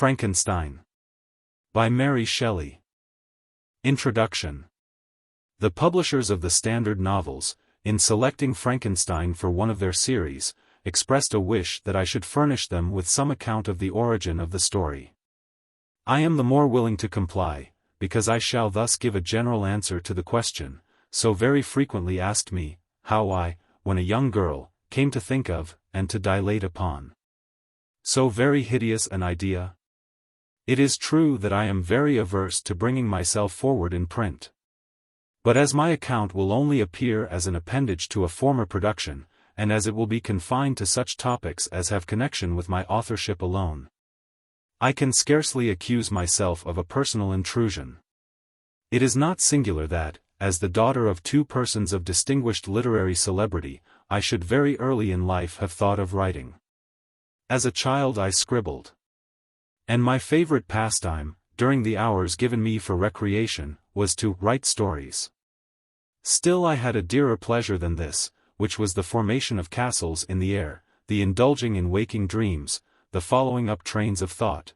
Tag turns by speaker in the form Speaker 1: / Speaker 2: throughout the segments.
Speaker 1: Frankenstein. By Mary Shelley. Introduction. The publishers of the Standard Novels, in selecting Frankenstein for one of their series, expressed a wish that I should furnish them with some account of the origin of the story. I am the more willing to comply, because I shall thus give a general answer to the question, so very frequently asked me, how I, when a young girl, came to think of, and to dilate upon so very hideous an idea. It is true that I am very averse to bringing myself forward in print. But as my account will only appear as an appendage to a former production, and as it will be confined to such topics as have connection with my authorship alone, I can scarcely accuse myself of a personal intrusion. It is not singular that, as the daughter of two persons of distinguished literary celebrity, I should very early in life have thought of writing. As a child I scribbled. And my favorite pastime, during the hours given me for recreation, was to write stories. Still I had a dearer pleasure than this, which was the formation of castles in the air, the indulging in waking dreams, the following up trains of thought,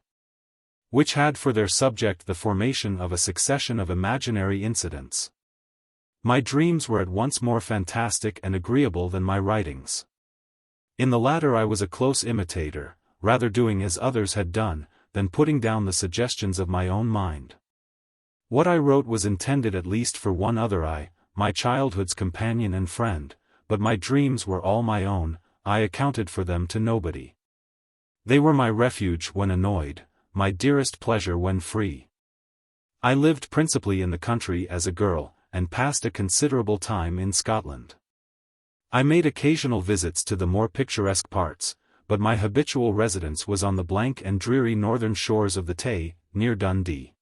Speaker 1: which had for their subject the formation of a succession of imaginary incidents. My dreams were at once more fantastic and agreeable than my writings. In the latter I was a close imitator, rather doing as others had done, than putting down the suggestions of my own mind. What I wrote was intended at least for one other eye, my childhood's companion and friend, but my dreams were all my own, I accounted for them to nobody. They were my refuge when annoyed, my dearest pleasure when free. I lived principally in the country as a girl, and passed a considerable time in Scotland. I made occasional visits to the more picturesque parts, but my habitual residence was on the blank and dreary northern shores of the Tay, near Dundee.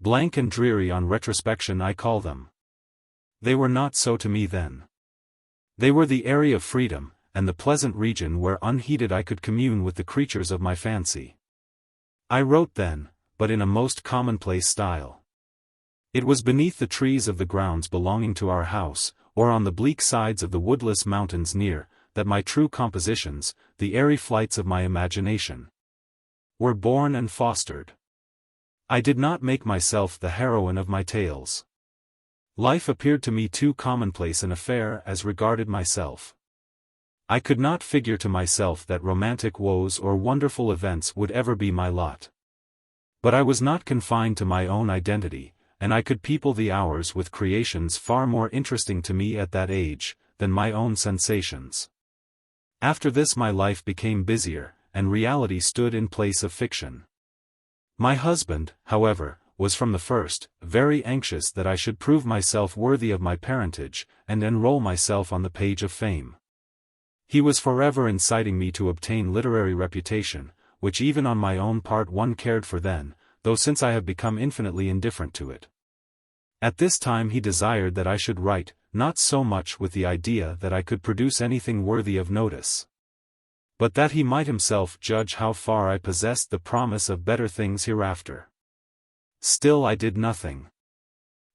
Speaker 1: Blank and dreary on retrospection I call them. They were not so to me then. They were the area of freedom, and the pleasant region where unheeded I could commune with the creatures of my fancy. I wrote then, but in a most commonplace style. It was beneath the trees of the grounds belonging to our house, or on the bleak sides of the woodless mountains near, that my true compositions, the airy flights of my imagination, were born and fostered. I did not make myself the heroine of my tales. Life appeared to me too commonplace an affair as regarded myself. I could not figure to myself that romantic woes or wonderful events would ever be my lot. But I was not confined to my own identity, and I could people the hours with creations far more interesting to me at that age, than my own sensations. After this my life became busier, and reality stood in place of fiction. My husband, however, was from the first, very anxious that I should prove myself worthy of my parentage, and enroll myself on the page of fame. He was forever inciting me to obtain literary reputation, which even on my own part one cared for then, though since I have become infinitely indifferent to it. At this time he desired that I should write, not so much with the idea that I could produce anything worthy of notice, but that he might himself judge how far I possessed the promise of better things hereafter. Still I did nothing.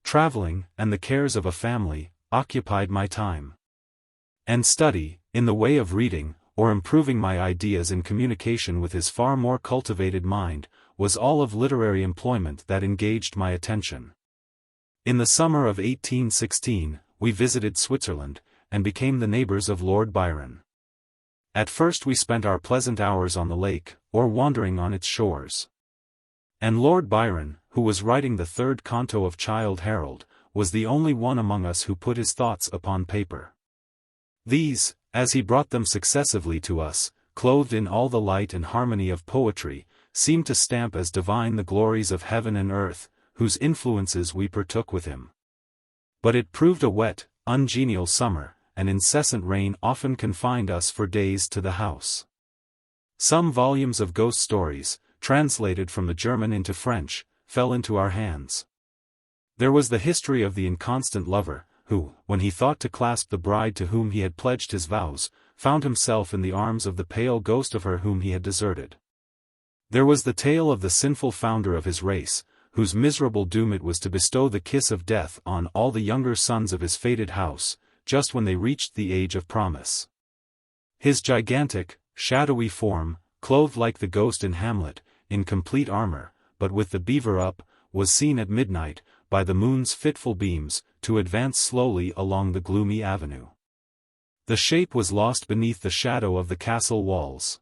Speaker 1: Traveling, and the cares of a family, occupied my time. And study, in the way of reading, or improving my ideas in communication with his far more cultivated mind, was all of literary employment that engaged my attention. In the summer of 1816, we visited Switzerland, and became the neighbors of Lord Byron. At first we spent our pleasant hours on the lake, or wandering on its shores. And Lord Byron, who was writing the third canto of Childe Harold, was the only one among us who put his thoughts upon paper. These, as he brought them successively to us, clothed in all the light and harmony of poetry, seemed to stamp as divine the glories of heaven and earth, whose influences we partook with him. But it proved a wet, ungenial summer, and incessant rain often confined us for days to the house. Some volumes of ghost stories, translated from the German into French, fell into our hands. There was the history of the inconstant lover, who, when he thought to clasp the bride to whom he had pledged his vows, found himself in the arms of the pale ghost of her whom he had deserted. There was the tale of the sinful founder of his race, whose miserable doom it was to bestow the kiss of death on all the younger sons of his fated house, just when they reached the age of promise. His gigantic, shadowy form, clothed like the ghost in Hamlet, in complete armor, but with the beaver up, was seen at midnight, by the moon's fitful beams, to advance slowly along the gloomy avenue. The shape was lost beneath the shadow of the castle walls.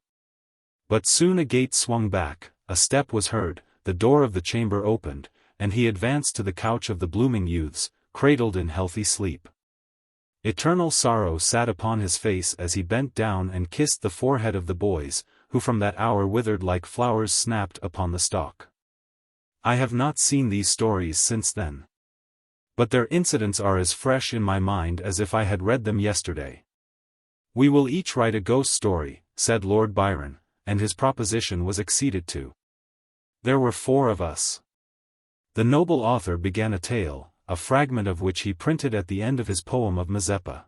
Speaker 1: But soon a gate swung back, a step was heard, the door of the chamber opened, and he advanced to the couch of the blooming youths, cradled in healthy sleep. Eternal sorrow sat upon his face as he bent down and kissed the forehead of the boys, who from that hour withered like flowers snapped upon the stalk. I have not seen these stories since then. But their incidents are as fresh in my mind as if I had read them yesterday. "We will each write a ghost story," said Lord Byron, and his proposition was acceded to. There were 4 of us. The noble author began a tale, a fragment of which he printed at the end of his poem of Mazeppa.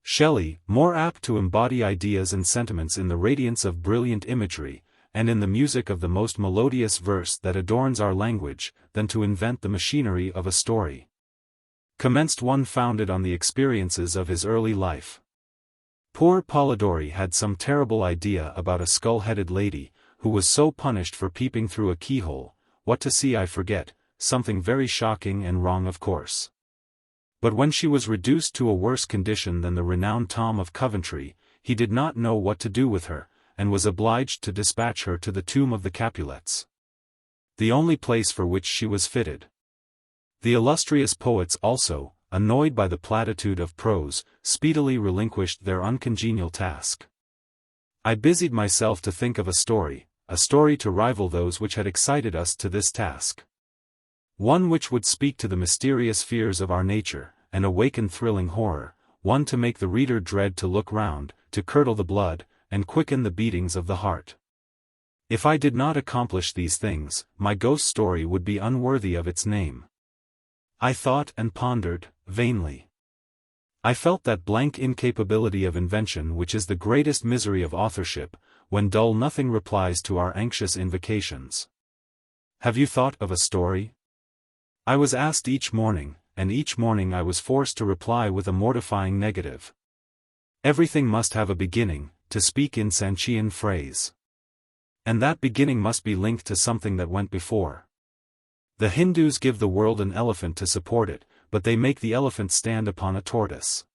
Speaker 1: Shelley, more apt to embody ideas and sentiments in the radiance of brilliant imagery, and in the music of the most melodious verse that adorns our language, than to invent the machinery of a story, commenced one founded on the experiences of his early life. Poor Polidori had some terrible idea about a skull-headed lady, who was so punished for peeping through a keyhole, what to see I forget, something very shocking and wrong of course. But when she was reduced to a worse condition than the renowned Tom of Coventry, he did not know what to do with her, and was obliged to dispatch her to the tomb of the Capulets, the only place for which she was fitted. The illustrious poets also, annoyed by the platitude of prose, speedily relinquished their uncongenial task. I busied myself to think of a story to rival those which had excited us to this task. One which would speak to the mysterious fears of our nature, and awaken thrilling horror, one to make the reader dread to look round, to curdle the blood, and quicken the beatings of the heart. If I did not accomplish these things, my ghost story would be unworthy of its name. I thought and pondered, vainly. I felt that blank incapability of invention which is the greatest misery of authorship, when dull nothing replies to our anxious invocations. "Have you thought of a story?" I was asked each morning, and each morning I was forced to reply with a mortifying negative. Everything must have a beginning, to speak in Sanchian phrase. And that beginning must be linked to something that went before. The Hindus give the world an elephant to support it, but they make the elephant stand upon a tortoise.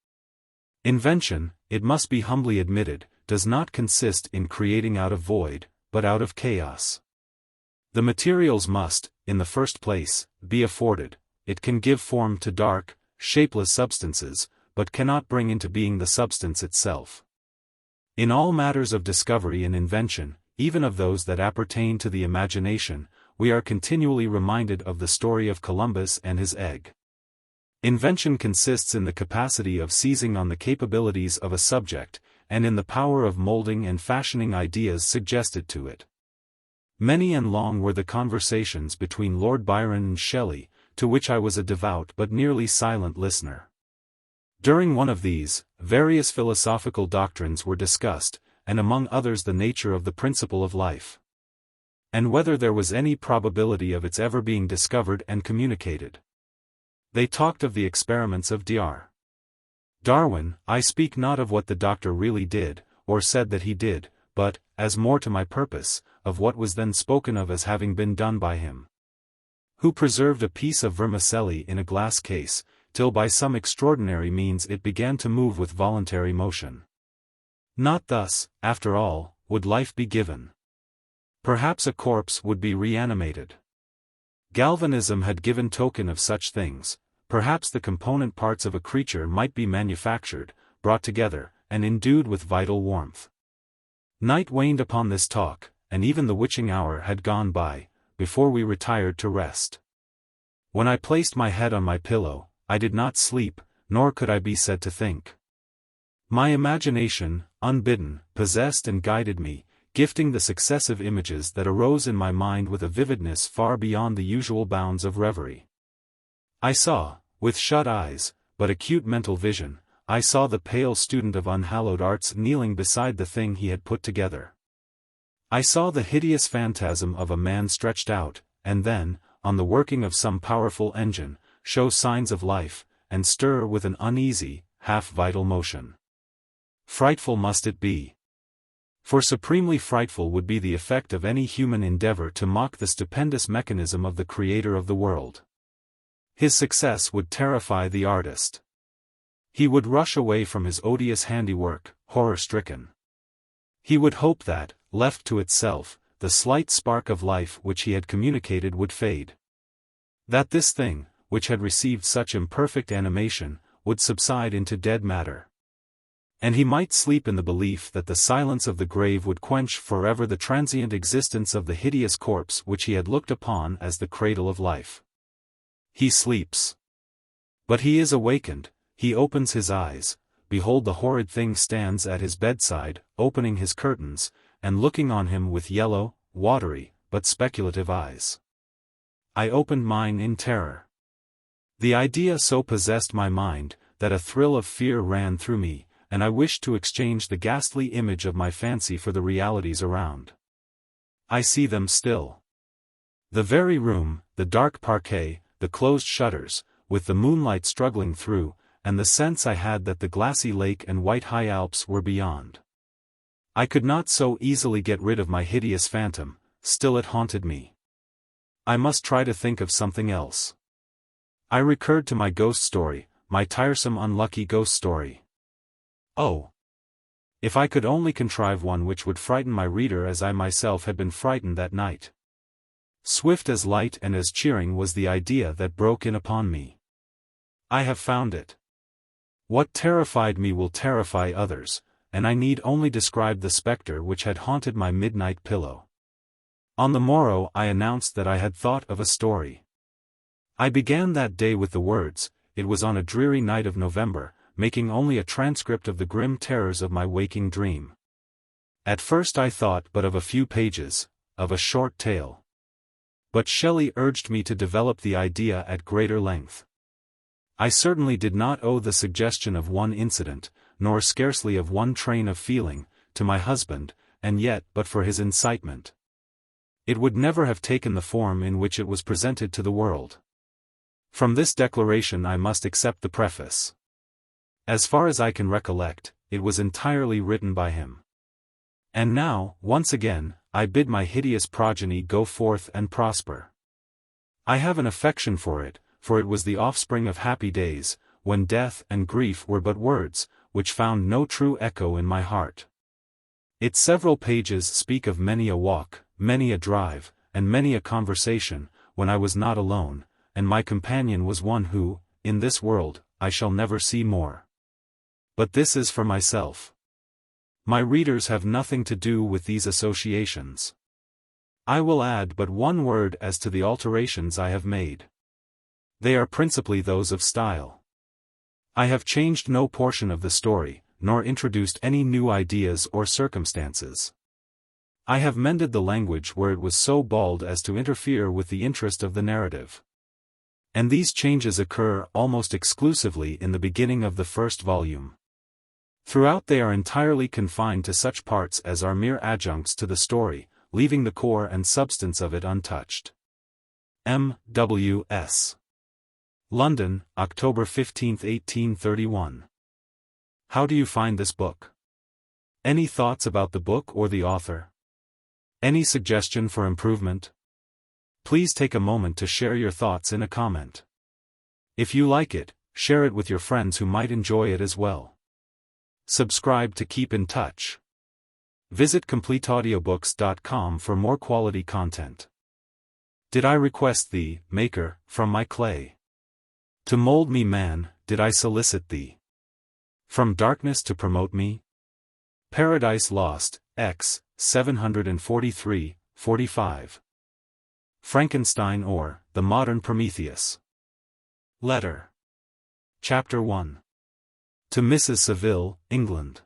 Speaker 1: Invention, it must be humbly admitted, does not consist in creating out of void, but out of chaos. The materials must, in the first place, be afforded. It can give form to dark, shapeless substances, but cannot bring into being the substance itself. In all matters of discovery and invention, even of those that appertain to the imagination, we are continually reminded of the story of Columbus and his egg. Invention consists in the capacity of seizing on the capabilities of a subject, and in the power of molding and fashioning ideas suggested to it. Many and long were the conversations between Lord Byron and Shelley, to which I was a devout but nearly silent listener. During one of these, various philosophical doctrines were discussed, and among others the nature of the principle of life, and whether there was any probability of its ever being discovered and communicated. They talked of the experiments of Darwin. I speak not of what the doctor really did, or said that he did, but, as more to my purpose, of what was then spoken of as having been done by him, who preserved a piece of vermicelli in a glass case, till by some extraordinary means it began to move with voluntary motion. Not thus, after all, would life be given. Perhaps a corpse would be reanimated. Galvanism had given token of such things. Perhaps the component parts of a creature might be manufactured, brought together, and endued with vital warmth. Night waned upon this talk, and even the witching hour had gone by, before we retired to rest. When I placed my head on my pillow, I did not sleep, nor could I be said to think. My imagination, unbidden, possessed and guided me, gifting the successive images that arose in my mind with a vividness far beyond the usual bounds of reverie. I saw, with shut eyes, but acute mental vision, I saw the pale student of unhallowed arts kneeling beside the thing he had put together. I saw the hideous phantasm of a man stretched out, and then, on the working of some powerful engine, show signs of life, and stir with an uneasy, half-vital motion. Frightful must it be. For supremely frightful would be the effect of any human endeavor to mock the stupendous mechanism of the Creator of the world. His success would terrify the artist. He would rush away from his odious handiwork, horror-stricken. He would hope that, left to itself, the slight spark of life which he had communicated would fade. That this thing, which had received such imperfect animation, would subside into dead matter. And he might sleep in the belief that the silence of the grave would quench forever the transient existence of the hideous corpse which he had looked upon as the cradle of life. He sleeps. But he is awakened, he opens his eyes, behold the horrid thing stands at his bedside, opening his curtains, and looking on him with yellow, watery, but speculative eyes. I opened mine in terror. The idea so possessed my mind, that a thrill of fear ran through me, and I wished to exchange the ghastly image of my fancy for the realities around. I see them still. The very room, the dark parquet, the closed shutters, with the moonlight struggling through, and the sense I had that the glassy lake and white high Alps were beyond. I could not so easily get rid of my hideous phantom, still it haunted me. I must try to think of something else. I recurred to my ghost story, my tiresome unlucky ghost story. Oh! If I could only contrive one which would frighten my reader as I myself had been frightened that night. Swift as light and as cheering was the idea that broke in upon me. I have found it. What terrified me will terrify others, and I need only describe the spectre which had haunted my midnight pillow. On the morrow I announced that I had thought of a story. I began that day with the words, it was on a dreary night of November, making only a transcript of the grim terrors of my waking dream. At first I thought but of a few pages, of a short tale. But Shelley urged me to develop the idea at greater length. I certainly did not owe the suggestion of one incident, nor scarcely of one train of feeling, to my husband, and yet but for his incitement, it would never have taken the form in which it was presented to the world. From this declaration I must accept the preface. As far as I can recollect, it was entirely written by him. And now, once again, I bid my hideous progeny go forth and prosper. I have an affection for it was the offspring of happy days, when death and grief were but words, which found no true echo in my heart. Its several pages speak of many a walk, many a drive, and many a conversation, when I was not alone, and my companion was one who, in this world, I shall never see more. But this is for myself. My readers have nothing to do with these associations. I will add but one word as to the alterations I have made. They are principally those of style. I have changed no portion of the story, nor introduced any new ideas or circumstances. I have mended the language where it was so bald as to interfere with the interest of the narrative. And these changes occur almost exclusively in the beginning of the first volume. Throughout they are entirely confined to such parts as are mere adjuncts to the story, leaving the core and substance of it untouched. M. W. S. London, October 15, 1831. How do you find this book? Any thoughts about the book or the author? Any suggestion for improvement? Please take a moment to share your thoughts in a comment. If you like it, share it with your friends who might enjoy it as well. Subscribe to keep in touch. Visit CompleteAudiobooks.com for more quality content. Did I request thee, Maker, from my clay? To mold me, man, did I solicit thee? From darkness to promote me? Paradise Lost, X. 743, 45. Frankenstein or, The Modern Prometheus. Letter. Chapter 1. To Mrs. Saville, England.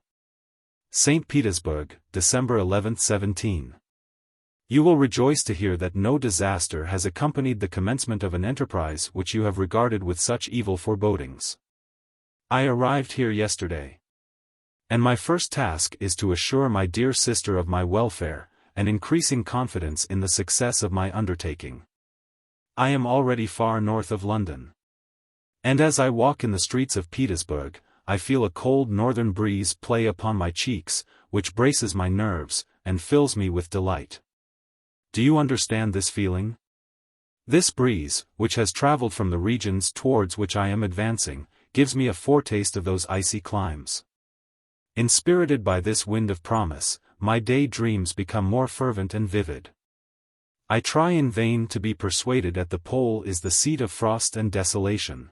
Speaker 1: St. Petersburg, December 11, 17. You will rejoice to hear that no disaster has accompanied the commencement of an enterprise which you have regarded with such evil forebodings. I arrived here yesterday. And my first task is to assure my dear sister of my welfare, and increasing confidence in the success of my undertaking. I am already far north of London. And as I walk in the streets of Petersburg, I feel a cold northern breeze play upon my cheeks, which braces my nerves, and fills me with delight. Do you understand this feeling? This breeze, which has traveled from the regions towards which I am advancing, gives me a foretaste of those icy climes. Inspirited by this wind of promise, my day dreams become more fervent and vivid. I try in vain to be persuaded that the pole is the seat of frost and desolation.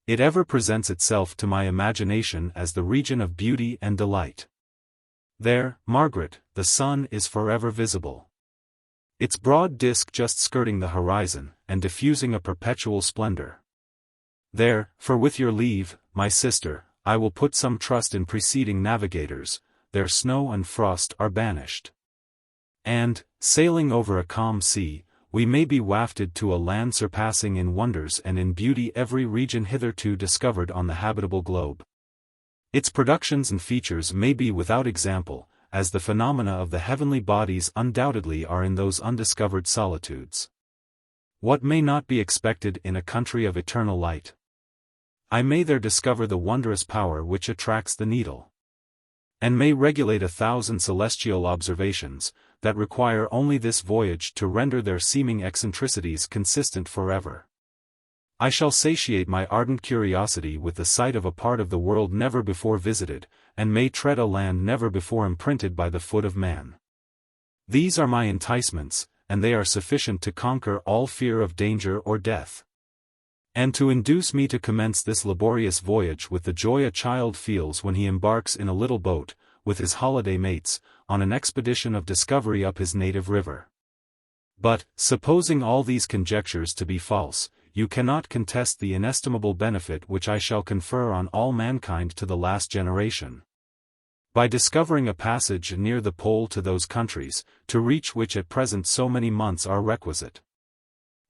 Speaker 1: It ever presents itself to my imagination as the region of beauty and delight. There, Margaret, the sun is forever visible. Its broad disk just skirting the horizon, and diffusing a perpetual splendor. There, for with your leave, my sister, I will put some trust in preceding navigators, their snow and frost are banished. And, sailing over a calm sea, we may be wafted to a land surpassing in wonders and in beauty every region hitherto discovered on the habitable globe. Its productions and features may be without example, as the phenomena of the heavenly bodies undoubtedly are in those undiscovered solitudes. What may not be expected in a country of eternal light? I may there discover the wondrous power which attracts the needle, and may regulate 1,000 celestial observations, that require only this voyage to render their seeming eccentricities consistent forever. I shall satiate my ardent curiosity with the sight of a part of the world never before visited, and may tread a land never before imprinted by the foot of man. These are my enticements, and they are sufficient to conquer all fear of danger or death, and to induce me to commence this laborious voyage with the joy a child feels when he embarks in a little boat, with his holiday mates, on an expedition of discovery up his native river. But, supposing all these conjectures to be false, you cannot contest the inestimable benefit which I shall confer on all mankind to the last generation, by discovering a passage near the pole to those countries, to reach which at present so many months are requisite,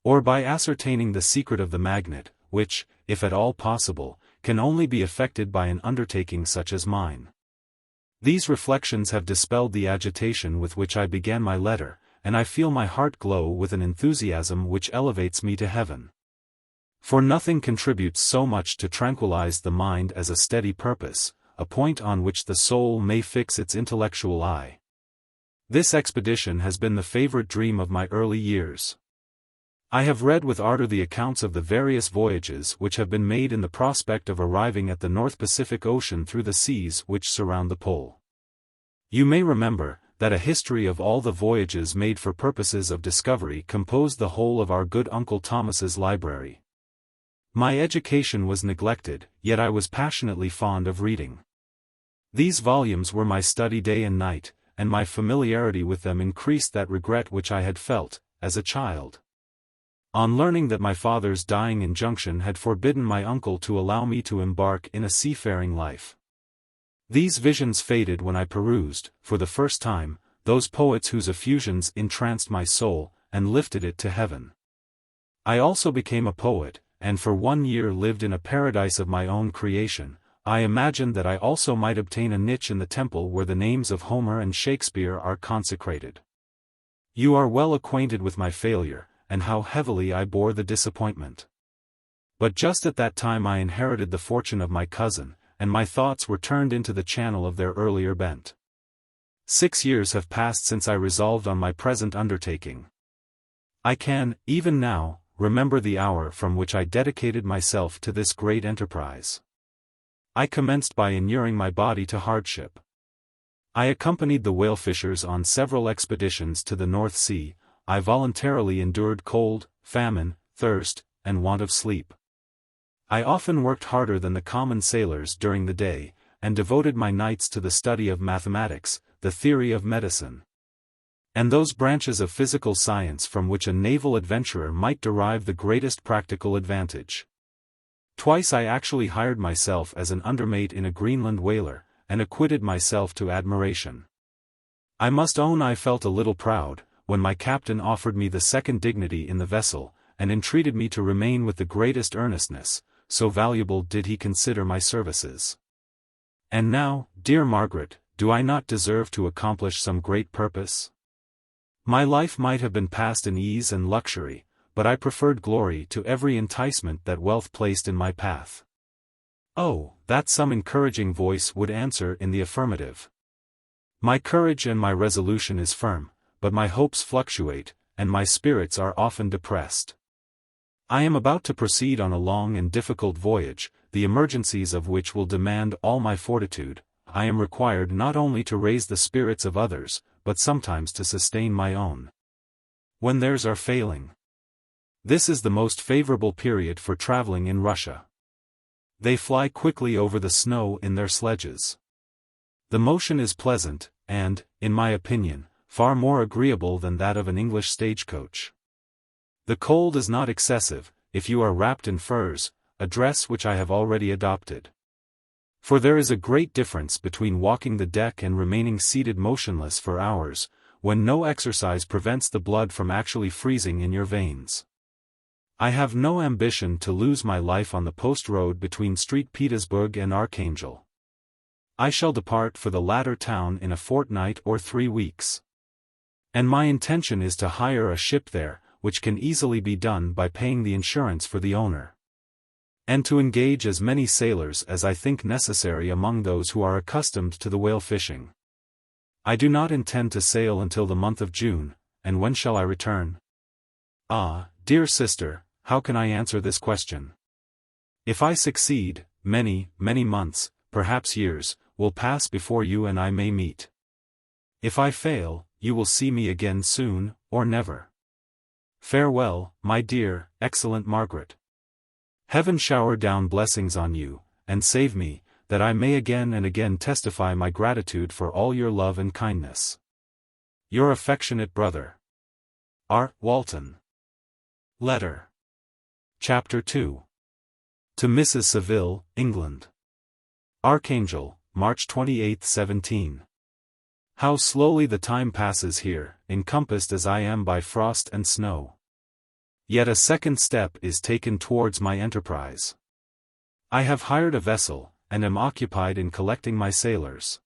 Speaker 1: or by ascertaining the secret of the magnet, which, if at all possible, can only be effected by an undertaking such as mine. These reflections have dispelled the agitation with which I began my letter, and I feel my heart glow with an enthusiasm which elevates me to heaven. For nothing contributes so much to tranquilize the mind as a steady purpose, a point on which the soul may fix its intellectual eye. This expedition has been the favorite dream of my early years. I have read with ardor the accounts of the various voyages which have been made in the prospect of arriving at the North Pacific Ocean through the seas which surround the pole. You may remember that a history of all the voyages made for purposes of discovery composed the whole of our good Uncle Thomas's library. My education was neglected, yet I was passionately fond of reading. These volumes were my study day and night, and my familiarity with them increased that regret which I had felt, as a child, on learning that my father's dying injunction had forbidden my uncle to allow me to embark in a seafaring life. These visions faded when I perused, for the first time, those poets whose effusions entranced my soul, and lifted it to heaven. I also became a poet, and for 1 year lived in a paradise of my own creation. I imagined that I also might obtain a niche in the temple where the names of Homer and Shakespeare are consecrated. You are well acquainted with my failure, and how heavily I bore the disappointment. But just at that time I inherited the fortune of my cousin, and my thoughts were turned into the channel of their earlier bent. 6 years have passed since I resolved on my present undertaking. I can, even now, remember the hour from which I dedicated myself to this great enterprise. I commenced by inuring my body to hardship. I accompanied the whale fishers on several expeditions to the North Sea. I voluntarily endured cold, famine, thirst, and want of sleep. I often worked harder than the common sailors during the day, and devoted my nights to the study of mathematics, the theory of medicine, and those branches of physical science from which a naval adventurer might derive the greatest practical advantage. Twice I actually hired myself as an undermate in a Greenland whaler, and acquitted myself to admiration. I must own I felt a little proud, when my captain offered me the second dignity in the vessel, and entreated me to remain with the greatest earnestness, so valuable did he consider my services. And now, dear Margaret, do I not deserve to accomplish some great purpose? My life might have been passed in ease and luxury, but I preferred glory to every enticement that wealth placed in my path. Oh, that some encouraging voice would answer in the affirmative. My courage and my resolution is firm, but my hopes fluctuate, and my spirits are often depressed. I am about to proceed on a long and difficult voyage, the emergencies of which will demand all my fortitude. I am required not only to raise the spirits of others, but sometimes to sustain my own, when theirs are failing. This is the most favorable period for traveling in Russia. They fly quickly over the snow in their sledges. The motion is pleasant, and, in my opinion, far more agreeable than that of an English stagecoach. The cold is not excessive, if you are wrapped in furs, a dress which I have already adopted. For there is a great difference between walking the deck and remaining seated motionless for hours, when no exercise prevents the blood from actually freezing in your veins. I have no ambition to lose my life on the post road between St. Petersburg and Archangel. I shall depart for the latter town in a fortnight or 3 weeks. And my intention is to hire a ship there, which can easily be done by paying the insurance for the owner, and to engage as many sailors as I think necessary among those who are accustomed to the whale fishing. I do not intend to sail until the month of June, and when shall I return? Ah, dear sister, how can I answer this question? If I succeed, many, many months, perhaps years, will pass before you and I may meet. If I fail, you will see me again soon, or never. Farewell, my dear, excellent Margaret. Heaven shower down blessings on you, and save me, that I may again and again testify my gratitude for all your love and kindness. Your affectionate brother, R. Walton. Letter. Chapter 2. To Mrs. Saville, England. Archangel, March 28, 17. How slowly the time passes here, encompassed as I am by frost and snow. Yet a second step is taken towards my enterprise. I have hired a vessel, and am occupied in collecting my sailors.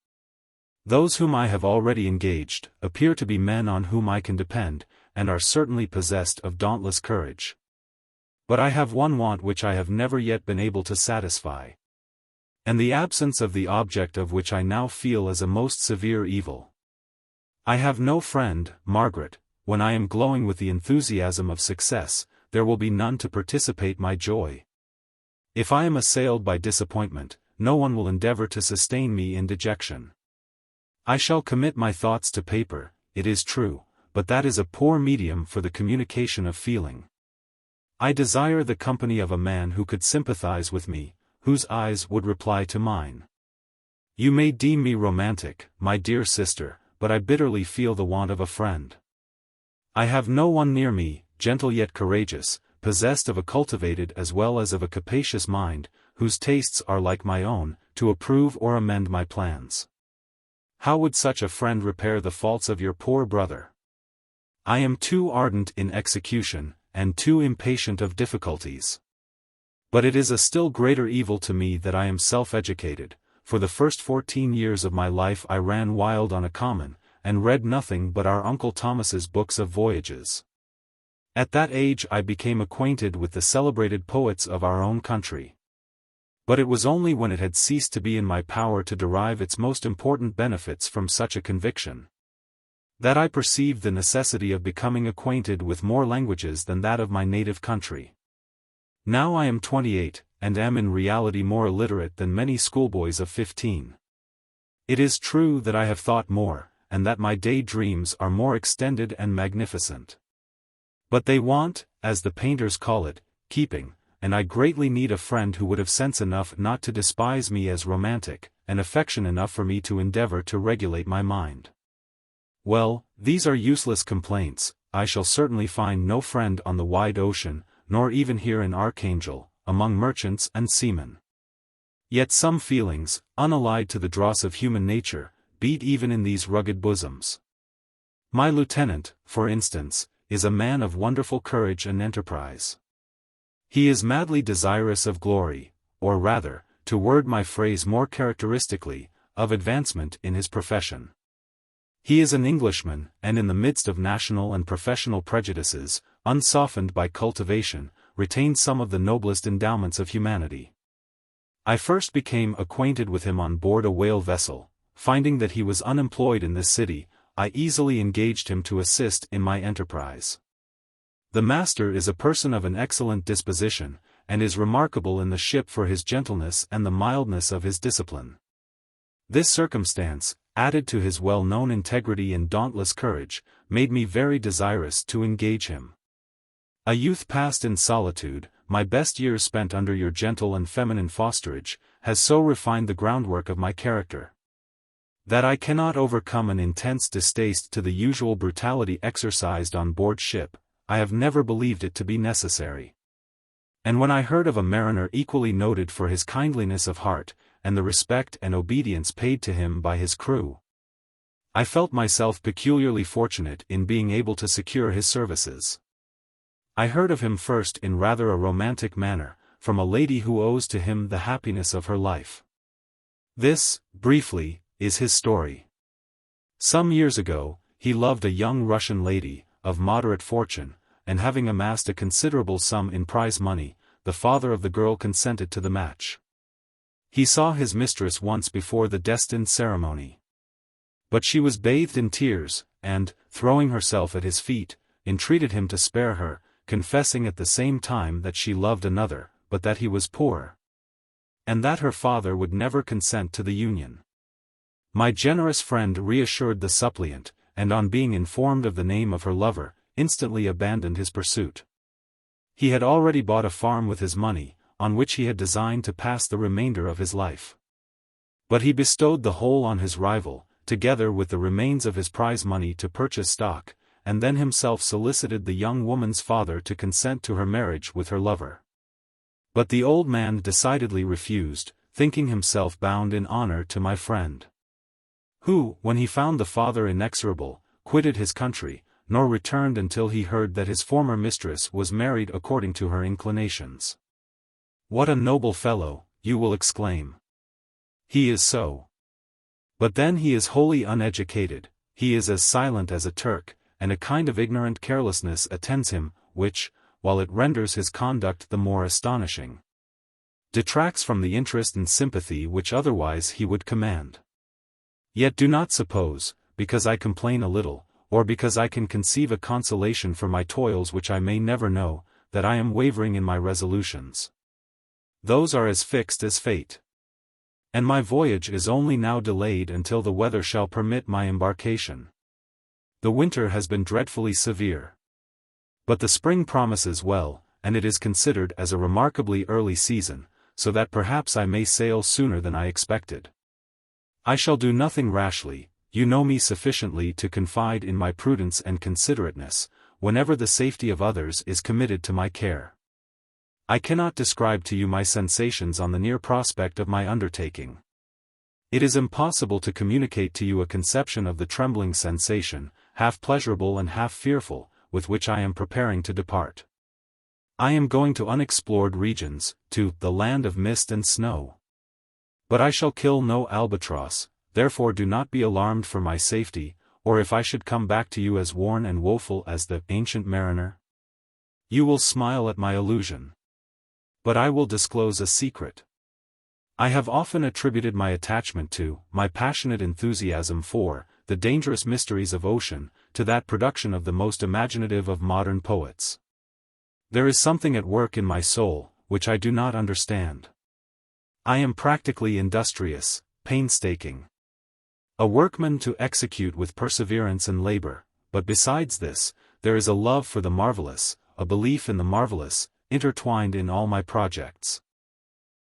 Speaker 1: Those whom I have already engaged, appear to be men on whom I can depend, and are certainly possessed of dauntless courage. But I have one want which I have never yet been able to satisfy, and the absence of the object of which I now feel as a most severe evil. I have no friend, Margaret. When I am glowing with the enthusiasm of success, there will be none to participate my joy. If I am assailed by disappointment, no one will endeavor to sustain me in dejection. I shall commit my thoughts to paper, it is true, but that is a poor medium for the communication of feeling. I desire the company of a man who could sympathize with me, whose eyes would reply to mine. You may deem me romantic, my dear sister, but I bitterly feel the want of a friend. I have no one near me, gentle yet courageous, possessed of a cultivated as well as of a capacious mind, whose tastes are like my own, to approve or amend my plans. How would such a friend repair the faults of your poor brother? I am too ardent in execution, and too impatient of difficulties. But it is a still greater evil to me that I am self-educated. For the first 14 years of my life I ran wild on a common, and read nothing but our Uncle Thomas's books of voyages. At that age I became acquainted with the celebrated poets of our own country. But it was only when it had ceased to be in my power to derive its most important benefits from such a conviction, that I perceived the necessity of becoming acquainted with more languages than that of my native country. Now I am 28, and am in reality more illiterate than many schoolboys of 15. It is true that I have thought more, and that my day-dreams are more extended and magnificent. But they want, as the painters call it, keeping, and I greatly need a friend who would have sense enough not to despise me as romantic, and affection enough for me to endeavor to regulate my mind. Well, these are useless complaints. I shall certainly find no friend on the wide ocean, nor even here in Archangel, among merchants and seamen. Yet some feelings, unallied to the dross of human nature, beat even in these rugged bosoms. My lieutenant, for instance, is a man of wonderful courage and enterprise. He is madly desirous of glory, or rather, to word my phrase more characteristically, of advancement in his profession. He is an Englishman, and in the midst of national and professional prejudices, unsoftened by cultivation, retains some of the noblest endowments of humanity. I first became acquainted with him on board a whale vessel. Finding that he was unemployed in this city, I easily engaged him to assist in my enterprise. The master is a person of an excellent disposition, and is remarkable in the ship for his gentleness and the mildness of his discipline. This circumstance, added to his well-known integrity and dauntless courage, made me very desirous to engage him. A youth passed in solitude, my best years spent under your gentle and feminine fosterage, has so refined the groundwork of my character, that I cannot overcome an intense distaste to the usual brutality exercised on board ship. I have never believed it to be necessary. And when I heard of a mariner equally noted for his kindliness of heart, and the respect and obedience paid to him by his crew, I felt myself peculiarly fortunate in being able to secure his services. I heard of him first in rather a romantic manner, from a lady who owes to him the happiness of her life. This, briefly, is his story. Some years ago, he loved a young Russian lady, of moderate fortune, and having amassed a considerable sum in prize money, the father of the girl consented to the match. He saw his mistress once before the destined ceremony. But she was bathed in tears, and, throwing herself at his feet, entreated him to spare her, confessing at the same time that she loved another, but that he was poor, and that her father would never consent to the union. My generous friend reassured the suppliant, and on being informed of the name of her lover, instantly abandoned his pursuit. He had already bought a farm with his money, on which he had designed to pass the remainder of his life. But he bestowed the whole on his rival, together with the remains of his prize money to purchase stock, and then himself solicited the young woman's father to consent to her marriage with her lover. But the old man decidedly refused, thinking himself bound in honor to my friend, who, when he found the father inexorable, quitted his country, nor returned until he heard that his former mistress was married according to her inclinations. What a noble fellow, you will exclaim. He is so. But then he is wholly uneducated, he is as silent as a Turk, and a kind of ignorant carelessness attends him, which, while it renders his conduct the more astonishing, detracts from the interest and sympathy which otherwise he would command. Yet do not suppose, because I complain a little, or because I can conceive a consolation for my toils which I may never know, that I am wavering in my resolutions. Those are as fixed as fate. And my voyage is only now delayed until the weather shall permit my embarkation. The winter has been dreadfully severe. But the spring promises well, and it is considered as a remarkably early season, so that perhaps I may sail sooner than I expected. I shall do nothing rashly. You know me sufficiently to confide in my prudence and considerateness, whenever the safety of others is committed to my care. I cannot describe to you my sensations on the near prospect of my undertaking. It is impossible to communicate to you a conception of the trembling sensation, half pleasurable and half fearful, with which I am preparing to depart. I am going to unexplored regions, to the land of mist and snow. But I shall kill no albatross. Therefore do not be alarmed for my safety, or if I should come back to you as worn and woeful as the ancient mariner. You will smile at my illusion. But I will disclose a secret. I have often attributed my attachment to, my passionate enthusiasm for, the dangerous mysteries of ocean, to that production of the most imaginative of modern poets. There is something at work in my soul, which I do not understand. I am practically industrious, painstaking. A workman to execute with perseverance and labor, but besides this, there is a love for the marvelous, a belief in the marvelous, intertwined in all my projects,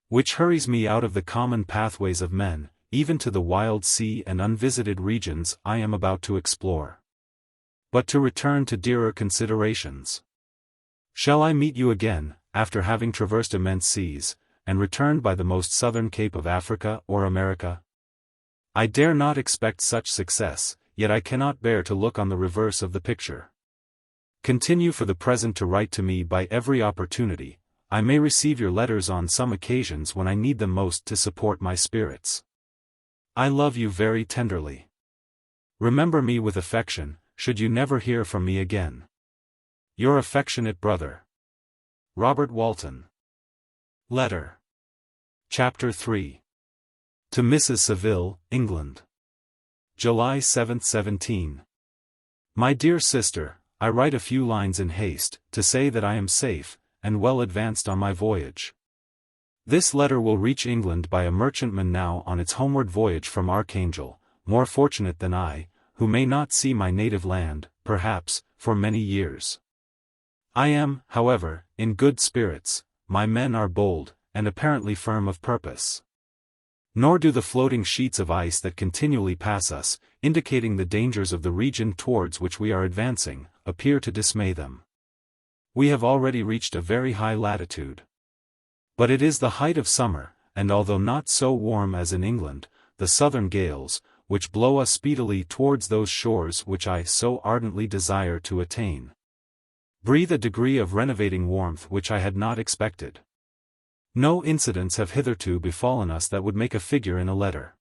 Speaker 1: which hurries me out of the common pathways of men, even to the wild sea and unvisited regions I am about to explore. But to return to dearer considerations. Shall I meet you again, after having traversed immense seas, and returned by the most southern cape of Africa or America? I dare not expect such success, yet I cannot bear to look on the reverse of the picture. Continue for the present to write to me by every opportunity. I may receive your letters on some occasions when I need them most to support my spirits. I love you very tenderly. Remember me with affection, should you never hear from me again. Your affectionate brother, Robert Walton. Letter Chapter 3. To Mrs. Saville, England. July 7, 17. My dear sister, I write a few lines in haste, to say that I am safe, and well advanced on my voyage. This letter will reach England by a merchantman now on its homeward voyage from Archangel, more fortunate than I, who may not see my native land, perhaps, for many years. I am, however, in good spirits, my men are bold, and apparently firm of purpose. Nor do the floating sheets of ice that continually pass us, indicating the dangers of the region towards which we are advancing, appear to dismay them. We have already reached a very high latitude. But it is the height of summer, and although not so warm as in England, the southern gales, which blow us speedily towards those shores which I so ardently desire to attain, breathe a degree of renovating warmth which I had not expected. No incidents have hitherto befallen us that would make a figure in a letter.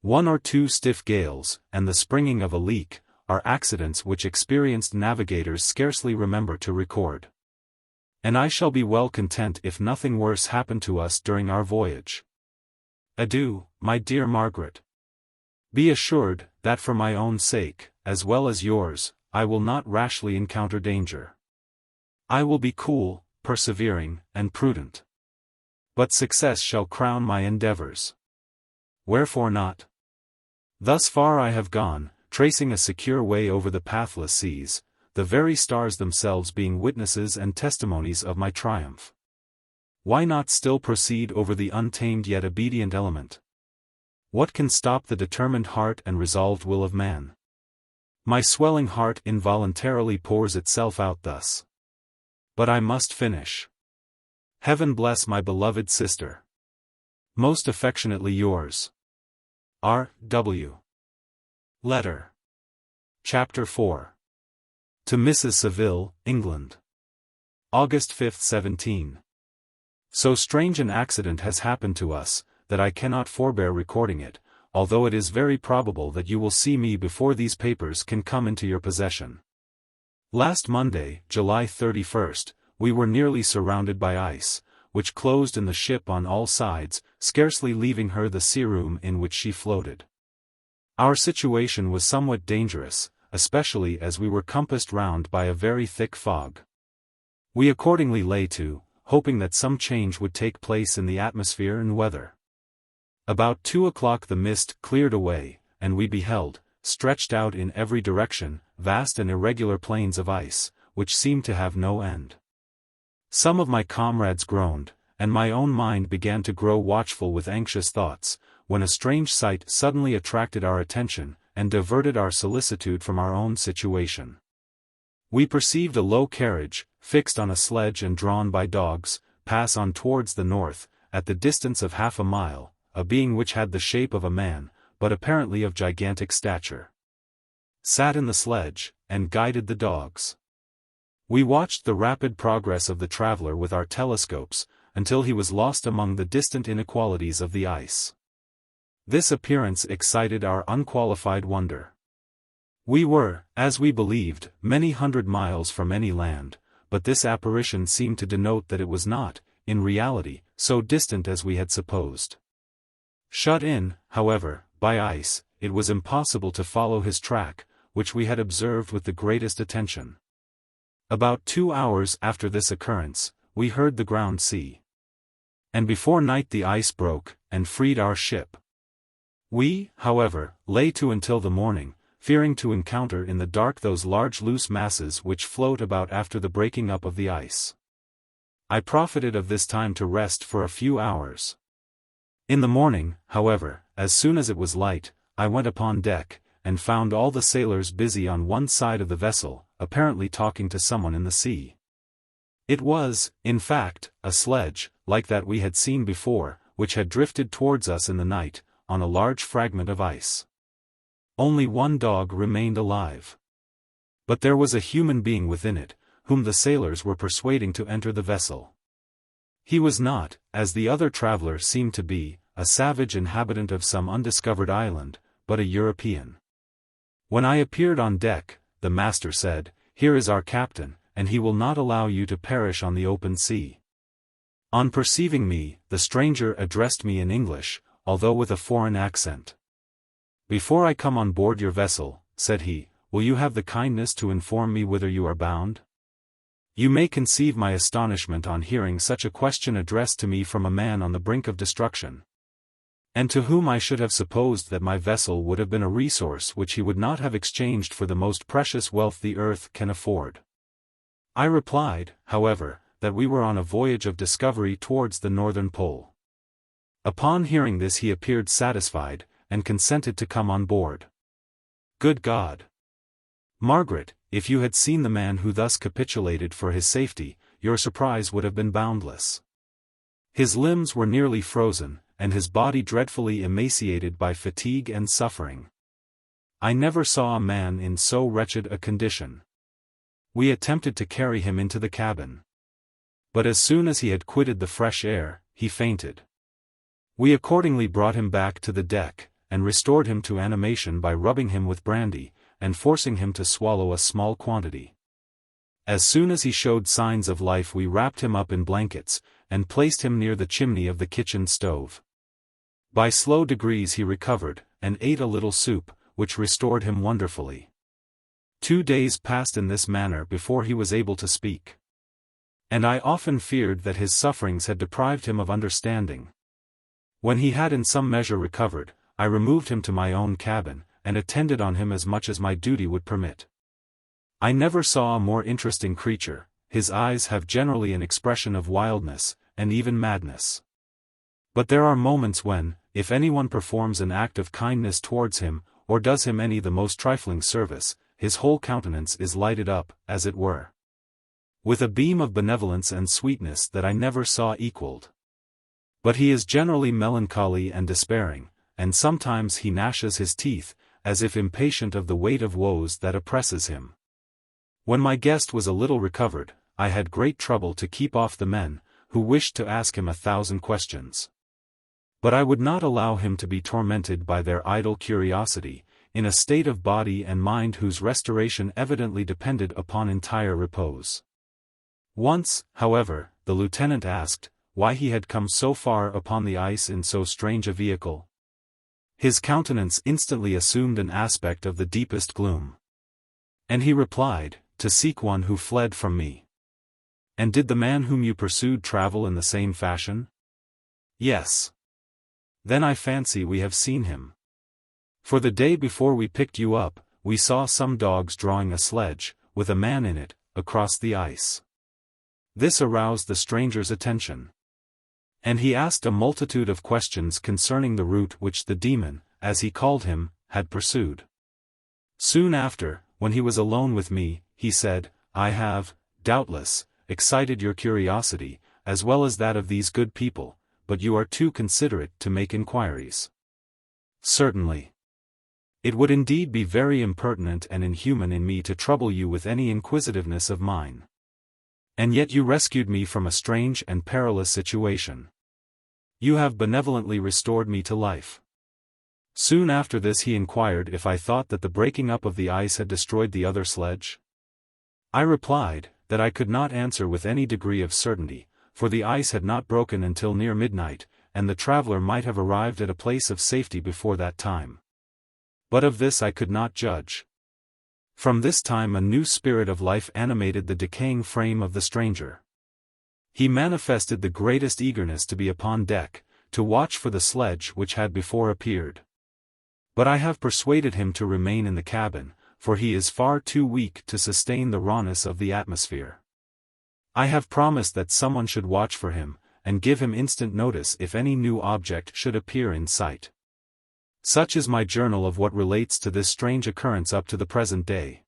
Speaker 1: 1 or 2 stiff gales, and the springing of a leak, are accidents which experienced navigators scarcely remember to record. And I shall be well content if nothing worse happen to us during our voyage. Adieu, my dear Margaret. Be assured, that for my own sake, as well as yours, I will not rashly encounter danger. I will be cool, persevering, and prudent. But success shall crown my endeavors. Wherefore not? Thus far I have gone, tracing a secure way over the pathless seas, the very stars themselves being witnesses and testimonies of my triumph. Why not still proceed over the untamed yet obedient element? What can stop the determined heart and resolved will of man? My swelling heart involuntarily pours itself out thus. But I must finish. Heaven bless my beloved sister. Most affectionately yours. R. W. Letter. Chapter 4. To Mrs. Saville, England. August 5, 17. So strange an accident has happened to us, that I cannot forbear recording it, although it is very probable that you will see me before these papers can come into your possession. Last Monday, July 31st, we were nearly surrounded by ice, which closed in the ship on all sides, scarcely leaving her the sea-room in which she floated. Our situation was somewhat dangerous, especially as we were compassed round by a very thick fog. We accordingly lay to, hoping that some change would take place in the atmosphere and weather. About 2 o'clock the mist cleared away, and we beheld, stretched out in every direction, vast and irregular plains of ice, which seemed to have no end. Some of my comrades groaned, and my own mind began to grow watchful with anxious thoughts, when a strange sight suddenly attracted our attention, and diverted our solicitude from our own situation. We perceived a low carriage, fixed on a sledge and drawn by dogs, pass on towards the north, at the distance of half a mile, a being which had the shape of a man, but apparently of gigantic stature, sat in the sledge, and guided the dogs. We watched the rapid progress of the traveler with our telescopes, until he was lost among the distant inequalities of the ice. This appearance excited our unqualified wonder. We were, as we believed, many hundred miles from any land, but this apparition seemed to denote that it was not, in reality, so distant as we had supposed. Shut in, however, by ice, it was impossible to follow his track, which we had observed with the greatest attention. About 2 hours after this occurrence, we heard the ground sea. And before night the ice broke, and freed our ship. We, however, lay to until the morning, fearing to encounter in the dark those large loose masses which float about after the breaking up of the ice. I profited of this time to rest for a few hours. In the morning, however, as soon as it was light, I went upon deck, and found all the sailors busy on one side of the vessel, apparently talking to someone in the sea. It was, in fact, a sledge, like that we had seen before, which had drifted towards us in the night, on a large fragment of ice. Only one dog remained alive. But there was a human being within it, whom the sailors were persuading to enter the vessel. He was not, as the other traveler seemed to be, a savage inhabitant of some undiscovered island, but a European. When I appeared on deck, the master said, "Here is our captain, and he will not allow you to perish on the open sea." On perceiving me, the stranger addressed me in English, although with a foreign accent. "Before I come on board your vessel," said he, "will you have the kindness to inform me whither you are bound?" You may conceive my astonishment on hearing such a question addressed to me from a man on the brink of destruction, and to whom I should have supposed that my vessel would have been a resource which he would not have exchanged for the most precious wealth the earth can afford. I replied, however, that we were on a voyage of discovery towards the northern pole. Upon hearing this he appeared satisfied, and consented to come on board. Good God! Margaret, if you had seen the man who thus capitulated for his safety, your surprise would have been boundless. His limbs were nearly frozen, and his body dreadfully emaciated by fatigue and suffering. I never saw a man in so wretched a condition. We attempted to carry him into the cabin, but as soon as he had quitted the fresh air, he fainted. We accordingly brought him back to the deck, and restored him to animation by rubbing him with brandy, and forcing him to swallow a small quantity. As soon as he showed signs of life we wrapped him up in blankets, and placed him near the chimney of the kitchen stove. By slow degrees he recovered, and ate a little soup, which restored him wonderfully. 2 days passed in this manner before he was able to speak, and I often feared that his sufferings had deprived him of understanding. When he had in some measure recovered, I removed him to my own cabin, and attended on him as much as my duty would permit. I never saw a more interesting creature. His eyes have generally an expression of wildness, and even madness. But there are moments when, if anyone performs an act of kindness towards him, or does him any the most trifling service, his whole countenance is lighted up, as it were, with a beam of benevolence and sweetness that I never saw equalled. But he is generally melancholy and despairing, and sometimes he gnashes his teeth, as if impatient of the weight of woes that oppresses him. When my guest was a little recovered, I had great trouble to keep off the men, who wished to ask him 1,000 questions. But I would not allow him to be tormented by their idle curiosity, in a state of body and mind whose restoration evidently depended upon entire repose. Once, however, the lieutenant asked, why he had come so far upon the ice in so strange a vehicle. His countenance instantly assumed an aspect of the deepest gloom, and he replied, to seek one who fled from me. And did the man whom you pursued travel in the same fashion? Yes. Then I fancy we have seen him. For the day before we picked you up, we saw some dogs drawing a sledge, with a man in it, across the ice. This aroused the stranger's attention, and he asked a multitude of questions concerning the route which the demon, as he called him, had pursued. Soon after, when he was alone with me, he said, I have, doubtless, excited your curiosity, as well as that of these good people, but you are too considerate to make inquiries. Certainly. It would indeed be very impertinent and inhuman in me to trouble you with any inquisitiveness of mine. And yet you rescued me from a strange and perilous situation. You have benevolently restored me to life. Soon after this he inquired if I thought that the breaking up of the ice had destroyed the other sledge. I replied, that I could not answer with any degree of certainty, for the ice had not broken until near midnight, and the traveler might have arrived at a place of safety before that time. But of this I could not judge. From this time a new spirit of life animated the decaying frame of the stranger. He manifested the greatest eagerness to be upon deck, to watch for the sledge which had before appeared. But I have persuaded him to remain in the cabin, for he is far too weak to sustain the rawness of the atmosphere. I have promised that someone should watch for him, and give him instant notice if any new object should appear in sight. Such is my journal of what relates to this strange occurrence up to the present day.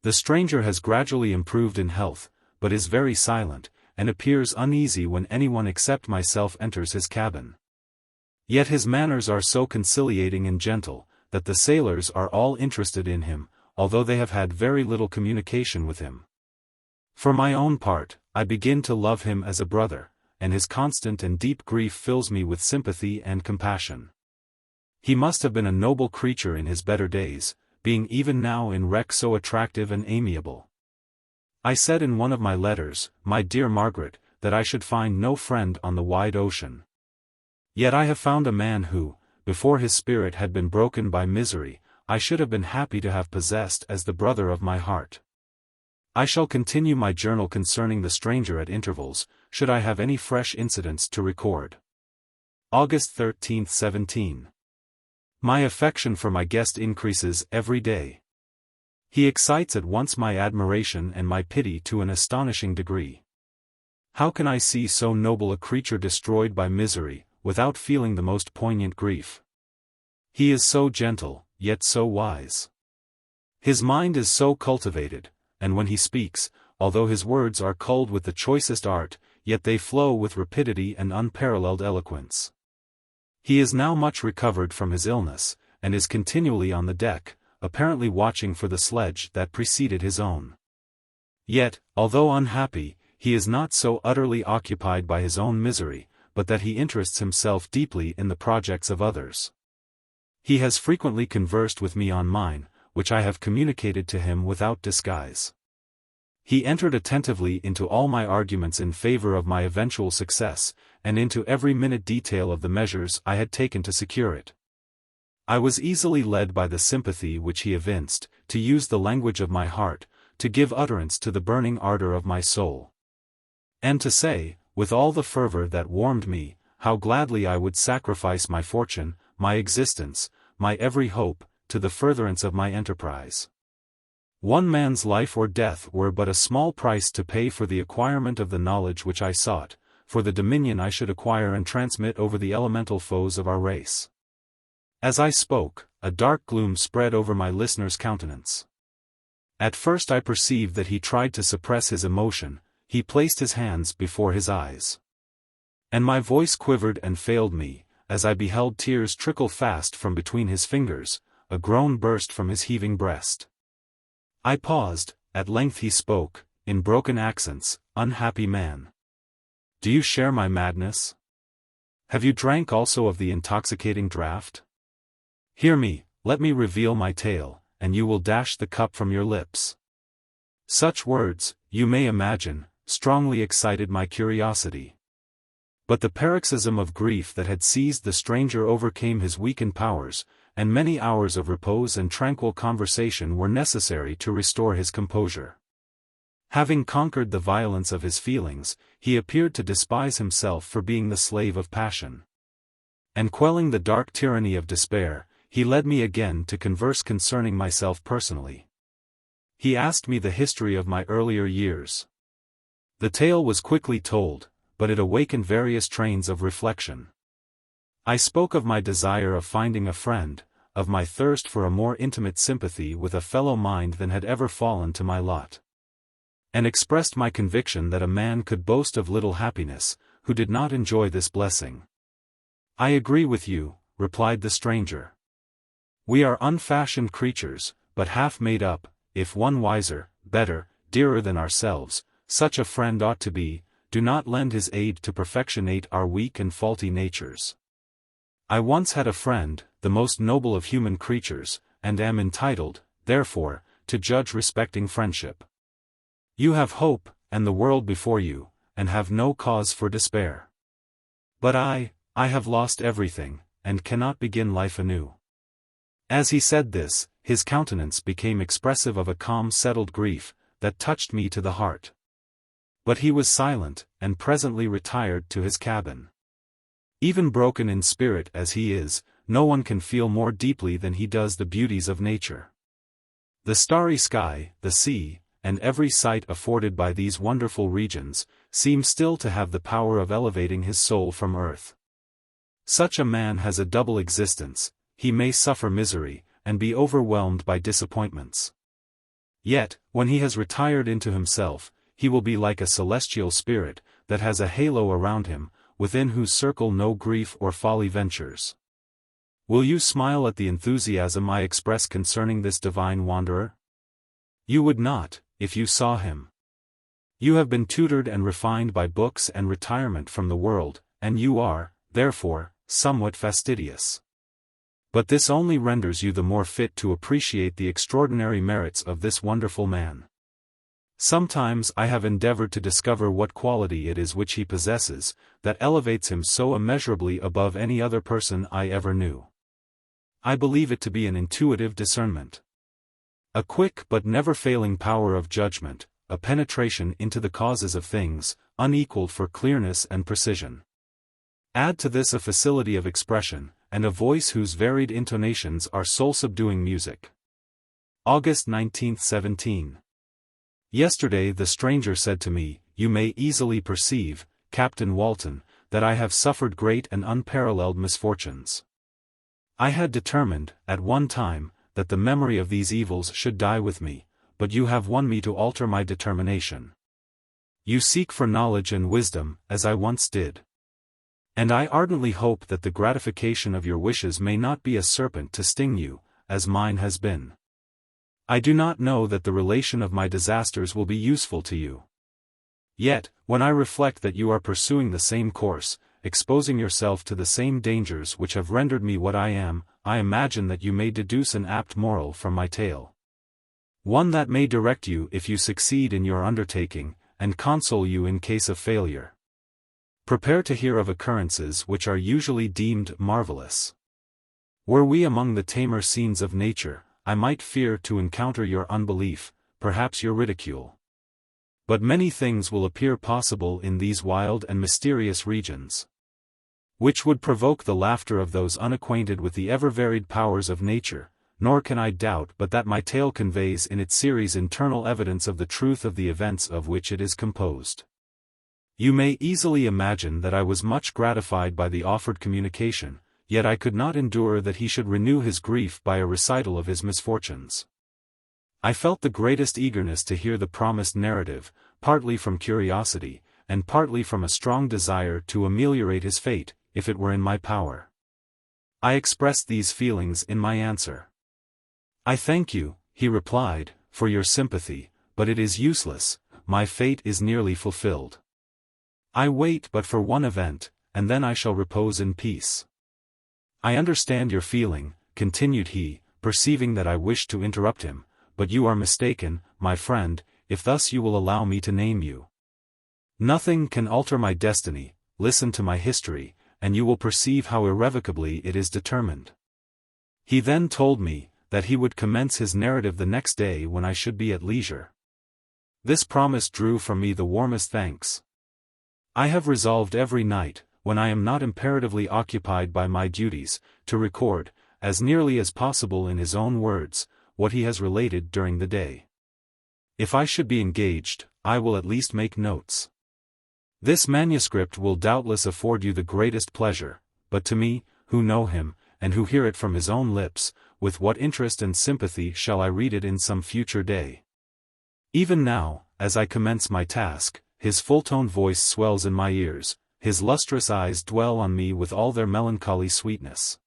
Speaker 1: The stranger has gradually improved in health, but is very silent, and appears uneasy when anyone except myself enters his cabin. Yet his manners are so conciliating and gentle, that the sailors are all interested in him, although they have had very little communication with him. For my own part, I begin to love him as a brother, and his constant and deep grief fills me with sympathy and compassion. He must have been a noble creature in his better days, being even now in wreck so attractive and amiable. I said in one of my letters, my dear Margaret, that I should find no friend on the wide ocean. Yet I have found a man who, before his spirit had been broken by misery, I should have been happy to have possessed as the brother of my heart. I shall continue my journal concerning the stranger at intervals, should I have any fresh incidents to record. August 13, 17. My affection for my guest increases every day. He excites at once my admiration and my pity to an astonishing degree. How can I see so noble a creature destroyed by misery, without feeling the most poignant grief? He is so gentle, yet so wise. His mind is so cultivated, and when he speaks, although his words are culled with the choicest art, yet they flow with rapidity and unparalleled eloquence. He is now much recovered from his illness, and is continually on the deck, apparently watching for the sledge that preceded his own. Yet, although unhappy, he is not so utterly occupied by his own misery, but that he interests himself deeply in the projects of others. He has frequently conversed with me on mine, which I have communicated to him without disguise. He entered attentively into all my arguments in favor of my eventual success, and into every minute detail of the measures I had taken to secure it. I was easily led by the sympathy which he evinced, to use the language of my heart, to give utterance to the burning ardor of my soul. And to say, with all the fervor that warmed me, how gladly I would sacrifice my fortune, my existence, my every hope, to the furtherance of my enterprise. One man's life or death were but a small price to pay for the acquirement of the knowledge which I sought, for the dominion I should acquire and transmit over the elemental foes of our race. As I spoke, a dark gloom spread over my listener's countenance. At first I perceived that he tried to suppress his emotion. He placed his hands before his eyes. And my voice quivered and failed me, as I beheld tears trickle fast from between his fingers, a groan burst from his heaving breast. I paused, at length he spoke, in broken accents, "Unhappy man! Do you share my madness? Have you drank also of the intoxicating draught? Hear me, let me reveal my tale, and you will dash the cup from your lips." Such words, you may imagine, strongly excited my curiosity. But the paroxysm of grief that had seized the stranger overcame his weakened powers, and many hours of repose and tranquil conversation were necessary to restore his composure. Having conquered the violence of his feelings, he appeared to despise himself for being the slave of passion. And quelling the dark tyranny of despair, he led me again to converse concerning myself personally. He asked me the history of my earlier years. The tale was quickly told, but it awakened various trains of reflection. I spoke of my desire of finding a friend, of my thirst for a more intimate sympathy with a fellow mind than had ever fallen to my lot, and expressed my conviction that a man could boast of little happiness, who did not enjoy this blessing. "I agree with you," replied the stranger. "We are unfashioned creatures, but half made up, if one wiser, better, dearer than ourselves, such a friend ought to be, do not lend his aid to perfectionate our weak and faulty natures. I once had a friend, the most noble of human creatures, and am entitled, therefore, to judge respecting friendship. You have hope, and the world before you, and have no cause for despair. But I have lost everything, and cannot begin life anew." As he said this, his countenance became expressive of a calm settled grief, that touched me to the heart. But he was silent, and presently retired to his cabin. Even broken in spirit as he is, no one can feel more deeply than he does the beauties of nature. The starry sky, the sea, and every sight afforded by these wonderful regions, seem still to have the power of elevating his soul from earth. Such a man has a double existence. He may suffer misery, and be overwhelmed by disappointments. Yet, when he has retired into himself, he will be like a celestial spirit, that has a halo around him, within whose circle no grief or folly ventures. Will you smile at the enthusiasm I express concerning this divine wanderer? You would not, if you saw him. You have been tutored and refined by books and retirement from the world, and you are, therefore, somewhat fastidious. But this only renders you the more fit to appreciate the extraordinary merits of this wonderful man. Sometimes I have endeavored to discover what quality it is which he possesses, that elevates him so immeasurably above any other person I ever knew. I believe it to be an intuitive discernment. A quick but never-failing power of judgment, a penetration into the causes of things, unequaled for clearness and precision. Add to this a facility of expression, and a voice whose varied intonations are soul-subduing music. August 19, 17. Yesterday the stranger said to me, "You may easily perceive, Captain Walton, that I have suffered great and unparalleled misfortunes. I had determined, at one time, that the memory of these evils should die with me, but you have won me to alter my determination. You seek for knowledge and wisdom, as I once did. And I ardently hope that the gratification of your wishes may not be a serpent to sting you, as mine has been. I do not know that the relation of my disasters will be useful to you. Yet, when I reflect that you are pursuing the same course, exposing yourself to the same dangers which have rendered me what I am, I imagine that you may deduce an apt moral from my tale. One that may direct you if you succeed in your undertaking, and console you in case of failure. Prepare to hear of occurrences which are usually deemed marvelous. Were we among the tamer scenes of nature, I might fear to encounter your unbelief, perhaps your ridicule. But many things will appear possible in these wild and mysterious regions, which would provoke the laughter of those unacquainted with the ever-varied powers of nature, nor can I doubt but that my tale conveys in its series internal evidence of the truth of the events of which it is composed. You may easily imagine that I was much gratified by the offered communication, yet I could not endure that he should renew his grief by a recital of his misfortunes. I felt the greatest eagerness to hear the promised narrative, partly from curiosity, and partly from a strong desire to ameliorate his fate, if it were in my power. I expressed these feelings in my answer. "I thank you," he replied, "for your sympathy, but it is useless, my fate is nearly fulfilled. I wait but for one event, and then I shall repose in peace." "I understand your feeling," continued he, perceiving that I wished to interrupt him, "but you are mistaken, my friend, if thus you will allow me to name you. Nothing can alter my destiny, listen to my history, and you will perceive how irrevocably it is determined." He then told me, that he would commence his narrative the next day when I should be at leisure. This promise drew from me the warmest thanks. I have resolved every night, when I am not imperatively occupied by my duties, to record, as nearly as possible in his own words, what he has related during the day. If I should be engaged, I will at least make notes. This manuscript will doubtless afford you the greatest pleasure, but to me, who know him, and who hear it from his own lips, with what interest and sympathy shall I read it in some future day? Even now, as I commence my task, his full-toned voice swells in my ears, his lustrous eyes dwell on me with all their melancholy sweetness.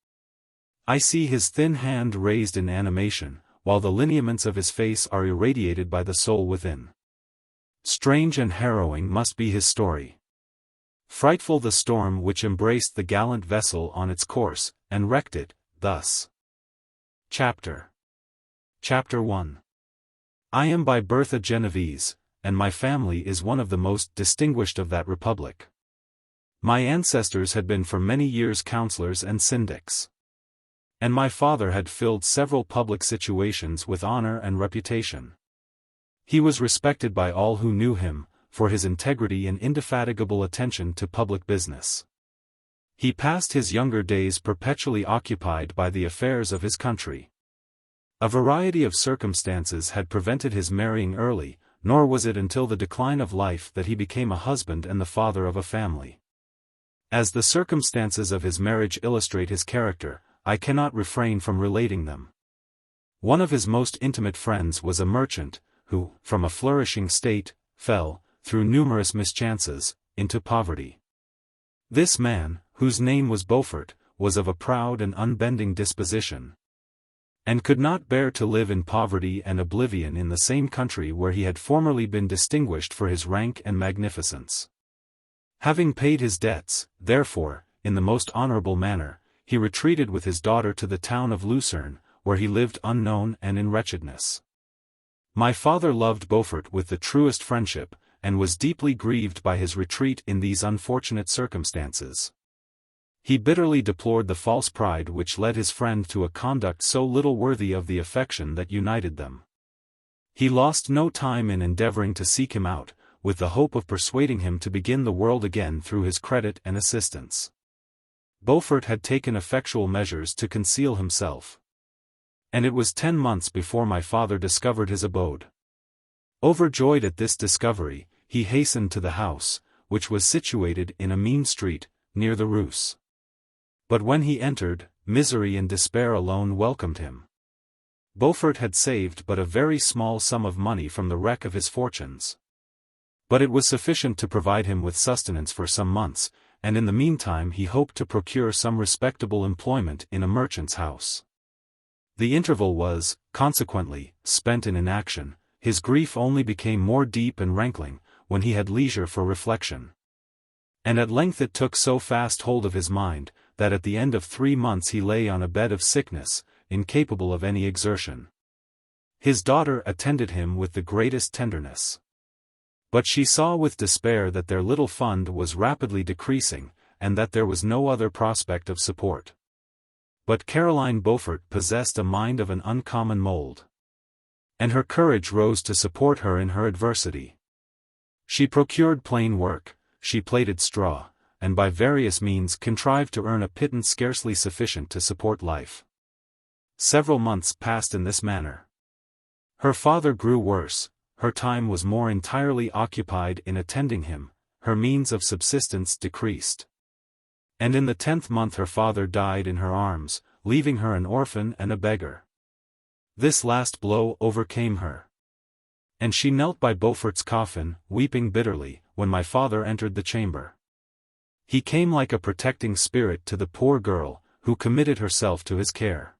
Speaker 1: I see his thin hand raised in animation, while the lineaments of his face are irradiated by the soul within. Strange and harrowing must be his story. Frightful the storm which embraced the gallant vessel on its course, and wrecked it, thus. Chapter 1. I am by birth a Genevese, and my family is one of the most distinguished of that republic. My ancestors had been for many years councillors and syndics. And my father had filled several public situations with honor and reputation. He was respected by all who knew him, for his integrity and indefatigable attention to public business. He passed his younger days perpetually occupied by the affairs of his country. A variety of circumstances had prevented his marrying early, nor was it until the decline of life that he became a husband and the father of a family. As the circumstances of his marriage illustrate his character, I cannot refrain from relating them. One of his most intimate friends was a merchant, who, from a flourishing state, fell, through numerous mischances, into poverty. This man, whose name was Beaufort, was of a proud and unbending disposition, and could not bear to live in poverty and oblivion in the same country where he had formerly been distinguished for his rank and magnificence. Having paid his debts, therefore, in the most honorable manner, he retreated with his daughter to the town of Lucerne, where he lived unknown and in wretchedness. My father loved Beaufort with the truest friendship, and was deeply grieved by his retreat in these unfortunate circumstances. He bitterly deplored the false pride which led his friend to a conduct so little worthy of the affection that united them. He lost no time in endeavoring to seek him out, with the hope of persuading him to begin the world again through his credit and assistance. Beaufort had taken effectual measures to conceal himself. And it was 10 months before my father discovered his abode. Overjoyed at this discovery, he hastened to the house, which was situated in a mean street, near the Rus. But when he entered, misery and despair alone welcomed him. Beaufort had saved but a very small sum of money from the wreck of his fortunes. But it was sufficient to provide him with sustenance for some months, and in the meantime he hoped to procure some respectable employment in a merchant's house. The interval was, consequently, spent in inaction. His grief only became more deep and rankling, when he had leisure for reflection. And at length it took so fast hold of his mind, that at the end of 3 months he lay on a bed of sickness, incapable of any exertion. His daughter attended him with the greatest tenderness. But she saw with despair that their little fund was rapidly decreasing, and that there was no other prospect of support. But Caroline Beaufort possessed a mind of an uncommon mould. And her courage rose to support her in her adversity. She procured plain work, she plaited straw, and by various means contrived to earn a pittance scarcely sufficient to support life. Several months passed in this manner. Her father grew worse, her time was more entirely occupied in attending him, her means of subsistence decreased. And in the 10th month her father died in her arms, leaving her an orphan and a beggar. This last blow overcame her. And she knelt by Beaufort's coffin, weeping bitterly, when my father entered the chamber. He came like a protecting spirit to the poor girl, who committed herself to his care.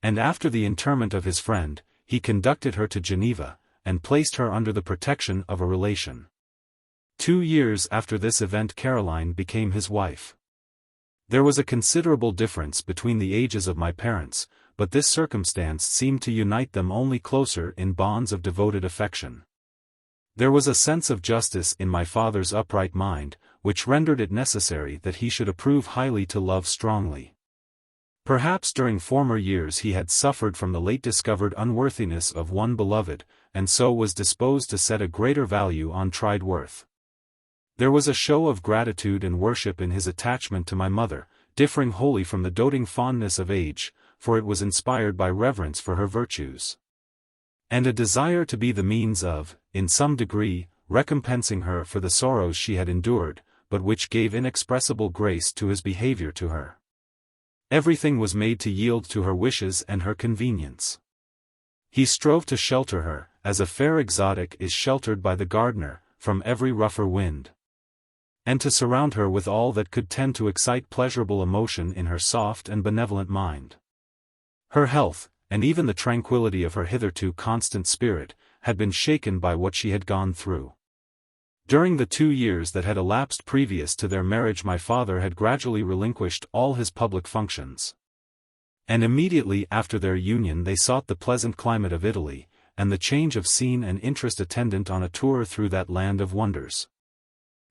Speaker 1: And after the interment of his friend, he conducted her to Geneva, and placed her under the protection of a relation. 2 years after this event Caroline became his wife. There was a considerable difference between the ages of my parents, but this circumstance seemed to unite them only closer in bonds of devoted affection. There was a sense of justice in my father's upright mind, which rendered it necessary that he should approve highly to love strongly. Perhaps during former years he had suffered from the late discovered unworthiness of one beloved, and so was disposed to set a greater value on tried worth. There was a show of gratitude and worship in his attachment to my mother, differing wholly from the doting fondness of age, for it was inspired by reverence for her virtues. And a desire to be the means of, in some degree, recompensing her for the sorrows she had endured, but which gave inexpressible grace to his behavior to her. Everything was made to yield to her wishes and her convenience. He strove to shelter her, as a fair exotic is sheltered by the gardener, from every rougher wind. And to surround her with all that could tend to excite pleasurable emotion in her soft and benevolent mind. Her health, and even the tranquility of her hitherto constant spirit, had been shaken by what she had gone through. During the 2 years that had elapsed previous to their marriage my father had gradually relinquished all his public functions. And immediately after their union they sought the pleasant climate of Italy, and the change of scene and interest attendant on a tour through that land of wonders,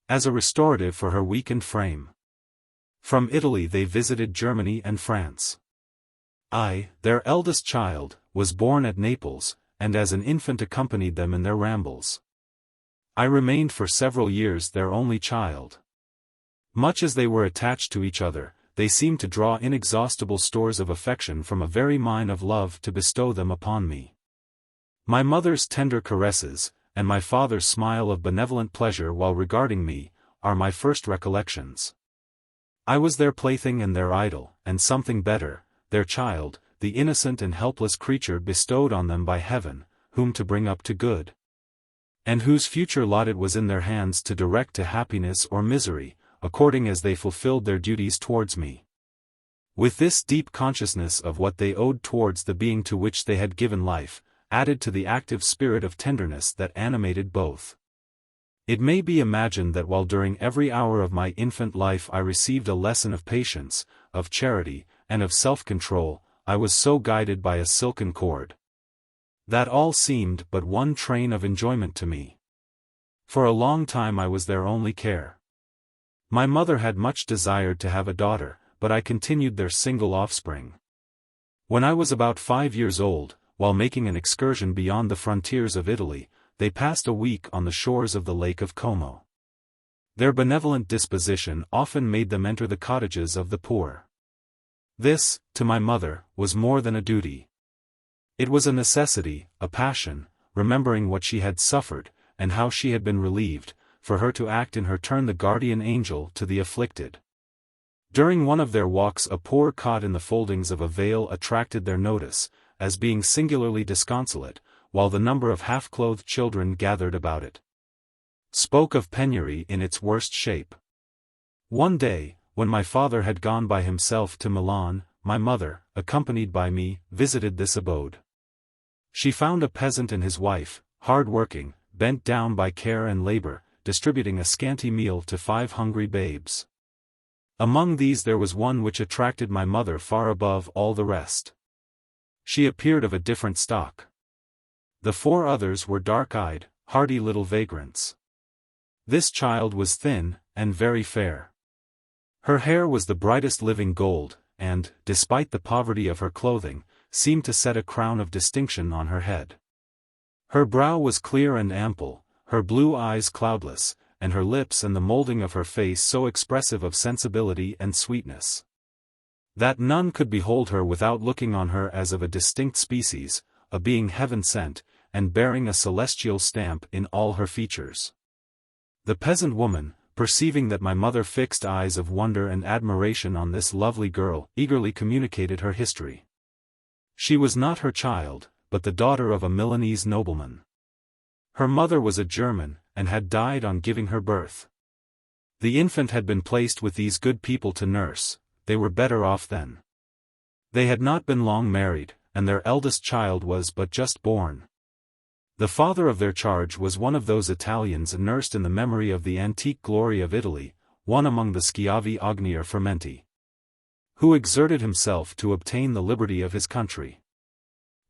Speaker 1: as a restorative for her weakened frame. From Italy they visited Germany and France. I, their eldest child, was born at Naples, and as an infant accompanied them in their rambles. I remained for several years their only child. Much as they were attached to each other, they seemed to draw inexhaustible stores of affection from a very mine of love to bestow them upon me. My mother's tender caresses, and my father's smile of benevolent pleasure while regarding me, are my first recollections. I was their plaything and their idol, and something better, their child, the innocent and helpless creature bestowed on them by heaven, whom to bring up to good, and whose future lot it was in their hands to direct to happiness or misery, according as they fulfilled their duties towards me. With this deep consciousness of what they owed towards the being to which they had given life, added to the active spirit of tenderness that animated both, it may be imagined that while during every hour of my infant life I received a lesson of patience, of charity, and of self-control, I was so guided by a silken cord. That all seemed but one train of enjoyment to me. For a long time I was their only care. My mother had much desired to have a daughter, but I continued their single offspring. When I was about 5 years old, while making an excursion beyond the frontiers of Italy, they passed a week on the shores of the Lake of Como. Their benevolent disposition often made them enter the cottages of the poor. This, to my mother, was more than a duty. It was a necessity, a passion, remembering what she had suffered, and how she had been relieved, for her to act in her turn the guardian angel to the afflicted. During one of their walks a poor cot in the foldings of a veil attracted their notice, as being singularly disconsolate, while the number of half-clothed children gathered about it spoke of penury in its worst shape. One day, when my father had gone by himself to Milan, my mother, accompanied by me, visited this abode. She found a peasant and his wife, hard-working, bent down by care and labor, distributing a scanty meal to 5 hungry babes. Among these there was one which attracted my mother far above all the rest. She appeared of a different stock. The 4 others were dark-eyed, hardy little vagrants. This child was thin, and very fair. Her hair was the brightest living gold, and, despite the poverty of her clothing, seemed to set a crown of distinction on her head. Her brow was clear and ample, her blue eyes cloudless, and her lips and the molding of her face so expressive of sensibility and sweetness, that none could behold her without looking on her as of a distinct species, a being heaven-sent, and bearing a celestial stamp in all her features. The peasant woman, perceiving that my mother fixed eyes of wonder and admiration on this lovely girl, eagerly communicated her history. She was not her child, but the daughter of a Milanese nobleman. Her mother was a German, and had died on giving her birth. The infant had been placed with these good people to nurse. They were better off then. They had not been long married, and their eldest child was but just born. The father of their charge was one of those Italians nursed in the memory of the antique glory of Italy, one among the Schiavi Ogni or Fermenti, who exerted himself to obtain the liberty of his country.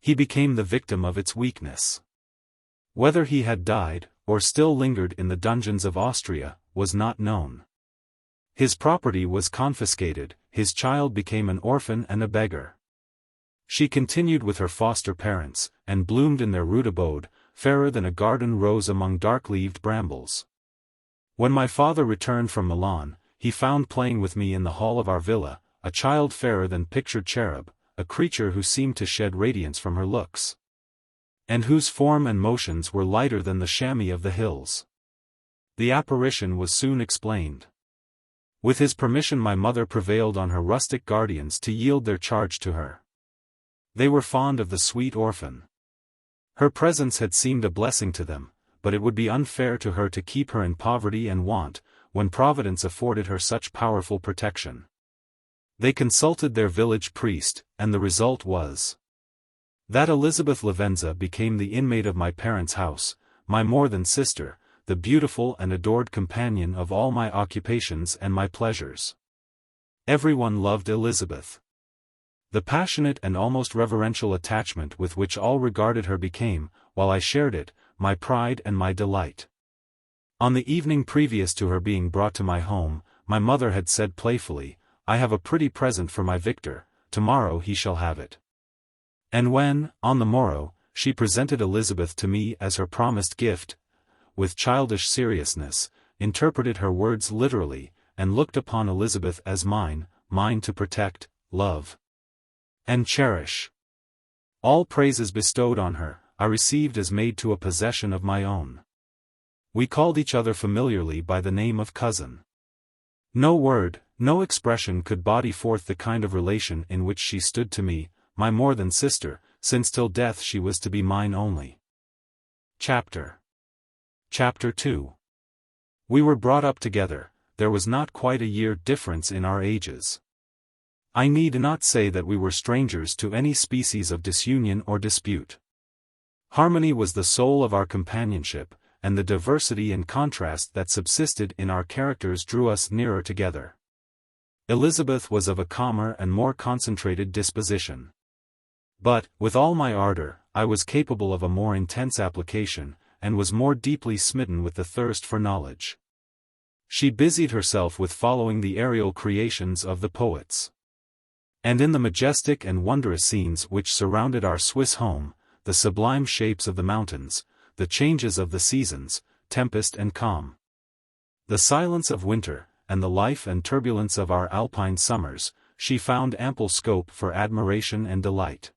Speaker 1: He became the victim of its weakness. Whether he had died, or still lingered in the dungeons of Austria, was not known. His property was confiscated, his child became an orphan and a beggar. She continued with her foster parents, and bloomed in their rude abode, fairer than a garden rose among dark-leaved brambles. When my father returned from Milan, he found playing with me in the hall of our villa, a child fairer than pictured cherub, a creature who seemed to shed radiance from her looks, and whose form and motions were lighter than the chamois of the hills. The apparition was soon explained. With his permission my mother prevailed on her rustic guardians to yield their charge to her. They were fond of the sweet orphan. Her presence had seemed a blessing to them, but it would be unfair to her to keep her in poverty and want, when Providence afforded her such powerful protection. They consulted their village priest, and the result was that Elizabeth Lavenza became the inmate of my parents' house, my more than sister, the beautiful and adored companion of all my occupations and my pleasures. Everyone loved Elizabeth. The passionate and almost reverential attachment with which all regarded her became, while I shared it, my pride and my delight. On the evening previous to her being brought to my home, my mother had said playfully, "I have a pretty present for my Victor, tomorrow he shall have it." And when, on the morrow, she presented Elizabeth to me as her promised gift, with childish seriousness, interpreted her words literally, and looked upon Elizabeth as mine, mine to protect, love, and cherish. All praises bestowed on her, I received as made to a possession of my own. We called each other familiarly by the name of cousin. No word, no expression could body forth the kind of relation in which she stood to me, my more than sister, since till death she was to be mine only. Chapter II. We were brought up together, there was not quite a year difference in our ages. I need not say that we were strangers to any species of disunion or dispute. Harmony was the soul of our companionship, and the diversity and contrast that subsisted in our characters drew us nearer together. Elizabeth was of a calmer and more concentrated disposition. But, with all my ardor, I was capable of a more intense application, and was more deeply smitten with the thirst for knowledge. She busied herself with following the aerial creations of the poets. And in the majestic and wondrous scenes which surrounded our Swiss home, the sublime shapes of the mountains, the changes of the seasons, tempest and calm, the silence of winter, and the life and turbulence of our alpine summers, she found ample scope for admiration and delight.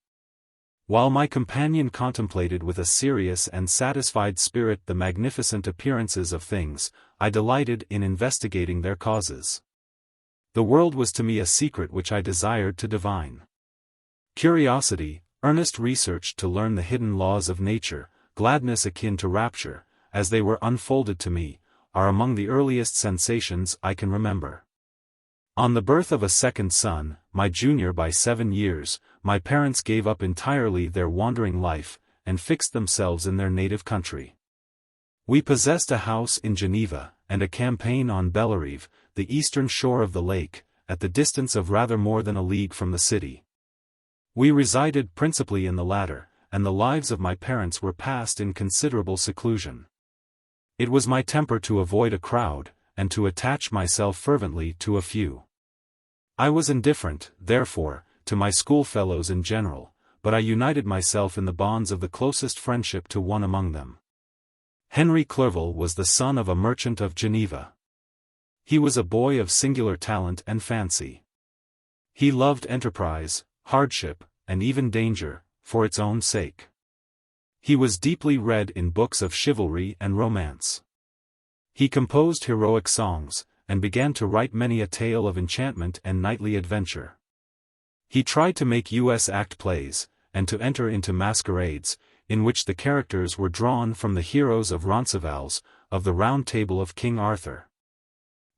Speaker 1: While my companion contemplated with a serious and satisfied spirit the magnificent appearances of things, I delighted in investigating their causes. The world was to me a secret which I desired to divine. Curiosity, earnest research to learn the hidden laws of nature, gladness akin to rapture, as they were unfolded to me, are among the earliest sensations I can remember. On the birth of a second son, my junior by 7 years, my parents gave up entirely their wandering life, and fixed themselves in their native country. We possessed a house in Geneva, and a campaign on Bellerive, the eastern shore of the lake, at the distance of rather more than a league from the city. We resided principally in the latter, and the lives of my parents were passed in considerable seclusion. It was my temper to avoid a crowd, and to attach myself fervently to a few. I was indifferent, therefore, to my schoolfellows in general, but I united myself in the bonds of the closest friendship to one among them. Henry Clerval was the son of a merchant of Geneva. He was a boy of singular talent and fancy. He loved enterprise, hardship, and even danger, for its own sake. He was deeply read in books of chivalry and romance. He composed heroic songs, and began to write many a tale of enchantment and knightly adventure. He tried to make U.S. act plays, and to enter into masquerades, in which the characters were drawn from the heroes of Roncesvalles, of the Round Table of King Arthur,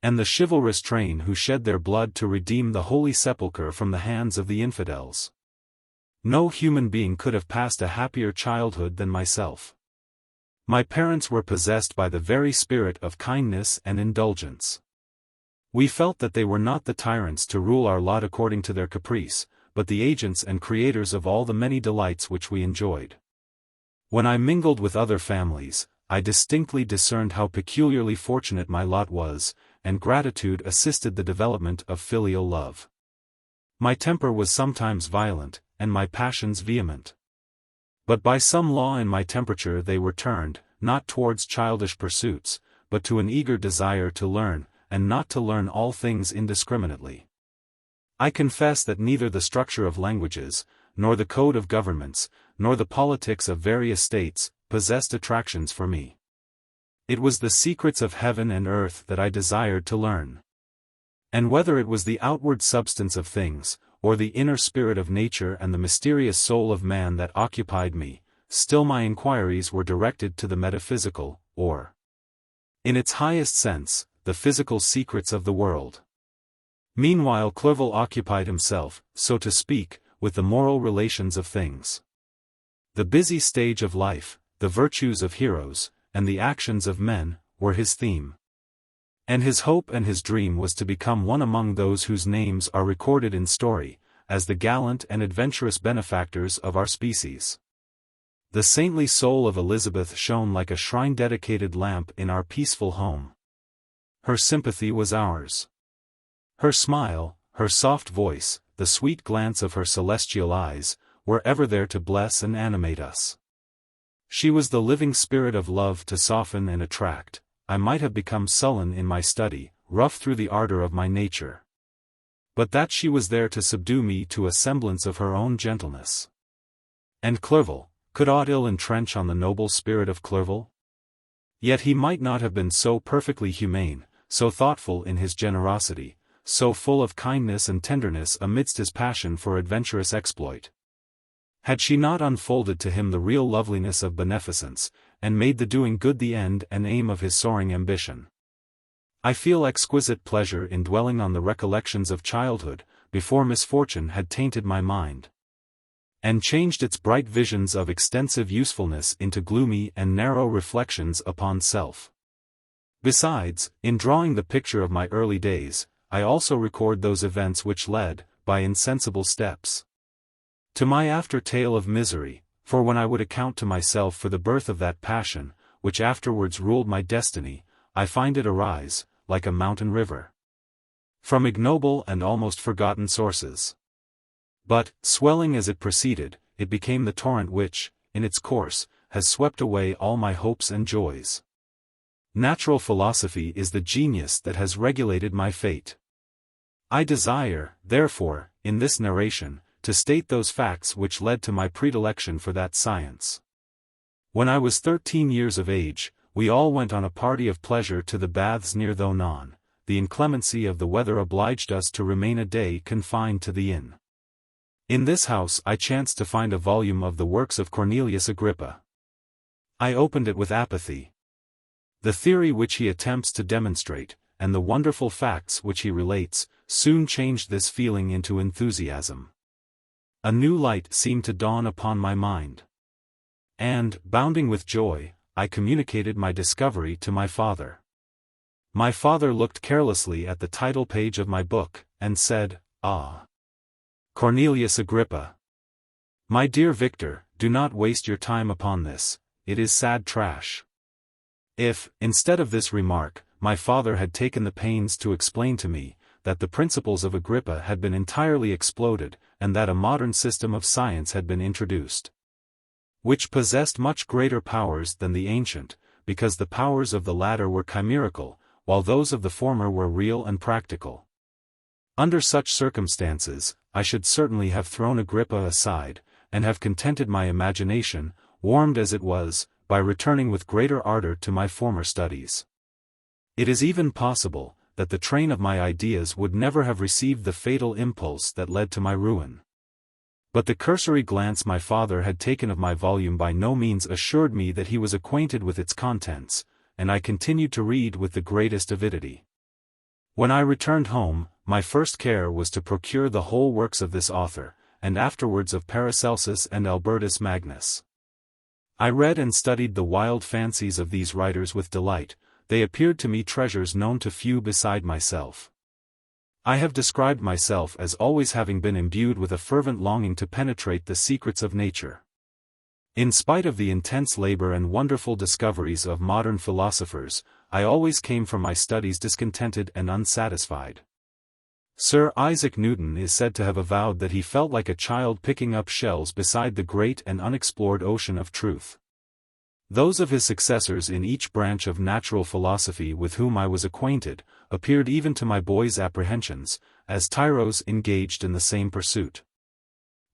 Speaker 1: and the chivalrous train who shed their blood to redeem the Holy Sepulchre from the hands of the infidels. No human being could have passed a happier childhood than myself. My parents were possessed by the very spirit of kindness and indulgence. We felt that they were not the tyrants to rule our lot according to their caprice, but the agents and creators of all the many delights which we enjoyed. When I mingled with other families, I distinctly discerned how peculiarly fortunate my lot was, and gratitude assisted the development of filial love. My temper was sometimes violent, and my passions vehement. But by some law in my temperature they were turned, not towards childish pursuits, but to an eager desire to learn, and not to learn all things indiscriminately. I confess that neither the structure of languages, nor the code of governments, nor the politics of various states, possessed attractions for me. It was the secrets of heaven and earth that I desired to learn. And whether it was the outward substance of things, or the inner spirit of nature and the mysterious soul of man that occupied me, still my inquiries were directed to the metaphysical, or, in its highest sense, the physical secrets of the world. Meanwhile Clerval occupied himself, so to speak, with the moral relations of things. The busy stage of life, the virtues of heroes, and the actions of men, were his theme. And his hope and his dream was to become one among those whose names are recorded in story, as the gallant and adventurous benefactors of our species. The saintly soul of Elizabeth shone like a shrine-dedicated lamp in our peaceful home. Her sympathy was ours. Her smile, her soft voice, the sweet glance of her celestial eyes, were ever there to bless and animate us. She was the living spirit of love to soften and attract. I might have become sullen in my study, rough through the ardor of my nature. But that she was there to subdue me to a semblance of her own gentleness. And Clerval, could aught ill entrench on the noble spirit of Clerval? Yet he might not have been so perfectly humane, so thoughtful in his generosity, so full of kindness and tenderness amidst his passion for adventurous exploit. Had she not unfolded to him the real loveliness of beneficence, and made the doing good the end and aim of his soaring ambition? I feel exquisite pleasure in dwelling on the recollections of childhood, before misfortune had tainted my mind, and changed its bright visions of extensive usefulness into gloomy and narrow reflections upon self. Besides, in drawing the picture of my early days, I also record those events which led, by insensible steps, to my after tale of misery, for when I would account to myself for the birth of that passion, which afterwards ruled my destiny, I find it arise, like a mountain river, from ignoble and almost forgotten sources. But, swelling as it proceeded, it became the torrent which, in its course, has swept away all my hopes and joys. Natural philosophy is the genius that has regulated my fate. I desire, therefore, in this narration, to state those facts which led to my predilection for that science. When I was 13 years of age, we all went on a party of pleasure to the baths near Thonon. The inclemency of the weather obliged us to remain a day confined to the inn. In this house I chanced to find a volume of the works of Cornelius Agrippa. I opened it with apathy. The theory which he attempts to demonstrate, and the wonderful facts which he relates, soon changed this feeling into enthusiasm. A new light seemed to dawn upon my mind. And, bounding with joy, I communicated my discovery to my father. My father looked carelessly at the title page of my book, and said, "Ah! Cornelius Agrippa! My dear Victor, do not waste your time upon this, it is sad trash." If, instead of this remark, my father had taken the pains to explain to me, that the principles of Agrippa had been entirely exploded, and that a modern system of science had been introduced, which possessed much greater powers than the ancient, because the powers of the latter were chimerical, while those of the former were real and practical. Under such circumstances, I should certainly have thrown Agrippa aside, and have contented my imagination, warmed as it was, by returning with greater ardor to my former studies. It is even possible, that the train of my ideas would never have received the fatal impulse that led to my ruin. But the cursory glance my father had taken of my volume by no means assured me that he was acquainted with its contents, and I continued to read with the greatest avidity. When I returned home, my first care was to procure the whole works of this author, and afterwards of Paracelsus and Albertus Magnus. I read and studied the wild fancies of these writers with delight. They appeared to me treasures known to few beside myself. I have described myself as always having been imbued with a fervent longing to penetrate the secrets of nature. In spite of the intense labor and wonderful discoveries of modern philosophers, I always came from my studies discontented and unsatisfied. Sir Isaac Newton is said to have avowed that he felt like a child picking up shells beside the great and unexplored ocean of truth. Those of his successors in each branch of natural philosophy with whom I was acquainted, appeared even to my boy's apprehensions, as tyros engaged in the same pursuit.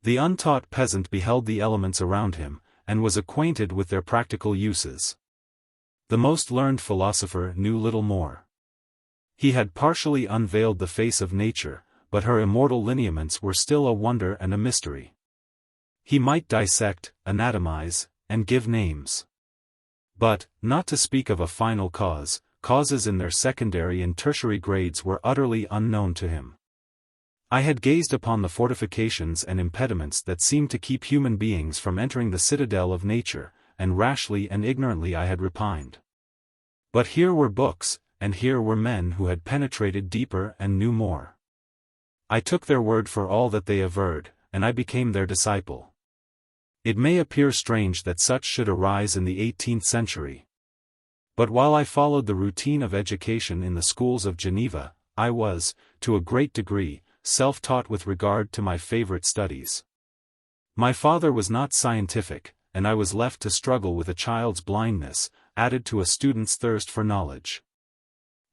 Speaker 1: The untaught peasant beheld the elements around him, and was acquainted with their practical uses. The most learned philosopher knew little more. He had partially unveiled the face of nature, but her immortal lineaments were still a wonder and a mystery. He might dissect, anatomize, and give names. But, not to speak of a final cause, causes in their secondary and tertiary grades were utterly unknown to him. I had gazed upon the fortifications and impediments that seemed to keep human beings from entering the citadel of nature, and rashly and ignorantly I had repined. But here were books, and here were men who had penetrated deeper and knew more. I took their word for all that they averred, and I became their disciple. It may appear strange that such should arise in the 18th century. But while I followed the routine of education in the schools of Geneva, I was, to a great degree, self-taught with regard to my favorite studies. My father was not scientific, and I was left to struggle with a child's blindness, added to a student's thirst for knowledge.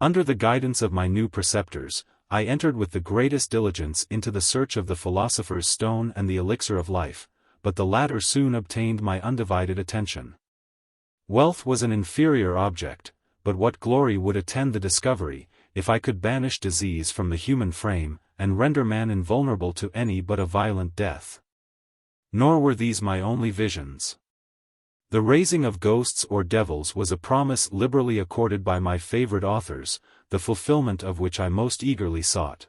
Speaker 1: Under the guidance of my new preceptors, I entered with the greatest diligence into the search of the philosopher's stone and the elixir of life, but the latter soon obtained my undivided attention. Wealth was an inferior object, but what glory would attend the discovery, if I could banish disease from the human frame, and render man invulnerable to any but a violent death. Nor were these my only visions. The raising of ghosts or devils was a promise liberally accorded by my favorite authors, the fulfillment of which I most eagerly sought.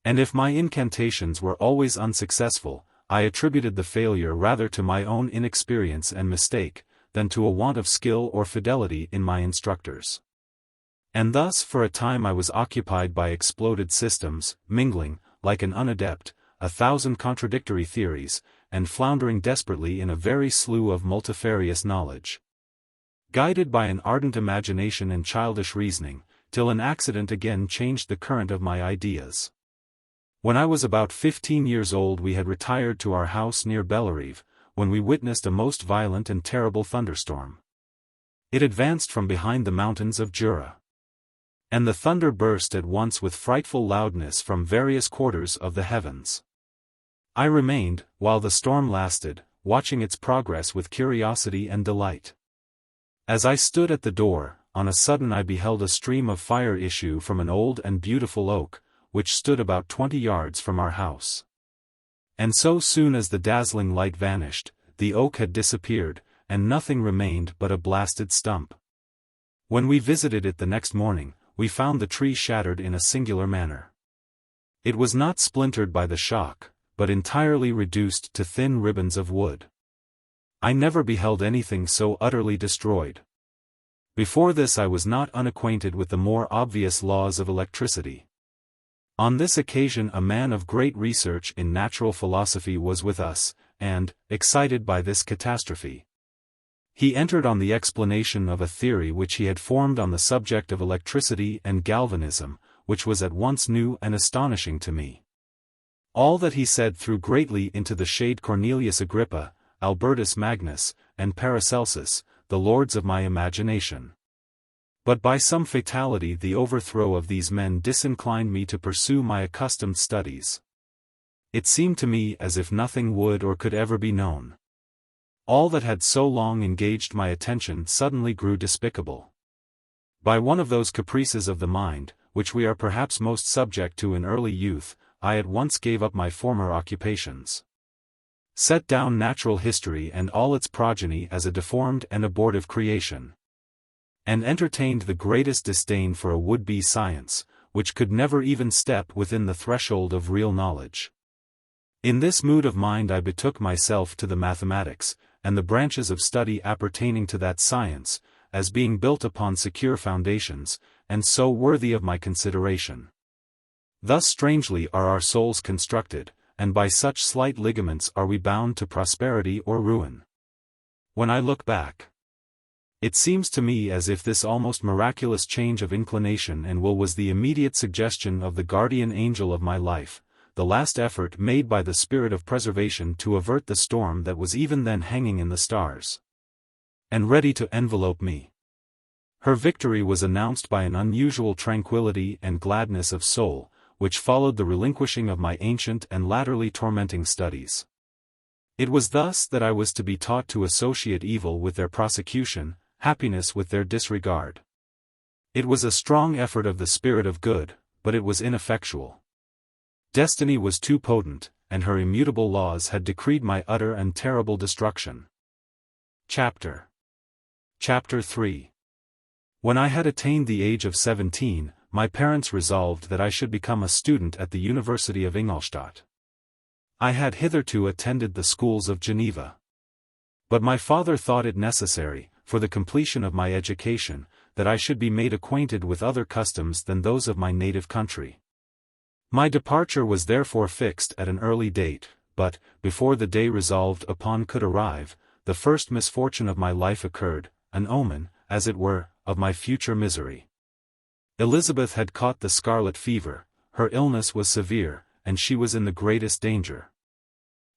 Speaker 1: And if my incantations were always unsuccessful, I attributed the failure rather to my own inexperience and mistake, than to a want of skill or fidelity in my instructors. And thus for a time I was occupied by exploded systems, mingling, like an unadept, 1,000 contradictory theories, and floundering desperately in a very slough of multifarious knowledge. Guided by an ardent imagination and childish reasoning, till an accident again changed the current of my ideas. When I was about 15 years old we had retired to our house near Bellerive, when we witnessed a most violent and terrible thunderstorm. It advanced from behind the mountains of Jura. And the thunder burst at once with frightful loudness from various quarters of the heavens. I remained, while the storm lasted, watching its progress with curiosity and delight. As I stood at the door, on a sudden I beheld a stream of fire issue from an old and beautiful oak, which stood about 20 yards from our house. And so soon as the dazzling light vanished, the oak had disappeared, and nothing remained but a blasted stump. When we visited it the next morning, we found the tree shattered in a singular manner. It was not splintered by the shock, but entirely reduced to thin ribbons of wood. I never beheld anything so utterly destroyed. Before this I was not unacquainted with the more obvious laws of electricity. On this occasion a man of great research in natural philosophy was with us, and, excited by this catastrophe, he entered on the explanation of a theory which he had formed on the subject of electricity and galvanism, which was at once new and astonishing to me. All that he said threw greatly into the shade Cornelius Agrippa, Albertus Magnus, and Paracelsus, the lords of my imagination. But by some fatality the overthrow of these men disinclined me to pursue my accustomed studies. It seemed to me as if nothing would or could ever be known. All that had so long engaged my attention suddenly grew despicable. By one of those caprices of the mind, which we are perhaps most subject to in early youth, I at once gave up my former occupations, set down natural history and all its progeny as a deformed and abortive creation, and entertained the greatest disdain for a would-be science, which could never even step within the threshold of real knowledge. In this mood of mind I betook myself to the mathematics, and the branches of study appertaining to that science, as being built upon secure foundations, and so worthy of my consideration. Thus strangely are our souls constructed, and by such slight ligaments are we bound to prosperity or ruin. When I look back, it seems to me as if this almost miraculous change of inclination and will was the immediate suggestion of the guardian angel of my life, the last effort made by the spirit of preservation to avert the storm that was even then hanging in the stars, and ready to envelope me. Her victory was announced by an unusual tranquility and gladness of soul, which followed the relinquishing of my ancient and latterly tormenting studies. It was thus that I was to be taught to associate evil with their prosecution, happiness with their disregard. It was a strong effort of the spirit of good, but it was ineffectual. Destiny was too potent, and her immutable laws had decreed my utter and terrible destruction. Chapter III. When I had attained the age of 17, my parents resolved that I should become a student at the University of Ingolstadt. I had hitherto attended the schools of Geneva. But my father thought it necessary, for the completion of my education, that I should be made acquainted with other customs than those of my native country. My departure was therefore fixed at an early date, but, before the day resolved upon could arrive, the first misfortune of my life occurred, an omen, as it were, of my future misery. Elizabeth had caught the scarlet fever, her illness was severe, and she was in the greatest danger.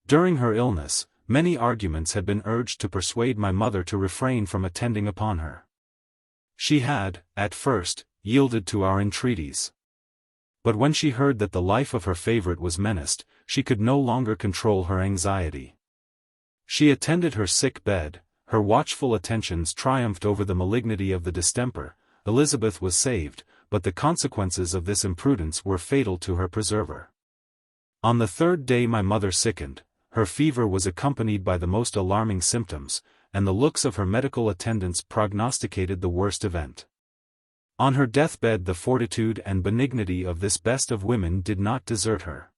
Speaker 1: During her illness, many arguments had been urged to persuade my mother to refrain from attending upon her. She had, at first, yielded to our entreaties. But when she heard that the life of her favorite was menaced, she could no longer control her anxiety. She attended her sick bed, her watchful attentions triumphed over the malignity of the distemper. Elizabeth was saved, but the consequences of this imprudence were fatal to her preserver. On the third day my mother sickened, her fever was accompanied by the most alarming symptoms, and the looks of her medical attendants prognosticated the worst event. On her deathbed the fortitude and benignity of this best of women did not desert her.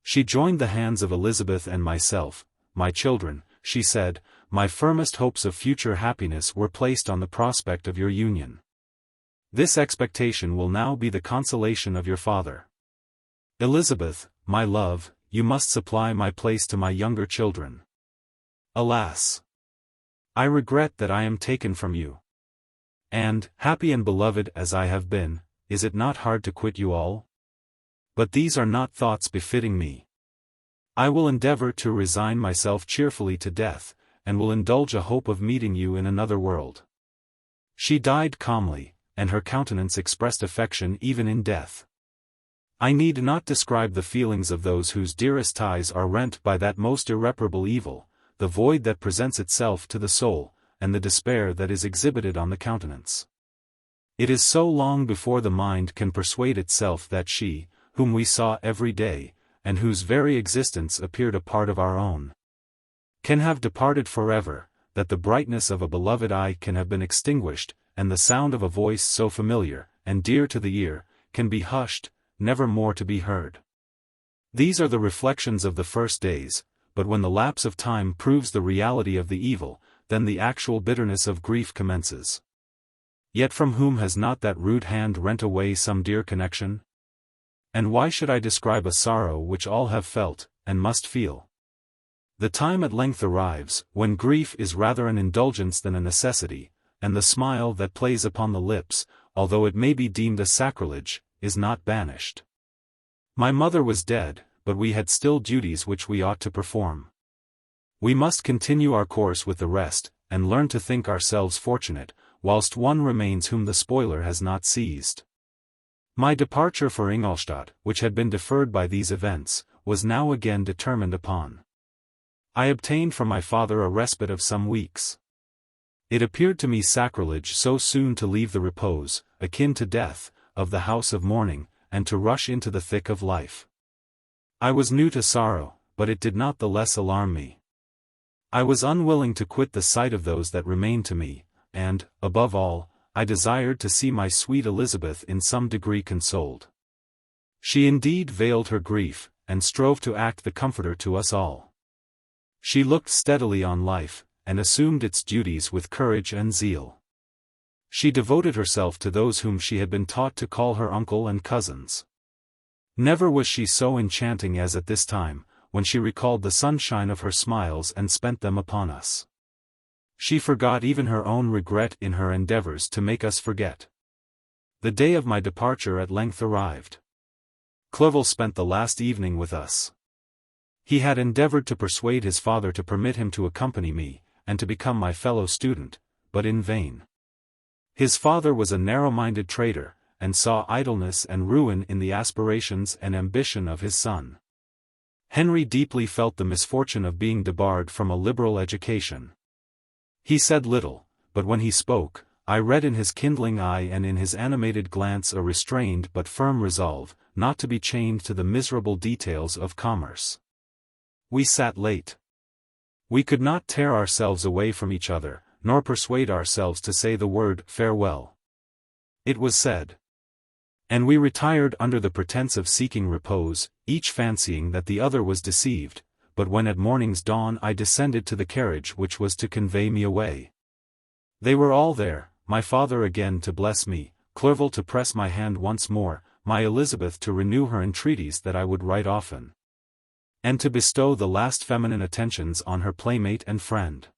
Speaker 1: She joined the hands of Elizabeth and myself. My children, she said, my firmest hopes of future happiness were placed on the prospect of your union. This expectation will now be the consolation of your father. Elizabeth, my love, you must supply my place to my younger children. Alas! I regret that I am taken from you. And, happy and beloved as I have been, is it not hard to quit you all? But these are not thoughts befitting me. I will endeavor to resign myself cheerfully to death, and will indulge a hope of meeting you in another world. She died calmly, and her countenance expressed affection even in death. I need not describe the feelings of those whose dearest ties are rent by that most irreparable evil, the void that presents itself to the soul, and the despair that is exhibited on the countenance. It is so long before the mind can persuade itself that she, whom we saw every day, and whose very existence appeared a part of our own, can have departed forever, that the brightness of a beloved eye can have been extinguished, and the sound of a voice so familiar, and dear to the ear, can be hushed, never more to be heard. These are the reflections of the first days, but when the lapse of time proves the reality of the evil, then the actual bitterness of grief commences. Yet from whom has not that rude hand rent away some dear connection? And why should I describe a sorrow which all have felt, and must feel? The time at length arrives, when grief is rather an indulgence than a necessity, and the smile that plays upon the lips, although it may be deemed a sacrilege, is not banished. My mother was dead, but we had still duties which we ought to perform. We must continue our course with the rest, and learn to think ourselves fortunate, whilst one remains whom the spoiler has not seized. My departure for Ingolstadt, which had been deferred by these events, was now again determined upon. I obtained from my father a respite of some weeks. It appeared to me sacrilege so soon to leave the repose, akin to death, of the house of mourning, and to rush into the thick of life. I was new to sorrow, but it did not the less alarm me. I was unwilling to quit the sight of those that remained to me, and, above all, I desired to see my sweet Elizabeth in some degree consoled. She indeed veiled her grief, and strove to act the comforter to us all. She looked steadily on life, and assumed its duties with courage and zeal. She devoted herself to those whom she had been taught to call her uncle and cousins. Never was she so enchanting as at this time, when she recalled the sunshine of her smiles and spent them upon us. She forgot even her own regret in her endeavors to make us forget. The day of my departure at length arrived. Clerval spent the last evening with us. He had endeavored to persuade his father to permit him to accompany me, and to become my fellow student, but in vain. His father was a narrow-minded trader, and saw idleness and ruin in the aspirations and ambition of his son. Henry deeply felt the misfortune of being debarred from a liberal education. He said little, but when he spoke, I read in his kindling eye and in his animated glance a restrained but firm resolve, not to be chained to the miserable details of commerce. We sat late. We could not tear ourselves away from each other, nor persuade ourselves to say the word farewell. It was said. And we retired under the pretense of seeking repose, each fancying that the other was deceived, but when at morning's dawn I descended to the carriage which was to convey me away. They were all there, my father again to bless me, Clerval to press my hand once more, my Elizabeth to renew her entreaties that I would write often, and to bestow the last feminine attentions on her playmate and friend.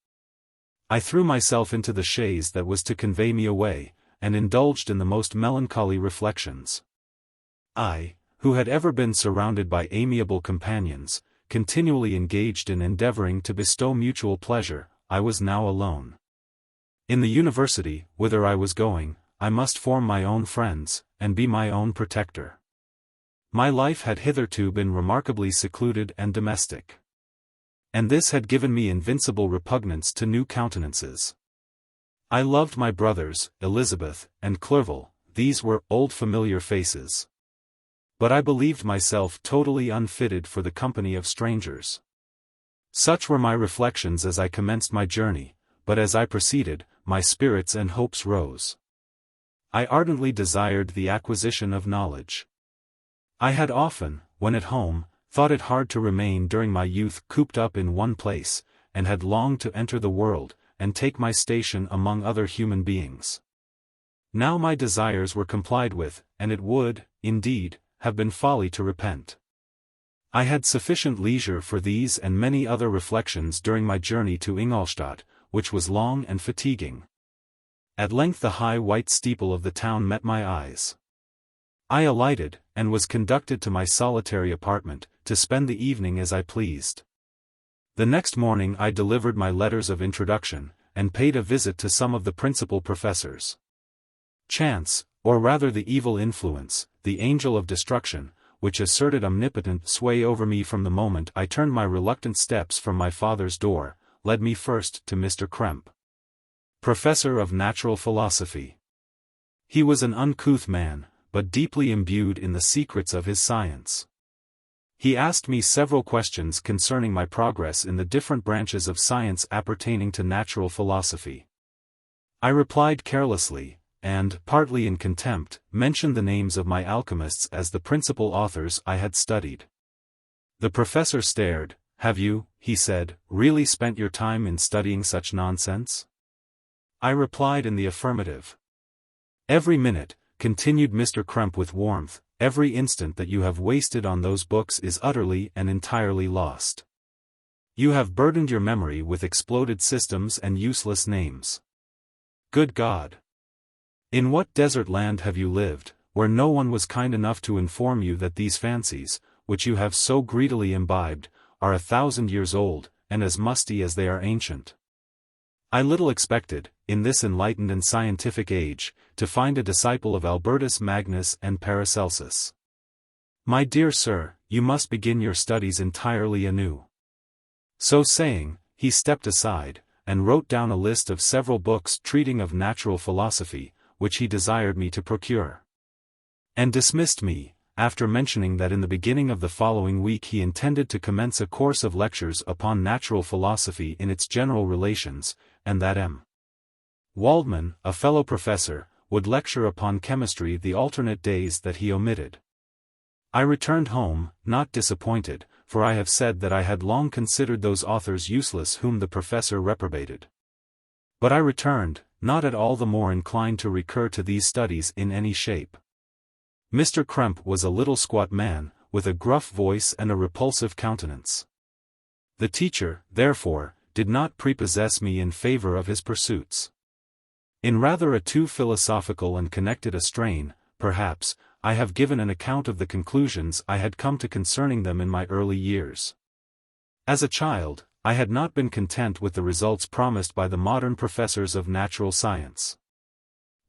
Speaker 1: I threw myself into the chaise that was to convey me away, and indulged in the most melancholy reflections. I, who had ever been surrounded by amiable companions, continually engaged in endeavoring to bestow mutual pleasure, I was now alone. In the university, whither I was going, I must form my own friends, and be my own protector. My life had hitherto been remarkably secluded and domestic. And this had given me invincible repugnance to new countenances. I loved my brothers, Elizabeth, and Clerval, these were old familiar faces. But I believed myself totally unfitted for the company of strangers. Such were my reflections as I commenced my journey, but as I proceeded, my spirits and hopes rose. I ardently desired the acquisition of knowledge. I had often, when at home, thought it hard to remain during my youth cooped up in one place, and had longed to enter the world, and take my station among other human beings. Now my desires were complied with, and it would, indeed, have been folly to repent. I had sufficient leisure for these and many other reflections during my journey to Ingolstadt, which was long and fatiguing. At length the high white steeple of the town met my eyes. I alighted, and was conducted to my solitary apartment, to spend the evening as I pleased. The next morning I delivered my letters of introduction, and paid a visit to some of the principal professors. Chance, or rather the evil influence, the angel of destruction, which asserted omnipotent sway over me from the moment I turned my reluctant steps from my father's door, led me first to Mr. Krempe, professor of natural philosophy. He was an uncouth man, but deeply imbued in the secrets of his science. He asked me several questions concerning my progress in the different branches of science appertaining to natural philosophy. I replied carelessly, and, partly in contempt, mentioned the names of my alchemists as the principal authors I had studied. The professor stared. "Have you," he said, "really spent your time in studying such nonsense?" I replied in the affirmative. "Every minute," continued Mr. Krempe with warmth, "every instant that you have wasted on those books is utterly and entirely lost. You have burdened your memory with exploded systems and useless names. Good God! In what desert land have you lived, where no one was kind enough to inform you that these fancies, which you have so greedily imbibed, are 1,000 years old, and as musty as they are ancient? I little expected, in this enlightened and scientific age, to find a disciple of Albertus Magnus and Paracelsus. My dear sir, you must begin your studies entirely anew." So saying, he stepped aside, and wrote down a list of several books treating of natural philosophy, which he desired me to procure, and dismissed me, after mentioning that in the beginning of the following week he intended to commence a course of lectures upon natural philosophy in its general relations, and that M. Waldman, a fellow professor, would lecture upon chemistry the alternate days that he omitted. I returned home, not disappointed, for I have said that I had long considered those authors useless whom the professor reprobated. But I returned, not at all the more inclined to recur to these studies in any shape. Mr. Krempe was a little squat man, with a gruff voice and a repulsive countenance. The teacher, therefore, did not prepossess me in favor of his pursuits. In rather a too philosophical and connected a strain, perhaps, I have given an account of the conclusions I had come to concerning them in my early years. As a child, I had not been content with the results promised by the modern professors of natural science.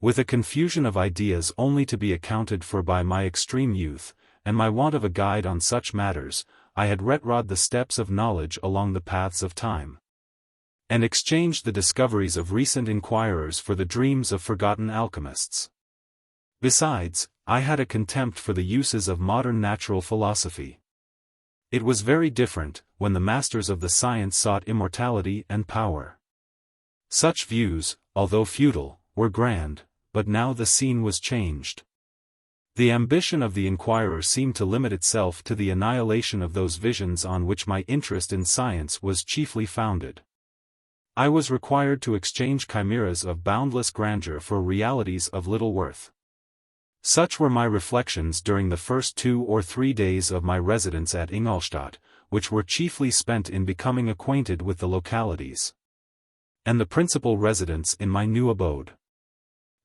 Speaker 1: With a confusion of ideas only to be accounted for by my extreme youth, and my want of a guide on such matters, I had retrod the steps of knowledge along the paths of time, and exchanged the discoveries of recent inquirers for the dreams of forgotten alchemists. Besides, I had a contempt for the uses of modern natural philosophy. It was very different, when the masters of the science sought immortality and power. Such views, although futile, were grand, but now the scene was changed. The ambition of the inquirer seemed to limit itself to the annihilation of those visions on which my interest in science was chiefly founded. I was required to exchange chimeras of boundless grandeur for realities of little worth. Such were my reflections during the first 2 or 3 days of my residence at Ingolstadt, which were chiefly spent in becoming acquainted with the localities and the principal residents in my new abode.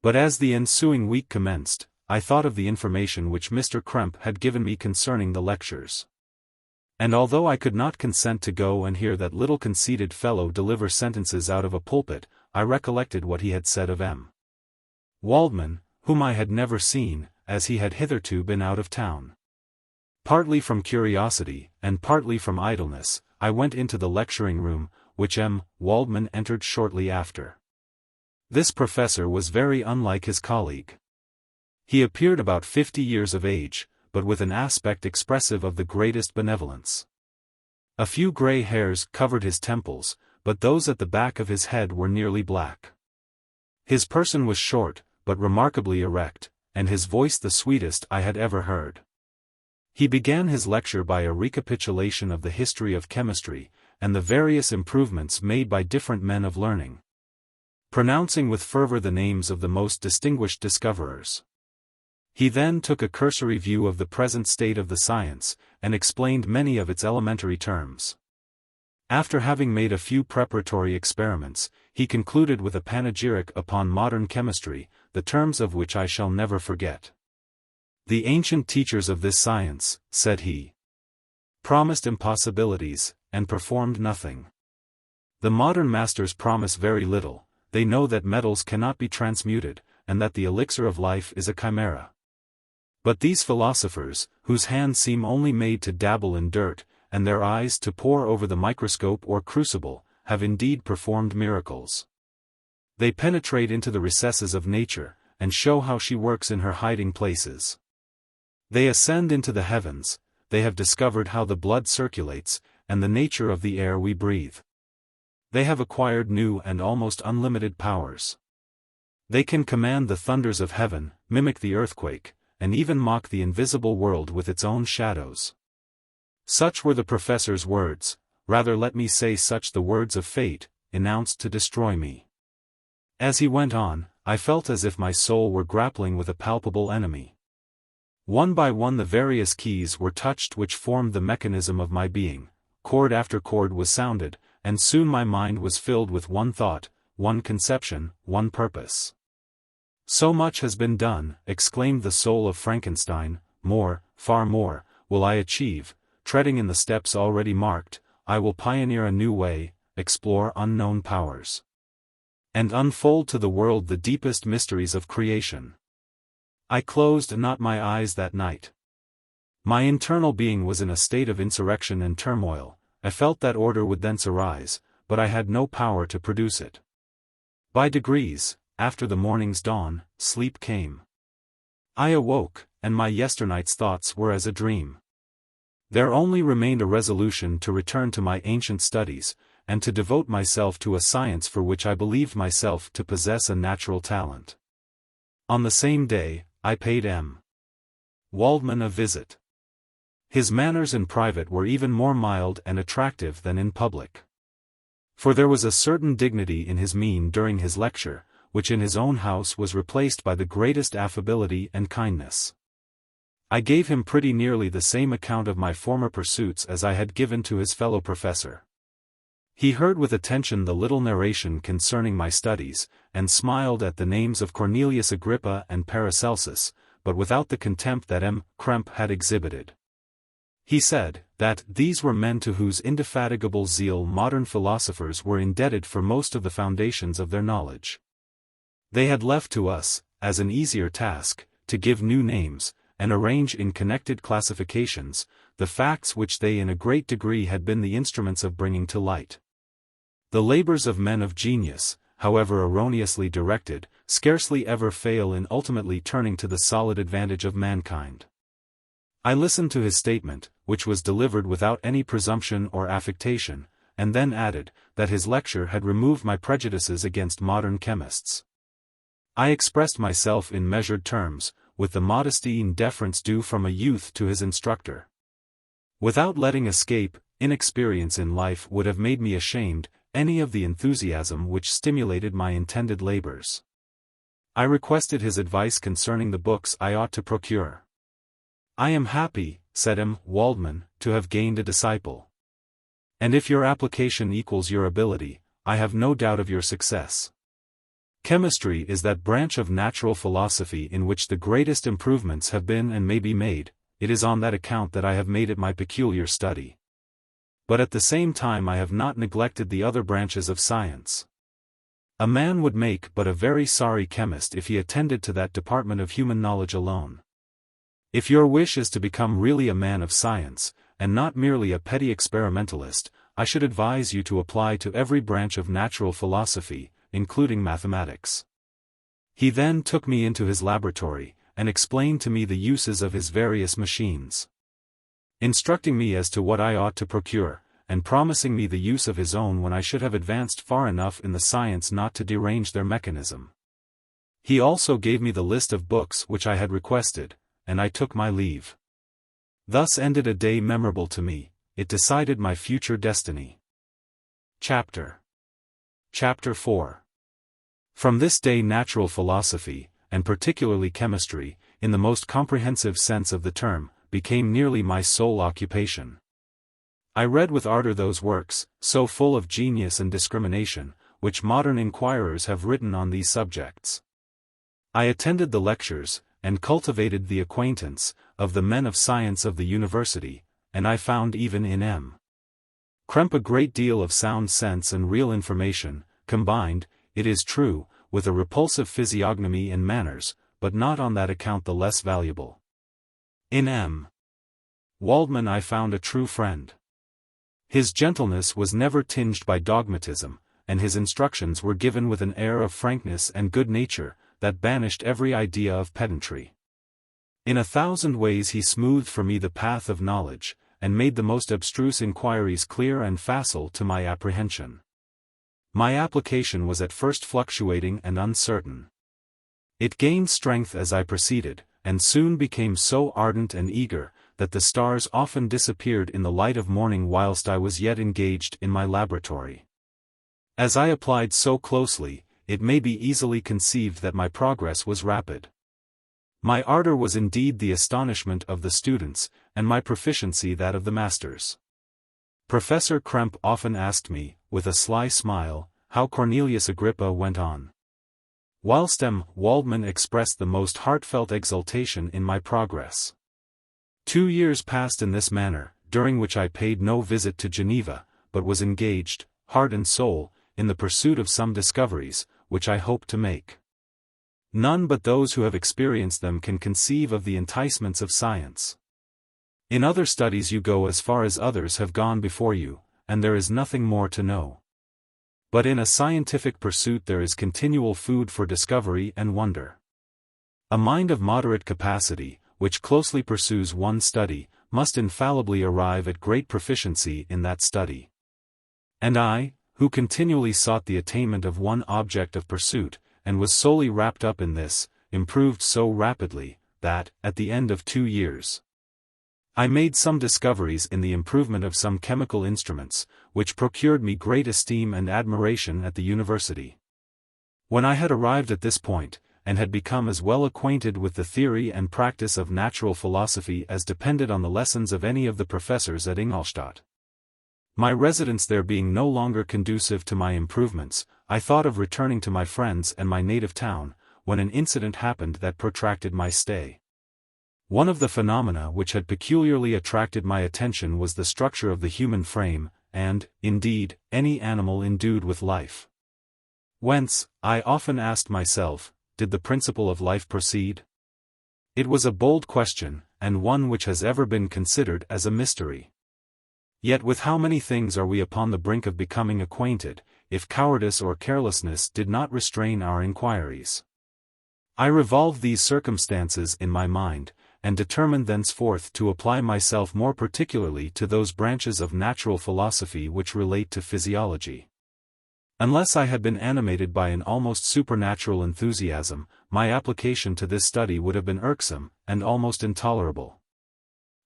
Speaker 1: But as the ensuing week commenced, I thought of the information which Mr. Krempe had given me concerning the lectures. And although I could not consent to go and hear that little conceited fellow deliver sentences out of a pulpit, I recollected what he had said of M. Waldman, whom I had never seen, as he had hitherto been out of town. Partly from curiosity, and partly from idleness, I went into the lecturing room, which M. Waldman entered shortly after. This professor was very unlike his colleague. He appeared about 50 years of age, but with an aspect expressive of the greatest benevolence. A few grey hairs covered his temples, but those at the back of his head were nearly black. His person was short, but remarkably erect, and his voice the sweetest I had ever heard. He began his lecture by a recapitulation of the history of chemistry, and the various improvements made by different men of learning, pronouncing with fervor the names of the most distinguished discoverers. He then took a cursory view of the present state of the science, and explained many of its elementary terms. After having made a few preparatory experiments, he concluded with a panegyric upon modern chemistry, the terms of which I shall never forget. "The ancient teachers of this science," said he, "promised impossibilities, and performed nothing. The modern masters promise very little. They know that metals cannot be transmuted, and that the elixir of life is a chimera. But these philosophers, whose hands seem only made to dabble in dirt, and their eyes to pore over the microscope or crucible, have indeed performed miracles. They penetrate into the recesses of nature, and show how she works in her hiding places. They ascend into the heavens, they have discovered how the blood circulates, and the nature of the air we breathe. They have acquired new and almost unlimited powers. They can command the thunders of heaven, mimic the earthquake, and even mock the invisible world with its own shadows." Such were the professor's words, rather let me say such the words of fate, announced to destroy me. As he went on, I felt as if my soul were grappling with a palpable enemy. One by one the various keys were touched which formed the mechanism of my being, chord after chord was sounded, and soon my mind was filled with one thought, one conception, one purpose. "So much has been done," exclaimed the soul of Frankenstein, "more, far more, will I achieve, treading in the steps already marked, I will pioneer a new way, explore unknown powers, and unfold to the world the deepest mysteries of creation." I closed not my eyes that night. My internal being was in a state of insurrection and turmoil. I felt that order would thence arise, but I had no power to produce it. By degrees, after the morning's dawn, sleep came. I awoke, and my yesternight's thoughts were as a dream. There only remained a resolution to return to my ancient studies, and to devote myself to a science for which I believed myself to possess a natural talent. On the same day, I paid M. Waldman a visit. His manners in private were even more mild and attractive than in public. For there was a certain dignity in his mien during his lecture, which in his own house was replaced by the greatest affability and kindness. I gave him pretty nearly the same account of my former pursuits as I had given to his fellow professor. He heard with attention the little narration concerning my studies, and smiled at the names of Cornelius Agrippa and Paracelsus, but without the contempt that M. Krempe had exhibited. He said, that these were men to whose indefatigable zeal modern philosophers were indebted for most of the foundations of their knowledge. They had left to us, as an easier task, to give new names, and arrange in connected classifications, the facts which they in a great degree had been the instruments of bringing to light. The labors of men of genius, however erroneously directed, scarcely ever fail in ultimately turning to the solid advantage of mankind. I listened to his statement, which was delivered without any presumption or affectation, and then added, that his lecture had removed my prejudices against modern chemists. I expressed myself in measured terms, with the modesty and deference due from a youth to his instructor. Without letting escape, inexperience in life would have made me ashamed, any of the enthusiasm which stimulated my intended labors. I requested his advice concerning the books I ought to procure. "I am happy," said M. Waldman, "to have gained a disciple. And if your application equals your ability, I have no doubt of your success. Chemistry is that branch of natural philosophy in which the greatest improvements have been and may be made. It is on that account that I have made it my peculiar study. But at the same time I have not neglected the other branches of science. A man would make but a very sorry chemist if he attended to that department of human knowledge alone. If your wish is to become really a man of science, and not merely a petty experimentalist, I should advise you to apply to every branch of natural philosophy, including mathematics." He then took me into his laboratory, and explained to me the uses of his various machines. Instructing me as to what I ought to procure, and promising me the use of his own when I should have advanced far enough in the science not to derange their mechanism. He also gave me the list of books which I had requested, and I took my leave. Thus ended a day memorable to me. It decided my future destiny. Chapter 4. From this day natural philosophy, and particularly chemistry, in the most comprehensive sense of the term, became nearly my sole occupation. I read with ardor those works, so full of genius and discrimination, which modern inquirers have written on these subjects. I attended the lectures, and cultivated the acquaintance, of the men of science of the university, and I found even in M. Krempe a great deal of sound sense and real information, combined, it is true, with a repulsive physiognomy and manners, but not on that account the less valuable. In M. Waldman I found a true friend. His gentleness was never tinged by dogmatism, and his instructions were given with an air of frankness and good nature, that banished every idea of pedantry. In 1,000 ways he smoothed for me the path of knowledge, and made the most abstruse inquiries clear and facile to my apprehension. My application was at first fluctuating and uncertain. It gained strength as I proceeded, and soon became so ardent and eager, that the stars often disappeared in the light of morning whilst I was yet engaged in my laboratory. As I applied so closely, it may be easily conceived that my progress was rapid. My ardor was indeed the astonishment of the students, and my proficiency that of the masters. Professor Krempe often asked me, with a sly smile, how Cornelius Agrippa went on. Whilst M. Waldman expressed the most heartfelt exultation in my progress. 2 years passed in this manner, during which I paid no visit to Geneva, but was engaged, heart and soul, in the pursuit of some discoveries, which I hoped to make. None but those who have experienced them can conceive of the enticements of science. In other studies you go as far as others have gone before you, and there is nothing more to know. But in a scientific pursuit there is continual food for discovery and wonder. A mind of moderate capacity, which closely pursues one study, must infallibly arrive at great proficiency in that study. And I, who continually sought the attainment of one object of pursuit, and was solely wrapped up in this, improved so rapidly, that, at the end of 2 years, I made some discoveries in the improvement of some chemical instruments, which procured me great esteem and admiration at the university. When I had arrived at this point, and had become as well acquainted with the theory and practice of natural philosophy as depended on the lessons of any of the professors at Ingolstadt, my residence there being no longer conducive to my improvements, I thought of returning to my friends and my native town, when an incident happened that protracted my stay. One of the phenomena which had peculiarly attracted my attention was the structure of the human frame, and, indeed, any animal endued with life. Whence, I often asked myself, did the principle of life proceed? It was a bold question, and one which has ever been considered as a mystery. Yet with how many things are we upon the brink of becoming acquainted, if cowardice or carelessness did not restrain our inquiries. I revolved these circumstances in my mind, and determined thenceforth to apply myself more particularly to those branches of natural philosophy which relate to physiology. Unless I had been animated by an almost supernatural enthusiasm, my application to this study would have been irksome, and almost intolerable.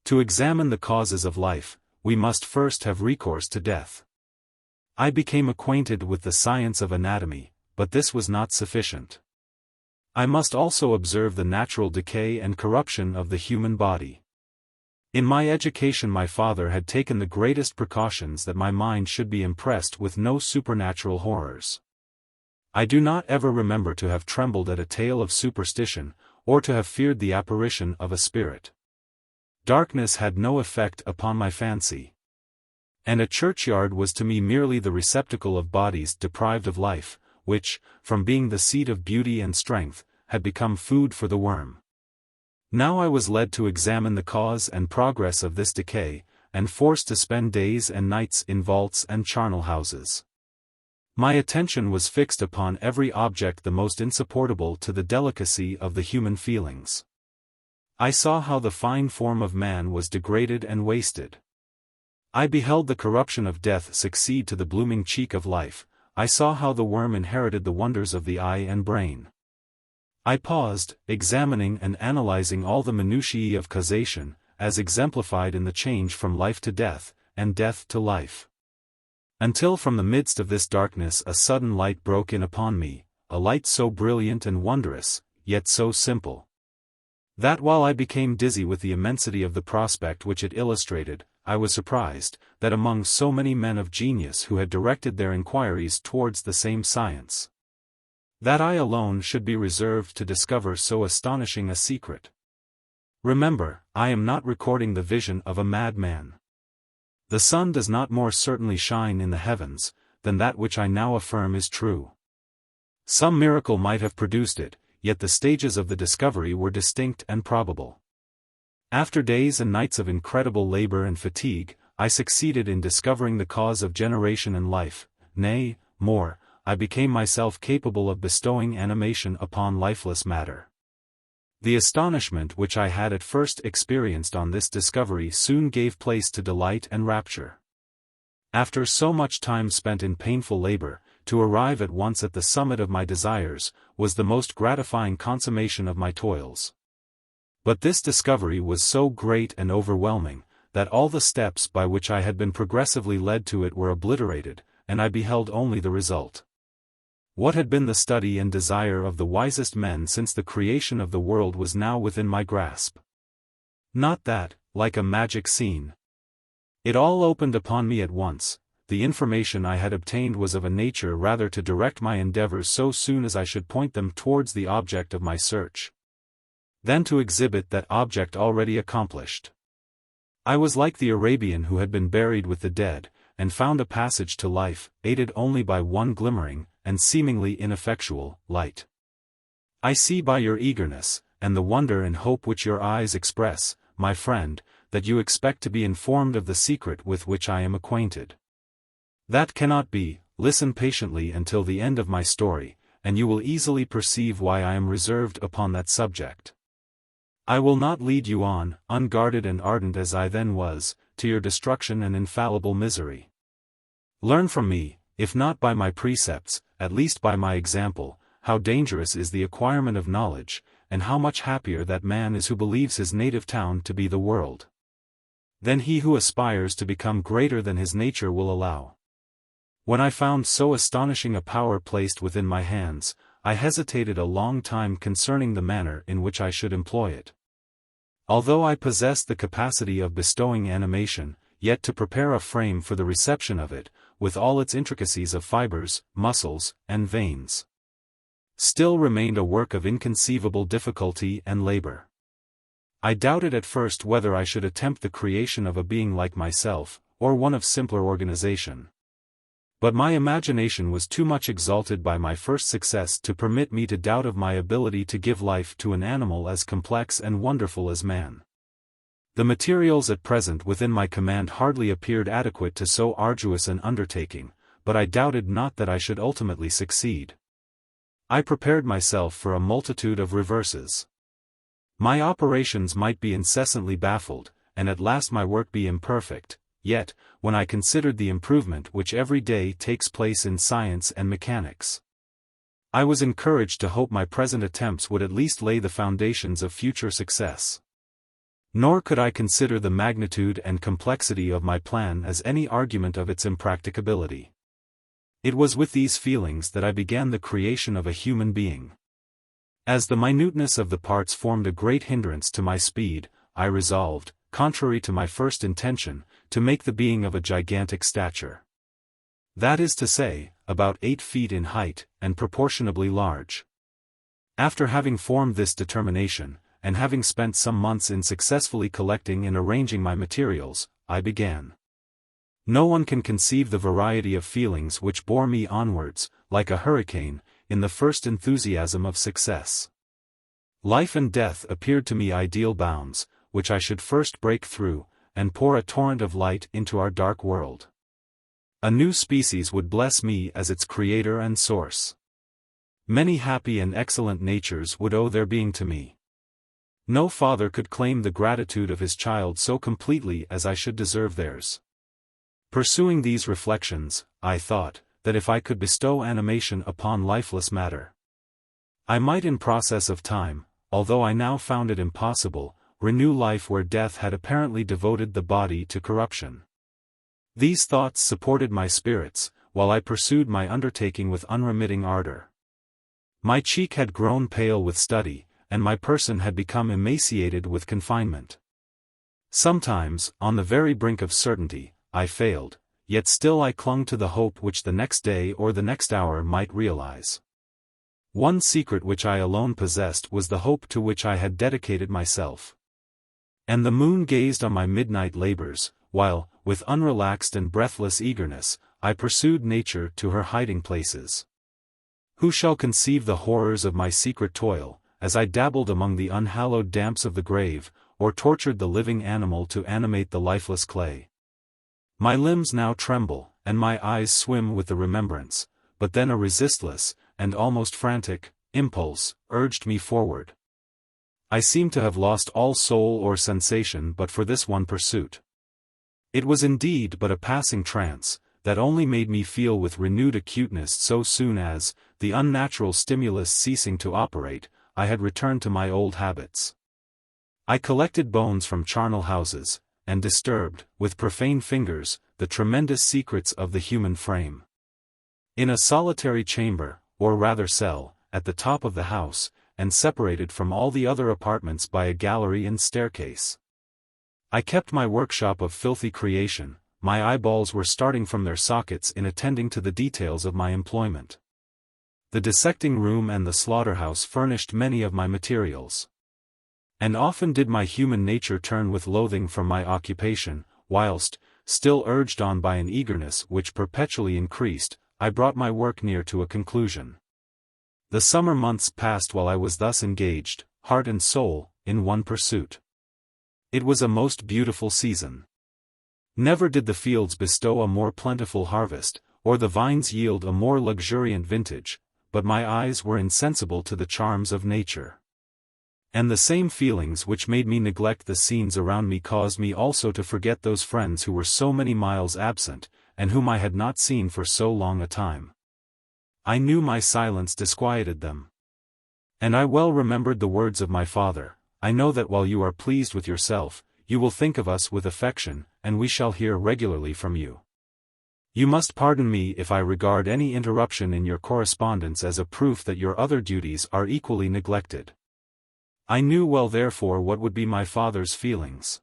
Speaker 1: To examine the causes of life, we must first have recourse to death. I became acquainted with the science of anatomy, but this was not sufficient. I must also observe the natural decay and corruption of the human body. In my education my father had taken the greatest precautions that my mind should be impressed with no supernatural horrors. I do not ever remember to have trembled at a tale of superstition, or to have feared the apparition of a spirit. Darkness had no effect upon my fancy. And a churchyard was to me merely the receptacle of bodies deprived of life, which, from being the seat of beauty and strength, had become food for the worm. Now I was led to examine the cause and progress of this decay, and forced to spend days and nights in vaults and charnel houses. My attention was fixed upon every object the most insupportable to the delicacy of the human feelings. I saw how the fine form of man was degraded and wasted. I beheld the corruption of death succeed to the blooming cheek of life. I saw how the worm inherited the wonders of the eye and brain. I paused, examining and analyzing all the minutiae of causation, as exemplified in the change from life to death, and death to life. Until from the midst of this darkness a sudden light broke in upon me, a light so brilliant and wondrous, yet so simple. That while I became dizzy with the immensity of the prospect which it illustrated, I was surprised, that among so many men of genius who had directed their inquiries towards the same science, that I alone should be reserved to discover so astonishing a secret. Remember, I am not recording the vision of a madman. The sun does not more certainly shine in the heavens, than that which I now affirm is true. Some miracle might have produced it, yet the stages of the discovery were distinct and probable. After days and nights of incredible labor and fatigue, I succeeded in discovering the cause of generation and life, nay, more, I became myself capable of bestowing animation upon lifeless matter. The astonishment which I had at first experienced on this discovery soon gave place to delight and rapture. After so much time spent in painful labor, to arrive at once at the summit of my desires, was the most gratifying consummation of my toils. But this discovery was so great and overwhelming, that all the steps by which I had been progressively led to it were obliterated, and I beheld only the result. What had been the study and desire of the wisest men since the creation of the world was now within my grasp. Not that, like a magic scene, it all opened upon me at once. The information I had obtained was of a nature rather to direct my endeavors so soon as I should point them towards the object of my search, than to exhibit that object already accomplished. I was like the Arabian who had been buried with the dead, and found a passage to life, aided only by one glimmering, and seemingly ineffectual, light. I see by your eagerness, and the wonder and hope which your eyes express, my friend, that you expect to be informed of the secret with which I am acquainted. That cannot be. Listen patiently until the end of my story, and you will easily perceive why I am reserved upon that subject. I will not lead you on, unguarded and ardent as I then was, to your destruction and infallible misery. Learn from me, if not by my precepts, at least by my example, how dangerous is the acquirement of knowledge, and how much happier that man is who believes his native town to be the world, than he who aspires to become greater than his nature will allow. When I found so astonishing a power placed within my hands, I hesitated a long time concerning the manner in which I should employ it. Although I possessed the capacity of bestowing animation, yet to prepare a frame for the reception of it, with all its intricacies of fibers, muscles, and veins, still remained a work of inconceivable difficulty and labor. I doubted at first whether I should attempt the creation of a being like myself, or one of simpler organization. But my imagination was too much exalted by my first success to permit me to doubt of my ability to give life to an animal as complex and wonderful as man. The materials at present within my command hardly appeared adequate to so arduous an undertaking, but I doubted not that I should ultimately succeed. I prepared myself for a multitude of reverses. My operations might be incessantly baffled, and at last my work be imperfect. Yet, when I considered the improvement which every day takes place in science and mechanics, I was encouraged to hope my present attempts would at least lay the foundations of future success. Nor could I consider the magnitude and complexity of my plan as any argument of its impracticability. It was with these feelings that I began the creation of a human being. As the minuteness of the parts formed a great hindrance to my speed, I resolved, contrary to my first intention, to make the being of a gigantic stature. That is to say, about 8 feet in height, and proportionably large. After having formed this determination, and having spent some months in successfully collecting and arranging my materials, I began. No one can conceive the variety of feelings which bore me onwards, like a hurricane, in the first enthusiasm of success. Life and death appeared to me ideal bounds, which I should first break through, and pour a torrent of light into our dark world. A new species would bless me as its creator and source. Many happy and excellent natures would owe their being to me. No father could claim the gratitude of his child so completely as I should deserve theirs. Pursuing these reflections, I thought, that if I could bestow animation upon lifeless matter, I might in process of time, although I now found it impossible, renew life where death had apparently devoted the body to corruption. These thoughts supported my spirits, while I pursued my undertaking with unremitting ardor. My cheek had grown pale with study, and my person had become emaciated with confinement. Sometimes, on the very brink of certainty, I failed, yet still I clung to the hope which the next day or the next hour might realize. One secret which I alone possessed was the hope to which I had dedicated myself. And the moon gazed on my midnight labors, while, with unrelaxed and breathless eagerness, I pursued nature to her hiding places. Who shall conceive the horrors of my secret toil, as I dabbled among the unhallowed damps of the grave, or tortured the living animal to animate the lifeless clay? My limbs now tremble, and my eyes swim with the remembrance, but then a resistless, and almost frantic, impulse urged me forward. I seemed to have lost all soul or sensation but for this one pursuit. It was indeed but a passing trance, that only made me feel with renewed acuteness so soon as, the unnatural stimulus ceasing to operate, I had returned to my old habits. I collected bones from charnel houses, and disturbed, with profane fingers, the tremendous secrets of the human frame. In a solitary chamber, or rather cell, at the top of the house, and separated from all the other apartments by a gallery and staircase, I kept my workshop of filthy creation. My eyeballs were starting from their sockets in attending to the details of my employment. The dissecting room and the slaughterhouse furnished many of my materials. And often did my human nature turn with loathing from my occupation, whilst, still urged on by an eagerness which perpetually increased, I brought my work near to a conclusion. The summer months passed while I was thus engaged, heart and soul, in one pursuit. It was a most beautiful season. Never did the fields bestow a more plentiful harvest, or the vines yield a more luxuriant vintage, but my eyes were insensible to the charms of nature. And the same feelings which made me neglect the scenes around me caused me also to forget those friends who were so many miles absent, and whom I had not seen for so long a time. I knew my silence disquieted them. And I well remembered the words of my father, "I know that while you are pleased with yourself, you will think of us with affection, and we shall hear regularly from you. You must pardon me if I regard any interruption in your correspondence as a proof that your other duties are equally neglected." I knew well therefore what would be my father's feelings.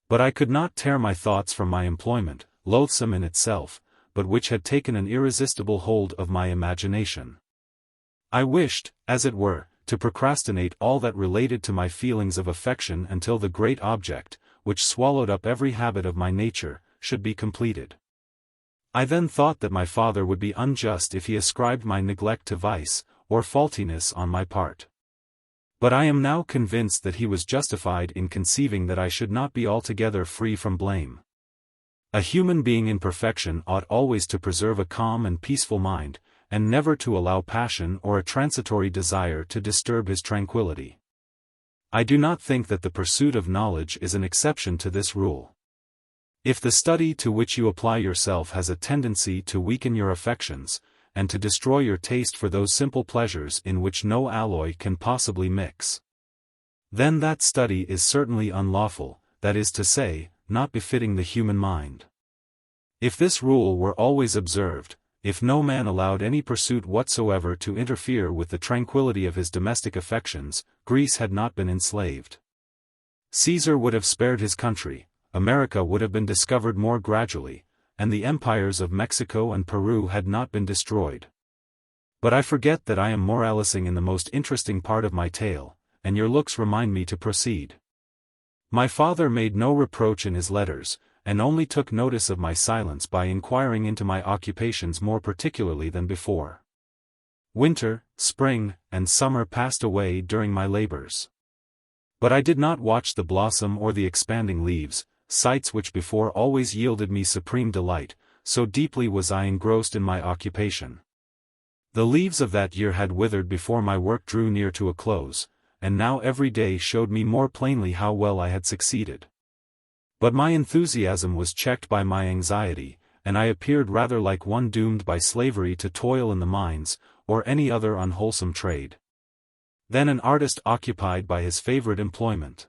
Speaker 1: But I could not tear my thoughts from my employment, loathsome in itself, but which had taken an irresistible hold of my imagination. I wished, as it were, to procrastinate all that related to my feelings of affection until the great object, which swallowed up every habit of my nature, should be completed. I then thought that my father would be unjust if he ascribed my neglect to vice, or faultiness on my part. But I am now convinced that he was justified in conceiving that I should not be altogether free from blame. A human being in perfection ought always to preserve a calm and peaceful mind, and never to allow passion or a transitory desire to disturb his tranquility. I do not think that the pursuit of knowledge is an exception to this rule. If the study to which you apply yourself has a tendency to weaken your affections, and to destroy your taste for those simple pleasures in which no alloy can possibly mix, then that study is certainly unlawful, that is to say, not befitting the human mind. If this rule were always observed, if no man allowed any pursuit whatsoever to interfere with the tranquility of his domestic affections, Greece had not been enslaved. Caesar would have spared his country, America would have been discovered more gradually, and the empires of Mexico and Peru had not been destroyed. But I forget that I am moralising in the most interesting part of my tale, and your looks remind me to proceed. My father made no reproach in his letters, and only took notice of my silence by inquiring into my occupations more particularly than before. Winter, spring, and summer passed away during my labors. But I did not watch the blossom or the expanding leaves, sights which before always yielded me supreme delight, so deeply was I engrossed in my occupation. The leaves of that year had withered before my work drew near to a close, and now every day showed me more plainly how well I had succeeded. But my enthusiasm was checked by my anxiety, and I appeared rather like one doomed by slavery to toil in the mines, or any other unwholesome trade, than an artist occupied by his favorite employment.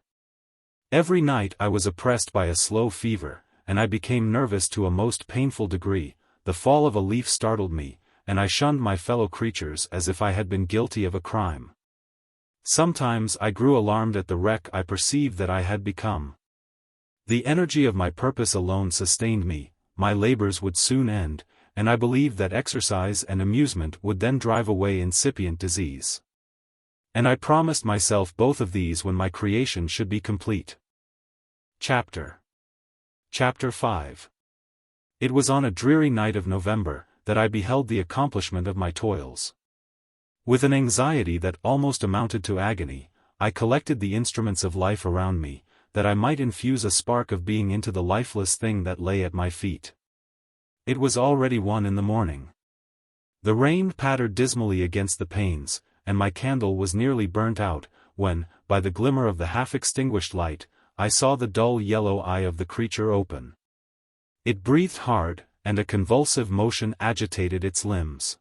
Speaker 1: Every night I was oppressed by a slow fever, and I became nervous to a most painful degree. The fall of a leaf startled me, and I shunned my fellow creatures as if I had been guilty of a crime. Sometimes I grew alarmed at the wreck I perceived that I had become. The energy of my purpose alone sustained me, my labors would soon end, and I believed that exercise and amusement would then drive away incipient disease. And I promised myself both of these when my creation should be complete. Chapter 5. It was on a dreary night of November that I beheld the accomplishment of my toils. With an anxiety that almost amounted to agony, I collected the instruments of life around me, that I might infuse a spark of being into the lifeless thing that lay at my feet. It was already 1 in the morning. The rain pattered dismally against the panes, and my candle was nearly burnt out, when, by the glimmer of the half-extinguished light, I saw the dull yellow eye of the creature open. It breathed hard, and a convulsive motion agitated its limbs.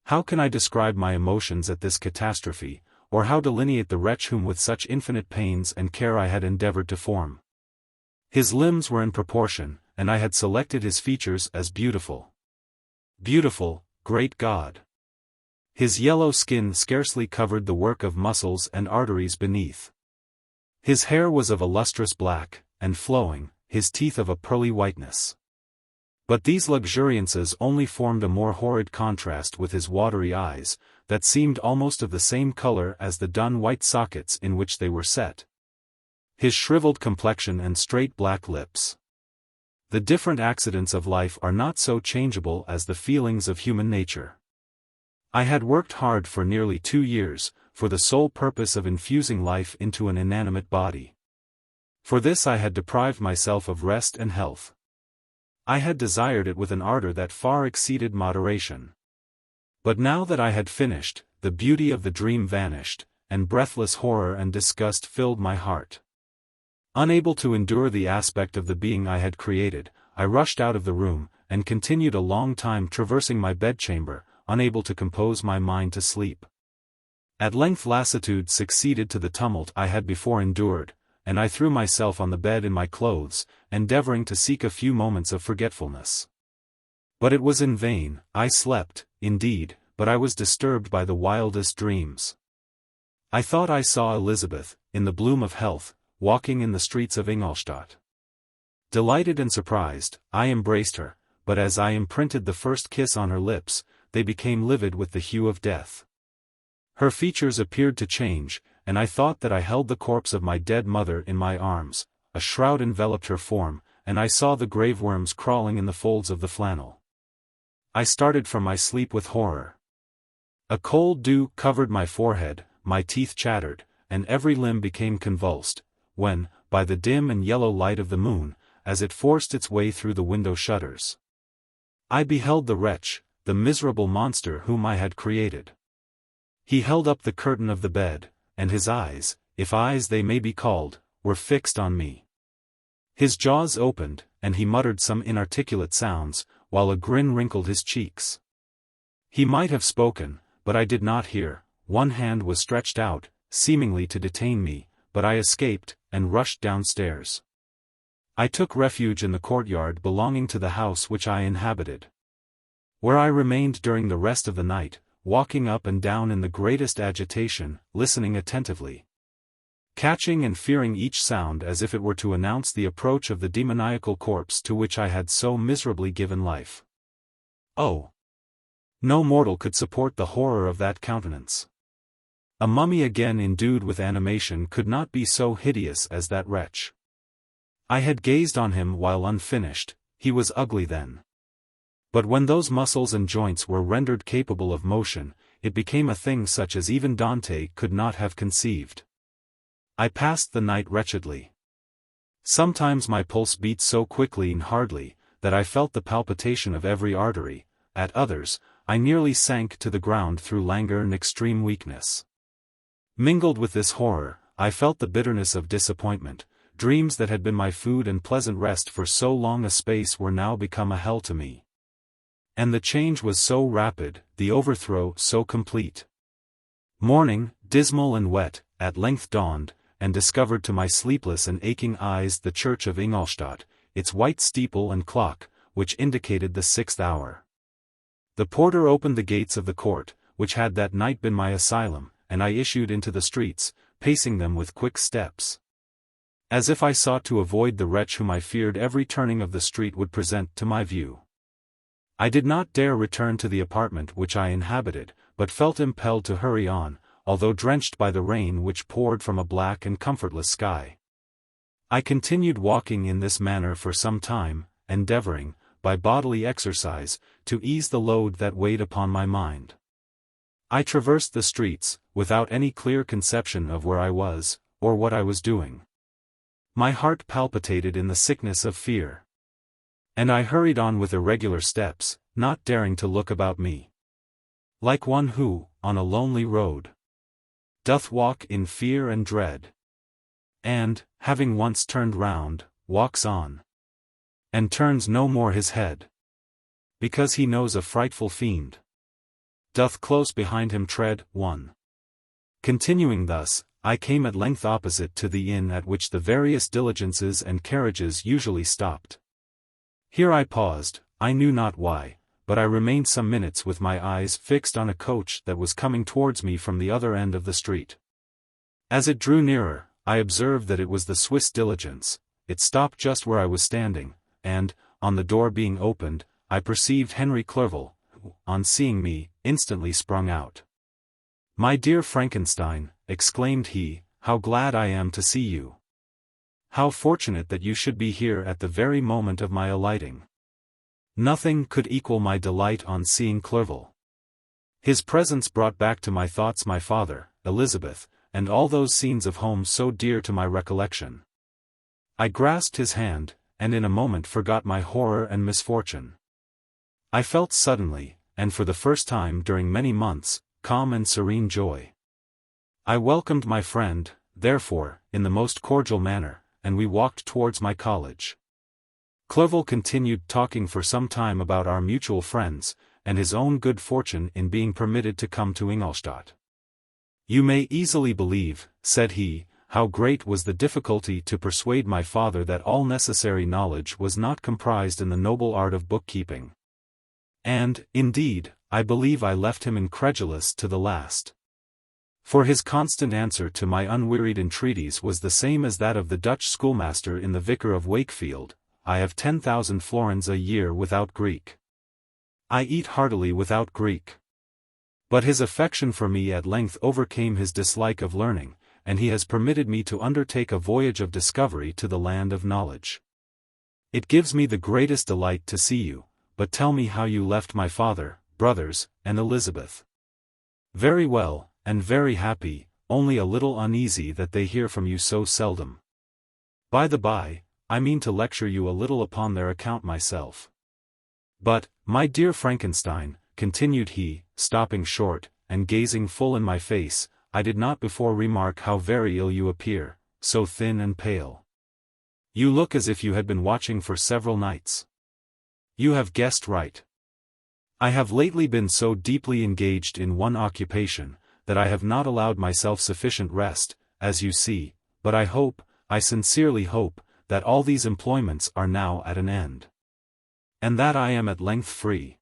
Speaker 1: How can I describe my emotions at this catastrophe, or how delineate the wretch whom with such infinite pains and care I had endeavored to form? His limbs were in proportion, and I had selected his features as beautiful. Beautiful, great God! His yellow skin scarcely covered the work of muscles and arteries beneath. His hair was of a lustrous black, and flowing, his teeth of a pearly whiteness. But these luxuriances only formed a more horrid contrast with his watery eyes, that seemed almost of the same color as the dun white sockets in which they were set. His shriveled complexion and straight black lips. The different accidents of life are not so changeable as the feelings of human nature. I had worked hard for nearly 2 years, for the sole purpose of infusing life into an inanimate body. For this I had deprived myself of rest and health. I had desired it with an ardor that far exceeded moderation. But now that I had finished, the beauty of the dream vanished, and breathless horror and disgust filled my heart. Unable to endure the aspect of the being I had created, I rushed out of the room, and continued a long time traversing my bedchamber, unable to compose my mind to sleep. At length lassitude succeeded to the tumult I had before endured, and I threw myself on the bed in my clothes, endeavoring to seek a few moments of forgetfulness. But it was in vain. I slept, indeed, but I was disturbed by the wildest dreams. I thought I saw Elizabeth, in the bloom of health, walking in the streets of Ingolstadt. Delighted and surprised, I embraced her, but as I imprinted the first kiss on her lips, they became livid with the hue of death. Her features appeared to change, and I thought that I held the corpse of my dead mother in my arms. A shroud enveloped her form, and I saw the grave worms crawling in the folds of the flannel. I started from my sleep with horror. A cold dew covered my forehead, my teeth chattered, and every limb became convulsed, when, by the dim and yellow light of the moon, as it forced its way through the window shutters, I beheld the wretch, the miserable monster whom I had created. He held up the curtain of the bed, and his eyes, if eyes they may be called, were fixed on me. His jaws opened, and he muttered some inarticulate sounds, while a grin wrinkled his cheeks. He might have spoken, but I did not hear. One hand was stretched out, seemingly to detain me, but I escaped, and rushed downstairs. I took refuge in the courtyard belonging to the house which I inhabited, where I remained during the rest of the night, walking up and down in the greatest agitation, listening attentively, catching and fearing each sound as if it were to announce the approach of the demoniacal corpse to which I had so miserably given life. Oh! No mortal could support the horror of that countenance. A mummy again endued with animation could not be so hideous as that wretch. I had gazed on him while unfinished. He was ugly then. But when those muscles and joints were rendered capable of motion, it became a thing such as even Dante could not have conceived. I passed the night wretchedly. Sometimes my pulse beat so quickly and hardly, that I felt the palpitation of every artery. At others, I nearly sank to the ground through languor and extreme weakness. Mingled with this horror, I felt the bitterness of disappointment. Dreams that had been my food and pleasant rest for so long a space were now become a hell to me. And the change was so rapid, the overthrow so complete. Morning, dismal and wet, at length dawned, and discovered to my sleepless and aching eyes the church of Ingolstadt, its white steeple and clock, which indicated the 6th hour. The porter opened the gates of the court, which had that night been my asylum, and I issued into the streets, pacing them with quick steps, as if I sought to avoid the wretch whom I feared every turning of the street would present to my view. I did not dare return to the apartment which I inhabited, but felt impelled to hurry on, although drenched by the rain which poured from a black and comfortless sky. I continued walking in this manner for some time, endeavoring, by bodily exercise, to ease the load that weighed upon my mind. I traversed the streets, without any clear conception of where I was, or what I was doing. My heart palpitated in the sickness of fear. And I hurried on with irregular steps, not daring to look about me. Like one who, on a lonely road, doth walk in fear and dread, and, having once turned round, walks on, and turns no more his head, because he knows a frightful fiend doth close behind him tread. 1. Continuing thus, I came at length opposite to the inn at which the various diligences and carriages usually stopped. Here I paused, I knew not why, but I remained some minutes with my eyes fixed on a coach that was coming towards me from the other end of the street. As it drew nearer, I observed that it was the Swiss diligence. It stopped just where I was standing, and, on the door being opened, I perceived Henry Clerval, who, on seeing me, instantly sprung out. "My dear Frankenstein," exclaimed he, "how glad I am to see you! How fortunate that you should be here at the very moment of my alighting." Nothing could equal my delight on seeing Clerval. His presence brought back to my thoughts my father, Elizabeth, and all those scenes of home so dear to my recollection. I grasped his hand, and in a moment forgot my horror and misfortune. I felt suddenly, and for the first time during many months, calm and serene joy. I welcomed my friend, therefore, in the most cordial manner, and we walked towards my college. Clerval continued talking for some time about our mutual friends, and his own good fortune in being permitted to come to Ingolstadt. "You may easily believe," said he, "how great was the difficulty to persuade my father that all necessary knowledge was not comprised in the noble art of bookkeeping. And, indeed, I believe I left him incredulous to the last. For his constant answer to my unwearied entreaties was the same as that of the Dutch schoolmaster in the Vicar of Wakefield: I have 10,000 florins a year without Greek. I eat heartily without Greek." But his affection for me at length overcame his dislike of learning, and he has permitted me to undertake a voyage of discovery to the land of knowledge. It gives me the greatest delight to see you, but tell me how you left my father, brothers, and Elizabeth. "Very well, and very happy, only a little uneasy that they hear from you so seldom. By the by, I mean to lecture you a little upon their account myself. But, my dear Frankenstein," continued he, stopping short, and gazing full in my face, "I did not before remark how very ill you appear, so thin and pale. You look as if you had been watching for several nights." "You have guessed right. I have lately been so deeply engaged in one occupation, that I have not allowed myself sufficient rest, as you see, but I hope, I sincerely hope, that all these employments are now at an end, and that I am at length free."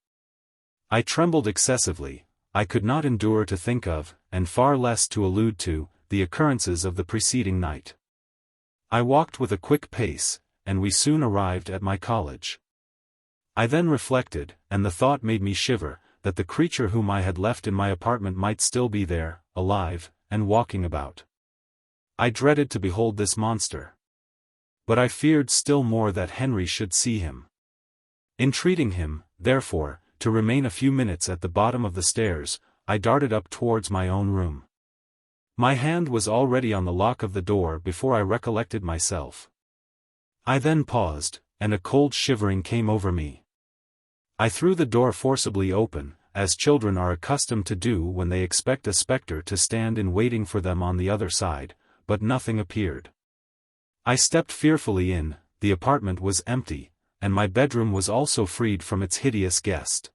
Speaker 1: I trembled excessively. I could not endure to think of, and far less to allude to, the occurrences of the preceding night. I walked with a quick pace, and we soon arrived at my college. I then reflected, and the thought made me shiver, that the creature whom I had left in my apartment might still be there, alive, and walking about. I dreaded to behold this monster. But I feared still more that Henry should see him. Entreating him, therefore, to remain a few minutes at the bottom of the stairs, I darted up towards my own room. My hand was already on the lock of the door before I recollected myself. I then paused, and a cold shivering came over me. I threw the door forcibly open, as children are accustomed to do when they expect a spectre to stand in waiting for them on the other side, but nothing appeared. I stepped fearfully in. The apartment was empty, and my bedroom was also freed from its hideous guest.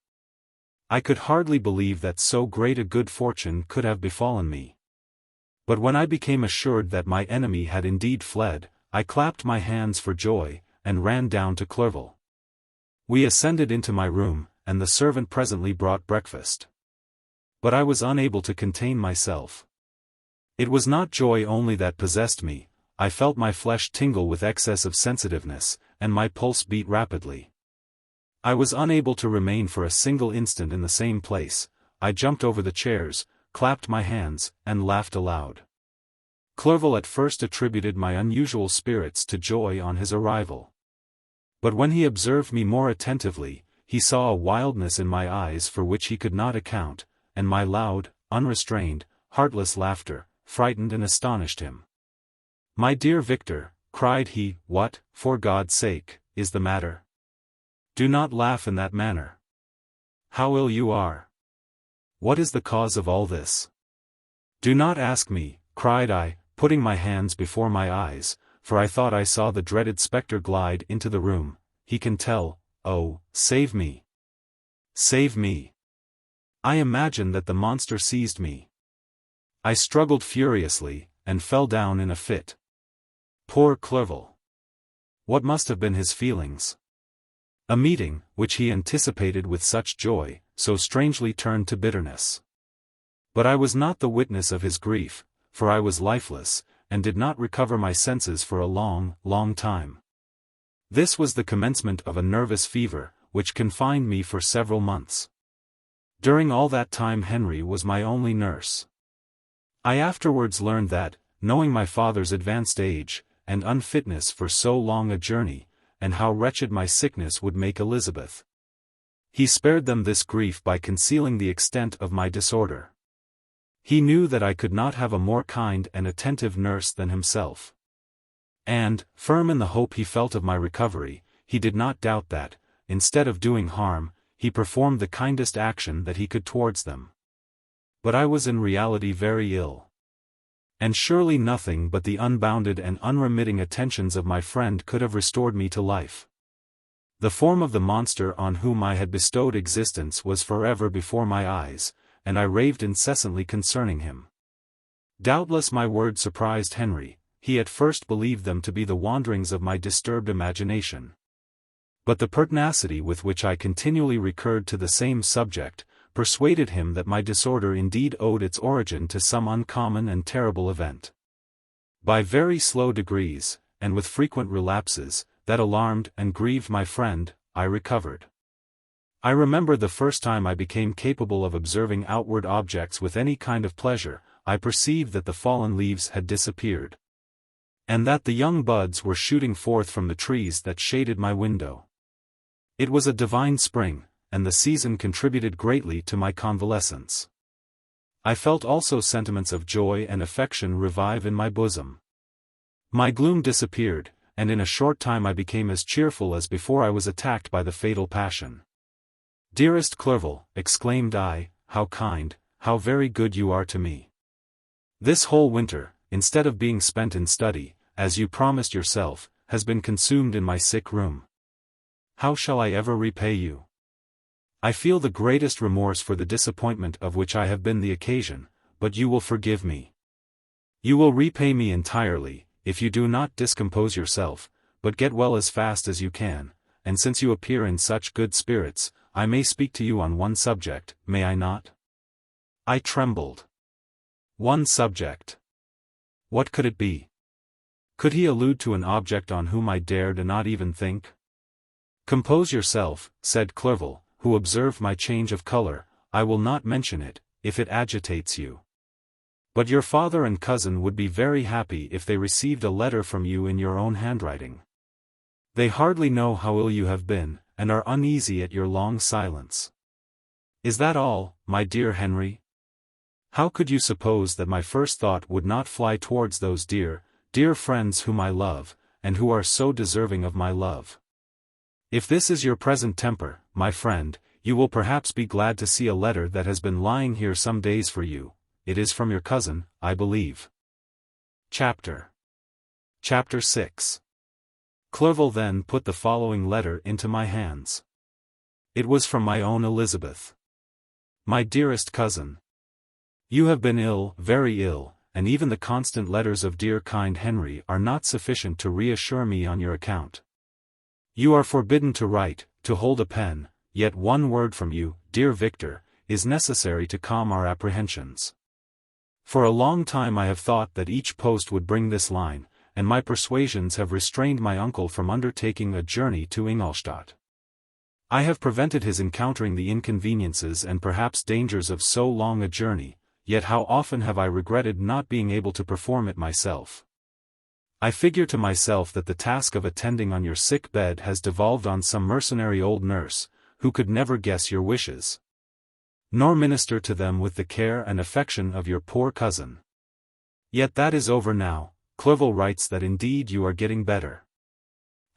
Speaker 1: I could hardly believe that so great a good fortune could have befallen me. But when I became assured that my enemy had indeed fled, I clapped my hands for joy, and ran down to Clerval. We ascended into my room, and the servant presently brought breakfast. But I was unable to contain myself. It was not joy only that possessed me, I felt my flesh tingle with excess of sensitiveness, and my pulse beat rapidly. I was unable to remain for a single instant in the same place. I jumped over the chairs, clapped my hands, and laughed aloud. Clerval at first attributed my unusual spirits to joy on his arrival. But when he observed me more attentively, he saw a wildness in my eyes for which he could not account, and my loud, unrestrained, heartless laughter frightened and astonished him. "My dear Victor," cried he, "what, for God's sake, is the matter? Do not laugh in that manner. How ill you are! What is the cause of all this?" "Do not ask me," cried I, putting my hands before my eyes, for I thought I saw the dreaded spectre glide into the room. "He can tell. Oh, save me! Save me! I imagine that the monster seized me." I struggled furiously, and fell down in a fit. Poor Clerval! What must have been his feelings? A meeting, which he anticipated with such joy, so strangely turned to bitterness. But I was not the witness of his grief, for I was lifeless, and did not recover my senses for a long, long time. This was the commencement of a nervous fever, which confined me for several months. During all that time Henry was my only nurse. I afterwards learned that, knowing my father's advanced age, and unfitness for so long a journey, and how wretched my sickness would make Elizabeth, he spared them this grief by concealing the extent of my disorder. He knew that I could not have a more kind and attentive nurse than himself. And, firm in the hope he felt of my recovery, he did not doubt that, instead of doing harm, he performed the kindest action that he could towards them. But I was in reality very ill. And surely nothing but the unbounded and unremitting attentions of my friend could have restored me to life. The form of the monster on whom I had bestowed existence was forever before my eyes, and I raved incessantly concerning him. Doubtless my words surprised Henry. He at first believed them to be the wanderings of my disturbed imagination. But the pertinacity with which I continually recurred to the same subject, persuaded him that my disorder indeed owed its origin to some uncommon and terrible event. By very slow degrees, and with frequent relapses, that alarmed and grieved my friend, I recovered. I remember the first time I became capable of observing outward objects with any kind of pleasure. I perceived that the fallen leaves had disappeared, and that the young buds were shooting forth from the trees that shaded my window. It was a divine spring, and the season contributed greatly to my convalescence. I felt also sentiments of joy and affection revive in my bosom. My gloom disappeared, and in a short time I became as cheerful as before I was attacked by the fatal passion. "Dearest Clerval," exclaimed I, "how kind, how very good you are to me. This whole winter, instead of being spent in study, as you promised yourself, has been consumed in my sick room. How shall I ever repay you? I feel the greatest remorse for the disappointment of which I have been the occasion, but you will forgive me. You will repay me entirely, if you do not discompose yourself, but get well as fast as you can, and since you appear in such good spirits, I may speak to you on one subject, may I not?" I trembled. One subject. What could it be? Could he allude to an object on whom I dared not even think? "Compose yourself," said Clerval, who observed my change of color. "I will not mention it, if it agitates you. But your father and cousin would be very happy if they received a letter from you in your own handwriting. They hardly know how ill you have been, and are uneasy at your long silence. Is that all, my dear Henry? How could you suppose that my first thought would not fly towards those dear, dear friends whom I love, and who are so deserving of my love? If this is your present temper, my friend, you will perhaps be glad to see a letter that has been lying here some days for you. It is from your cousin, I believe." Chapter VI. Clerval then put the following letter into my hands. It was from my own Elizabeth. "My dearest cousin, you have been ill, very ill, and even the constant letters of dear kind Henry are not sufficient to reassure me on your account. You are forbidden to write, to hold a pen, yet one word from you, dear Victor, is necessary to calm our apprehensions. For a long time I have thought that each post would bring this line, and my persuasions have restrained my uncle from undertaking a journey to Ingolstadt. I have prevented his encountering the inconveniences and perhaps dangers of so long a journey, yet how often have I regretted not being able to perform it myself. I figure to myself that the task of attending on your sick bed has devolved on some mercenary old nurse, who could never guess your wishes, nor minister to them with the care and affection of your poor cousin. Yet that is over now. Clerval writes that indeed you are getting better.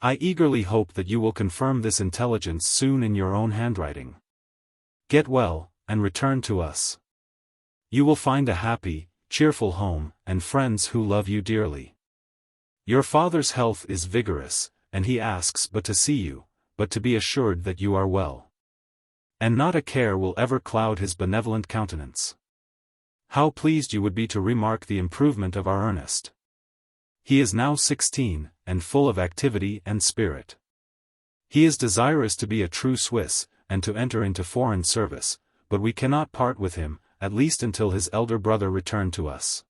Speaker 1: I eagerly hope that you will confirm this intelligence soon in your own handwriting. Get well, and return to us. You will find a happy, cheerful home, and friends who love you dearly. Your father's health is vigorous, and he asks but to see you, but to be assured that you are well. And not a care will ever cloud his benevolent countenance. How pleased you would be to remark the improvement of our Ernest. He is now 16, and full of activity and spirit. He is desirous to be a true Swiss, and to enter into foreign service, but we cannot part with him, at least until his elder brother return to us.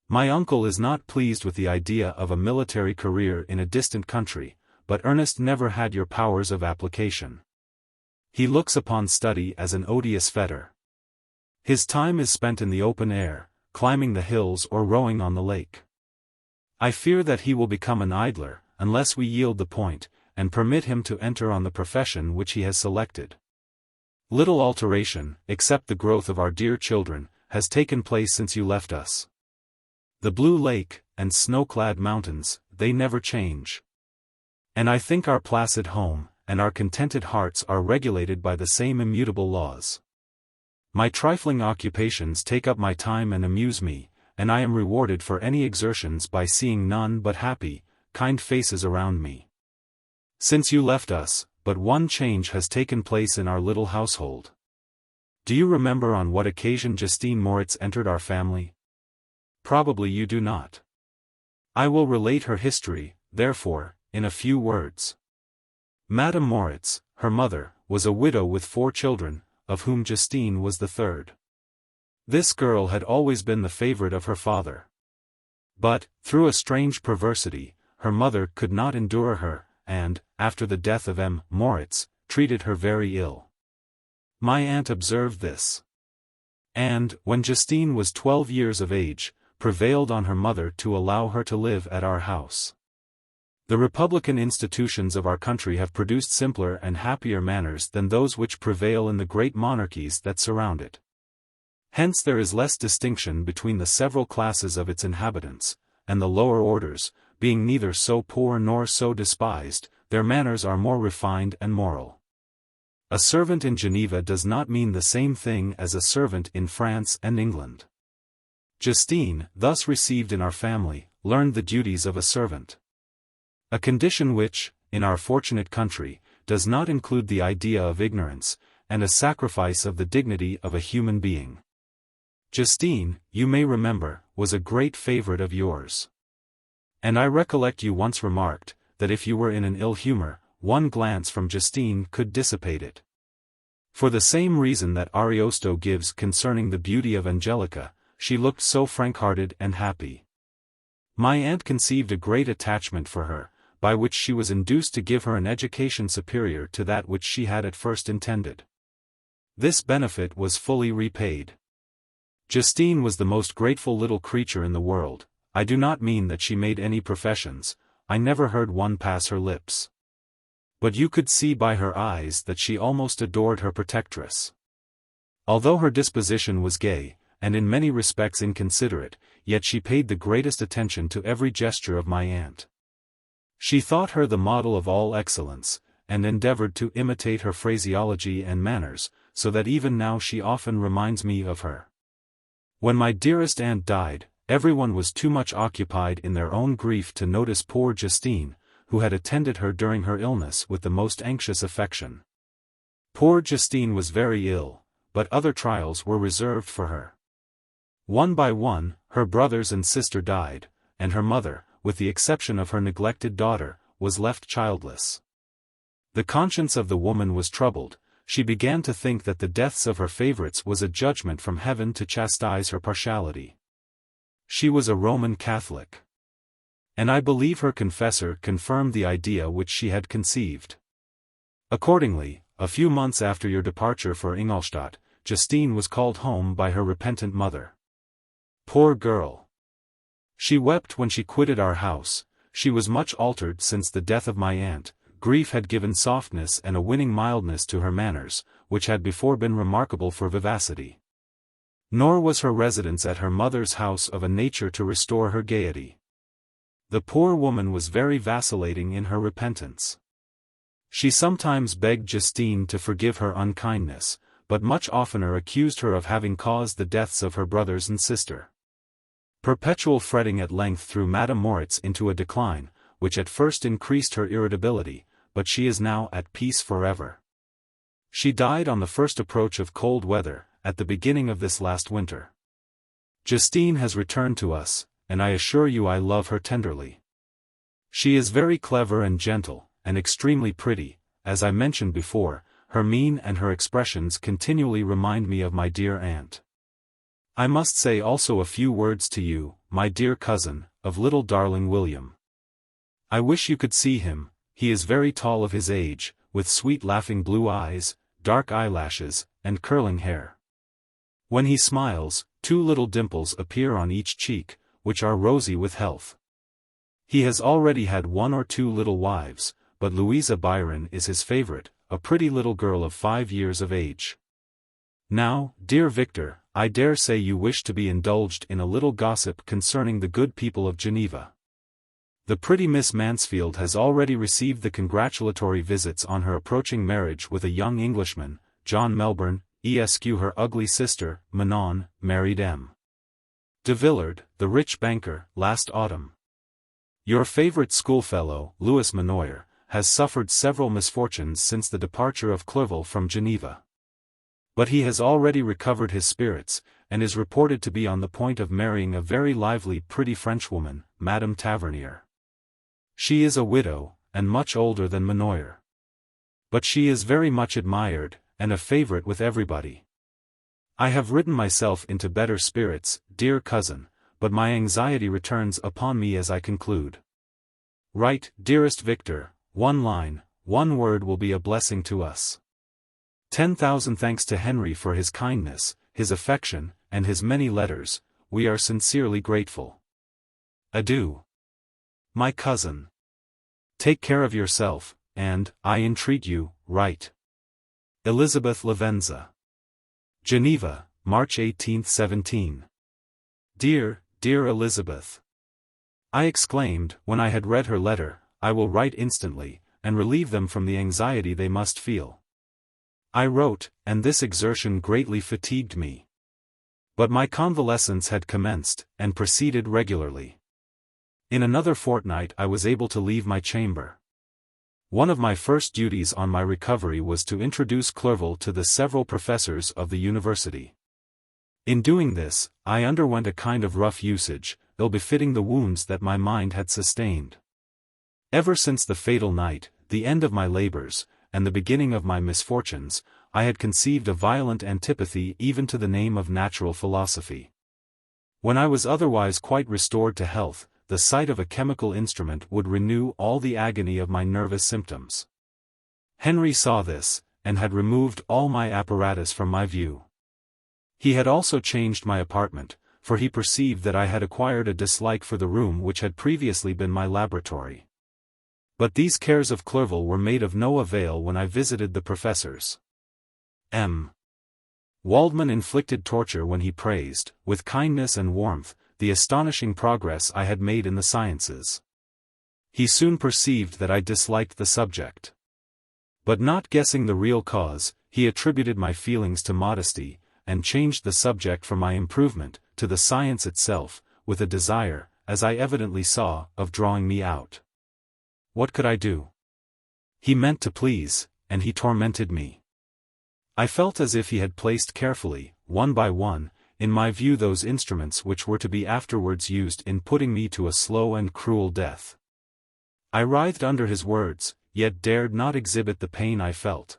Speaker 1: My uncle is not pleased with the idea of a military career in a distant country, but Ernest never had your powers of application. He looks upon study as an odious fetter. His time is spent in the open air, climbing the hills or rowing on the lake. I fear that he will become an idler, unless we yield the point, and permit him to enter on the profession which he has selected. Little alteration, except the growth of our dear children, has taken place since you left us. The blue lake, and snow-clad mountains, they never change. And I think our placid home, and our contented hearts are regulated by the same immutable laws. My trifling occupations take up my time and amuse me, and I am rewarded for any exertions by seeing none but happy, kind faces around me. Since you left us, but one change has taken place in our little household. Do you remember on what occasion Justine Moritz entered our family? Probably you do not. I will relate her history, therefore, in a few words. Madame Moritz, her mother, was a widow with 4 children, of whom Justine was the third. This girl had always been the favorite of her father. But, through a strange perversity, her mother could not endure her, and, after the death of M. Moritz, treated her very ill. My aunt observed this, and, when Justine was 12 years of age, prevailed on her mother to allow her to live at our house. The republican institutions of our country have produced simpler and happier manners than those which prevail in the great monarchies that surround it. Hence there is less distinction between the several classes of its inhabitants, and the lower orders, being neither so poor nor so despised, their manners are more refined and moral. A servant in Geneva does not mean the same thing as a servant in France and England. Justine, thus received in our family, learned the duties of a servant. A condition which, in our fortunate country, does not include the idea of ignorance, and a sacrifice of the dignity of a human being. Justine, you may remember, was a great favorite of yours. And I recollect you once remarked, that if you were in an ill humor, one glance from Justine could dissipate it. For the same reason that Ariosto gives concerning the beauty of Angelica, she looked so frank-hearted and happy. My aunt conceived a great attachment for her, by which she was induced to give her an education superior to that which she had at first intended. This benefit was fully repaid. Justine was the most grateful little creature in the world. I do not mean that she made any professions, I never heard one pass her lips. But you could see by her eyes that she almost adored her protectress. Although her disposition was gay, and in many respects inconsiderate, yet she paid the greatest attention to every gesture of my aunt. She thought her the model of all excellence, and endeavored to imitate her phraseology and manners, so that even now she often reminds me of her. When my dearest aunt died, everyone was too much occupied in their own grief to notice poor Justine, who had attended her during her illness with the most anxious affection. Poor Justine was very ill, but other trials were reserved for her. One by one, her brothers and sister died, and her mother, with the exception of her neglected daughter, was left childless. The conscience of the woman was troubled. She began to think that the deaths of her favorites was a judgment from heaven to chastise her partiality. She was a Roman Catholic. And I believe her confessor confirmed the idea which she had conceived. Accordingly, a few months after your departure for Ingolstadt, Justine was called home by her repentant mother. Poor girl! She wept when she quitted our house. She was much altered since the death of my aunt. Grief had given softness and a winning mildness to her manners, which had before been remarkable for vivacity. Nor was her residence at her mother's house of a nature to restore her gaiety. The poor woman was very vacillating in her repentance. She sometimes begged Justine to forgive her unkindness, but much oftener accused her of having caused the deaths of her brothers and sister. Perpetual fretting at length threw Madame Moritz into a decline, which at first increased her irritability, but she is now at peace forever. She died on the first approach of cold weather, at the beginning of this last winter. Justine has returned to us, and I assure you I love her tenderly. She is very clever and gentle, and extremely pretty. As I mentioned before, her mien and her expressions continually remind me of my dear aunt. I must say also a few words to you, my dear cousin, of little darling William. I wish you could see him. He is very tall of his age, with sweet laughing blue eyes, dark eyelashes, and curling hair. When he smiles, 2 little dimples appear on each cheek, which are rosy with health. He has already had 1 or 2 little wives, but Louisa Byron is his favorite, a pretty little girl of 5 years of age. Now, dear Victor, I dare say you wish to be indulged in a little gossip concerning the good people of Geneva. The pretty Miss Mansfield has already received the congratulatory visits on her approaching marriage with a young Englishman, John Melbourne, esq. Her ugly sister, Manon, married M. de Villard, the rich banker, last autumn. Your favorite schoolfellow, Louis Manoyer, has suffered several misfortunes since the departure of Clerval from Geneva. But he has already recovered his spirits, and is reported to be on the point of marrying a very lively pretty Frenchwoman, Madame Tavernier. She is a widow, and much older than Manoyer. But she is very much admired, and a favorite with everybody. I have written myself into better spirits, dear cousin, but my anxiety returns upon me as I conclude. Write, dearest Victor, 1 line, 1 word will be a blessing to us. 10,000 thanks to Henry for his kindness, his affection, and his many letters. We are sincerely grateful. Adieu. My cousin. Take care of yourself, and, I entreat you, write. Elizabeth Lavenza. Geneva, March 18, 17. Dear, dear Elizabeth. I exclaimed, when I had read her letter, I will write instantly, and relieve them from the anxiety they must feel. I wrote, and this exertion greatly fatigued me. But my convalescence had commenced, and proceeded regularly. In another fortnight I was able to leave my chamber. One of my first duties on my recovery was to introduce Clerval to the several professors of the university. In doing this, I underwent a kind of rough usage, ill-befitting the wounds that my mind had sustained. Ever since the fatal night, the end of my labors, and the beginning of my misfortunes, I had conceived a violent antipathy even to the name of natural philosophy. When I was otherwise quite restored to health, the sight of a chemical instrument would renew all the agony of my nervous symptoms. Henry saw this, and had removed all my apparatus from my view. He had also changed my apartment, for he perceived that I had acquired a dislike for the room which had previously been my laboratory. But these cares of Clerval were made of no avail when I visited the professors. M. Waldman inflicted torture when he praised, with kindness and warmth, the astonishing progress I had made in the sciences. He soon perceived that I disliked the subject. But not guessing the real cause, he attributed my feelings to modesty, and changed the subject from my improvement, to the science itself, with a desire, as I evidently saw, of drawing me out. What could I do? He meant to please, and he tormented me. I felt as if he had placed carefully, one by one, in my view those instruments which were to be afterwards used in putting me to a slow and cruel death. I writhed under his words, yet dared not exhibit the pain I felt.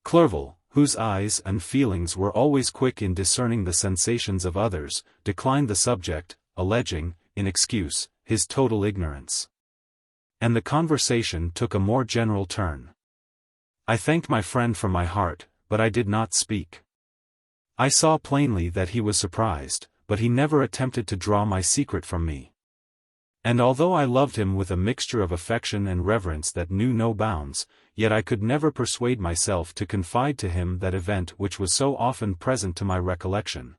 Speaker 1: Clerval, whose eyes and feelings were always quick in discerning the sensations of others, declined the subject, alleging, in excuse, his total ignorance. And the conversation took a more general turn. I thanked my friend from my heart, but I did not speak. I saw plainly that he was surprised, but he never attempted to draw my secret from me. And although I loved him with a mixture of affection and reverence that knew no bounds, yet I could never persuade myself to confide to him that event which was so often present to my recollection,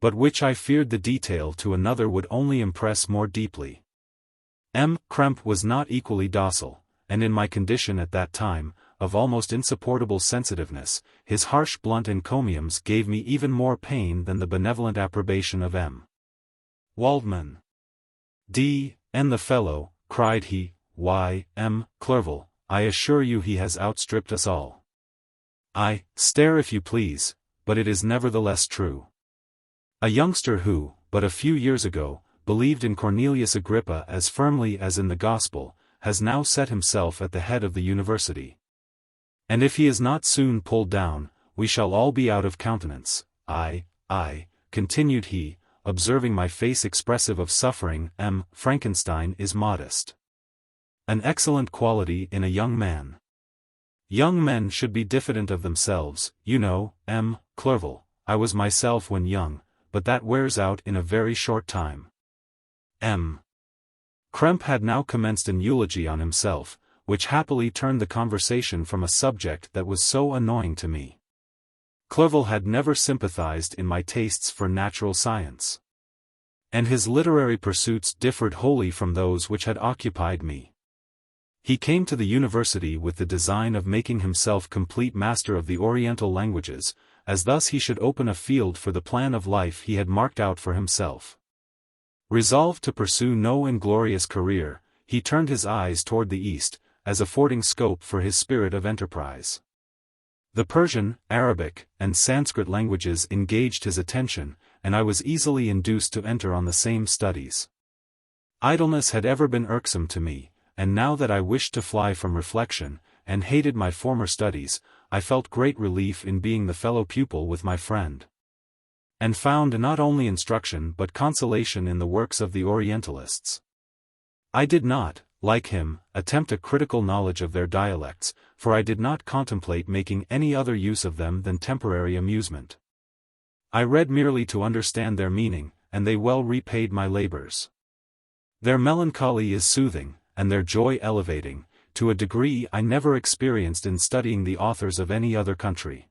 Speaker 1: but which I feared the detail to another would only impress more deeply. Kremp was not equally docile, and in my condition at that time, of almost insupportable sensitiveness, his harsh blunt encomiums gave me even more pain than the benevolent approbation of Waldman. "D.N. the fellow," cried he, "why, Clerval, I assure you he has outstripped us all. I stare if you please, but it is nevertheless true. A youngster who, but a few years ago, believed in Cornelius Agrippa as firmly as in the Gospel, has now set himself at the head of the university. And if he is not soon pulled down, we shall all be out of countenance. I, continued he, observing my face expressive of suffering, Frankenstein is modest. An excellent quality in a young man. Young men should be diffident of themselves, you know, Clerval. I was myself when young, but that wears out in a very short time." Kremp had now commenced an eulogy on himself, which happily turned the conversation from a subject that was so annoying to me. Clerval had never sympathized in my tastes for natural science, and his literary pursuits differed wholly from those which had occupied me. He came to the university with the design of making himself complete master of the Oriental languages, as thus he should open a field for the plan of life he had marked out for himself. Resolved to pursue no inglorious career, he turned his eyes toward the East, as affording scope for his spirit of enterprise. The Persian, Arabic, and Sanskrit languages engaged his attention, and I was easily induced to enter on the same studies. Idleness had ever been irksome to me, and now that I wished to fly from reflection, and hated my former studies, I felt great relief in being the fellow pupil with my friend, and found not only instruction but consolation in the works of the Orientalists. I did not, like him, attempt a critical knowledge of their dialects, for I did not contemplate making any other use of them than temporary amusement. I read merely to understand their meaning, and they well repaid my labors. Their melancholy is soothing, and their joy elevating, to a degree I never experienced in studying the authors of any other country.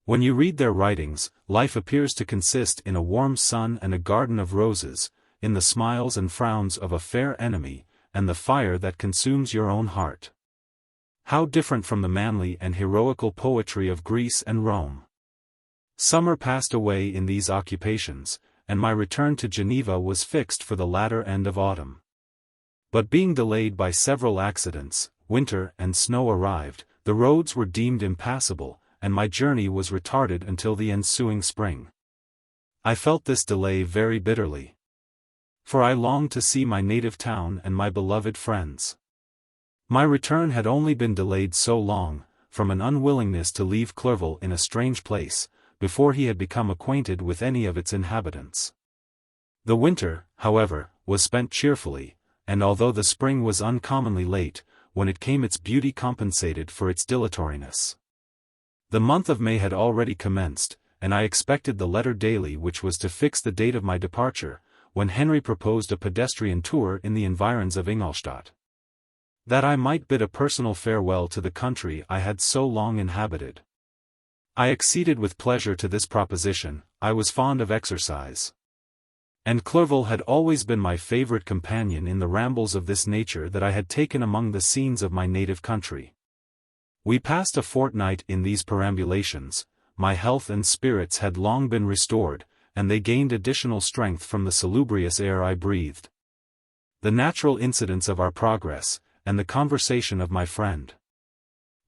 Speaker 1: When you read their writings, life appears to consist in a warm sun and a garden of roses, in the smiles and frowns of a fair enemy, and the fire that consumes your own heart. How different from the manly and heroical poetry of Greece and Rome! Summer passed away in these occupations, and my return to Geneva was fixed for the latter end of autumn. But being delayed by several accidents, winter and snow arrived, the roads were deemed impassable, and my journey was retarded until the ensuing spring. I felt this delay very bitterly, for I longed to see my native town and my beloved friends. My return had only been delayed so long, from an unwillingness to leave Clerval in a strange place, before he had become acquainted with any of its inhabitants. The winter, however, was spent cheerfully, and although the spring was uncommonly late, when it came its beauty compensated for its dilatoriness. The month of May had already commenced, and I expected the letter daily which was to fix the date of my departure, when Henry proposed a pedestrian tour in the environs of Ingolstadt, that I might bid a personal farewell to the country I had so long inhabited. I acceded with pleasure to this proposition. I was fond of exercise, and Clerval had always been my favorite companion in the rambles of this nature that I had taken among the scenes of my native country. We passed a fortnight in these perambulations. My health and spirits had long been restored, and they gained additional strength from the salubrious air I breathed, the natural incidents of our progress, and the conversation of my friend.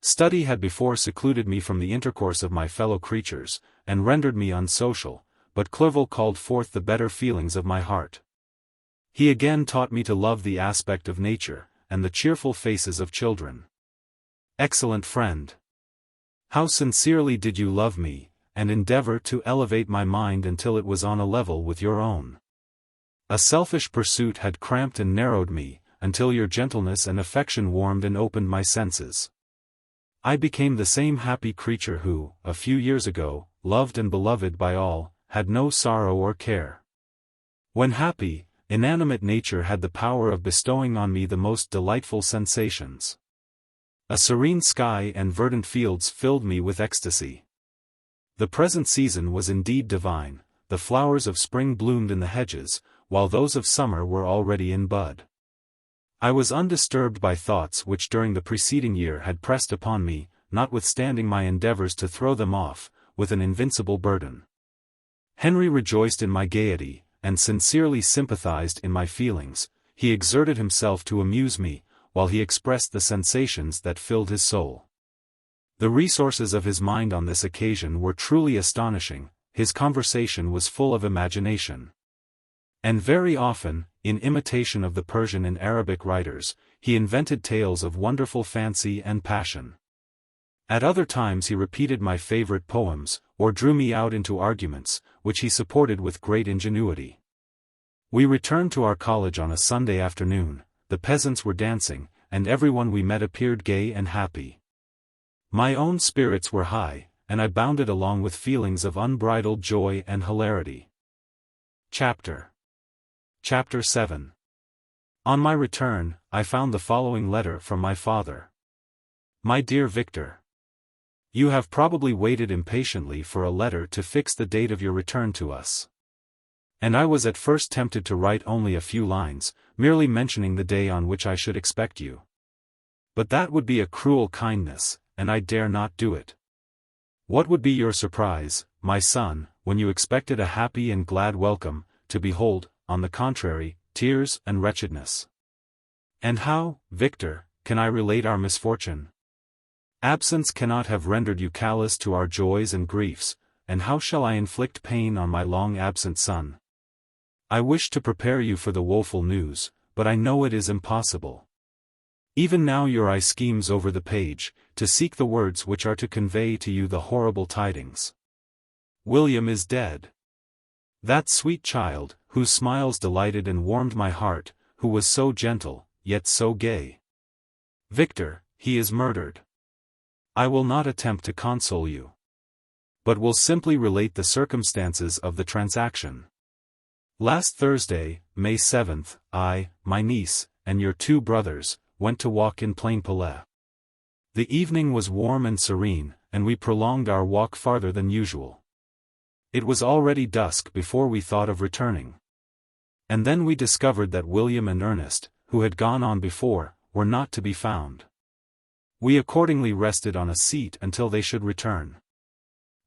Speaker 1: Study had before secluded me from the intercourse of my fellow creatures, and rendered me unsocial, but Clerval called forth the better feelings of my heart. He again taught me to love the aspect of nature, and the cheerful faces of children. Excellent friend! How sincerely did you love me, and endeavor to elevate my mind until it was on a level with your own. A selfish pursuit had cramped and narrowed me, until your gentleness and affection warmed and opened my senses. I became the same happy creature who, a few years ago, loved and beloved by all, had no sorrow or care. When happy, inanimate nature had the power of bestowing on me the most delightful sensations. A serene sky and verdant fields filled me with ecstasy. The present season was indeed divine. The flowers of spring bloomed in the hedges, while those of summer were already in bud. I was undisturbed by thoughts which during the preceding year had pressed upon me, notwithstanding my endeavors to throw them off, with an invincible burden. Henry rejoiced in my gaiety, and sincerely sympathized in my feelings. He exerted himself to amuse me, while he expressed the sensations that filled his soul. The resources of his mind on this occasion were truly astonishing. His conversation was full of imagination. And very often, in imitation of the Persian and Arabic writers, he invented tales of wonderful fancy and passion. At other times he repeated my favorite poems, or drew me out into arguments, which he supported with great ingenuity. We returned to our college on a Sunday afternoon. The peasants were dancing, and everyone we met appeared gay and happy. My own spirits were high, and I bounded along with feelings of unbridled joy and hilarity. Chapter VII. On my return, I found the following letter from my father. My dear Victor, you have probably waited impatiently for a letter to fix the date of your return to us. And I was at first tempted to write only a few lines, merely mentioning the day on which I should expect you. But that would be a cruel kindness, and I dare not do it. What would be your surprise, my son, when you expected a happy and glad welcome, to behold, on the contrary, tears and wretchedness? And how, Victor, can I relate our misfortune? Absence cannot have rendered you callous to our joys and griefs, and how shall I inflict pain on my long-absent son? I wish to prepare you for the woeful news, but I know it is impossible. Even now your eye schemes over the page, to seek the words which are to convey to you the horrible tidings. William is dead. That sweet child, whose smiles delighted and warmed my heart, who was so gentle, yet so gay. Victor, he is murdered. I will not attempt to console you, but will simply relate the circumstances of the transaction. Last Thursday, May 7th, I, my niece, and your two brothers, went to walk in Plainpalais. The evening was warm and serene, and we prolonged our walk farther than usual. It was already dusk before we thought of returning. And then we discovered that William and Ernest, who had gone on before, were not to be found. We accordingly rested on a seat until they should return.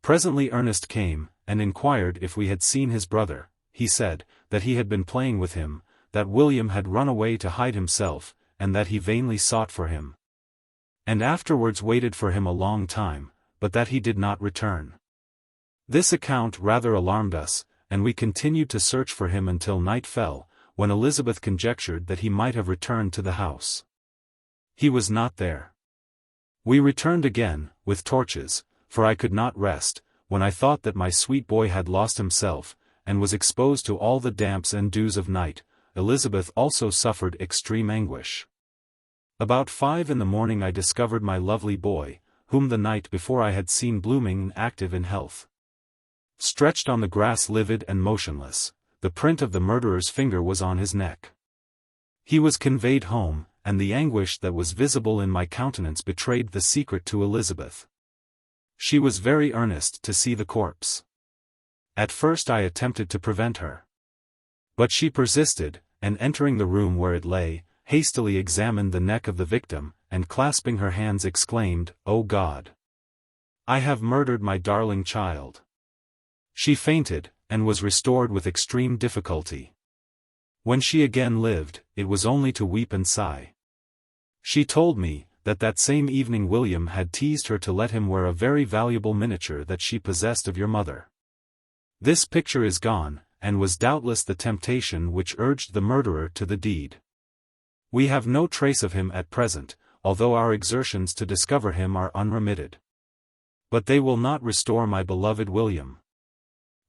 Speaker 1: Presently Ernest came, and inquired if we had seen his brother. He said, that he had been playing with him, that William had run away to hide himself, and that he vainly sought for him. And afterwards waited for him a long time, but that he did not return. This account rather alarmed us, and we continued to search for him until night fell, when Elizabeth conjectured that he might have returned to the house. He was not there. We returned again, with torches, for I could not rest, when I thought that my sweet boy had lost himself, and was exposed to all the damps and dews of night. Elizabeth also suffered extreme anguish. About 5 in the morning I discovered my lovely boy, whom the night before I had seen blooming and active in health. Stretched on the grass livid and motionless, the print of the murderer's finger was on his neck. He was conveyed home, and the anguish that was visible in my countenance betrayed the secret to Elizabeth. She was very earnest to see the corpse. At first I attempted to prevent her. But she persisted, and entering the room where it lay, hastily examined the neck of the victim, and clasping her hands exclaimed, "O God! I have murdered my darling child." She fainted, and was restored with extreme difficulty. When she again lived, it was only to weep and sigh. She told me, that same evening William had teased her to let him wear a very valuable miniature that she possessed of your mother. This picture is gone, and was doubtless the temptation which urged the murderer to the deed. We have no trace of him at present, although our exertions to discover him are unremitted. But they will not restore my beloved William.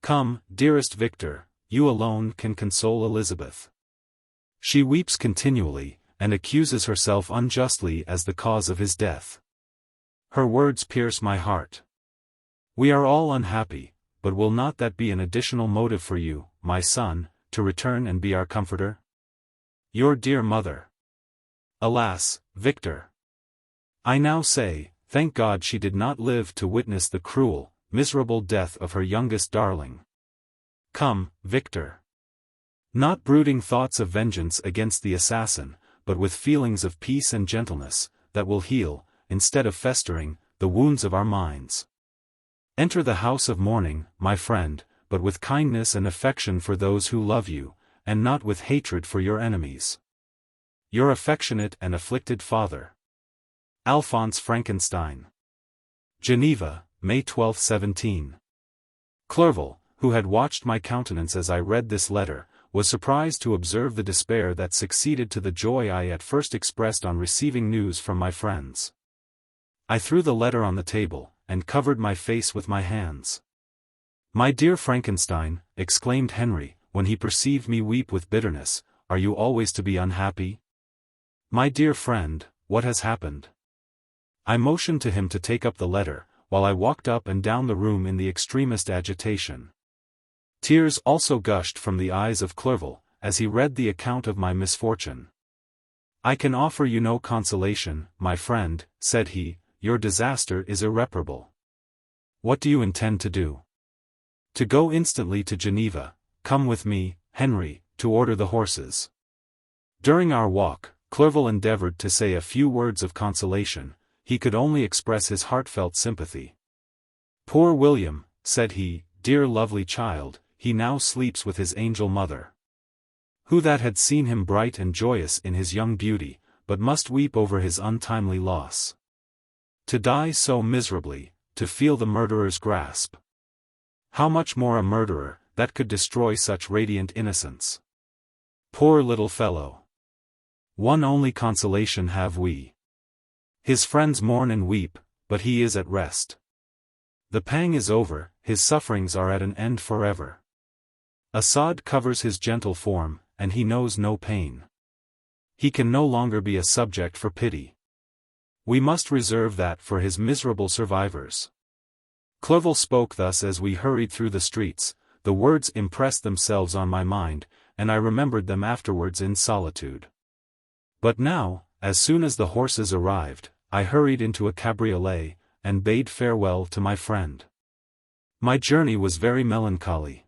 Speaker 1: Come, dearest Victor, you alone can console Elizabeth. She weeps continually, and accuses herself unjustly as the cause of his death. Her words pierce my heart. We are all unhappy, but will not that be an additional motive for you, my son, to return and be our comforter? Your dear mother. Alas, Victor! I now say, thank God she did not live to witness the cruel, miserable death of her youngest darling. Come, Victor. Not brooding thoughts of vengeance against the assassin, but with feelings of peace and gentleness, that will heal, instead of festering, the wounds of our minds. Enter the house of mourning, my friend, but with kindness and affection for those who love you, and not with hatred for your enemies. Your affectionate and afflicted father. Alphonse Frankenstein. Geneva, May 12, 17. Clerval, who had watched my countenance as I read this letter, was surprised to observe the despair that succeeded to the joy I at first expressed on receiving news from my friends. I threw the letter on the table, and covered my face with my hands. My dear Frankenstein, exclaimed Henry, when he perceived me weep with bitterness, are you always to be unhappy? My dear friend, what has happened? I motioned to him to take up the letter, while I walked up and down the room in the extremest agitation. Tears also gushed from the eyes of Clerval, as he read the account of my misfortune. I can offer you no consolation, my friend, said he, your disaster is irreparable. What do you intend to do? To go instantly to Geneva. Come with me, Henry, to order the horses. During our walk, Clerval endeavored to say a few words of consolation, he could only express his heartfelt sympathy. Poor William, said he, dear lovely child, he now sleeps with his angel mother. Who that had seen him bright and joyous in his young beauty, but must weep over his untimely loss. To die so miserably, to feel the murderer's grasp. How much more a murderer, that could destroy such radiant innocence. Poor little fellow. One only consolation have we. His friends mourn and weep, but he is at rest. The pang is over, his sufferings are at an end forever. A sod covers his gentle form, and he knows no pain. He can no longer be a subject for pity. We must reserve that for his miserable survivors. Clerval spoke thus as we hurried through the streets. The words impressed themselves on my mind, and I remembered them afterwards in solitude. But now, as soon as the horses arrived, I hurried into a cabriolet, and bade farewell to my friend. My journey was very melancholy.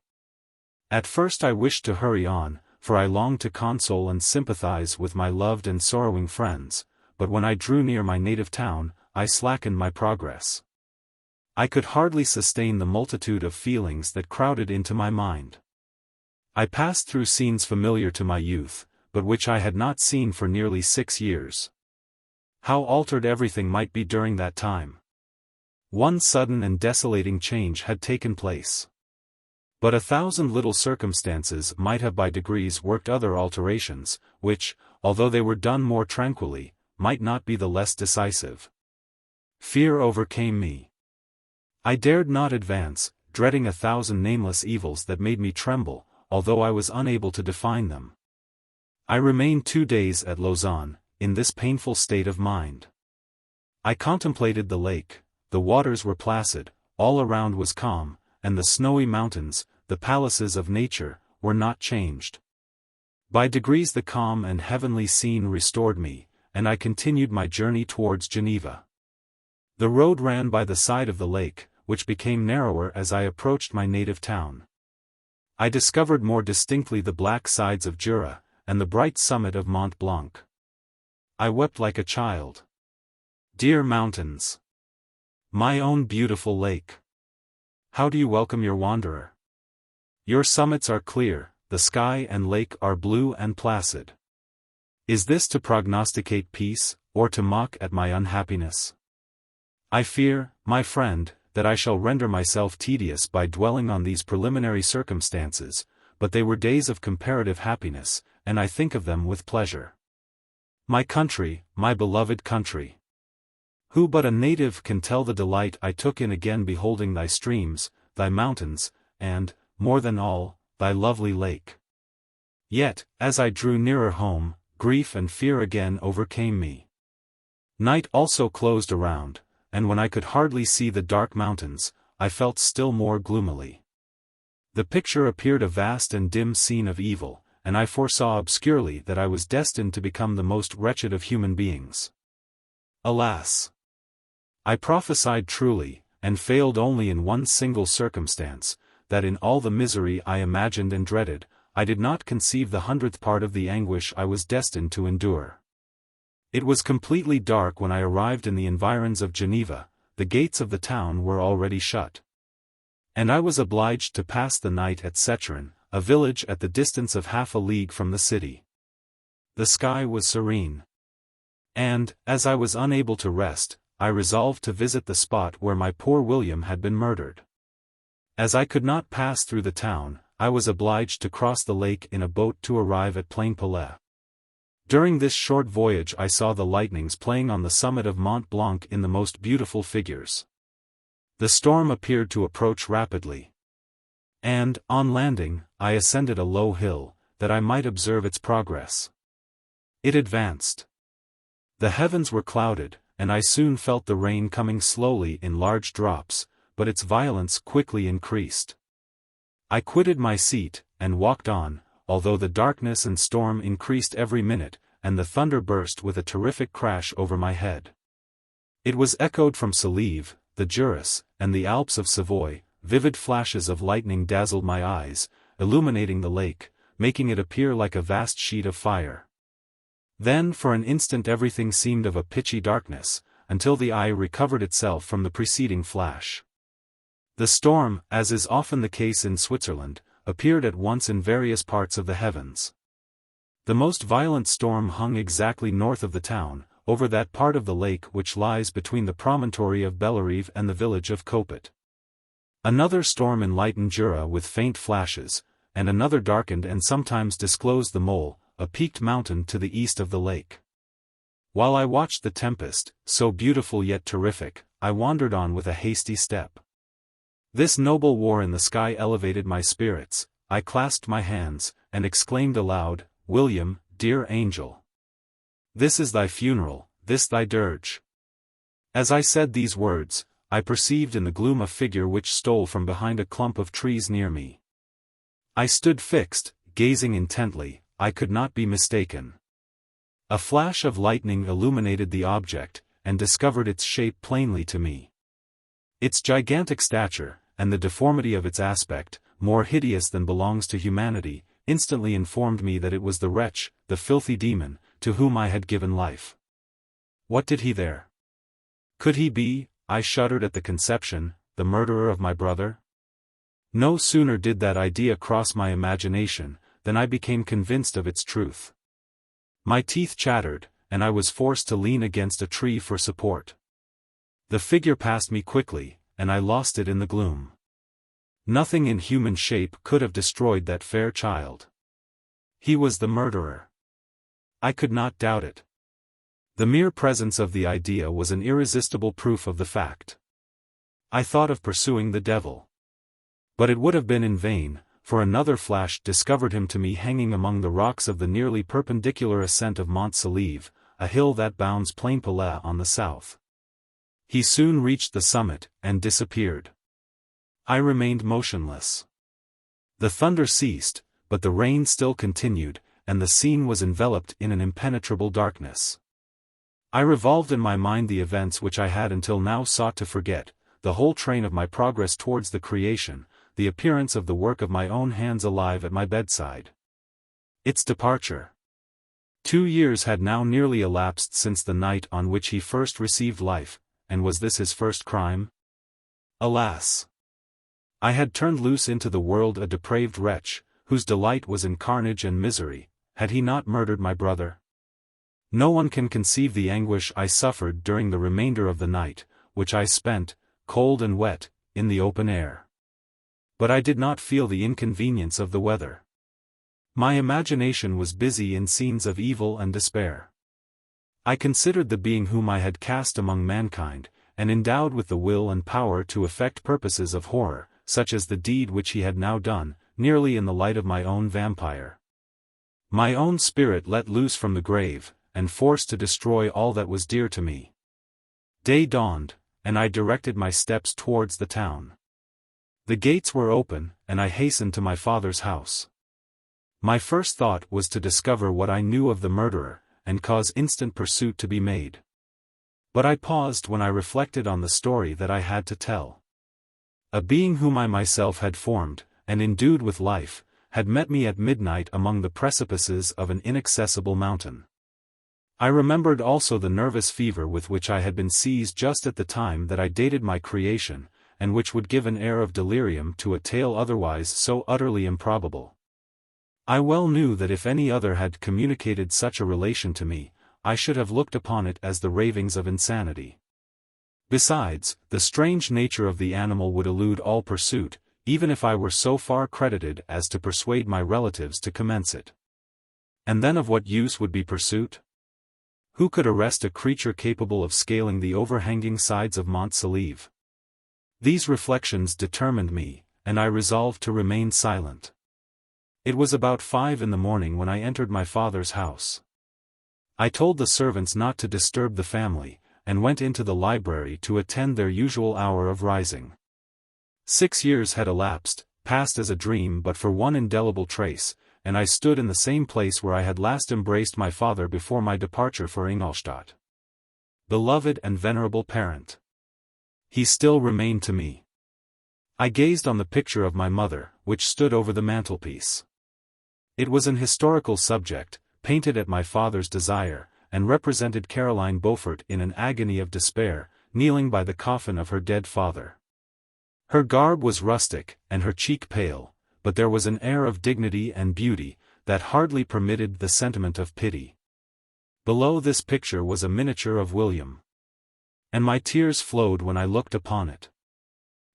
Speaker 1: At first I wished to hurry on, for I longed to console and sympathize with my loved and sorrowing friends, but when I drew near my native town, I slackened my progress. I could hardly sustain the multitude of feelings that crowded into my mind. I passed through scenes familiar to my youth, but which I had not seen for nearly 6 years. How altered everything might be during that time. One sudden and desolating change had taken place. But 1,000 little circumstances might have by degrees worked other alterations, which, although they were done more tranquilly, might not be the less decisive. Fear overcame me. I dared not advance, dreading 1,000 nameless evils that made me tremble, although I was unable to define them. I remained 2 days at Lausanne, in this painful state of mind. I contemplated the lake, the waters were placid, all around was calm, and the snowy mountains, the palaces of nature, were not changed. By degrees the calm and heavenly scene restored me, and I continued my journey towards Geneva. The road ran by the side of the lake, which became narrower as I approached my native town. I discovered more distinctly the black sides of Jura, and the bright summit of Mont Blanc. I wept like a child. Dear mountains! My own beautiful lake! How do you welcome your wanderer? Your summits are clear, the sky and lake are blue and placid. Is this to prognosticate peace, or to mock at my unhappiness? I fear, my friend, that I shall render myself tedious by dwelling on these preliminary circumstances, but they were days of comparative happiness, and I think of them with pleasure. My country, my beloved country! Who but a native can tell the delight I took in again beholding thy streams, thy mountains, and, more than all, thy lovely lake. Yet, as I drew nearer home, grief and fear again overcame me. Night also closed around, and when I could hardly see the dark mountains, I felt still more gloomily. The picture appeared a vast and dim scene of evil, and I foresaw obscurely that I was destined to become the most wretched of human beings. Alas! I prophesied truly, and failed only in one single circumstance, that in all the misery I imagined and dreaded, I did not conceive the 100th part of the anguish I was destined to endure. It was completely dark when I arrived in the environs of Geneva. The gates of the town were already shut. And I was obliged to pass the night at XXIII, a village at the distance of half a league from the city. The sky was serene. And, as I was unable to rest, I resolved to visit the spot where my poor William had been murdered. As I could not pass through the town, I was obliged to cross the lake in a boat to arrive at Plainpalais. During this short voyage I saw the lightnings playing on the summit of Mont Blanc in the most beautiful figures. The storm appeared to approach rapidly. And, on landing, I ascended a low hill, that I might observe its progress. It advanced. The heavens were clouded, and I soon felt the rain coming slowly in large drops, but its violence quickly increased. I quitted my seat, and walked on, although the darkness and storm increased every minute, and the thunder burst with a terrific crash over my head. It was echoed from Sèvres, the Jura, and the Alps of Savoy. Vivid flashes of lightning dazzled my eyes, illuminating the lake, making it appear like a vast sheet of fire. Then for an instant everything seemed of a pitchy darkness, until the eye recovered itself from the preceding flash. The storm, as is often the case in Switzerland, appeared at once in various parts of the heavens. The most violent storm hung exactly north of the town, over that part of the lake which lies between the promontory of Bellerive and the village of Coppet. Another storm enlightened Jura with faint flashes, and another darkened and sometimes disclosed the Mole, a peaked mountain to the east of the lake. While I watched the tempest, so beautiful yet terrific, I wandered on with a hasty step. This noble war in the sky elevated my spirits. I clasped my hands, and exclaimed aloud, "William, dear angel! This is thy funeral, this thy dirge." As I said these words, I perceived in the gloom a figure which stole from behind a clump of trees near me. I stood fixed, gazing intently. I could not be mistaken. A flash of lightning illuminated the object, and discovered its shape plainly to me. Its gigantic stature, and the deformity of its aspect, more hideous than belongs to humanity, instantly informed me that it was the wretch, the filthy demon, to whom I had given life. What did he there? Could he be, I shuddered at the conception, the murderer of my brother? No sooner did that idea cross my imagination, than I became convinced of its truth. My teeth chattered, and I was forced to lean against a tree for support. The figure passed me quickly, and I lost it in the gloom. Nothing in human shape could have destroyed that fair child. He was the murderer. I could not doubt it. The mere presence of the idea was an irresistible proof of the fact. I thought of pursuing the devil. But it would have been in vain, for another flash discovered him to me hanging among the rocks of the nearly perpendicular ascent of Mont Sèvres, a hill that bounds Plainpalais on the south. He soon reached the summit, and disappeared. I remained motionless. The thunder ceased, but the rain still continued, and the scene was enveloped in an impenetrable darkness. I revolved in my mind the events which I had until now sought to forget, the whole train of my progress towards the creation, the appearance of the work of my own hands alive at my bedside. Its departure. 2 years had now nearly elapsed since the night on which he first received life, and was this his first crime? Alas! I had turned loose into the world a depraved wretch, whose delight was in carnage and misery. Had he not murdered my brother? No one can conceive the anguish I suffered during the remainder of the night, which I spent, cold and wet, in the open air. But I did not feel the inconvenience of the weather. My imagination was busy in scenes of evil and despair. I considered the being whom I had cast among mankind, and endowed with the will and power to effect purposes of horror, such as the deed which he had now done, nearly in the light of my own vampire. My own spirit let loose from the grave, and forced to destroy all that was dear to me. Day dawned, and I directed my steps towards the town. The gates were open, and I hastened to my father's house. My first thought was to discover what I knew of the murderer, and cause instant pursuit to be made. But I paused when I reflected on the story that I had to tell. A being whom I myself had formed, and endued with life, had met me at midnight among the precipices of an inaccessible mountain. I remembered also the nervous fever with which I had been seized just at the time that I dated my creation, and which would give an air of delirium to a tale otherwise so utterly improbable. I well knew that if any other had communicated such a relation to me, I should have looked upon it as the ravings of insanity. Besides, the strange nature of the animal would elude all pursuit, even if I were so far credited as to persuade my relatives to commence it. And then of what use would be pursuit? Who could arrest a creature capable of scaling the overhanging sides of Mont Saleve? These reflections determined me, and I resolved to remain silent. It was about 5 in the morning when I entered my father's house. I told the servants not to disturb the family, and went into the library to attend their usual hour of rising. 6 years had elapsed, passed as a dream but for one indelible trace, and I stood in the same place where I had last embraced my father before my departure for Ingolstadt. Beloved and venerable parent! He still remained to me. I gazed on the picture of my mother, which stood over the mantelpiece. It was an historical subject, painted at my father's desire, and represented Caroline Beaufort in an agony of despair, kneeling by the coffin of her dead father. Her garb was rustic, and her cheek pale, but there was an air of dignity and beauty, that hardly permitted the sentiment of pity. Below this picture was a miniature of William. And my tears flowed when I looked upon it.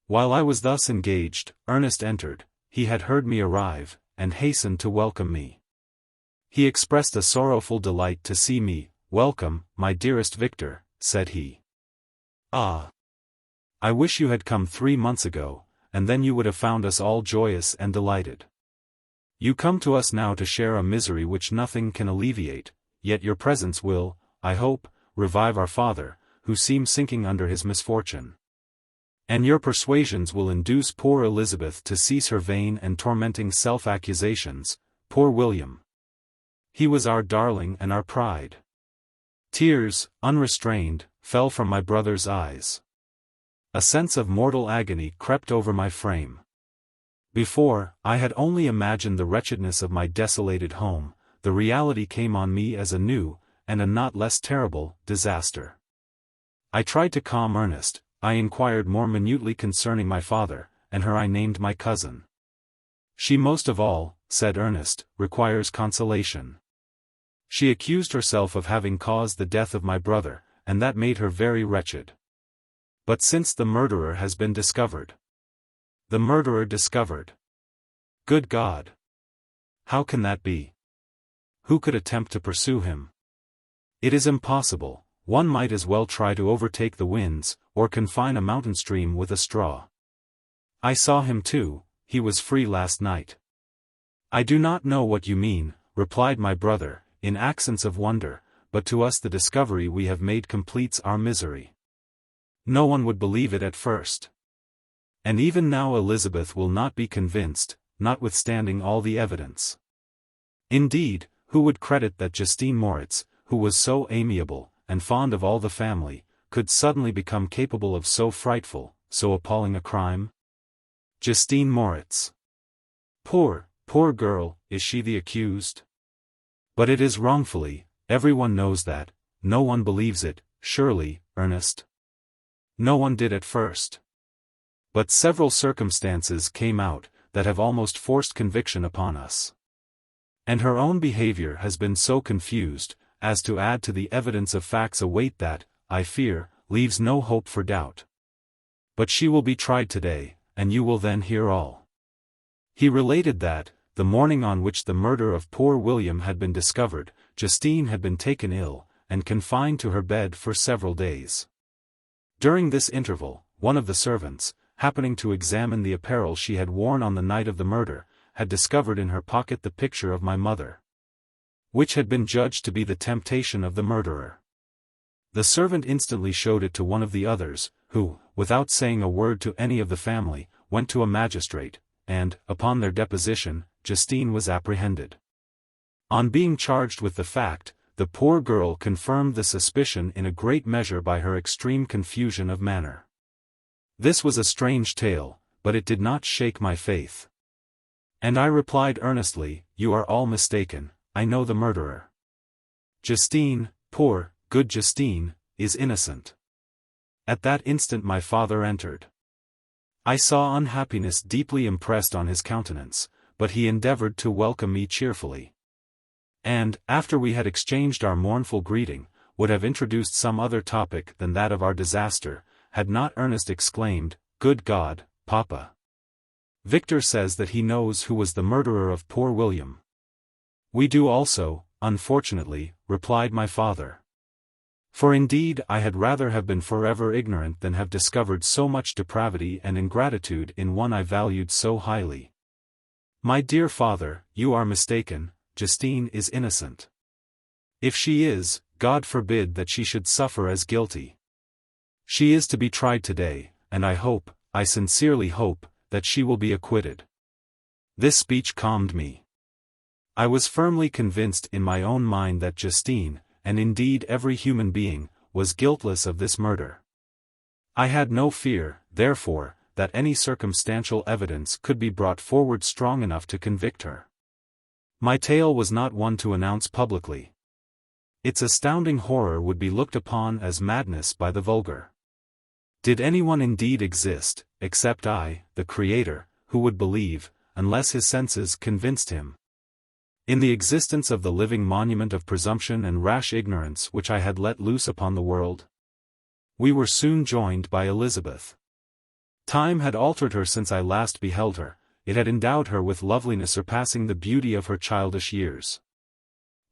Speaker 1: While I was thus engaged, Ernest entered. He had heard me arrive, and hastened to welcome me. He expressed a sorrowful delight to see me. "Welcome, my dearest Victor," said he. "Ah! I wish you had come 3 months ago, and then you would have found us all joyous and delighted. You come to us now to share a misery which nothing can alleviate, yet your presence will, I hope, revive our father, who seems sinking under his misfortune. And your persuasions will induce poor Elizabeth to cease her vain and tormenting self-accusations. Poor William! He was our darling and our pride." Tears, unrestrained, fell from my brother's eyes. A sense of mortal agony crept over my frame. Before, I had only imagined the wretchedness of my desolated home. The reality came on me as a new, and a not less terrible, disaster. I tried to calm Ernest. I inquired more minutely concerning my father, and her I named my cousin. "She most of all," said Ernest, "requires consolation. She accused herself of having caused the death of my brother, and that made her very wretched. But since the murderer has been discovered." "The murderer discovered? Good God! How can that be? Who could attempt to pursue him? It is impossible. One might as well try to overtake the winds, or confine a mountain stream with a straw." "I saw him too. He was free last night." "I do not know what you mean," replied my brother, in accents of wonder, "but to us the discovery we have made completes our misery. No one would believe it at first. And even now Elizabeth will not be convinced, notwithstanding all the evidence. Indeed, who would credit that Justine Moritz, who was so amiable, and fond of all the family, could suddenly become capable of so frightful, so appalling a crime? Justine Moritz. Poor girl, is she the accused? But it is wrongfully, everyone knows that. No one believes it, surely, Ernest? No one did at first. But several circumstances came out, that have almost forced conviction upon us. And her own behavior has been so confused, as to add to the evidence of facts a weight that, I fear, leaves no hope for doubt. But she will be tried today, and you will then hear all." He related that, the morning on which the murder of poor William had been discovered, Justine had been taken ill, and confined to her bed for several days. During this interval, one of the servants, happening to examine the apparel she had worn on the night of the murder, had discovered in her pocket the picture of my mother, which had been judged to be the temptation of the murderer. The servant instantly showed it to one of the others, who, without saying a word to any of the family, went to a magistrate, and, upon their deposition, Justine was apprehended. On being charged with the fact, the poor girl confirmed the suspicion in a great measure by her extreme confusion of manner. This was a strange tale, but it did not shake my faith. And I replied earnestly, "You are all mistaken, I know the murderer. Justine, poor, good Justine, is innocent." At that instant my father entered. I saw unhappiness deeply impressed on his countenance, but he endeavored to welcome me cheerfully. And, after we had exchanged our mournful greeting, would have introduced some other topic than that of our disaster, had not Ernest exclaimed, "Good God, Papa! Victor says that he knows who was the murderer of poor William." "We do also, unfortunately," replied my father. For indeed I had rather have been forever ignorant than have discovered so much depravity and ingratitude in one I valued so highly. "My dear father, you are mistaken, Justine is innocent. If she is, God forbid that she should suffer as guilty. She is to be tried today, and I hope, I sincerely hope, that she will be acquitted." This speech calmed me. I was firmly convinced in my own mind that Justine, and indeed every human being, was guiltless of this murder. I had no fear, therefore, that any circumstantial evidence could be brought forward strong enough to convict her. My tale was not one to announce publicly. Its astounding horror would be looked upon as madness by the vulgar. Did anyone indeed exist, except I, the Creator, who would believe, unless his senses convinced him, in the existence of the living monument of presumption and rash ignorance which I had let loose upon the world? We were soon joined by Elizabeth. Time had altered her since I last beheld her. It had endowed her with loveliness surpassing the beauty of her childish years.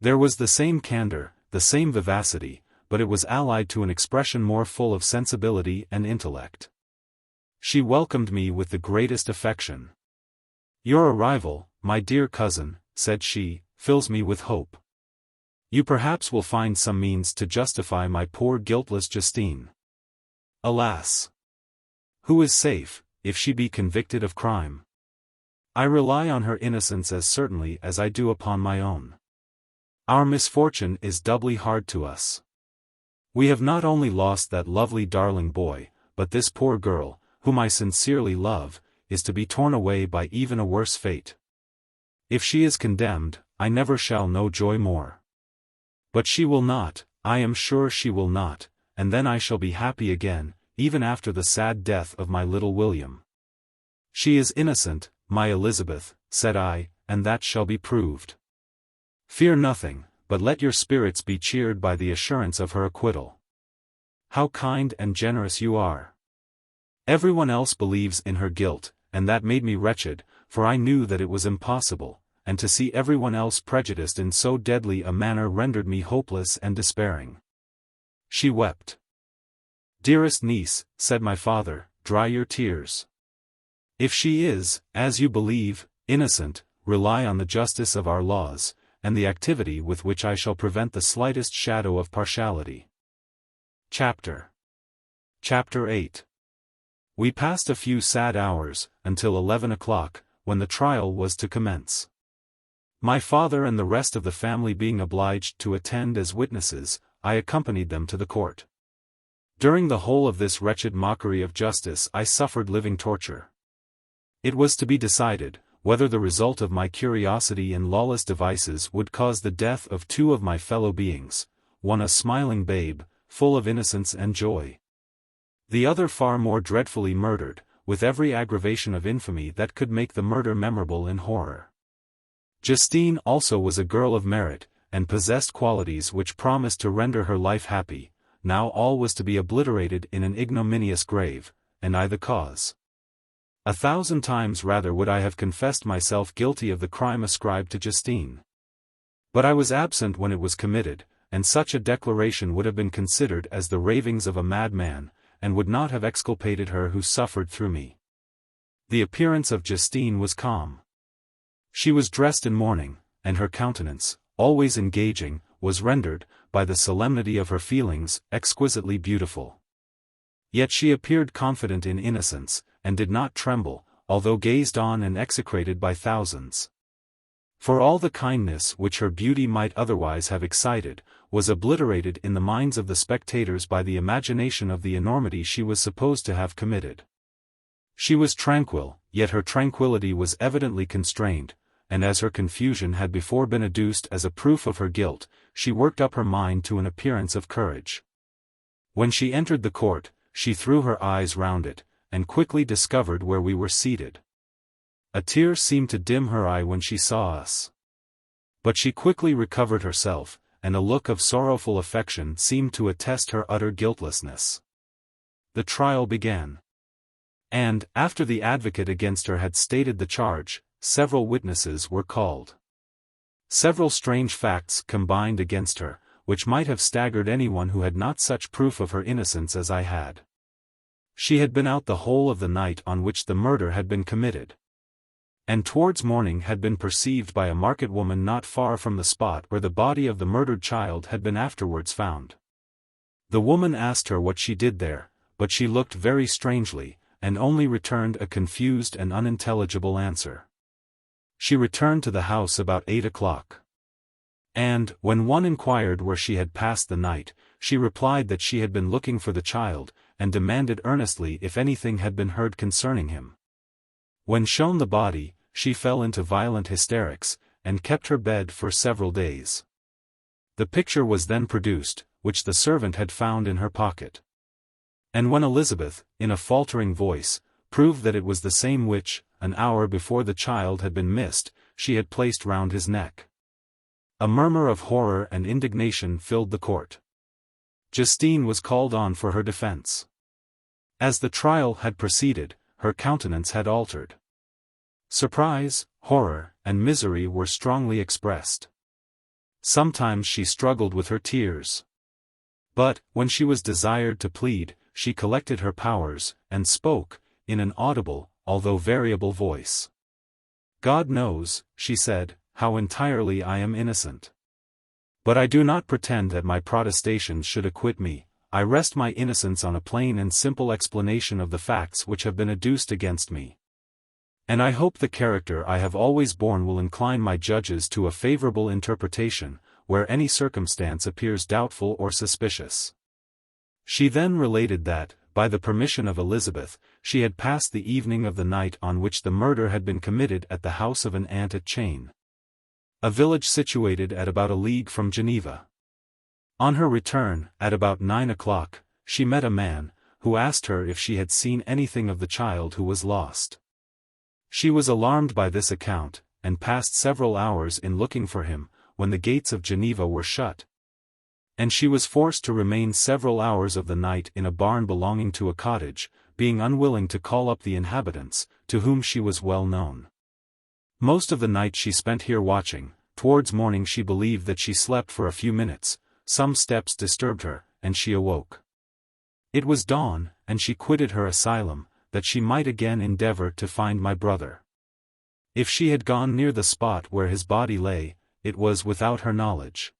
Speaker 1: There was the same candor, the same vivacity, but it was allied to an expression more full of sensibility and intellect. She welcomed me with the greatest affection. "Your arrival, my dear cousin," said she, "fills me with hope. You perhaps will find some means to justify my poor guiltless Justine. Alas! Who is safe, if she be convicted of crime? I rely on her innocence as certainly as I do upon my own. Our misfortune is doubly hard to us. We have not only lost that lovely darling boy, but this poor girl, whom I sincerely love, is to be torn away by even a worse fate. If she is condemned, I never shall know joy more. But she will not, I am sure she will not, and then I shall be happy again, even after the sad death of my little William. She is innocent, my Elizabeth," said I, "and that shall be proved. Fear nothing, but let your spirits be cheered by the assurance of her acquittal. How kind and generous you are! Everyone else believes in her guilt, and that made me wretched, for I knew that it was impossible, and to see everyone else prejudiced in so deadly a manner rendered me hopeless and despairing." She wept. "Dearest niece," said my father, "dry your tears. If she is, as you believe, innocent, rely on the justice of our laws, and the activity with which I shall prevent the slightest shadow of partiality." Chapter VIII. We passed a few sad hours, until 11 o'clock, when the trial was to commence. My father and the rest of the family being obliged to attend as witnesses, I accompanied them to the court. During the whole of this wretched mockery of justice I suffered living torture. It was to be decided, whether the result of my curiosity and lawless devices would cause the death of two of my fellow beings, one a smiling babe, full of innocence and joy, the other far more dreadfully murdered, with every aggravation of infamy that could make the murder memorable in horror. Justine also was a girl of merit, and possessed qualities which promised to render her life happy. Now all was to be obliterated in an ignominious grave, and I the cause. 1,000 times rather would I have confessed myself guilty of the crime ascribed to Justine. But I was absent when it was committed, and such a declaration would have been considered as the ravings of a madman, and would not have exculpated her who suffered through me. The appearance of Justine was calm. She was dressed in mourning, and her countenance, always engaging, was rendered, by the solemnity of her feelings, exquisitely beautiful. Yet she appeared confident in innocence, and did not tremble, although gazed on and execrated by thousands. For all the kindness which her beauty might otherwise have excited, was obliterated in the minds of the spectators by the imagination of the enormity she was supposed to have committed. She was tranquil, yet her tranquillity was evidently constrained, and as her confusion had before been adduced as a proof of her guilt, she worked up her mind to an appearance of courage. When she entered the court, she threw her eyes round it, and quickly discovered where we were seated. A tear seemed to dim her eye when she saw us. But she quickly recovered herself, and a look of sorrowful affection seemed to attest her utter guiltlessness. The trial began. And, after the advocate against her had stated the charge, several witnesses were called. Several strange facts combined against her, which might have staggered anyone who had not such proof of her innocence as I had. She had been out the whole of the night on which the murder had been committed, and towards morning had been perceived by a market woman not far from the spot where the body of the murdered child had been afterwards found. The woman asked her what she did there, but she looked very strangely, and only returned a confused and unintelligible answer. She returned to the house about 8 o'clock. And, when one inquired where she had passed the night, she replied that she had been looking for the child, and demanded earnestly if anything had been heard concerning him. When shown the body, she fell into violent hysterics, and kept her bed for several days. The picture was then produced, which the servant had found in her pocket. And when Elizabeth, in a faltering voice, proved that it was the same which, an hour before the child had been missed, she had placed round his neck, a murmur of horror and indignation filled the court. Justine was called on for her defense. As the trial had proceeded, her countenance had altered. Surprise, horror, and misery were strongly expressed. Sometimes she struggled with her tears. But, when she was desired to plead, she collected her powers, and spoke, in an audible, although variable voice. God knows, she said, how entirely I am innocent. But I do not pretend that my protestations should acquit me. I rest my innocence on a plain and simple explanation of the facts which have been adduced against me. And I hope the character I have always borne will incline my judges to a favorable interpretation, where any circumstance appears doubtful or suspicious. She then related that, by the permission of Elizabeth, she had passed the evening of the night on which the murder had been committed at the house of an aunt at XVIII, a village situated at about a league from Geneva. On her return, at about 9 o'clock, she met a man, who asked her if she had seen anything of the child who was lost. She was alarmed by this account, and passed several hours in looking for him, when the gates of Geneva were shut. And she was forced to remain several hours of the night in a barn belonging to a cottage, being unwilling to call up the inhabitants, to whom she was well known. Most of the night she spent here watching. Towards morning she believed that she slept for a few minutes. Some steps disturbed her, and she awoke. It was dawn, and she quitted her asylum, that she might again endeavor to find my brother. If she had gone near the spot where his body lay, it was without her knowledge.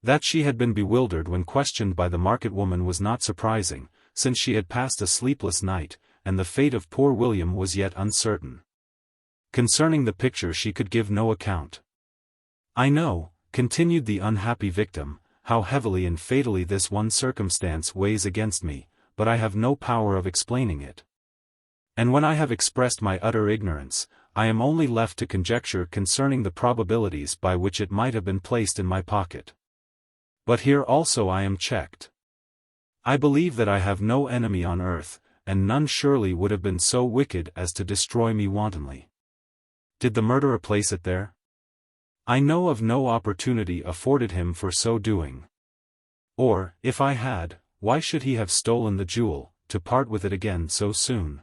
Speaker 1: That she had been bewildered when questioned by the market woman was not surprising, since she had passed a sleepless night, and the fate of poor William was yet uncertain. Concerning the picture she could give no account. I know, continued the unhappy victim, how heavily and fatally this one circumstance weighs against me, but I have no power of explaining it. And when I have expressed my utter ignorance, I am only left to conjecture concerning the probabilities by which it might have been placed in my pocket. But here also I am checked. I believe that I have no enemy on earth, and none surely would have been so wicked as to destroy me wantonly. Did the murderer place it there? I know of no opportunity afforded him for so doing. Or, if I had, why should he have stolen the jewel, to part with it again so soon?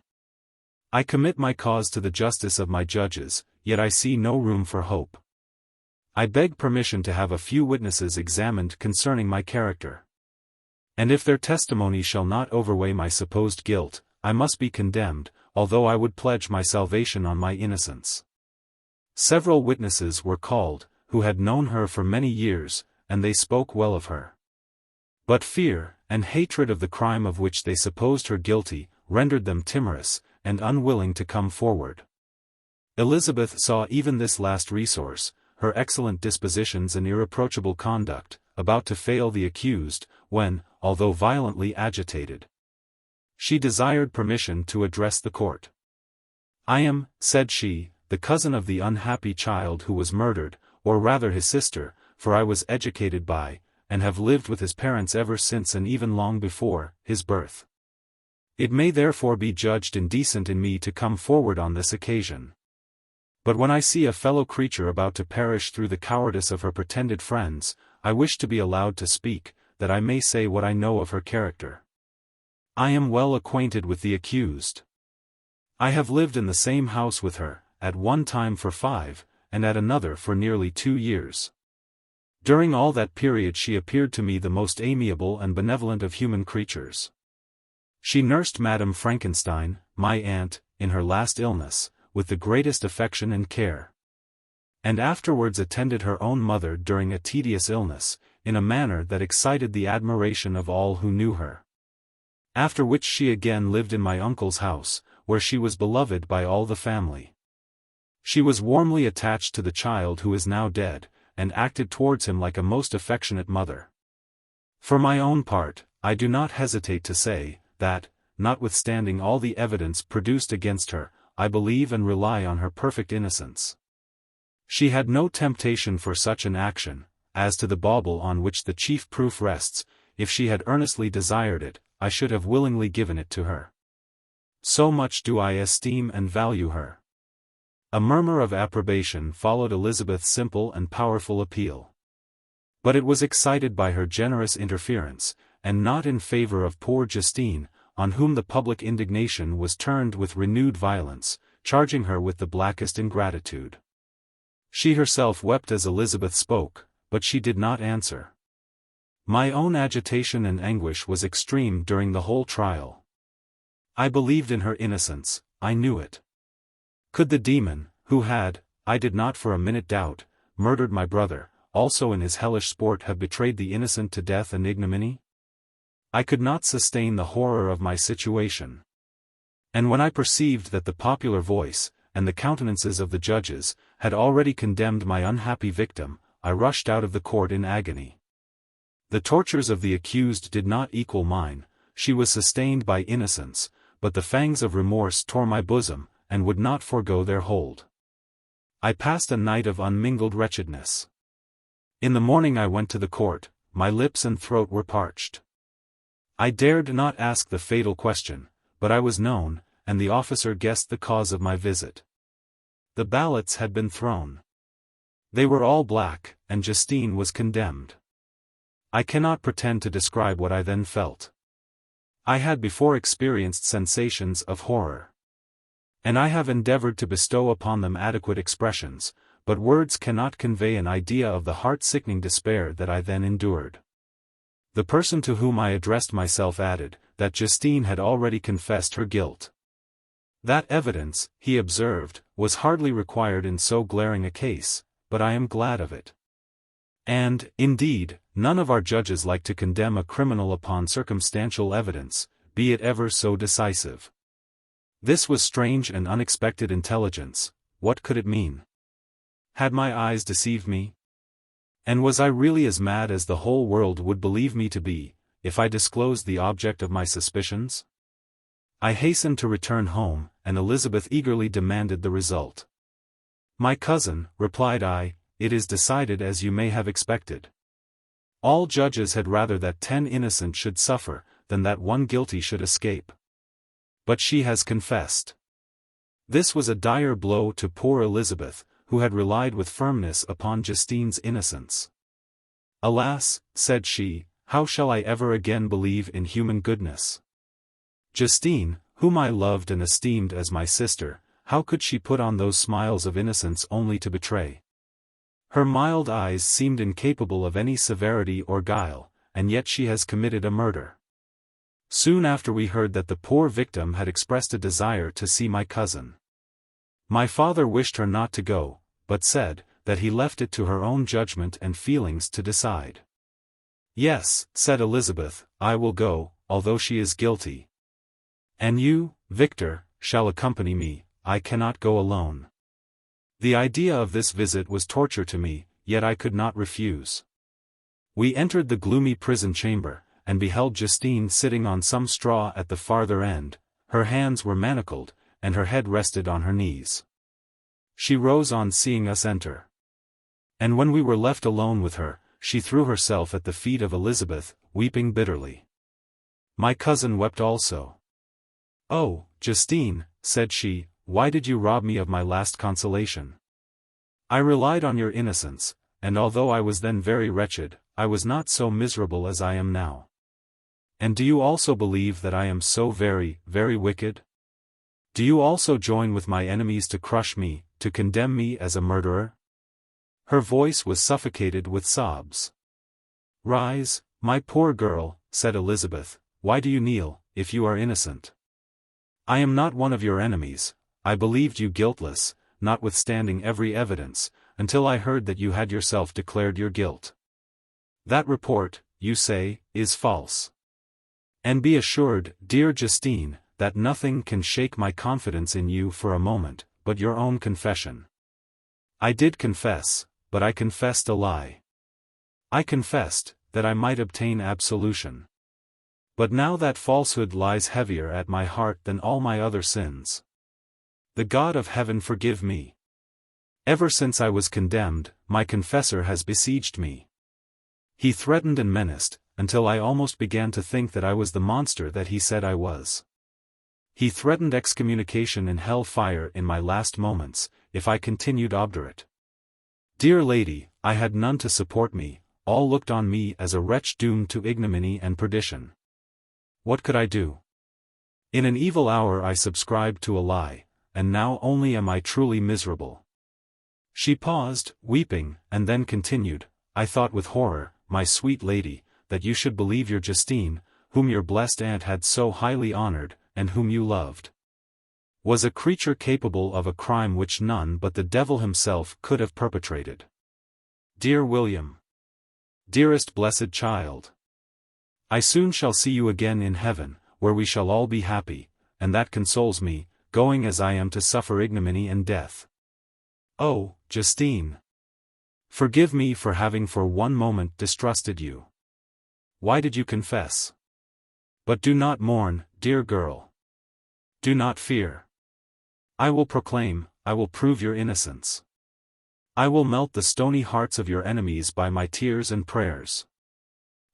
Speaker 1: I commit my cause to the justice of my judges, yet I see no room for hope. I beg permission to have a few witnesses examined concerning my character. And if their testimony shall not overweigh my supposed guilt, I must be condemned, although I would pledge my salvation on my innocence. Several witnesses were called, who had known her for many years, and they spoke well of her. But fear, and hatred of the crime of which they supposed her guilty, rendered them timorous, and unwilling to come forward. Elizabeth saw even this last resource, her excellent dispositions and irreproachable conduct, about to fail the accused, when, although violently agitated, she desired permission to address the court. "I am," said she, "the cousin of the unhappy child who was murdered, or rather his sister, for I was educated by, and have lived with his parents ever since and even long before, his birth. It may therefore be judged indecent in me to come forward on this occasion. But when I see a fellow creature about to perish through the cowardice of her pretended friends, I wish to be allowed to speak, that I may say what I know of her character. I am well acquainted with the accused. I have lived in the same house with her, at one time for 5, and at another for nearly 2 years. During all that period she appeared to me the most amiable and benevolent of human creatures. She nursed Madame Frankenstein, my aunt, in her last illness, with the greatest affection and care, and afterwards attended her own mother during a tedious illness, in a manner that excited the admiration of all who knew her. After which she again lived in my uncle's house, where she was beloved by all the family. She was warmly attached to the child who is now dead, and acted towards him like a most affectionate mother. For my own part, I do not hesitate to say, that, notwithstanding all the evidence produced against her, I believe and rely on her perfect innocence. She had no temptation for such an action. As to the bauble on which the chief proof rests, if she had earnestly desired it, I should have willingly given it to her. So much do I esteem and value her." A murmur of approbation followed Elizabeth's simple and powerful appeal. But it was excited by her generous interference, and not in favor of poor Justine, on whom the public indignation was turned with renewed violence, charging her with the blackest ingratitude. She herself wept as Elizabeth spoke, but she did not answer. My own agitation and anguish was extreme during the whole trial. I believed in her innocence, I knew it. Could the demon, who had, I did not for a minute doubt, murdered my brother, also in his hellish sport have betrayed the innocent to death and ignominy? I could not sustain the horror of my situation. And when I perceived that the popular voice, and the countenances of the judges, had already condemned my unhappy victim, I rushed out of the court in agony. The tortures of the accused did not equal mine, she was sustained by innocence, but the fangs of remorse tore my bosom, and would not forego their hold. I passed a night of unmingled wretchedness. In the morning I went to the court, my lips and throat were parched. I dared not ask the fatal question, but I was known, and the officer guessed the cause of my visit. The ballots had been thrown. They were all black, and Justine was condemned. I cannot pretend to describe what I then felt. I had before experienced sensations of horror, and I have endeavored to bestow upon them adequate expressions, but words cannot convey an idea of the heart-sickening despair that I then endured. The person to whom I addressed myself added, that Justine had already confessed her guilt. That evidence, he observed, was hardly required in so glaring a case, but I am glad of it. And, indeed, none of our judges like to condemn a criminal upon circumstantial evidence, be it ever so decisive. This was strange and unexpected intelligence. What could it mean? Had my eyes deceived me? And was I really as mad as the whole world would believe me to be, if I disclosed the object of my suspicions? I hastened to return home, and Elizabeth eagerly demanded the result. "My cousin," replied I, "it is decided as you may have expected. All judges had rather that 10 innocent should suffer, than that 1 guilty should escape. But she has confessed." This was a dire blow to poor Elizabeth, who had relied with firmness upon Justine's innocence. "Alas," said she, "how shall I ever again believe in human goodness? Justine, whom I loved and esteemed as my sister, how could she put on those smiles of innocence only to betray? Her mild eyes seemed incapable of any severity or guile, and yet she has committed a murder." Soon after we heard that the poor victim had expressed a desire to see my cousin. My father wished her not to go, but said, that he left it to her own judgment and feelings to decide. "Yes," said Elizabeth, "I will go, although she is guilty. And you, Victor, shall accompany me. I cannot go alone." The idea of this visit was torture to me, yet I could not refuse. We entered the gloomy prison chamber, and beheld Justine sitting on some straw at the farther end. Her hands were manacled, and her head rested on her knees. She rose on seeing us enter. And when we were left alone with her, she threw herself at the feet of Elizabeth, weeping bitterly. My cousin wept also. "Oh, Justine," said she, "why did you rob me of my last consolation? I relied on your innocence, and although I was then very wretched, I was not so miserable as I am now. And do you also believe that I am so very, very wicked? Do you also join with my enemies to crush me, to condemn me as a murderer?" Her voice was suffocated with sobs. "Rise, my poor girl," said Elizabeth, "why do you kneel, if you are innocent? I am not one of your enemies. I believed you guiltless, notwithstanding every evidence, until I heard that you had yourself declared your guilt. That report, you say, is false. And be assured, dear Justine, that nothing can shake my confidence in you for a moment, but your own confession. I did confess, but I confessed a lie. I confessed, that I might obtain absolution. But now that falsehood lies heavier at my heart than all my other sins. The God of heaven forgive me. Ever since I was condemned, my confessor has besieged me. He threatened and menaced, until I almost began to think that I was the monster that he said I was. He threatened excommunication and hell fire in my last moments, if I continued obdurate. Dear lady, I had none to support me, all looked on me as a wretch doomed to ignominy and perdition. What could I do? In an evil hour I subscribed to a lie, and now only am I truly miserable." She paused, weeping, and then continued, "I thought with horror, my sweet lady, that you should believe your Justine, whom your blessed aunt had so highly honored, and whom you loved, was a creature capable of a crime which none but the devil himself could have perpetrated. Dear William! Dearest blessed child! I soon shall see you again in heaven, where we shall all be happy, and that consoles me, going as I am to suffer ignominy and death. Oh, Justine! Forgive me for having for one moment distrusted you. Why did you confess? But do not mourn, dear girl. Do not fear. I will proclaim, I will prove your innocence. I will melt the stony hearts of your enemies by my tears and prayers.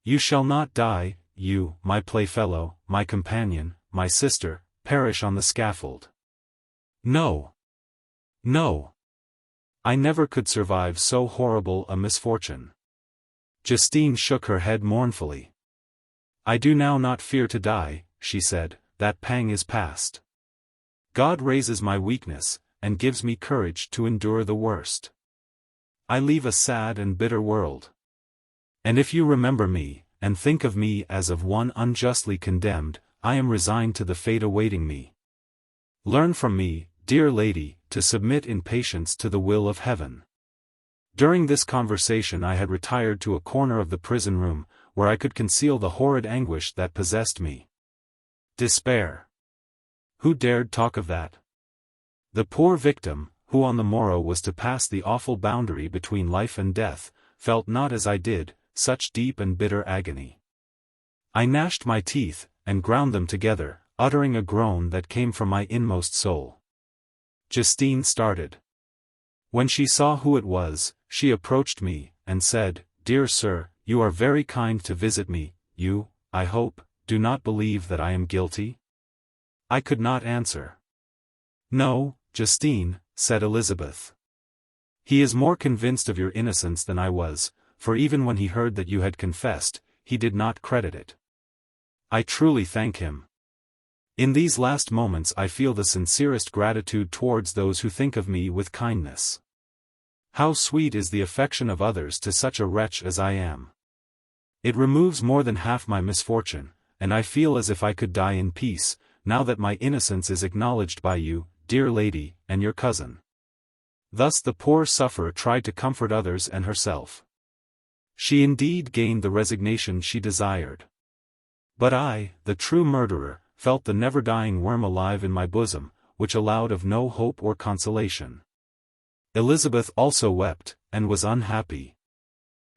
Speaker 1: You shall not die, you, my playfellow, my companion, my sister, perish on the scaffold. No. No. I never could survive so horrible a misfortune." Justine shook her head mournfully. "I do now not fear to die," she said, "that pang is past. God raises my weakness, and gives me courage to endure the worst. I leave a sad and bitter world. And if you remember me, and think of me as of one unjustly condemned, I am resigned to the fate awaiting me. Learn from me, dear lady, to submit in patience to the will of heaven." During this conversation I had retired to a corner of the prison room, where I could conceal the horrid anguish that possessed me. Despair. Who dared talk of that? The poor victim, who on the morrow was to pass the awful boundary between life and death, felt not as I did, such deep and bitter agony. I gnashed my teeth, and ground them together, uttering a groan that came from my inmost soul. Justine started. When she saw who it was, she approached me, and said, "Dear sir, you are very kind to visit me. You, I hope, do not believe that I am guilty?" I could not answer. "No, Justine," said Elizabeth. "He is more convinced of your innocence than I was, for even when he heard that you had confessed, he did not credit it. I truly thank him. In these last moments I feel the sincerest gratitude towards those who think of me with kindness. How sweet is the affection of others to such a wretch as I am. It removes more than half my misfortune, and I feel as if I could die in peace, now that my innocence is acknowledged by you, dear lady, and your cousin. Thus the poor sufferer tried to comfort others and herself. She indeed gained the resignation she desired. But I, the true murderer, felt the never-dying worm alive in my bosom, which allowed of no hope or consolation. Elizabeth also wept, and was unhappy.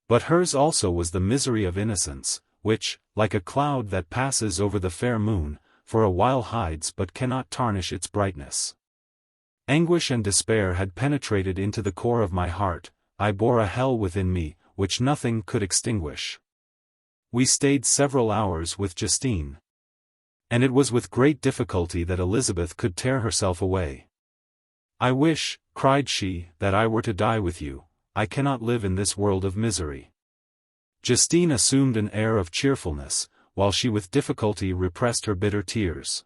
Speaker 1: But hers also was the misery of innocence, which, like a cloud that passes over the fair moon, for a while hides but cannot tarnish its brightness. Anguish and despair had penetrated into the core of my heart. I bore a hell within me, which nothing could extinguish. We stayed several hours with Justine. And it was with great difficulty that Elizabeth could tear herself away. "I wish," cried she, "that I were to die with you. I cannot live in this world of misery." Justine assumed an air of cheerfulness, while she with difficulty repressed her bitter tears.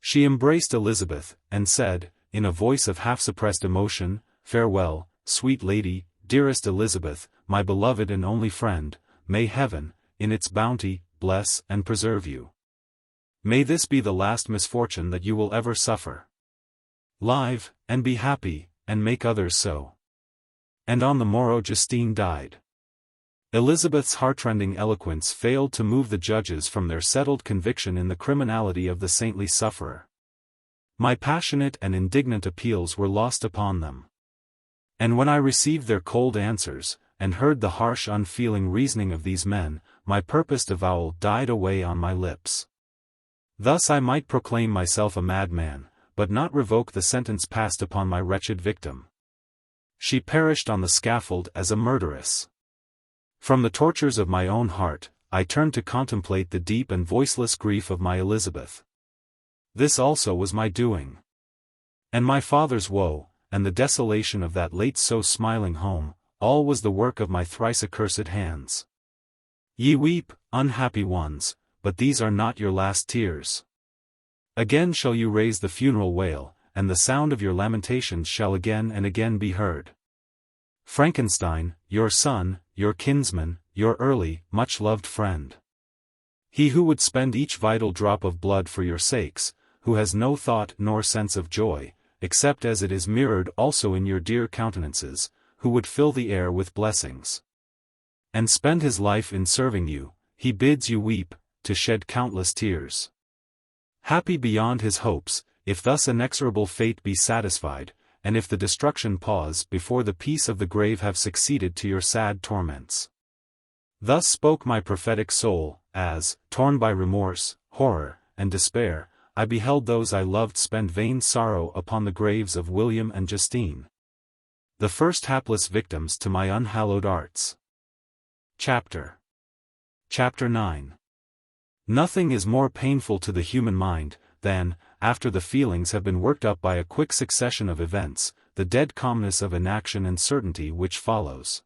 Speaker 1: She embraced Elizabeth, and said, in a voice of half-suppressed emotion, "Farewell, sweet lady, dearest Elizabeth, my beloved and only friend. May heaven, in its bounty, bless and preserve you. May this be the last misfortune that you will ever suffer. Live, and be happy, and make others so." And on the morrow Justine died. Elizabeth's heartrending eloquence failed to move the judges from their settled conviction in the criminality of the saintly sufferer. My passionate and indignant appeals were lost upon them. And when I received their cold answers, and heard the harsh unfeeling reasoning of these men, my purposed avowal died away on my lips. Thus I might proclaim myself a madman, but not revoke the sentence passed upon my wretched victim. She perished on the scaffold as a murderess. From the tortures of my own heart, I turned to contemplate the deep and voiceless grief of my Elizabeth. This also was my doing. And my father's woe, and the desolation of that late so smiling home, all was the work of my thrice accursed hands. Ye weep, unhappy ones, but these are not your last tears. Again shall you raise the funeral wail, and the sound of your lamentations shall again and again be heard. Frankenstein, your son, your kinsman, your early, much-loved friend. He who would spend each vital drop of blood for your sakes, who has no thought nor sense of joy, except as it is mirrored also in your dear countenances, who would fill the air with blessings, and spend his life in serving you, he bids you weep, to shed countless tears. Happy beyond his hopes, if thus inexorable fate be satisfied, and if the destruction pause before the peace of the grave have succeeded to your sad torments. Thus spoke my prophetic soul, as, torn by remorse, horror, and despair, I beheld those I loved spend vain sorrow upon the graves of William and Justine, the first hapless victims to my unhallowed arts. Chapter 9. Nothing is more painful to the human mind, than, after the feelings have been worked up by a quick succession of events, the dead calmness of inaction and certainty which follows,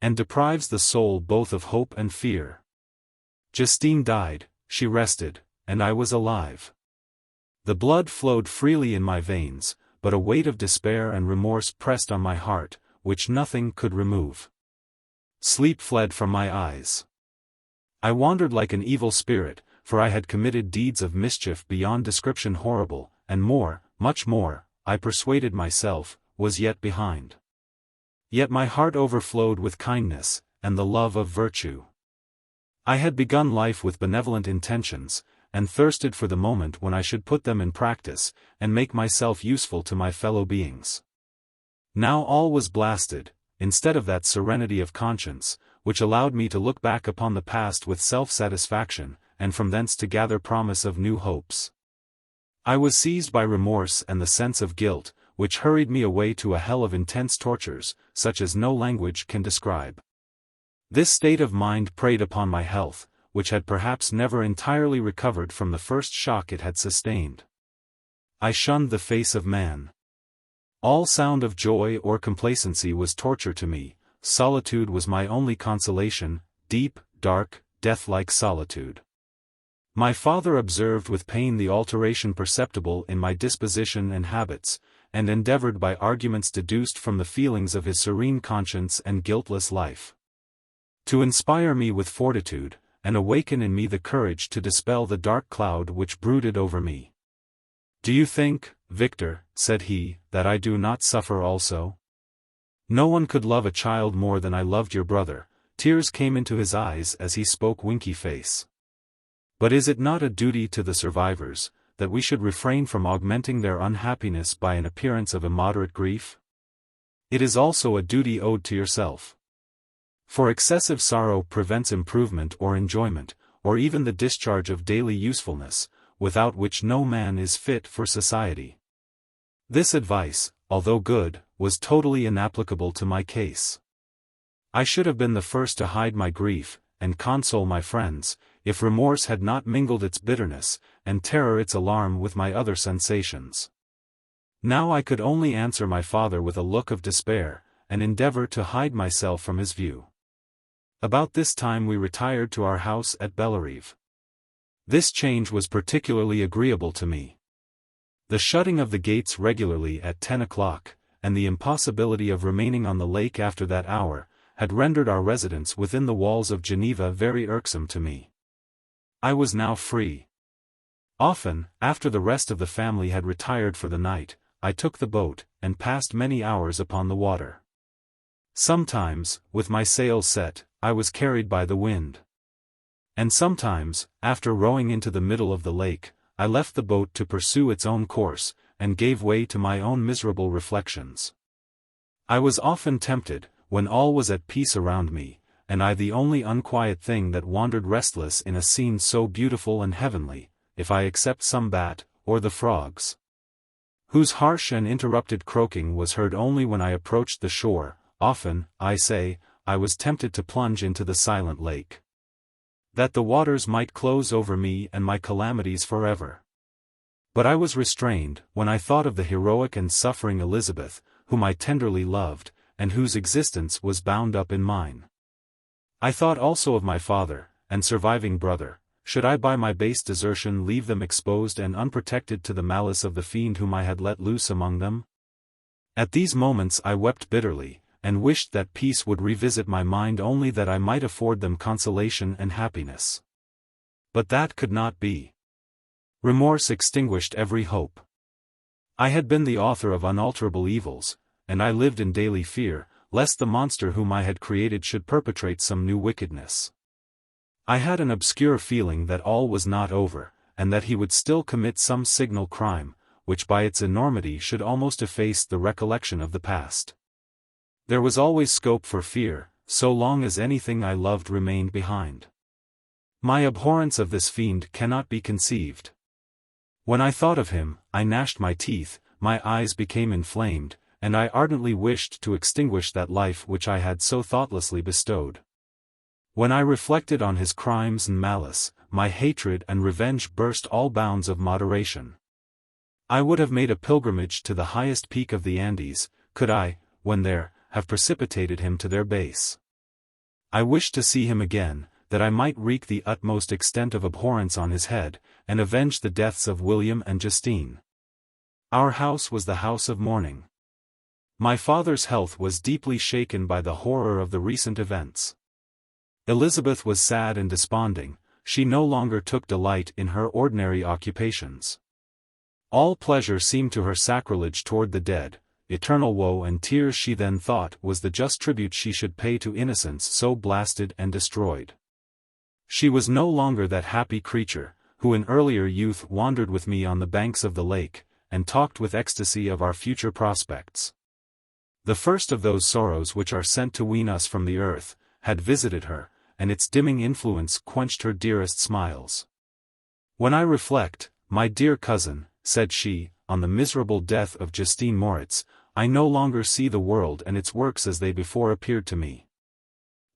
Speaker 1: and deprives the soul both of hope and fear. Justine died, she rested, and I was alive. The blood flowed freely in my veins, but a weight of despair and remorse pressed on my heart, which nothing could remove. Sleep fled from my eyes. I wandered like an evil spirit, for I had committed deeds of mischief beyond description horrible, and more, much more, I persuaded myself, was yet behind. Yet my heart overflowed with kindness, and the love of virtue. I had begun life with benevolent intentions, and thirsted for the moment when I should put them in practice, and make myself useful to my fellow beings. Now all was blasted, instead of that serenity of conscience, which allowed me to look back upon the past with self-satisfaction, and from thence to gather promise of new hopes. I was seized by remorse and the sense of guilt, which hurried me away to a hell of intense tortures, such as no language can describe. This state of mind preyed upon my health, which had perhaps never entirely recovered from the first shock it had sustained. I shunned the face of man. All sound of joy or complacency was torture to me. Solitude was my only consolation, deep, dark, death-like solitude. My father observed with pain the alteration perceptible in my disposition and habits, and endeavored by arguments deduced from the feelings of his serene conscience and guiltless life, to inspire me with fortitude, and awaken in me the courage to dispel the dark cloud which brooded over me. "Do you think," Victor," said he, "that I do not suffer also? No one could love a child more than I loved your brother." Tears came into his eyes as he spoke, winky face. "But is it not a duty to the survivors, that we should refrain from augmenting their unhappiness by an appearance of immoderate grief? It is also a duty owed to yourself. For excessive sorrow prevents improvement or enjoyment, or even the discharge of daily usefulness, without which no man is fit for society." This advice, although good, was totally inapplicable to my case. I should have been the first to hide my grief, and console my friends, if remorse had not mingled its bitterness, and terror its alarm with my other sensations. Now I could only answer my father with a look of despair, and endeavor to hide myself from his view. About this time we retired to our house at Bellerive. This change was particularly agreeable to me. The shutting of the gates regularly at 10 o'clock, and the impossibility of remaining on the lake after that hour, had rendered our residence within the walls of Geneva very irksome to me. I was now free. Often, after the rest of the family had retired for the night, I took the boat, and passed many hours upon the water. Sometimes, with my sails set, I was carried by the wind. And sometimes, after rowing into the middle of the lake, I left the boat to pursue its own course, and gave way to my own miserable reflections. I was often tempted, when all was at peace around me, and I the only unquiet thing that wandered restless in a scene so beautiful and heavenly, if I except some bat, or the frogs, whose harsh and interrupted croaking was heard only when I approached the shore. Often, I say, I was tempted to plunge into the silent lake, that the waters might close over me and my calamities forever. But I was restrained, when I thought of the heroic and suffering Elizabeth, whom I tenderly loved, and whose existence was bound up in mine. I thought also of my father, and surviving brother. Should I by my base desertion leave them exposed and unprotected to the malice of the fiend whom I had let loose among them? At these moments I wept bitterly, and wished that peace would revisit my mind only that I might afford them consolation and happiness. But that could not be. Remorse extinguished every hope. I had been the author of unalterable evils, and I lived in daily fear, lest the monster whom I had created should perpetrate some new wickedness. I had an obscure feeling that all was not over, and that he would still commit some signal crime, which by its enormity should almost efface the recollection of the past. There was always scope for fear, so long as anything I loved remained behind. My abhorrence of this fiend cannot be conceived. When I thought of him, I gnashed my teeth, my eyes became inflamed, and I ardently wished to extinguish that life which I had so thoughtlessly bestowed. When I reflected on his crimes and malice, my hatred and revenge burst all bounds of moderation. I would have made a pilgrimage to the highest peak of the Andes, could I, when there, have precipitated him to their base. I wished to see him again, that I might wreak the utmost extent of abhorrence on his head, and avenge the deaths of William and Justine. Our house was the house of mourning. My father's health was deeply shaken by the horror of the recent events. Elizabeth was sad and desponding. She no longer took delight in her ordinary occupations. All pleasure seemed to her sacrilege toward the dead. Eternal woe and tears she then thought was the just tribute she should pay to innocence so blasted and destroyed. She was no longer that happy creature, who in earlier youth wandered with me on the banks of the lake, and talked with ecstasy of our future prospects. The first of those sorrows which are sent to wean us from the earth, had visited her, and its dimming influence quenched her dearest smiles. When I reflect, my dear cousin, said she, on the miserable death of Justine Moritz, I no longer see the world and its works as they before appeared to me.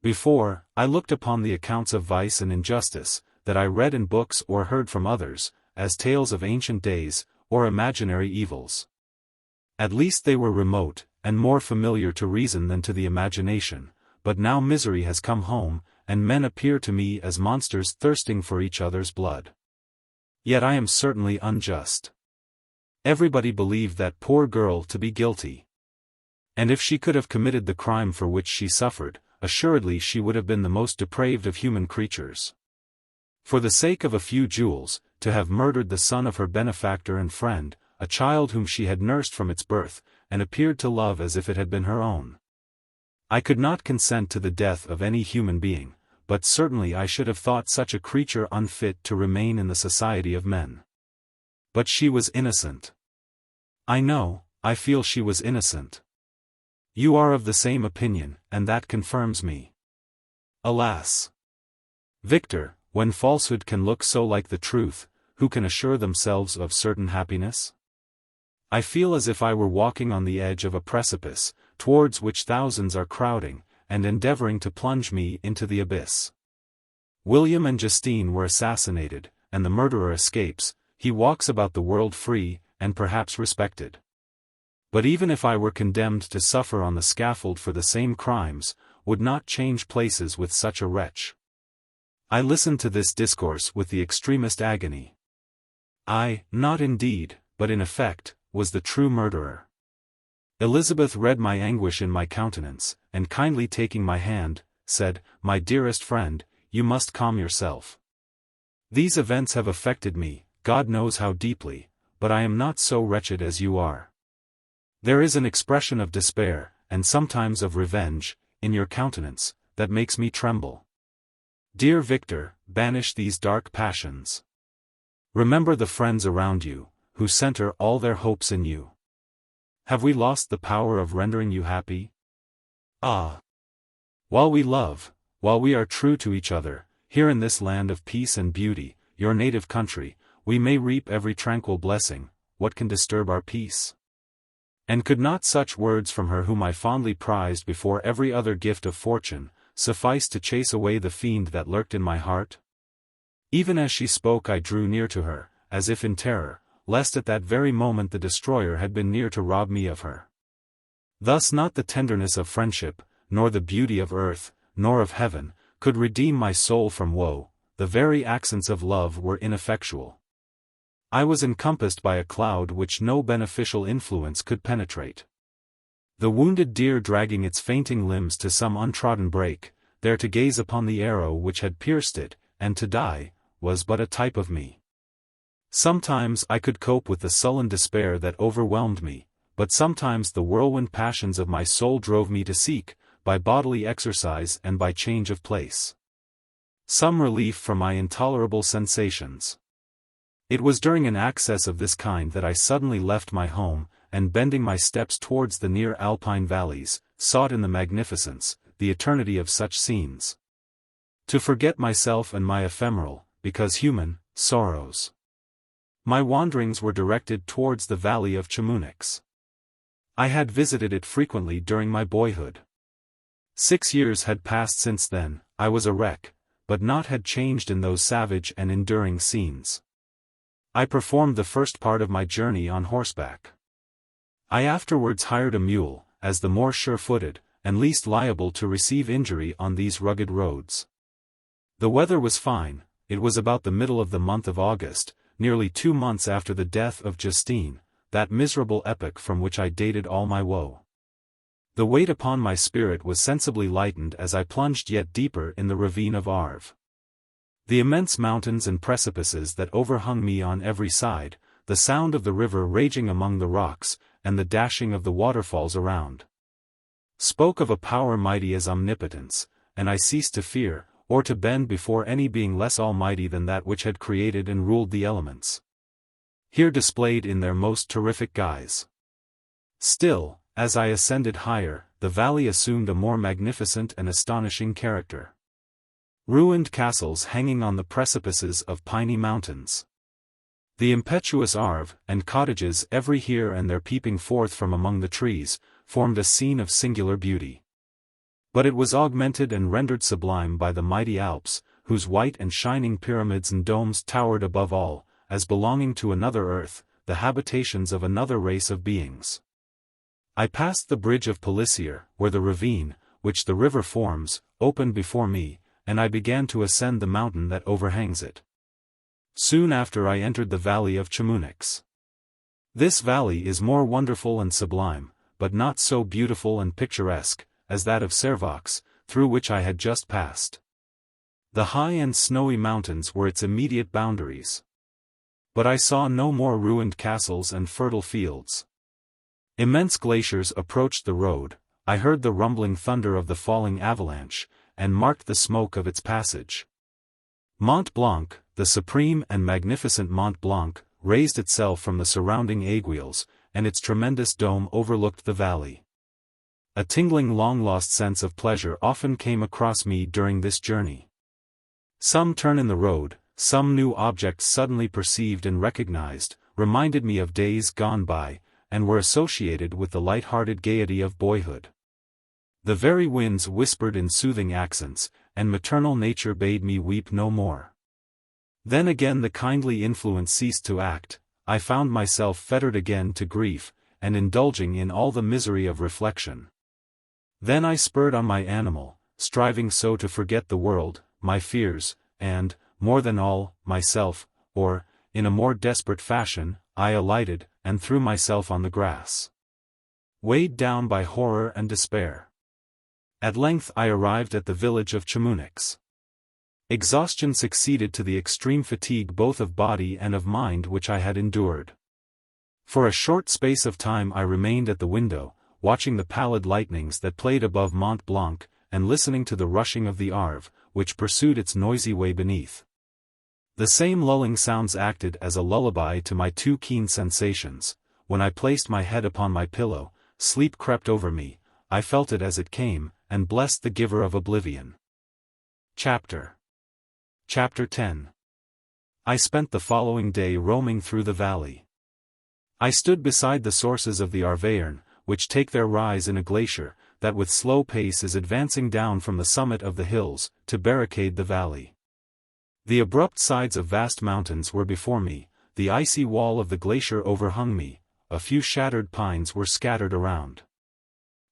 Speaker 1: Before, I looked upon the accounts of vice and injustice, that I read in books or heard from others, as tales of ancient days, or imaginary evils. At least they were remote, and more familiar to reason than to the imagination, but now misery has come home, and men appear to me as monsters thirsting for each other's blood. Yet I am certainly unjust. Everybody believed that poor girl to be guilty. And if she could have committed the crime for which she suffered, assuredly she would have been the most depraved of human creatures. For the sake of a few jewels, to have murdered the son of her benefactor and friend, a child whom she had nursed from its birth, and appeared to love as if it had been her own. I could not consent to the death of any human being, but certainly I should have thought such a creature unfit to remain in the society of men. But she was innocent. I know, I feel she was innocent. You are of the same opinion, and that confirms me. Alas! Victor, when falsehood can look so like the truth, who can assure themselves of certain happiness? I feel as if I were walking on the edge of a precipice, towards which thousands are crowding, and endeavoring to plunge me into the abyss. William and Justine were assassinated, and the murderer escapes. He walks about the world free, and perhaps respected. But even if I were condemned to suffer on the scaffold for the same crimes, would not change places with such a wretch. I listened to this discourse with the extremest agony. I, not indeed, but in effect, was the true murderer. Elizabeth read my anguish in my countenance, and kindly taking my hand, said, "My dearest friend, you must calm yourself. These events have affected me, God knows how deeply, but I am not so wretched as you are. There is an expression of despair, and sometimes of revenge, in your countenance, that makes me tremble. Dear Victor, banish these dark passions. Remember the friends around you, who center all their hopes in you. Have we lost the power of rendering you happy? Ah! While we love, while we are true to each other, here in this land of peace and beauty, your native country, we may reap every tranquil blessing. What can disturb our peace? And could not such words from her whom I fondly prized before every other gift of fortune, suffice to chase away the fiend that lurked in my heart? Even as she spoke I drew near to her, as if in terror, lest at that very moment the destroyer had been near to rob me of her. Thus not the tenderness of friendship, nor the beauty of earth, nor of heaven, could redeem my soul from woe. The very accents of love were ineffectual. I was encompassed by a cloud which no beneficial influence could penetrate. The wounded deer dragging its fainting limbs to some untrodden brake, there to gaze upon the arrow which had pierced it, and to die, was but a type of me. Sometimes I could cope with the sullen despair that overwhelmed me, but sometimes the whirlwind passions of my soul drove me to seek, by bodily exercise and by change of place, some relief from my intolerable sensations. It was during an access of this kind that I suddenly left my home, and bending my steps towards the near alpine valleys, sought in the magnificence, the eternity of such scenes, to forget myself and my ephemeral, because human, sorrows. My wanderings were directed towards the valley of Chamonix. I had visited it frequently during my boyhood. 6 years had passed since then. I was a wreck, but not had changed in those savage and enduring scenes. I performed the first part of my journey on horseback. I afterwards hired a mule, as the more sure-footed, and least liable to receive injury on these rugged roads. The weather was fine. It was about the middle of the month of August, nearly 2 months after the death of Justine, that miserable epoch from which I dated all my woe. The weight upon my spirit was sensibly lightened as I plunged yet deeper in the ravine of Arve. The immense mountains and precipices that overhung me on every side, the sound of the river raging among the rocks, and the dashing of the waterfalls around, spoke of a power mighty as omnipotence, and I ceased to fear, or to bend before any being less almighty than that which had created and ruled the elements, here displayed in their most terrific guise. Still, as I ascended higher, the valley assumed a more magnificent and astonishing character. Ruined castles hanging on the precipices of piny mountains, the impetuous Arve, and cottages every here and there peeping forth from among the trees, formed a scene of singular beauty. But it was augmented and rendered sublime by the mighty Alps, whose white and shining pyramids and domes towered above all, as belonging to another earth, the habitations of another race of beings. I passed the bridge of Pelissier, where the ravine, which the river forms, opened before me, and I began to ascend the mountain that overhangs it. Soon after I entered the valley of Chamonix. This valley is more wonderful and sublime, but not so beautiful and picturesque, as that of Servox, through which I had just passed. The high and snowy mountains were its immediate boundaries. But I saw no more ruined castles and fertile fields. Immense glaciers approached the road, I heard the rumbling thunder of the falling avalanche, and marked the smoke of its passage. Mont Blanc, the supreme and magnificent Mont Blanc, raised itself from the surrounding aiguilles, and its tremendous dome overlooked the valley. A tingling long-lost sense of pleasure often came across me during this journey. Some turn in the road, some new object suddenly perceived and recognized, reminded me of days gone by, and were associated with the light-hearted gaiety of boyhood. The very winds whispered in soothing accents, and maternal nature bade me weep no more. Then again the kindly influence ceased to act, I found myself fettered again to grief, and indulging in all the misery of reflection. Then I spurred on my animal, striving so to forget the world, my fears, and, more than all, myself, or, in a more desperate fashion, I alighted, and threw myself on the grass. Weighed down by horror and despair. At length I arrived at the village of Chamonix. Exhaustion succeeded to the extreme fatigue both of body and of mind which I had endured. For a short space of time I remained at the window, watching the pallid lightnings that played above Mont Blanc, and listening to the rushing of the Arve, which pursued its noisy way beneath. The same lulling sounds acted as a lullaby to my too keen sensations. When I placed my head upon my pillow, sleep crept over me, I felt it as it came, and blessed the giver of oblivion. Chapter X. I spent the following day roaming through the valley. I stood beside the sources of the Arverne, which take their rise in a glacier, that with slow pace is advancing down from the summit of the hills, to barricade the valley. The abrupt sides of vast mountains were before me, the icy wall of the glacier overhung me, a few shattered pines were scattered around.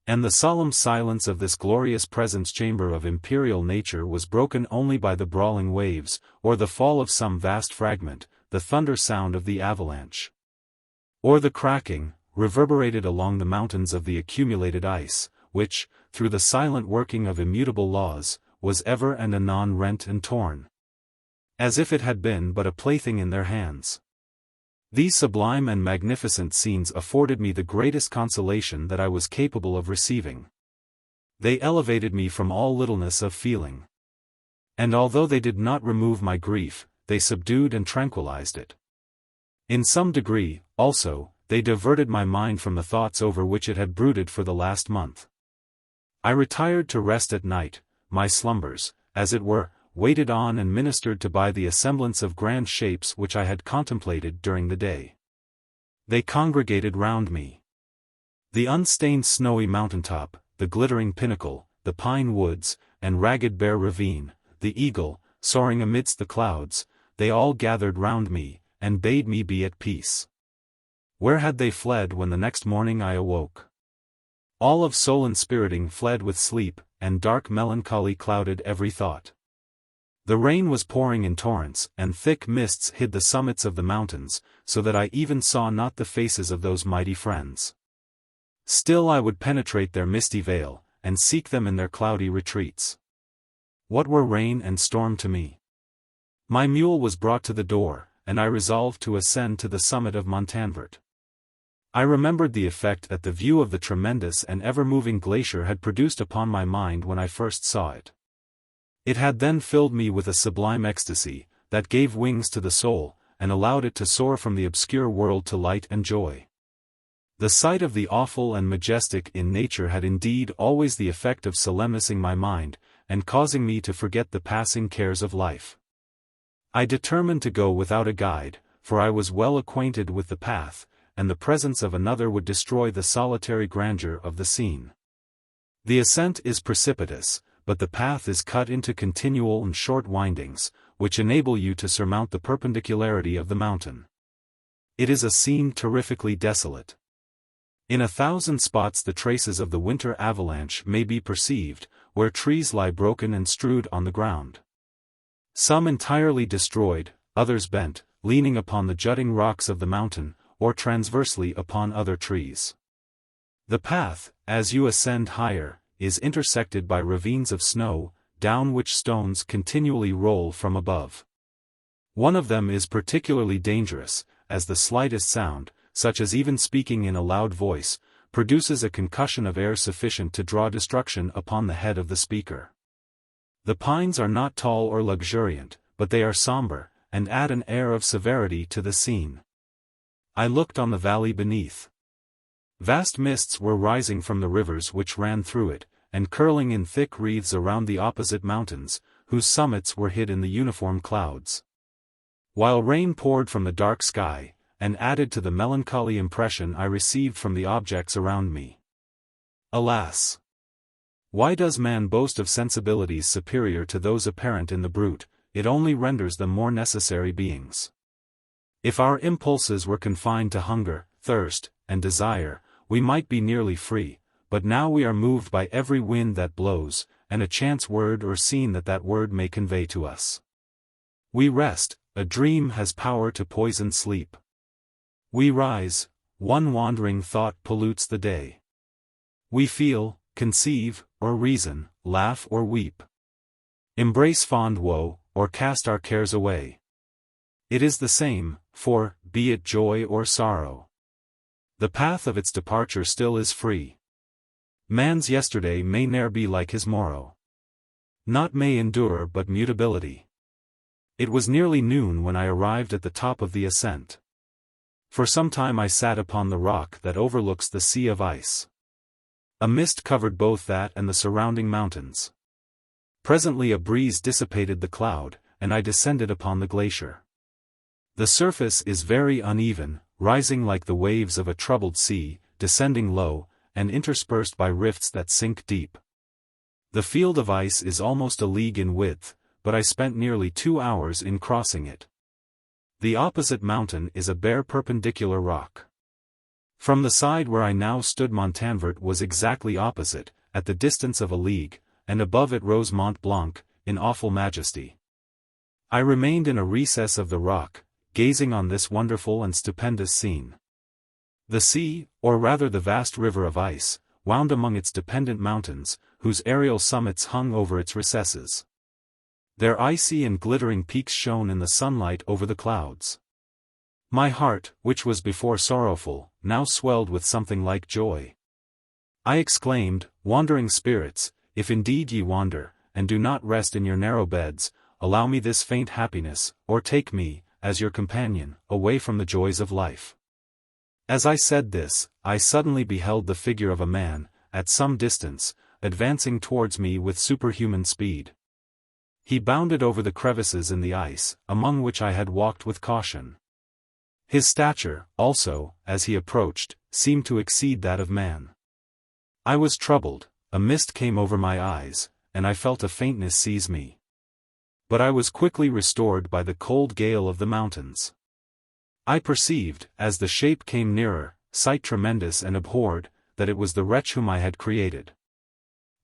Speaker 1: And the solemn silence of this glorious presence chamber of imperial nature was broken only by the brawling waves, or the fall of some vast fragment, the thunder sound of the avalanche. Or the cracking, reverberated along the mountains of the accumulated ice, which, through the silent working of immutable laws, was ever and anon rent and torn, as if it had been but a plaything in their hands. These sublime and magnificent scenes afforded me the greatest consolation that I was capable of receiving. They elevated me from all littleness of feeling. And although they did not remove my grief, they subdued and tranquilized it. In some degree, also, they diverted my mind from the thoughts over which it had brooded for the last month. I retired to rest at night, my slumbers, as it were, waited on and ministered to by the assemblance of grand shapes which I had contemplated during the day. They congregated round me. The unstained snowy mountaintop, the glittering pinnacle, the pine woods, and ragged bare ravine, the eagle, soaring amidst the clouds, they all gathered round me, and bade me be at peace. Where had they fled when the next morning I awoke? All of soul inspiriting fled with sleep, and dark melancholy clouded every thought. The rain was pouring in torrents, and thick mists hid the summits of the mountains, so that I even saw not the faces of those mighty friends. Still I would penetrate their misty veil, and seek them in their cloudy retreats. What were rain and storm to me? My mule was brought to the door, and I resolved to ascend to the summit of Montanvert. I remembered the effect that the view of the tremendous and ever-moving glacier had produced upon my mind when I first saw it. It had then filled me with a sublime ecstasy, that gave wings to the soul, and allowed it to soar from the obscure world to light and joy. The sight of the awful and majestic in nature had indeed always the effect of solemnizing my mind, and causing me to forget the passing cares of life. I determined to go without a guide, for I was well acquainted with the path, and the presence of another would destroy the solitary grandeur of the scene. The ascent is precipitous, but the path is cut into continual and short windings, which enable you to surmount the perpendicularity of the mountain. It is a scene terrifically desolate. In 1,000 spots the traces of the winter avalanche may be perceived, where trees lie broken and strewed on the ground. Some entirely destroyed, others bent, leaning upon the jutting rocks of the mountain, or transversely upon other trees. The path, as you ascend higher, is intersected by ravines of snow, down which stones continually roll from above. One of them is particularly dangerous, as the slightest sound, such as even speaking in a loud voice, produces a concussion of air sufficient to draw destruction upon the head of the speaker. The pines are not tall or luxuriant, but they are somber, and add an air of severity to the scene. I looked on the valley beneath. Vast mists were rising from the rivers which ran through it, and curling in thick wreaths around the opposite mountains, whose summits were hid in the uniform clouds. While rain poured from the dark sky, and added to the melancholy impression I received from the objects around me. Alas! Why does man boast of sensibilities superior to those apparent in the brute? It only renders them more necessary beings. If our impulses were confined to hunger, thirst, and desire, we might be nearly free, but now we are moved by every wind that blows, and a chance word or scene that word may convey to us. We rest, a dream has power to poison sleep. We rise, one wandering thought pollutes the day. We feel, conceive, or reason, laugh or weep. Embrace fond woe, or cast our cares away. It is the same, for, be it joy or sorrow, the path of its departure still is free. Man's yesterday may ne'er be like his morrow. Naught may endure but mutability. It was nearly noon when I arrived at the top of the ascent. For some time I sat upon the rock that overlooks the sea of ice. A mist covered both that and the surrounding mountains. Presently a breeze dissipated the cloud, and I descended upon the glacier. The surface is very uneven, rising like the waves of a troubled sea, descending low, and interspersed by rifts that sink deep. The field of ice is almost a league in width, but I spent nearly 2 hours in crossing it. The opposite mountain is a bare perpendicular rock. From the side where I now stood Montanvert was exactly opposite, at the distance of a league, and above it rose Mont Blanc, in awful majesty. I remained in a recess of the rock, gazing on this wonderful and stupendous scene. The sea, or rather the vast river of ice, wound among its dependent mountains, whose aerial summits hung over its recesses. Their icy and glittering peaks shone in the sunlight over the clouds. My heart, which was before sorrowful, now swelled with something like joy. I exclaimed, wandering spirits, if indeed ye wander, and do not rest in your narrow beds, allow me this faint happiness, or take me, as your companion, away from the joys of life. As I said this, I suddenly beheld the figure of a man, at some distance, advancing towards me with superhuman speed. He bounded over the crevices in the ice, among which I had walked with caution. His stature, also, as he approached, seemed to exceed that of man. I was troubled, a mist came over my eyes, and I felt a faintness seize me. But I was quickly restored by the cold gale of the mountains. I perceived, as the shape came nearer, sight tremendous and abhorred, that it was the wretch whom I had created.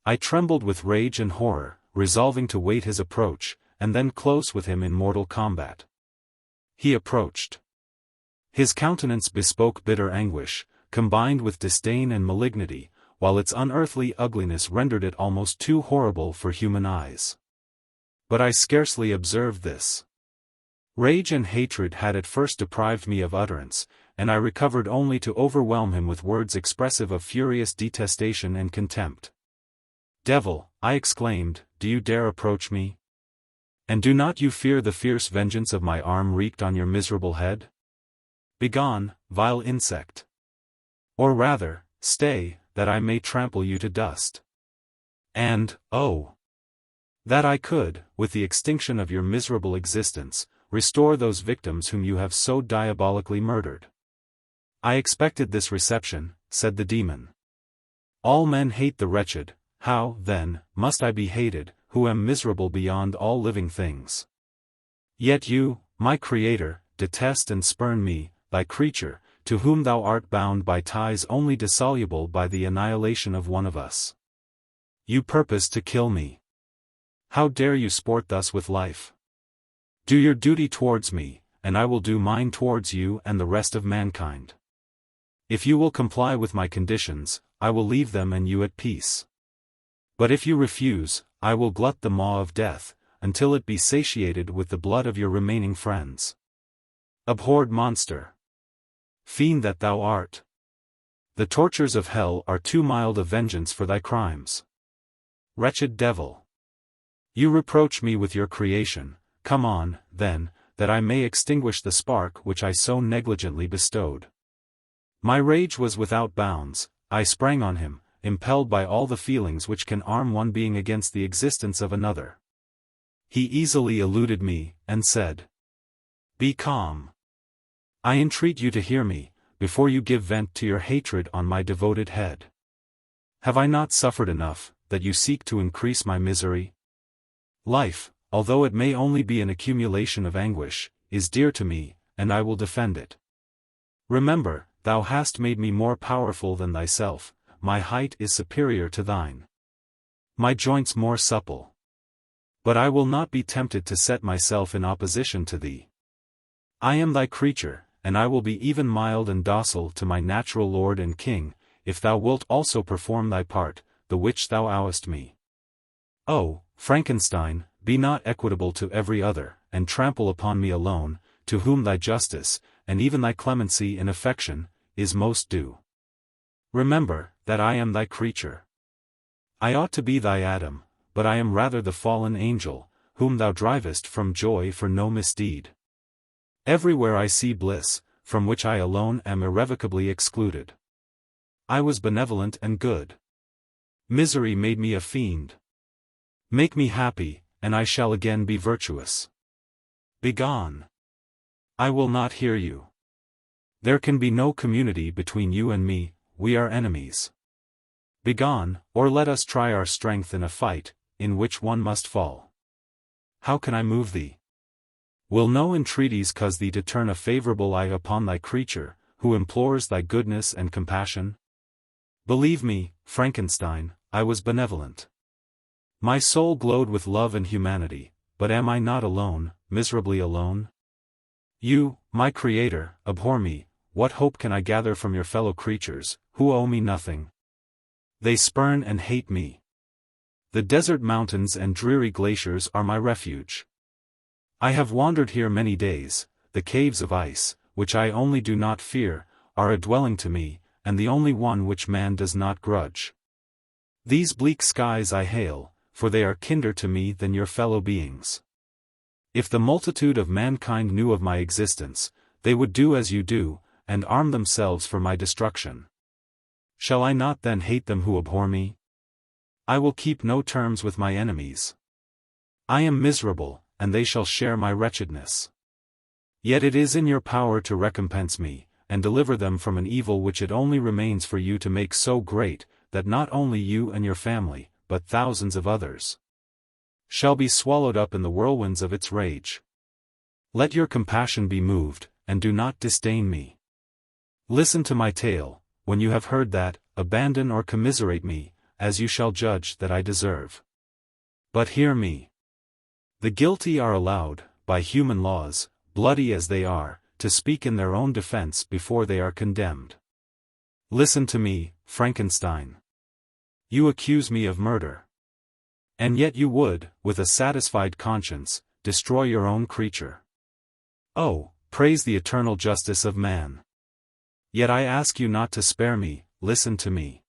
Speaker 1: I trembled with rage and horror, resolving to wait his approach, and then close with him in mortal combat. He approached. His countenance bespoke bitter anguish, combined with disdain and malignity, while its unearthly ugliness rendered it almost too horrible for human eyes. But I scarcely observed this. Rage and hatred had at first deprived me of utterance, and I recovered only to overwhelm him with words expressive of furious detestation and contempt. "Devil," I exclaimed, "do you dare approach me? And do not you fear the fierce vengeance of my arm wreaked on your miserable head? Begone, vile insect! Or rather, stay, that I may trample you to dust. And, oh! that I could, with the extinction of your miserable existence, restore those victims whom you have so diabolically murdered." "I expected this reception," said the demon. "All men hate the wretched. How, then, must I be hated, who am miserable beyond all living things? Yet you, my Creator, detest and spurn me, thy creature, to whom thou art bound by ties only dissoluble by the annihilation of one of us. You purpose to kill me. How dare you sport thus with life? Do your duty towards me, and I will do mine towards you and the rest of mankind. If you will comply with my conditions, I will leave them and you at peace. But if you refuse, I will glut the maw of death, until it be satiated with the blood of your remaining friends. Abhorred monster! Fiend that thou art! The tortures of hell are too mild a vengeance for thy crimes. Wretched devil! You reproach me with your creation. Come on, then, that I may extinguish the spark which I so negligently bestowed. My rage was without bounds. I sprang on him, impelled by all the feelings which can arm one being against the existence of another. He easily eluded me, and said, "Be calm. I entreat you to hear me, before you give vent to your hatred on my devoted head. Have I not suffered enough, that you seek to increase my misery? Life, although it may only be an accumulation of anguish, is dear to me, and I will defend it. Remember, thou hast made me more powerful than thyself, my height is superior to thine. My joints more supple. But I will not be tempted to set myself in opposition to thee. I am thy creature, and I will be even mild and docile to my natural lord and king, if thou wilt also perform thy part, the which thou owest me. Oh, Frankenstein, be not equitable to every other, and trample upon me alone, to whom thy justice, and even thy clemency in affection, is most due. Remember, that I am thy creature. I ought to be thy Adam, but I am rather the fallen angel, whom thou drivest from joy for no misdeed. Everywhere I see bliss, from which I alone am irrevocably excluded. I was benevolent and good. Misery made me a fiend. Make me happy, and I shall again be virtuous. Begone! I will not hear you. There can be no community between you and me, we are enemies. Begone, or let us try our strength in a fight, in which one must fall. How can I move thee? Will no entreaties cause thee to turn a favorable eye upon thy creature, who implores thy goodness and compassion? Believe me, Frankenstein, I was benevolent. My soul glowed with love and humanity, but am I not alone, miserably alone? You, my creator, abhor me. What hope can I gather from your fellow creatures, who owe me nothing? They spurn and hate me. The desert mountains and dreary glaciers are my refuge. I have wandered here many days. The caves of ice, which I only do not fear, are a dwelling to me, and the only one which man does not grudge. These bleak skies I hail, for they are kinder to me than your fellow beings. If the multitude of mankind knew of my existence, they would do as you do, and arm themselves for my destruction. Shall I not then hate them who abhor me? I will keep no terms with my enemies. I am miserable, and they shall share my wretchedness. Yet it is in your power to recompense me, and deliver them from an evil which it only remains for you to make so great, that not only you and your family, but thousands of others, shall be swallowed up in the whirlwinds of its rage. Let your compassion be moved, and do not disdain me. Listen to my tale. When you have heard that, abandon or commiserate me, as you shall judge that I deserve. But hear me. The guilty are allowed, by human laws, bloody as they are, to speak in their own defense before they are condemned. Listen to me, Frankenstein. You accuse me of murder. And yet you would, with a satisfied conscience, destroy your own creature. Oh, praise the eternal justice of man. Yet I ask you not to spare me, listen to me.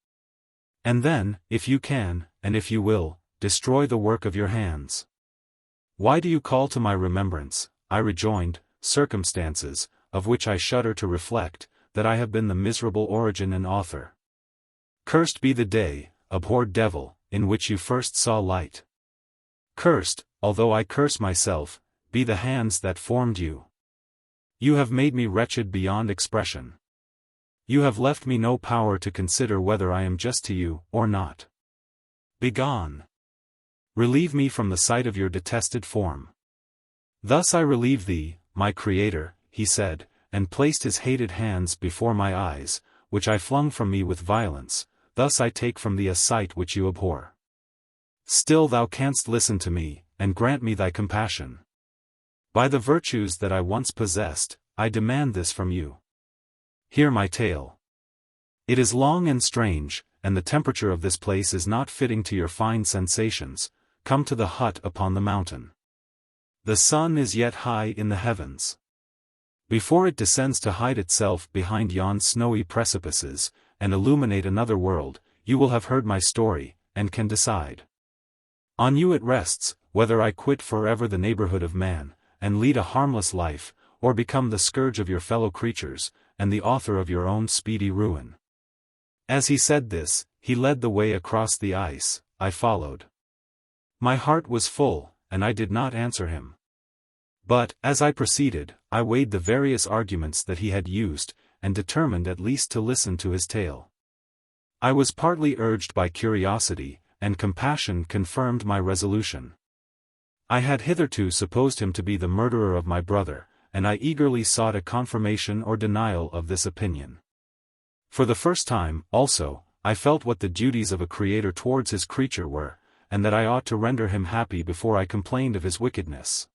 Speaker 1: And then, if you can, and if you will, destroy the work of your hands. Why do you call to my remembrance, I rejoined, circumstances, of which I shudder to reflect, that I have been the miserable origin and author? Cursed be the day, abhorred devil, in which you first saw light. Cursed, although I curse myself, be the hands that formed you. You have made me wretched beyond expression. You have left me no power to consider whether I am just to you, or not. Begone. Relieve me from the sight of your detested form. Thus I relieve thee, my creator, he said, and placed his hated hands before my eyes, which I flung from me with violence. Thus I take from thee a sight which you abhor. Still thou canst listen to me, and grant me thy compassion. By the virtues that I once possessed, I demand this from you. Hear my tale. It is long and strange, and the temperature of this place is not fitting to your fine sensations. Come to the hut upon the mountain. The sun is yet high in the heavens. Before it descends to hide itself behind yon snowy precipices, and illuminate another world, you will have heard my story, and can decide. On you it rests, whether I quit forever the neighborhood of man, and lead a harmless life, or become the scourge of your fellow creatures, and the author of your own speedy ruin. As he said this, he led the way across the ice. I followed. My heart was full, and I did not answer him. But, as I proceeded, I weighed the various arguments that he had used, and determined at least to listen to his tale. I was partly urged by curiosity, and compassion confirmed my resolution. I had hitherto supposed him to be the murderer of my brother, and I eagerly sought a confirmation or denial of this opinion. For the first time, also, I felt what the duties of a creator towards his creature were, and that I ought to render him happy before I complained of his wickedness.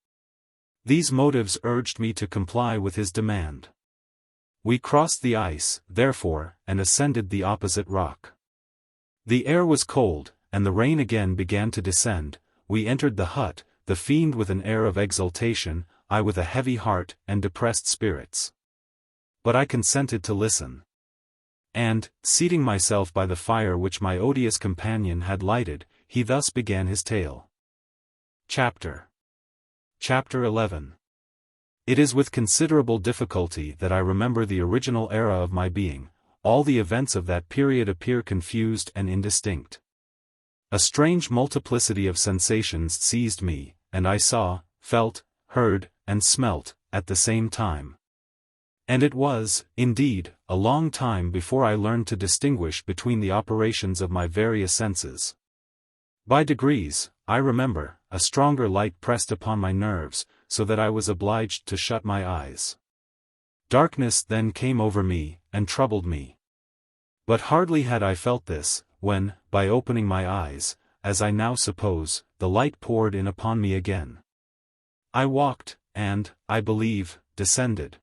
Speaker 1: These motives urged me to comply with his demand. We crossed the ice, therefore, and ascended the opposite rock. The air was cold, and the rain again began to descend. We entered the hut, the fiend with an air of exultation, I with a heavy heart and depressed spirits. But I consented to listen. And, seating myself by the fire which my odious companion had lighted, he thus began his tale. Chapter XI. It is with considerable difficulty that I remember the original era of my being. All the events of that period appear confused and indistinct. A strange multiplicity of sensations seized me, and I saw, felt, heard, and smelt, at the same time. And it was, indeed, a long time before I learned to distinguish between the operations of my various senses. By degrees, I remember, a stronger light pressed upon my nerves, so that I was obliged to shut my eyes. Darkness then came over me, and troubled me. But hardly had I felt this, when, by opening my eyes, as I now suppose, the light poured in upon me again. I walked, and, I believe, descended.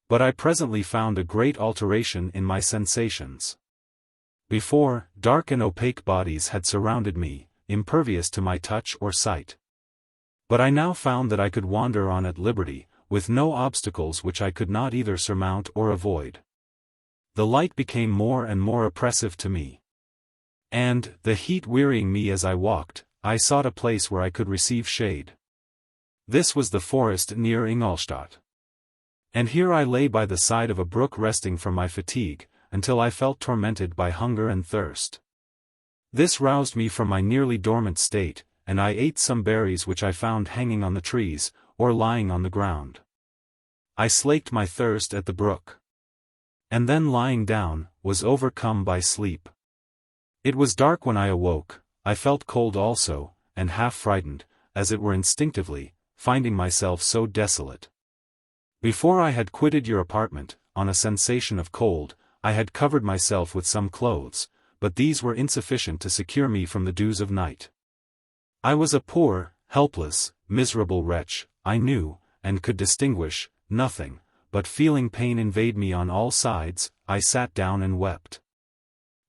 Speaker 1: But I presently found a great alteration in my sensations. Before, dark and opaque bodies had surrounded me, impervious to my touch or sight. But I now found that I could wander on at liberty, with no obstacles which I could not either surmount or avoid. The light became more and more oppressive to me. And, the heat wearying me as I walked, I sought a place where I could receive shade. This was the forest near Ingolstadt. And here I lay by the side of a brook resting from my fatigue, until I felt tormented by hunger and thirst. This roused me from my nearly dormant state, and I ate some berries which I found hanging on the trees, or lying on the ground. I slaked my thirst at the brook. And then lying down, was overcome by sleep. It was dark when I awoke. I felt cold also, and half frightened, as it were instinctively, finding myself so desolate. Before I had quitted your apartment, on a sensation of cold, I had covered myself with some clothes, but these were insufficient to secure me from the dews of night. I was a poor, helpless, miserable wretch, I knew, and could distinguish, nothing, but feeling pain invade me on all sides, I sat down and wept.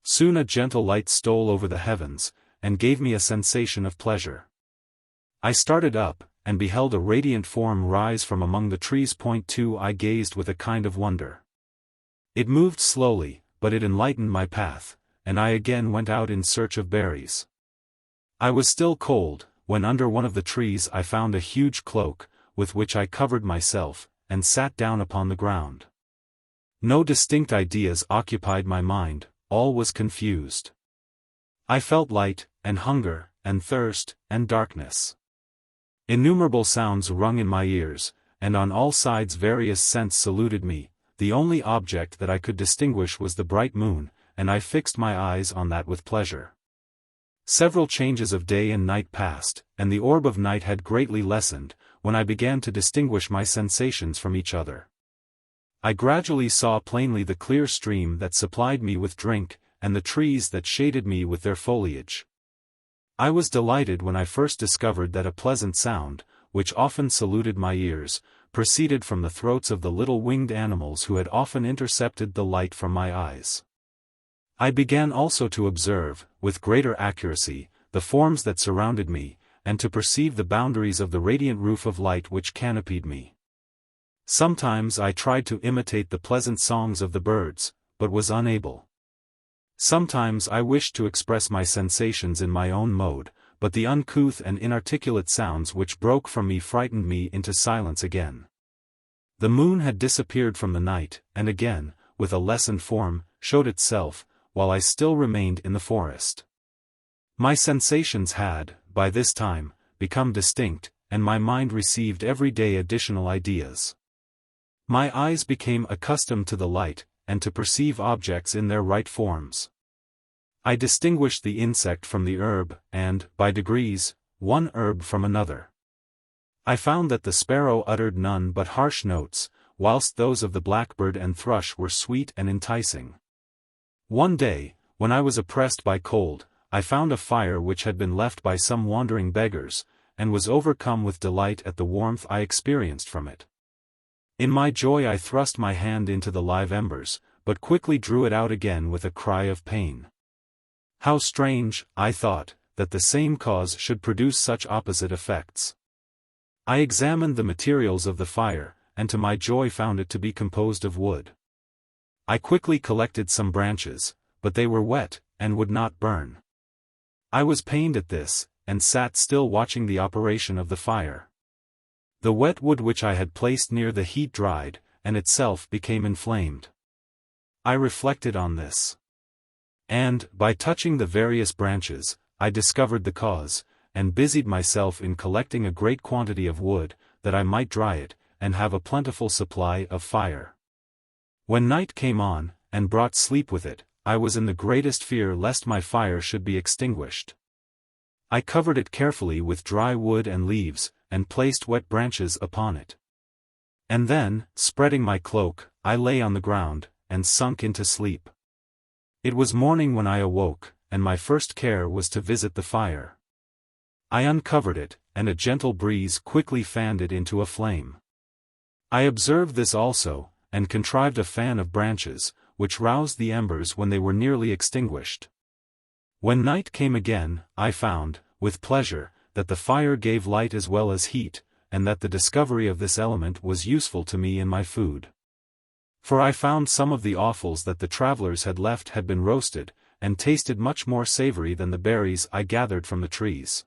Speaker 1: Soon a gentle light stole over the heavens, and gave me a sensation of pleasure. I started up, and beheld a radiant form rise from among the trees. 2 I gazed with a kind of wonder. It moved slowly, but it enlightened my path, and I again went out in search of berries. I was still cold, when under one of the trees I found a huge cloak, with which I covered myself, and sat down upon the ground. No distinct ideas occupied my mind, all was confused. I felt light, and hunger, and thirst, and darkness. Innumerable sounds rung in my ears, and on all sides various scents saluted me. The only object that I could distinguish was the bright moon, and I fixed my eyes on that with pleasure. Several changes of day and night passed, and the orb of night had greatly lessened, when I began to distinguish my sensations from each other. I gradually saw plainly the clear stream that supplied me with drink, and the trees that shaded me with their foliage. I was delighted when I first discovered that a pleasant sound, which often saluted my ears, proceeded from the throats of the little winged animals who had often intercepted the light from my eyes. I began also to observe, with greater accuracy, the forms that surrounded me, and to perceive the boundaries of the radiant roof of light which canopied me. Sometimes I tried to imitate the pleasant songs of the birds, but was unable. Sometimes I wished to express my sensations in my own mode, but the uncouth and inarticulate sounds which broke from me frightened me into silence again. The moon had disappeared from the night, and again, with a lessened form, showed itself, while I still remained in the forest. My sensations had, by this time, become distinct, and my mind received every day additional ideas. My eyes became accustomed to the light, and to perceive objects in their right forms. I distinguished the insect from the herb, and, by degrees, one herb from another. I found that the sparrow uttered none but harsh notes, whilst those of the blackbird and thrush were sweet and enticing. One day, when I was oppressed by cold, I found a fire which had been left by some wandering beggars, and was overcome with delight at the warmth I experienced from it. In my joy I thrust my hand into the live embers, but quickly drew it out again with a cry of pain. How strange, I thought, that the same cause should produce such opposite effects. I examined the materials of the fire, and to my joy found it to be composed of wood. I quickly collected some branches, but they were wet, and would not burn. I was pained at this, and sat still watching the operation of the fire. The wet wood which I had placed near the heat dried, and itself became inflamed. I reflected on this. And, by touching the various branches, I discovered the cause, and busied myself in collecting a great quantity of wood, that I might dry it, and have a plentiful supply of fire. When night came on, and brought sleep with it, I was in the greatest fear lest my fire should be extinguished. I covered it carefully with dry wood and leaves, and placed wet branches upon it. And then, spreading my cloak, I lay on the ground, and sunk into sleep. It was morning when I awoke, and my first care was to visit the fire. I uncovered it, and a gentle breeze quickly fanned it into a flame. I observed this also, and contrived a fan of branches, which roused the embers when they were nearly extinguished. When night came again, I found, with pleasure, that the fire gave light as well as heat, and that the discovery of this element was useful to me in my food. For I found some of the offals that the travelers had left had been roasted, and tasted much more savory than the berries I gathered from the trees.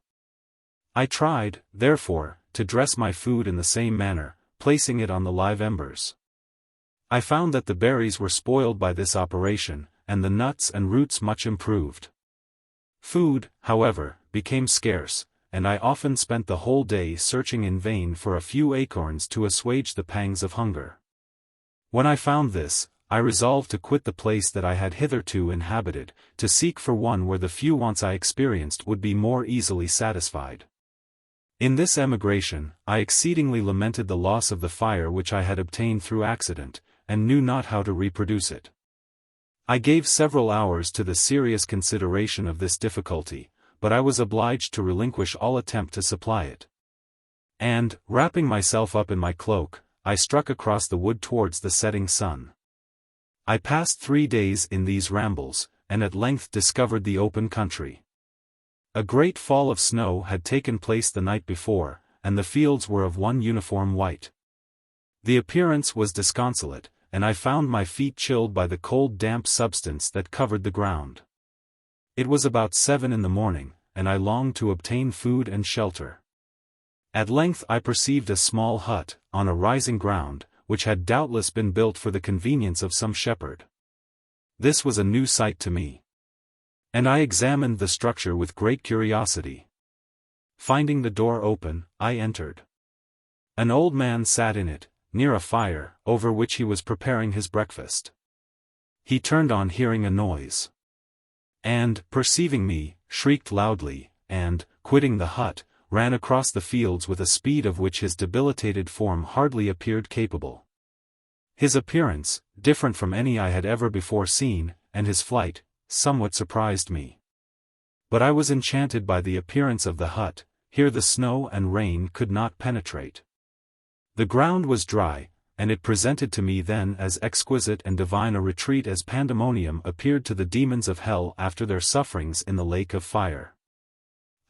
Speaker 1: I tried, therefore, to dress my food in the same manner, placing it on the live embers. I found that the berries were spoiled by this operation, and the nuts and roots much improved. Food, however, became scarce, and I often spent the whole day searching in vain for a few acorns to assuage the pangs of hunger. When I found this, I resolved to quit the place that I had hitherto inhabited, to seek for one where the few wants I experienced would be more easily satisfied. In this emigration, I exceedingly lamented the loss of the fire which I had obtained through accident, and knew not how to reproduce it. I gave several hours to the serious consideration of this difficulty, but I was obliged to relinquish all attempt to supply it. And, wrapping myself up in my cloak, I struck across the wood towards the setting sun. I passed 3 days in these rambles, and at length discovered the open country. A great fall of snow had taken place the night before, and the fields were of one uniform white. The appearance was disconsolate, and I found my feet chilled by the cold damp substance that covered the ground. It was about 7 in the morning, and I longed to obtain food and shelter. At length I perceived a small hut, on a rising ground, which had doubtless been built for the convenience of some shepherd. This was a new sight to me. And I examined the structure with great curiosity. Finding the door open, I entered. An old man sat in it, near a fire, over which he was preparing his breakfast. He turned on hearing a noise. And, perceiving me, shrieked loudly, and, quitting the hut, ran across the fields with a speed of which his debilitated form hardly appeared capable. His appearance, different from any I had ever before seen, and his flight, somewhat surprised me. But I was enchanted by the appearance of the hut. Here the snow and rain could not penetrate. The ground was dry, and it presented to me then as exquisite and divine a retreat as pandemonium appeared to the demons of hell after their sufferings in the lake of fire.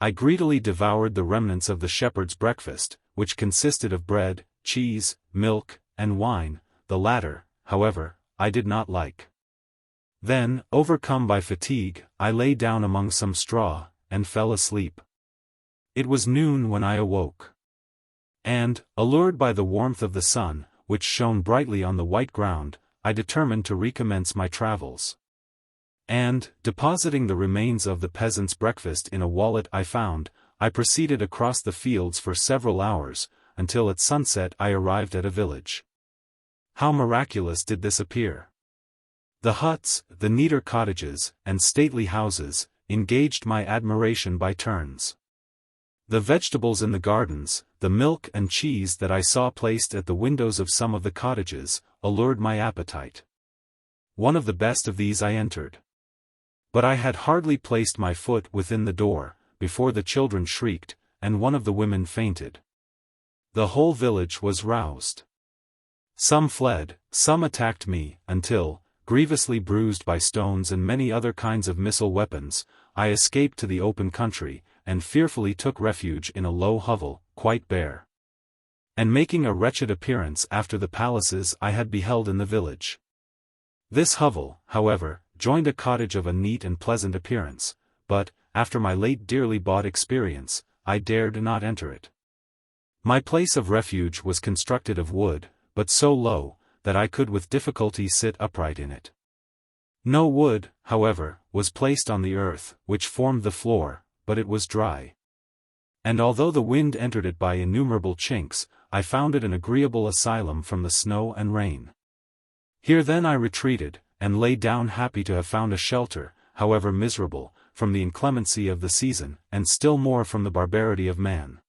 Speaker 1: I greedily devoured the remnants of the shepherd's breakfast, which consisted of bread, cheese, milk, and wine. The latter, however, I did not like. Then, overcome by fatigue, I lay down among some straw, and fell asleep. It was noon when I awoke. And, allured by the warmth of the sun, which shone brightly on the white ground, I determined to recommence my travels. And, depositing the remains of the peasant's breakfast in a wallet I found, I proceeded across the fields for several hours, until at sunset I arrived at a village. How miraculous did this appear! The huts, the neater cottages, and stately houses, engaged my admiration by turns. The vegetables in the gardens, the milk and cheese that I saw placed at the windows of some of the cottages, allured my appetite. One of the best of these I entered. But I had hardly placed my foot within the door, before the children shrieked, and one of the women fainted. The whole village was roused. Some fled, some attacked me, until, grievously bruised by stones and many other kinds of missile weapons, I escaped to the open country, and fearfully took refuge in a low hovel, quite bare, and making a wretched appearance after the palaces I had beheld in the village. This hovel, however, joined a cottage of a neat and pleasant appearance, but, after my late dearly bought experience, I dared not enter it. My place of refuge was constructed of wood, but so low, that I could with difficulty sit upright in it. No wood, however, was placed on the earth, which formed the floor, but it was dry. And although the wind entered it by innumerable chinks, I found it an agreeable asylum from the snow and rain. Here then I retreated, and lay down happy to have found a shelter, however miserable, from the inclemency of the season, and still more from the barbarity of man.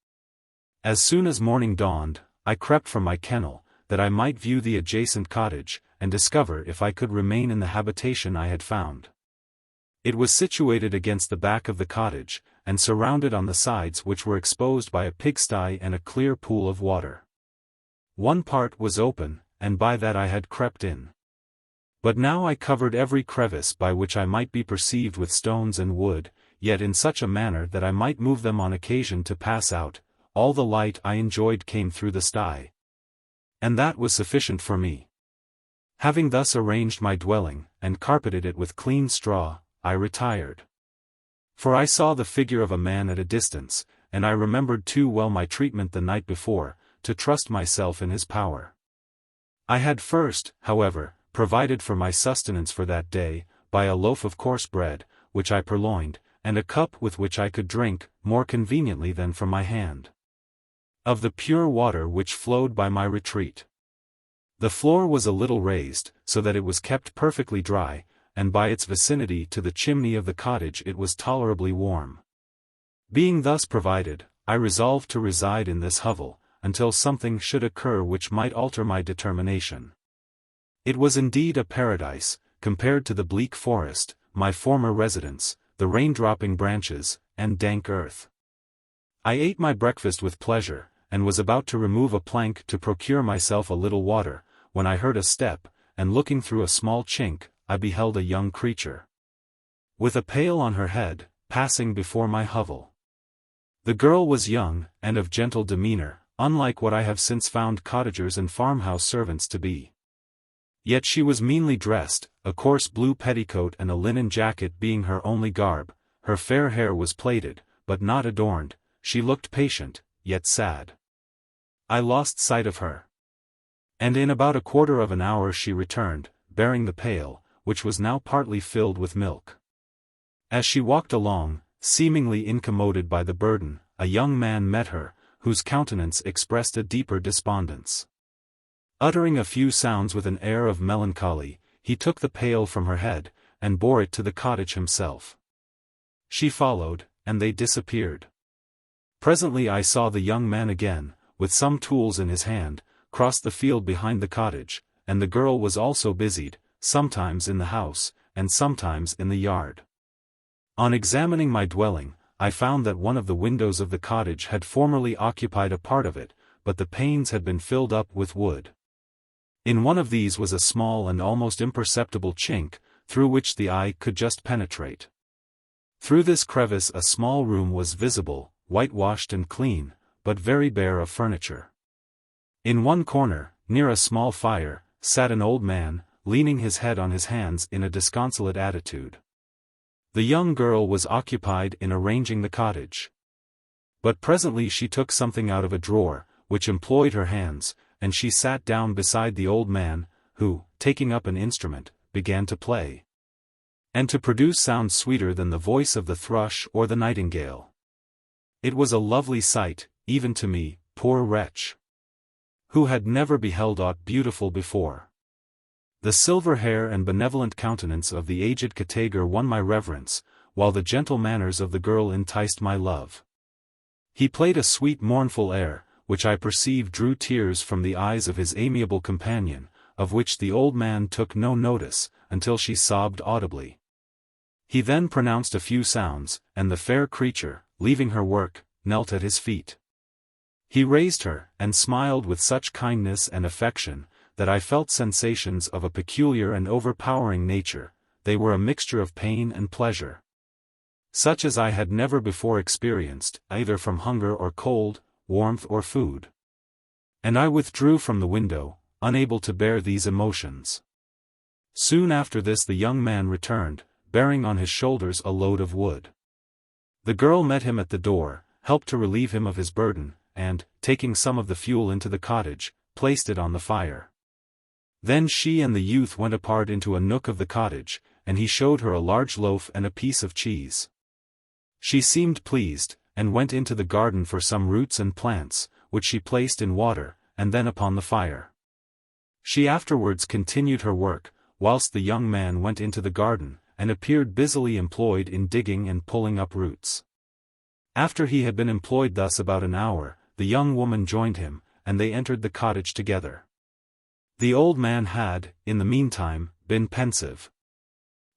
Speaker 1: As soon as morning dawned, I crept from my kennel, that I might view the adjacent cottage, and discover if I could remain in the habitation I had found. It was situated against the back of the cottage, and surrounded on the sides which were exposed by a pigsty and a clear pool of water. One part was open, and by that I had crept in. But now I covered every crevice by which I might be perceived with stones and wood, yet in such a manner that I might move them on occasion to pass out. All the light I enjoyed came through the sty. And that was sufficient for me. Having thus arranged my dwelling, and carpeted it with clean straw, I retired. For I saw the figure of a man at a distance, and I remembered too well my treatment the night before, to trust myself in his power. I had first, however, provided for my sustenance for that day, by a loaf of coarse bread, which I purloined, and a cup with which I could drink, more conveniently than from my hand, of the pure water which flowed by my retreat. The floor was a little raised, so that it was kept perfectly dry, and by its vicinity to the chimney of the cottage it was tolerably warm. Being thus provided, I resolved to reside in this hovel, until something should occur which might alter my determination. It was indeed a paradise, compared to the bleak forest, my former residence, the rain-dropping branches, and dank earth. I ate my breakfast with pleasure, and was about to remove a plank to procure myself a little water, when I heard a step, and looking through a small chink, I beheld a young creature, with a pail on her head, passing before my hovel. The girl was young, and of gentle demeanor, unlike what I have since found cottagers and farmhouse servants to be. Yet she was meanly dressed, a coarse blue petticoat and a linen jacket being her only garb. Her fair hair was plaited, but not adorned. She looked patient, yet sad. I lost sight of her. And in about a quarter of an hour she returned, bearing the pail, which was now partly filled with milk. As she walked along, seemingly incommoded by the burden, a young man met her, whose countenance expressed a deeper despondence. Uttering a few sounds with an air of melancholy, he took the pail from her head, and bore it to the cottage himself. She followed, and they disappeared. Presently I saw the young man again, with some tools in his hand, cross the field behind the cottage, and the girl was also busied, sometimes in the house, and sometimes in the yard. On examining my dwelling, I found that one of the windows of the cottage had formerly occupied a part of it, but the panes had been filled up with wood. In one of these was a small and almost imperceptible chink, through which the eye could just penetrate. Through this crevice a small room was visible, whitewashed and clean, but very bare of furniture. In one corner, near a small fire, sat an old man, leaning his head on his hands in a disconsolate attitude. The young girl was occupied in arranging the cottage. But presently she took something out of a drawer, which employed her hands, and she sat down beside the old man, who, taking up an instrument, began to play. And to produce sounds sweeter than the voice of the thrush or the nightingale. It was a lovely sight, even to me, poor wretch, who had never beheld aught beautiful before. The silver hair and benevolent countenance of the aged Catager won my reverence, while the gentle manners of the girl enticed my love. He played a sweet mournful air, which I perceived drew tears from the eyes of his amiable companion, of which the old man took no notice, until she sobbed audibly. He then pronounced a few sounds, and the fair creature, leaving her work, knelt at his feet. He raised her, and smiled with such kindness and affection, that I felt sensations of a peculiar and overpowering nature. They were a mixture of pain and pleasure, such as I had never before experienced, either from hunger or cold, warmth or food. And I withdrew from the window, unable to bear these emotions. Soon after this the young man returned, bearing on his shoulders a load of wood. The girl met him at the door, helped to relieve him of his burden, and, taking some of the fuel into the cottage, placed it on the fire. Then she and the youth went apart into a nook of the cottage, and he showed her a large loaf and a piece of cheese. She seemed pleased, and went into the garden for some roots and plants, which she placed in water, and then upon the fire. She afterwards continued her work, whilst the young man went into the garden, and appeared busily employed in digging and pulling up roots. After he had been employed thus about an hour, the young woman joined him, and they entered the cottage together. The old man had, in the meantime, been pensive.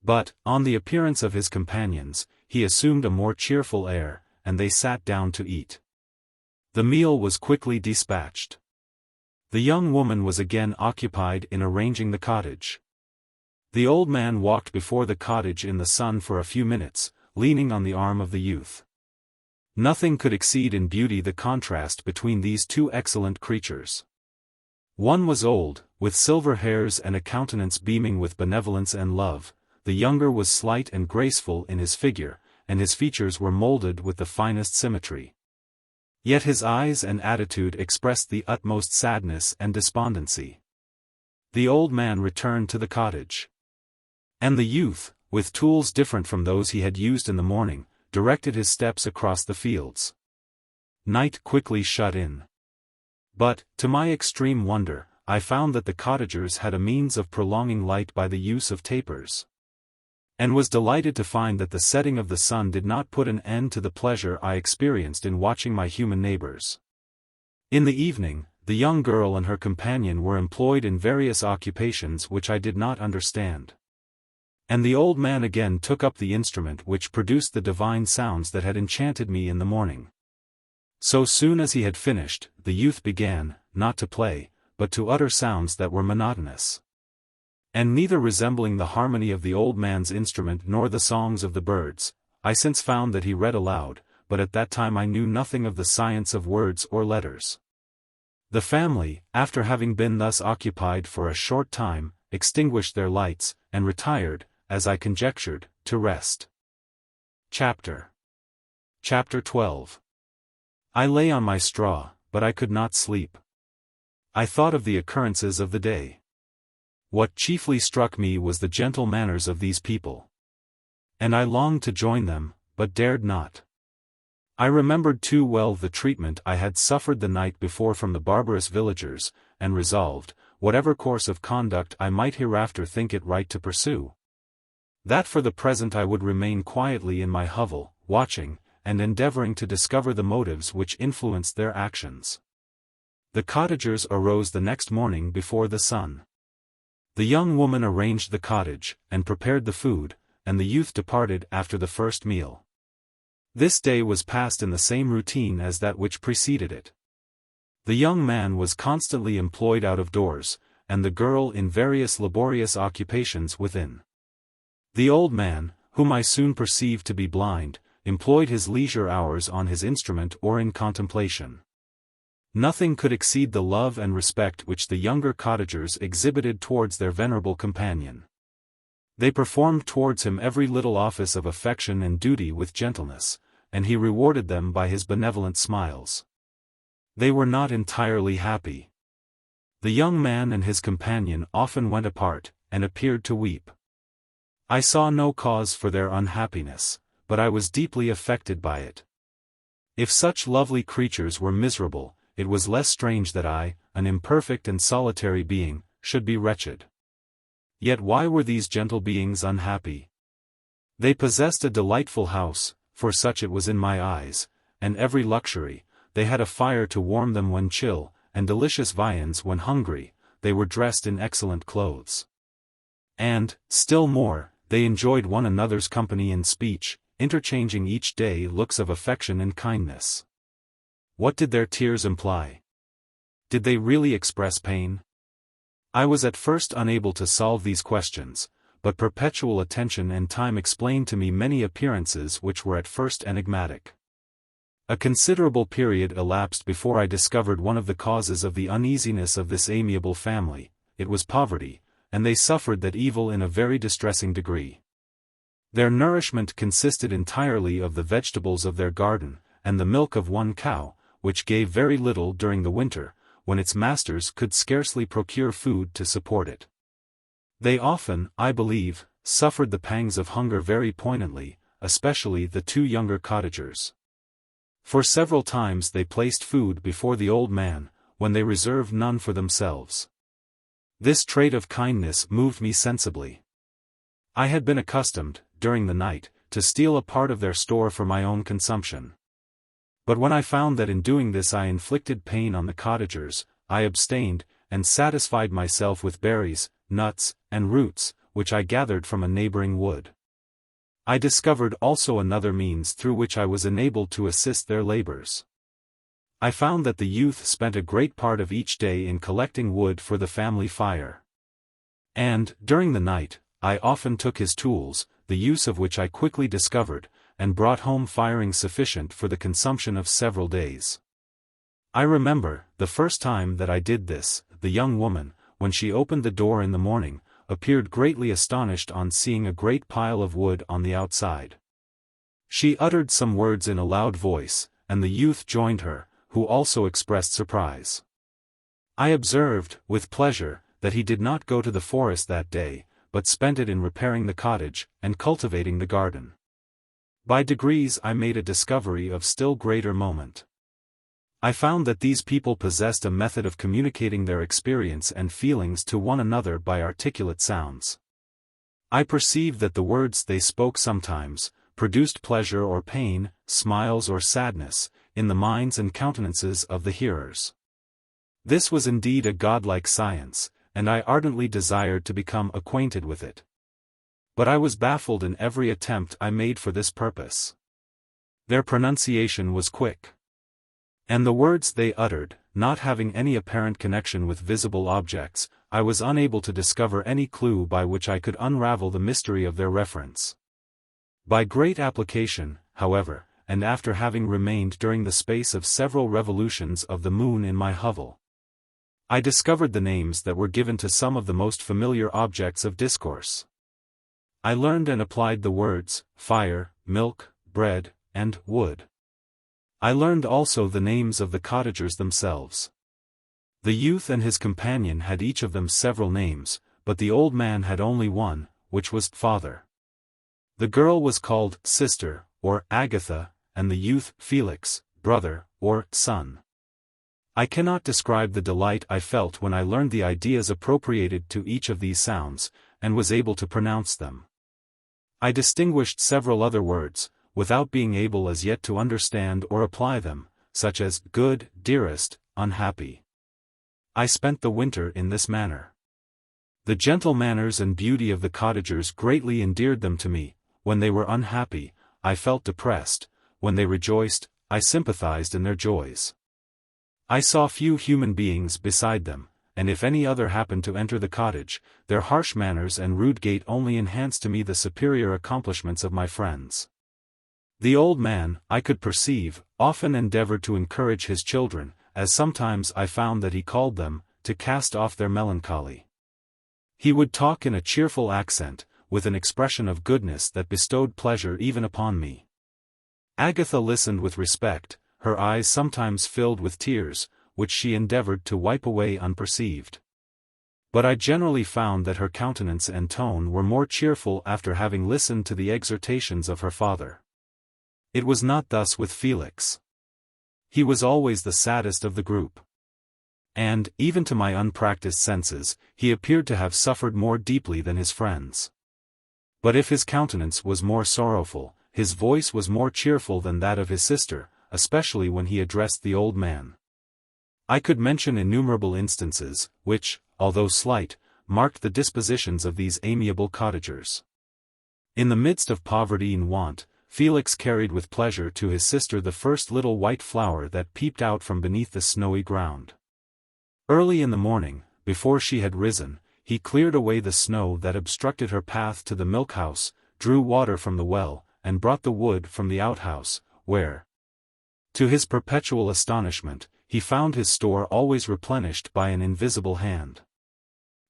Speaker 1: But, on the appearance of his companions, he assumed a more cheerful air, and they sat down to eat. The meal was quickly dispatched. The young woman was again occupied in arranging the cottage. The old man walked before the cottage in the sun for a few minutes, leaning on the arm of the youth. Nothing could exceed in beauty the contrast between these two excellent creatures. One was old, with silver hairs and a countenance beaming with benevolence and love. The younger was slight and graceful in his figure, and his features were molded with the finest symmetry. Yet his eyes and attitude expressed the utmost sadness and despondency. The old man returned to the cottage. And the youth, with tools different from those he had used in the morning, directed his steps across the fields. Night quickly shut in. But, to my extreme wonder, I found that the cottagers had a means of prolonging light by the use of tapers. And was delighted to find that the setting of the sun did not put an end to the pleasure I experienced in watching my human neighbors. In the evening, the young girl and her companion were employed in various occupations which I did not understand. And the old man again took up the instrument which produced the divine sounds that had enchanted me in the morning. So soon as he had finished, the youth began, not to play, but to utter sounds that were monotonous, and neither resembling the harmony of the old man's instrument nor the songs of the birds. I since found that he read aloud, but at that time I knew nothing of the science of words or letters. The family, after having been thus occupied for a short time, extinguished their lights, and retired, as I conjectured, to rest. Chapter XII. I lay on my straw, but I could not sleep. I thought of the occurrences of the day. What chiefly struck me was the gentle manners of these people. And I longed to join them, but dared not. I remembered too well the treatment I had suffered the night before from the barbarous villagers, and resolved, whatever course of conduct I might hereafter think it right to pursue, that for the present I would remain quietly in my hovel, watching, and endeavoring to discover the motives which influenced their actions. The cottagers arose the next morning before the sun. The young woman arranged the cottage, and prepared the food, and the youth departed after the first meal. This day was passed in the same routine as that which preceded it. The young man was constantly employed out of doors, and the girl in various laborious occupations within. The old man, whom I soon perceived to be blind, employed his leisure hours on his instrument or in contemplation. Nothing could exceed the love and respect which the younger cottagers exhibited towards their venerable companion. They performed towards him every little office of affection and duty with gentleness, and he rewarded them by his benevolent smiles. They were not entirely happy. The young man and his companion often went apart, and appeared to weep. I saw no cause for their unhappiness, but I was deeply affected by it. If such lovely creatures were miserable, it was less strange that I, an imperfect and solitary being, should be wretched. Yet why were these gentle beings unhappy? They possessed a delightful house, for such it was in my eyes, and every luxury. They had a fire to warm them when chill, and delicious viands when hungry. They were dressed in excellent clothes. And, still more, they enjoyed one another's company in speech, interchanging each day looks of affection and kindness. What did their tears imply? Did they really express pain? I was at first unable to solve these questions, but perpetual attention and time explained to me many appearances which were at first enigmatic. A considerable period elapsed before I discovered one of the causes of the uneasiness of this amiable family. It was poverty, and they suffered that evil in a very distressing degree. Their nourishment consisted entirely of the vegetables of their garden, and the milk of one cow, which gave very little during the winter, when its masters could scarcely procure food to support it. They often, I believe, suffered the pangs of hunger very poignantly, especially the two younger cottagers. For several times they placed food before the old man, when they reserved none for themselves. This trait of kindness moved me sensibly. I had been accustomed, during the night, to steal a part of their store for my own consumption. But when I found that in doing this I inflicted pain on the cottagers, I abstained, and satisfied myself with berries, nuts, and roots, which I gathered from a neighboring wood. I discovered also another means through which I was enabled to assist their labors. I found that the youth spent a great part of each day in collecting wood for the family fire. And, during the night, I often took his tools, the use of which I quickly discovered, and brought home firing sufficient for the consumption of several days. I remember, the first time that I did this, the young woman, when she opened the door in the morning, appeared greatly astonished on seeing a great pile of wood on the outside. She uttered some words in a loud voice, and the youth joined her, who also expressed surprise. I observed, with pleasure, that he did not go to the forest that day, but spent it in repairing the cottage, and cultivating the garden. By degrees I made a discovery of still greater moment. I found that these people possessed a method of communicating their experience and feelings to one another by articulate sounds. I perceived that the words they spoke sometimes produced pleasure or pain, smiles or sadness, in the minds and countenances of the hearers. This was indeed a godlike science, and I ardently desired to become acquainted with it. But I was baffled in every attempt I made for this purpose. Their pronunciation was quick. And the words they uttered, not having any apparent connection with visible objects, I was unable to discover any clue by which I could unravel the mystery of their reference. By great application, however, and after having remained during the space of several revolutions of the moon in my hovel, I discovered the names that were given to some of the most familiar objects of discourse. I learned and applied the words, fire, milk, bread, and wood. I learned also the names of the cottagers themselves. The youth and his companion had each of them several names, but the old man had only one, which was father. The girl was called sister, or Agatha, and the youth Felix, brother, or son. I cannot describe the delight I felt when I learned the ideas appropriated to each of these sounds, and was able to pronounce them. I distinguished several other words, without being able as yet to understand or apply them, such as good, dearest, unhappy. I spent the winter in this manner. The gentle manners and beauty of the cottagers greatly endeared them to me. When they were unhappy, I felt depressed. When they rejoiced, I sympathized in their joys. I saw few human beings beside them, and if any other happened to enter the cottage, their harsh manners and rude gait only enhanced to me the superior accomplishments of my friends. The old man, I could perceive, often endeavored to encourage his children, as sometimes I found that he called them, to cast off their melancholy. He would talk in a cheerful accent, with an expression of goodness that bestowed pleasure even upon me. Agatha listened with respect, her eyes sometimes filled with tears, which she endeavored to wipe away unperceived. But I generally found that her countenance and tone were more cheerful after having listened to the exhortations of her father. It was not thus with Felix. He was always the saddest of the group. And, even to my unpracticed senses, he appeared to have suffered more deeply than his friends. But if his countenance was more sorrowful, his voice was more cheerful than that of his sister, especially when he addressed the old man. I could mention innumerable instances, which, although slight, marked the dispositions of these amiable cottagers. In the midst of poverty and want, Felix carried with pleasure to his sister the first little white flower that peeped out from beneath the snowy ground. Early in the morning, before she had risen, he cleared away the snow that obstructed her path to the milk-house, drew water from the well, and brought the wood from the outhouse, where, to his perpetual astonishment, he found his store always replenished by an invisible hand.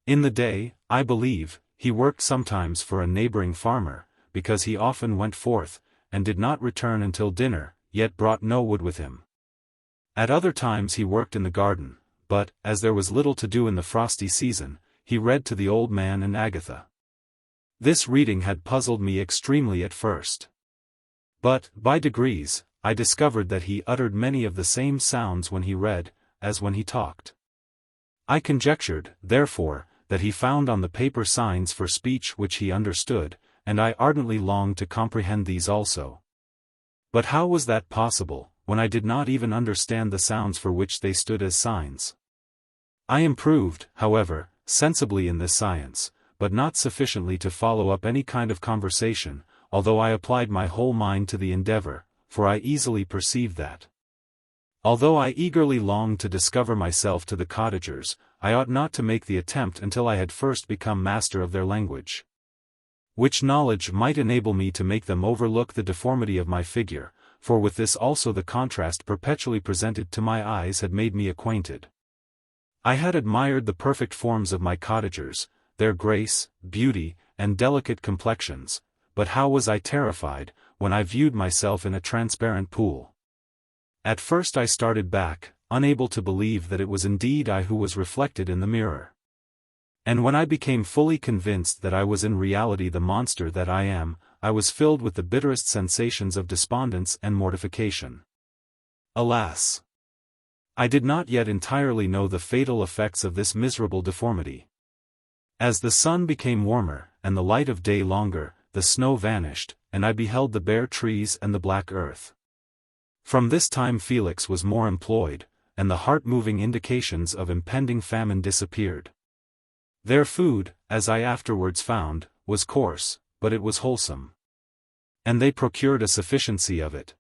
Speaker 1: In the day, I believe, he worked sometimes for a neighboring farmer, because he often went forth, and did not return until dinner, yet brought no wood with him. At other times he worked in the garden, but, as there was little to do in the frosty season, he read to the old man and Agatha. This reading had puzzled me extremely at first. But, by degrees, I discovered that he uttered many of the same sounds when he read, as when he talked. I conjectured, therefore, that he found on the paper signs for speech which he understood, and I ardently longed to comprehend these also. But how was that possible, when I did not even understand the sounds for which they stood as signs? I improved, however, sensibly in this science, but not sufficiently to follow up any kind of conversation, although I applied my whole mind to the endeavor, for I easily perceived that, although I eagerly longed to discover myself to the cottagers, I ought not to make the attempt until I had first become master of their language. Which knowledge might enable me to make them overlook the deformity of my figure, for with this also the contrast perpetually presented to my eyes had made me acquainted. I had admired the perfect forms of my cottagers, their grace, beauty, and delicate complexions, but how was I terrified, when I viewed myself in a transparent pool. At first I started back, unable to believe that it was indeed I who was reflected in the mirror. And when I became fully convinced that I was in reality the monster that I am, I was filled with the bitterest sensations of despondence and mortification. Alas! I did not yet entirely know the fatal effects of this miserable deformity. As the sun became warmer, and the light of day longer, the snow vanished, and I beheld the bare trees and the black earth. From this time Felix was more employed, and the heart-moving indications of impending famine disappeared. Their food, as I afterwards found, was coarse, but it was wholesome. And they procured a sufficiency of it.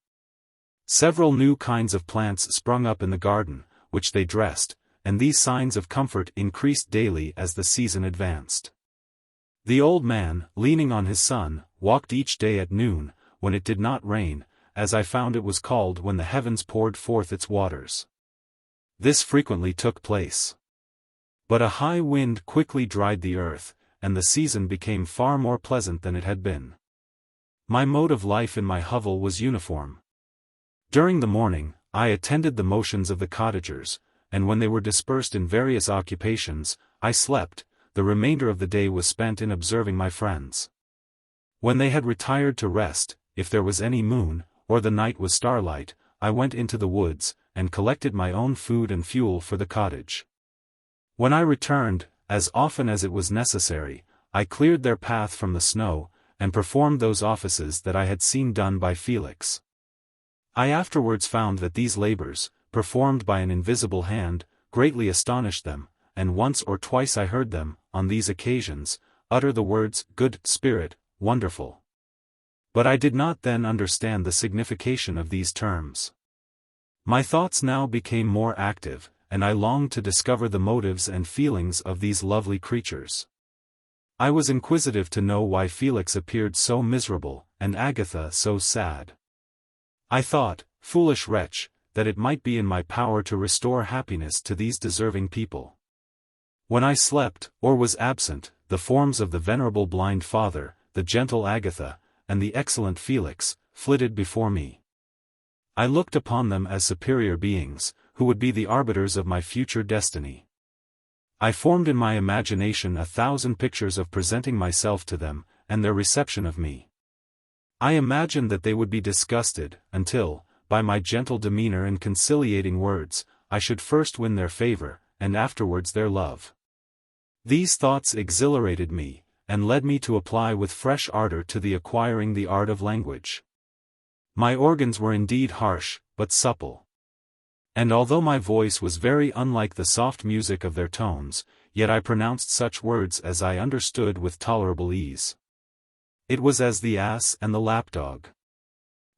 Speaker 1: Several new kinds of plants sprung up in the garden, which they dressed, and these signs of comfort increased daily as the season advanced. The old man, leaning on his son, walked each day at noon, when it did not rain, as I found it was called when the heavens poured forth its waters. This frequently took place. But a high wind quickly dried the earth, and the season became far more pleasant than it had been. My mode of life in my hovel was uniform. During the morning, I attended the motions of the cottagers, and when they were dispersed in various occupations, I slept. The remainder of the day was spent in observing my friends. When they had retired to rest, if there was any moon, or the night was starlight, I went into the woods, and collected my own food and fuel for the cottage. When I returned, as often as it was necessary, I cleared their path from the snow, and performed those offices that I had seen done by Felix. I afterwards found that these labors, performed by an invisible hand, greatly astonished them, and once or twice I heard them, on these occasions, utter the words, "Good Spirit, wonderful." But I did not then understand the signification of these terms. My thoughts now became more active, and I longed to discover the motives and feelings of these lovely creatures. I was inquisitive to know why Felix appeared so miserable, and Agatha so sad. I thought, foolish wretch, that it might be in my power to restore happiness to these deserving people. When I slept, or was absent, the forms of the venerable blind father, the gentle Agatha, and the excellent Felix, flitted before me. I looked upon them as superior beings, who would be the arbiters of my future destiny. I formed in my imagination 1,000 pictures of presenting myself to them, and their reception of me. I imagined that they would be disgusted, until, by my gentle demeanor and conciliating words, I should first win their favor, and afterwards their love. These thoughts exhilarated me, and led me to apply with fresh ardor to the acquiring the art of language. My organs were indeed harsh, but supple. And although my voice was very unlike the soft music of their tones, yet I pronounced such words as I understood with tolerable ease. It was as the ass and the lapdog.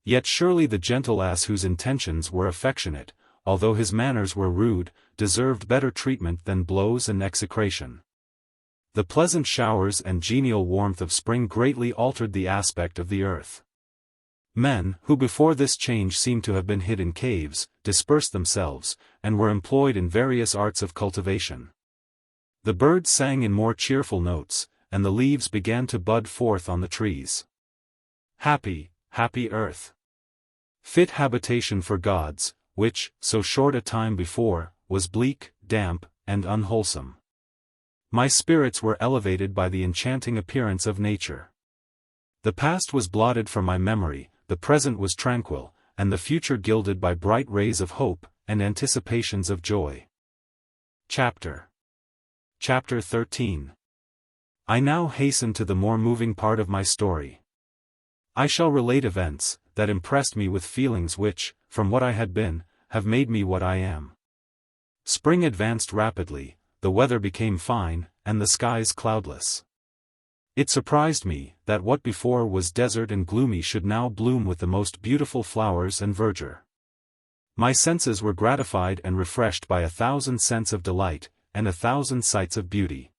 Speaker 1: Yet surely the gentle ass, whose intentions were affectionate, although his manners were rude, deserved better treatment than blows and execration. The pleasant showers and genial warmth of spring greatly altered the aspect of the earth. Men, who before this change seemed to have been hid in caves, dispersed themselves, and were employed in various arts of cultivation. The birds sang in more cheerful notes, and the leaves began to bud forth on the trees. Happy, happy earth! Fit habitation for gods, which, so short a time before, was bleak, damp, and unwholesome. My spirits were elevated by the enchanting appearance of nature. The past was blotted from my memory, the present was tranquil, and the future gilded by bright rays of hope, and anticipations of joy. Chapter XIII. I now hasten to the more moving part of my story. I shall relate events that impressed me with feelings which, from what I had been, have made me what I am. Spring advanced rapidly, the weather became fine, and the skies cloudless. It surprised me that what before was desert and gloomy should now bloom with the most beautiful flowers and verdure. My senses were gratified and refreshed by 1,000 scents of delight, and 1,000 sights of beauty.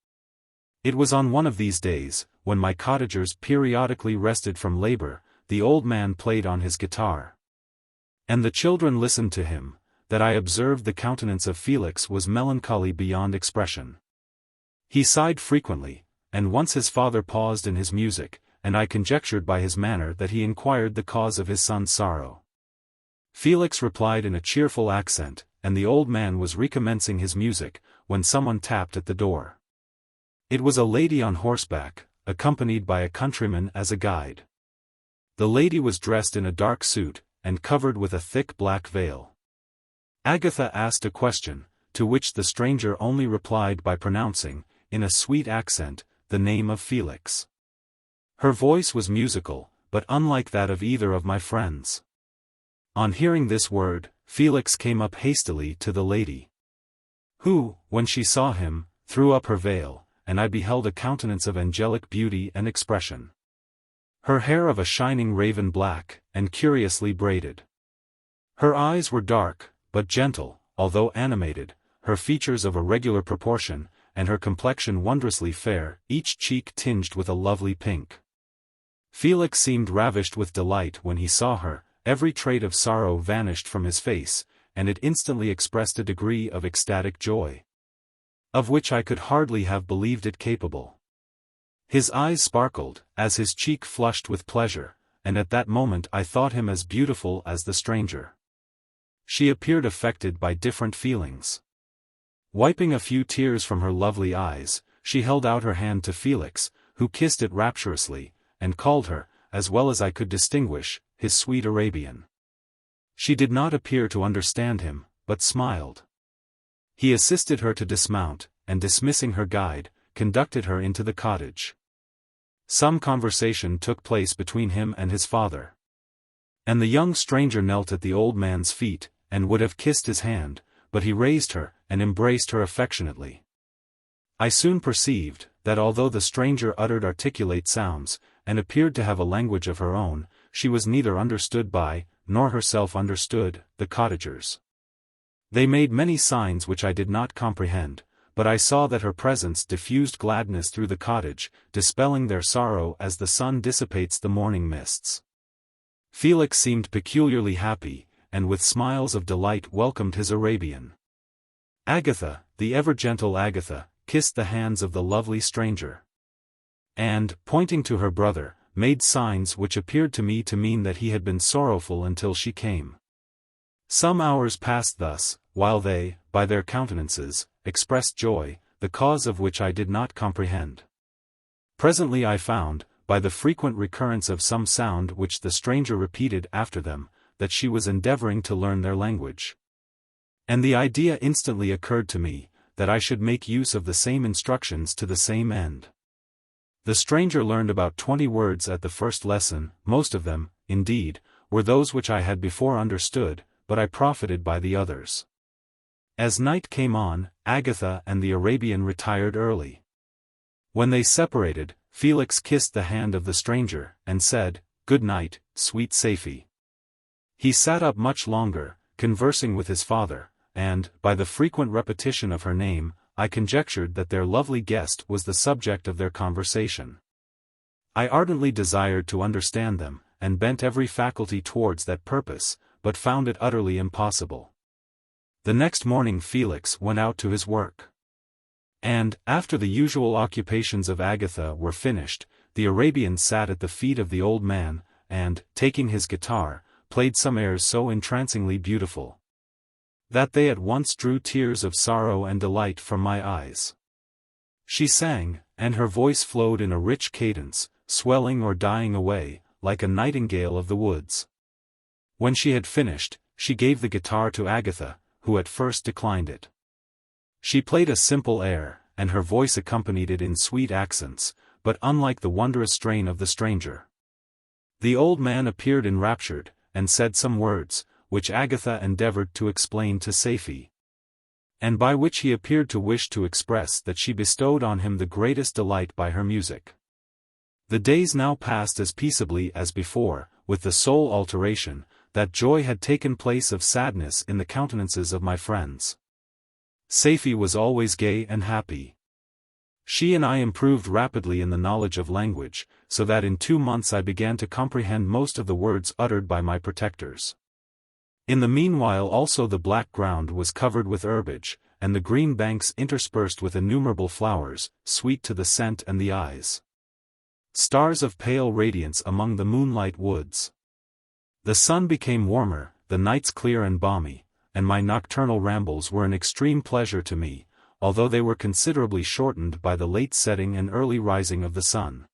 Speaker 1: It was on one of these days, when my cottagers periodically rested from labor, the old man played on his guitar, and the children listened to him, that I observed the countenance of Felix was melancholy beyond expression. He sighed frequently, and once his father paused in his music, and I conjectured by his manner that he inquired the cause of his son's sorrow. Felix replied in a cheerful accent, and the old man was recommencing his music, when someone tapped at the door. It was a lady on horseback, accompanied by a countryman as a guide. The lady was dressed in a dark suit, and covered with a thick black veil. Agatha asked a question, to which the stranger only replied by pronouncing, in a sweet accent, the name of Felix. Her voice was musical, but unlike that of either of my friends. On hearing this word, Felix came up hastily to the lady, who, when she saw him, threw up her veil, and I beheld a countenance of angelic beauty and expression. Her hair of a shining raven black, and curiously braided. Her eyes were dark, but gentle, although animated, her features of a regular proportion, and her complexion wondrously fair, each cheek tinged with a lovely pink. Felix seemed ravished with delight when he saw her, every trait of sorrow vanished from his face, and it instantly expressed a degree of ecstatic joy, of which I could hardly have believed it capable. His eyes sparkled, as his cheek flushed with pleasure, and at that moment I thought him as beautiful as the stranger. She appeared affected by different feelings. Wiping a few tears from her lovely eyes, she held out her hand to Felix, who kissed it rapturously, and called her, as well as I could distinguish, his sweet Arabian. She did not appear to understand him, but smiled. He assisted her to dismount, and dismissing her guide, conducted her into the cottage. Some conversation took place between him and his father. And the young stranger knelt at the old man's feet, and would have kissed his hand, but he raised her, and embraced her affectionately. I soon perceived, that although the stranger uttered articulate sounds, and appeared to have a language of her own, she was neither understood by, nor herself understood, the cottagers. They made many signs which I did not comprehend, but I saw that her presence diffused gladness through the cottage, dispelling their sorrow as the sun dissipates the morning mists. Felix seemed peculiarly happy, and with smiles of delight welcomed his Arabian. Agatha, the ever-gentle Agatha, kissed the hands of the lovely stranger. And, pointing to her brother, made signs which appeared to me to mean that he had been sorrowful until she came. Some hours passed thus, while they, by their countenances, expressed joy, the cause of which I did not comprehend. Presently I found, by the frequent recurrence of some sound which the stranger repeated after them, that she was endeavoring to learn their language. And the idea instantly occurred to me, that I should make use of the same instructions to the same end. The stranger learned about 20 words at the first lesson. Most of them, indeed, were those which I had before understood, but I profited by the others. As night came on, Agatha and the Arabian retired early. When they separated, Felix kissed the hand of the stranger, and said, "Good night, sweet Safie." He sat up much longer, conversing with his father, and, by the frequent repetition of her name, I conjectured that their lovely guest was the subject of their conversation. I ardently desired to understand them, and bent every faculty towards that purpose, but found it utterly impossible. The next morning Felix went out to his work. And, after the usual occupations of Agatha were finished, the Arabian sat at the feet of the old man, and, taking his guitar, played some airs so entrancingly beautiful that they at once drew tears of sorrow and delight from my eyes. She sang, and her voice flowed in a rich cadence, swelling or dying away, like a nightingale of the woods. When she had finished, she gave the guitar to Agatha, who at first declined it. She played a simple air, and her voice accompanied it in sweet accents, but unlike the wondrous strain of the stranger. The old man appeared enraptured, and said some words, which Agatha endeavored to explain to Safie, and by which he appeared to wish to express that she bestowed on him the greatest delight by her music. The days now passed as peaceably as before, with the sole alteration, that joy had taken place of sadness in the countenances of my friends. Safie was always gay and happy. She and I improved rapidly in the knowledge of language, so that in 2 months I began to comprehend most of the words uttered by my protectors. In the meanwhile also the black ground was covered with herbage, and the green banks interspersed with innumerable flowers, sweet to the scent and the eyes. Stars of pale radiance among the moonlight woods. The sun became warmer, the nights clear and balmy, and my nocturnal rambles were an extreme pleasure to me, although they were considerably shortened by the late setting and early rising of the sun.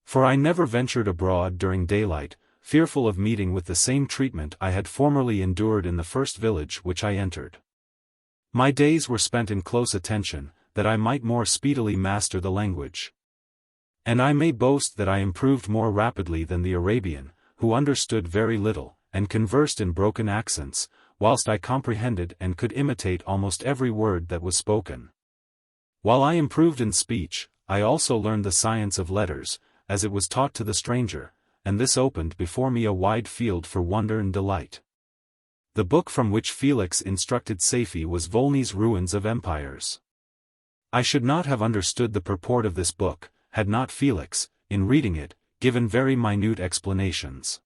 Speaker 1: For I never ventured abroad during daylight, fearful of meeting with the same treatment I had formerly endured in the first village which I entered. My days were spent in close attention, that I might more speedily master the language. And I may boast that I improved more rapidly than the Arabian, who understood very little, and conversed in broken accents, whilst I comprehended and could imitate almost every word that was spoken. While I improved in speech, I also learned the science of letters, as it was taught to the stranger, and this opened before me a wide field for wonder and delight. The book from which Felix instructed Safie was Volney's Ruins of Empires. I should not have understood the purport of this book, had not Felix, in reading it, given very minute explanations.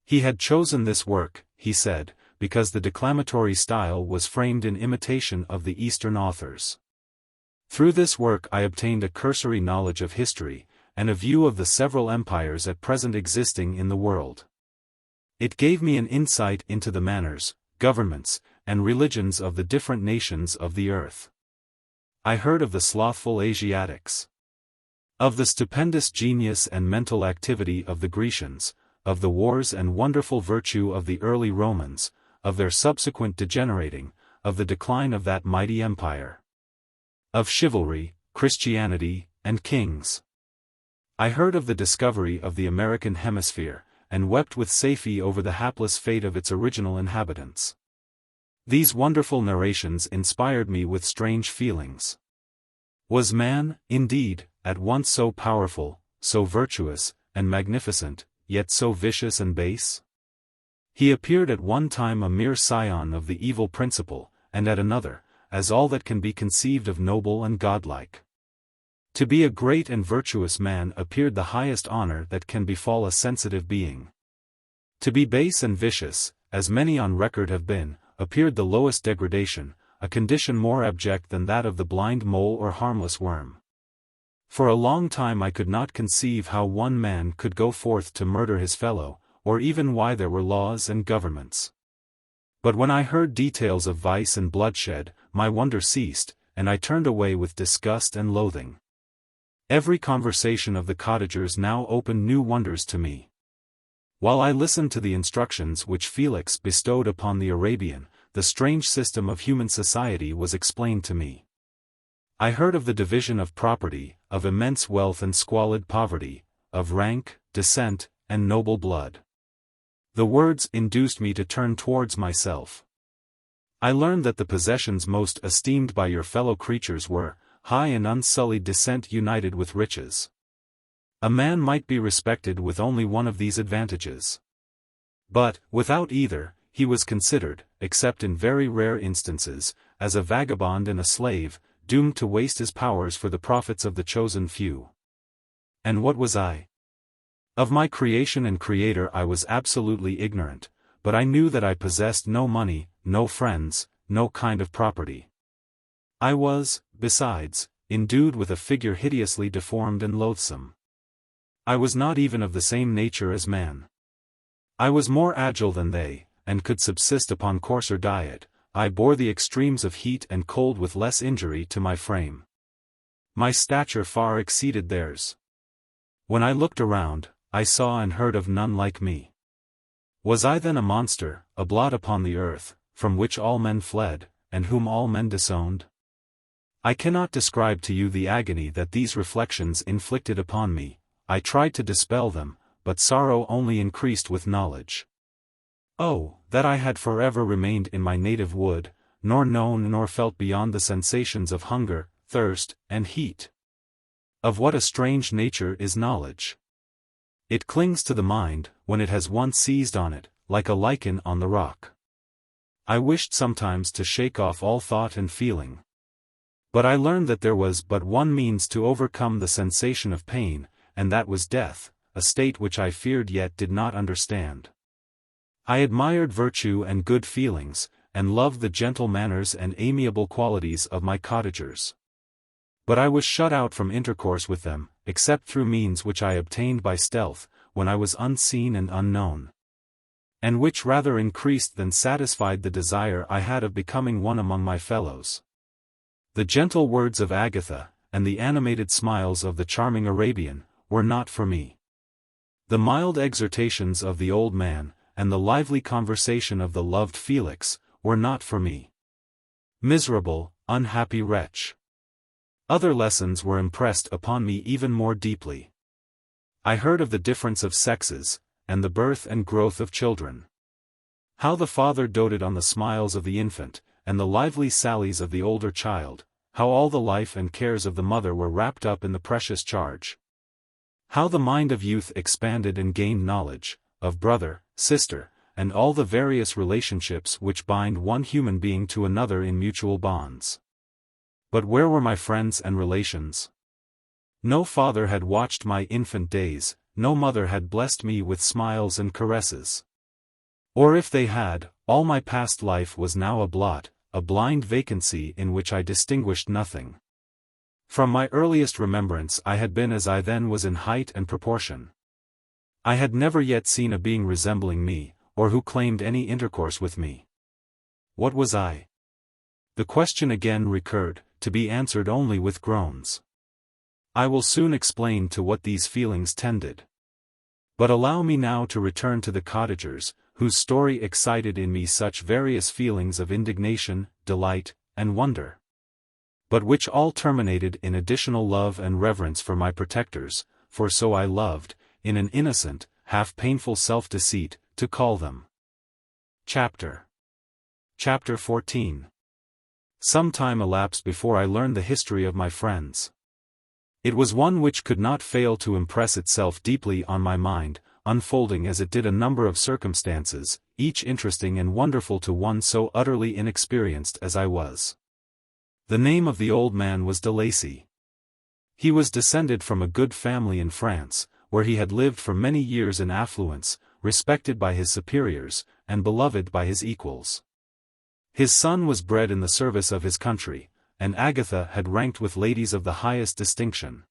Speaker 1: He had chosen this work, he said, because the declamatory style was framed in imitation of the Eastern authors. Through this work I obtained a cursory knowledge of history, and a view of the several empires at present existing in the world. It gave me an insight into the manners, governments, and religions of the different nations of the earth. I heard of the slothful Asiatics, of the stupendous genius and mental activity of the Grecians, of the wars and wonderful virtue of the early Romans, of their subsequent degenerating, of the decline of that mighty empire, of chivalry, Christianity, and kings. I heard of the discovery of the American hemisphere, and wept with Safie over the hapless fate of its original inhabitants. These wonderful narrations inspired me with strange feelings. Was man, indeed, at once so powerful, so virtuous, and magnificent, yet so vicious and base? He appeared at one time a mere scion of the evil principle, and at another, as all that can be conceived of noble and godlike. To be a great and virtuous man appeared the highest honor that can befall a sensitive being. To be base and vicious, as many on record have been, appeared the lowest degradation, a condition more abject than that of the blind mole or harmless worm. For a long time I could not conceive how one man could go forth to murder his fellow, or even why there were laws and governments. But when I heard details of vice and bloodshed, my wonder ceased, and I turned away with disgust and loathing. Every conversation of the cottagers now opened new wonders to me. While I listened to the instructions which Felix bestowed upon the Arabian, the strange system of human society was explained to me. I heard of the division of property, of immense wealth and squalid poverty, of rank, descent, and noble blood. The words induced me to turn towards myself. I learned that the possessions most esteemed by your fellow creatures were high and unsullied descent united with riches. A man might be respected with only one of these advantages. But, without either, he was considered, except in very rare instances, as a vagabond and a slave, doomed to waste his powers for the profits of the chosen few. And what was I? Of my creation and creator I was absolutely ignorant, but I knew that I possessed no money, no friends, no kind of property. I was, besides, endued with a figure hideously deformed and loathsome. I was not even of the same nature as man. I was more agile than they, and could subsist upon coarser diet. I bore the extremes of heat and cold with less injury to my frame. My stature far exceeded theirs. When I looked around, I saw and heard of none like me. Was I then a monster, a blot upon the earth, from which all men fled, and whom all men disowned? I cannot describe to you the agony that these reflections inflicted upon me. I tried to dispel them, but sorrow only increased with knowledge. Oh, that I had forever remained in my native wood, nor known nor felt beyond the sensations of hunger, thirst, and heat. Of what a strange nature is knowledge! It clings to the mind, when it has once seized on it, like a lichen on the rock. I wished sometimes to shake off all thought and feeling. But I learned that there was but one means to overcome the sensation of pain, and that was death, a state which I feared yet did not understand. I admired virtue and good feelings, and loved the gentle manners and amiable qualities of my cottagers. But I was shut out from intercourse with them, except through means which I obtained by stealth, when I was unseen and unknown, and which rather increased than satisfied the desire I had of becoming one among my fellows. The gentle words of Agatha, and the animated smiles of the charming Arabian, were not for me. The mild exhortations of the old man, and the lively conversation of the loved Felix, were not for me. Miserable, unhappy wretch! Other lessons were impressed upon me even more deeply. I heard of the difference of sexes, and the birth and growth of children. How the father doted on the smiles of the infant, and the lively sallies of the older child, how all the life and cares of the mother were wrapped up in the precious charge. How the mind of youth expanded and gained knowledge, of brother, sister, and all the various relationships which bind one human being to another in mutual bonds. But where were my friends and relations? No father had watched my infant days, no mother had blessed me with smiles and caresses. Or if they had, all my past life was now a blot, a blind vacancy in which I distinguished nothing. From my earliest remembrance I had been as I then was in height and proportion. I had never yet seen a being resembling me, or who claimed any intercourse with me. What was I? The question again recurred, to be answered only with groans. I will soon explain to what these feelings tended. But allow me now to return to the cottagers, whose story excited in me such various feelings of indignation, delight, and wonder, but which all terminated in additional love and reverence for my protectors, for so I loved, in an innocent, half-painful self-deceit, to call them. Chapter 14. Some time elapsed before I learned the history of my friends. It was one which could not fail to impress itself deeply on my mind, unfolding as it did a number of circumstances, each interesting and wonderful to one so utterly inexperienced as I was. The name of the old man was de Lacy. He was descended from a good family in France, where he had lived for many years in affluence, respected by his superiors, and beloved by his equals. His son was bred in the service of his country, and Agatha had ranked with ladies of the highest distinction.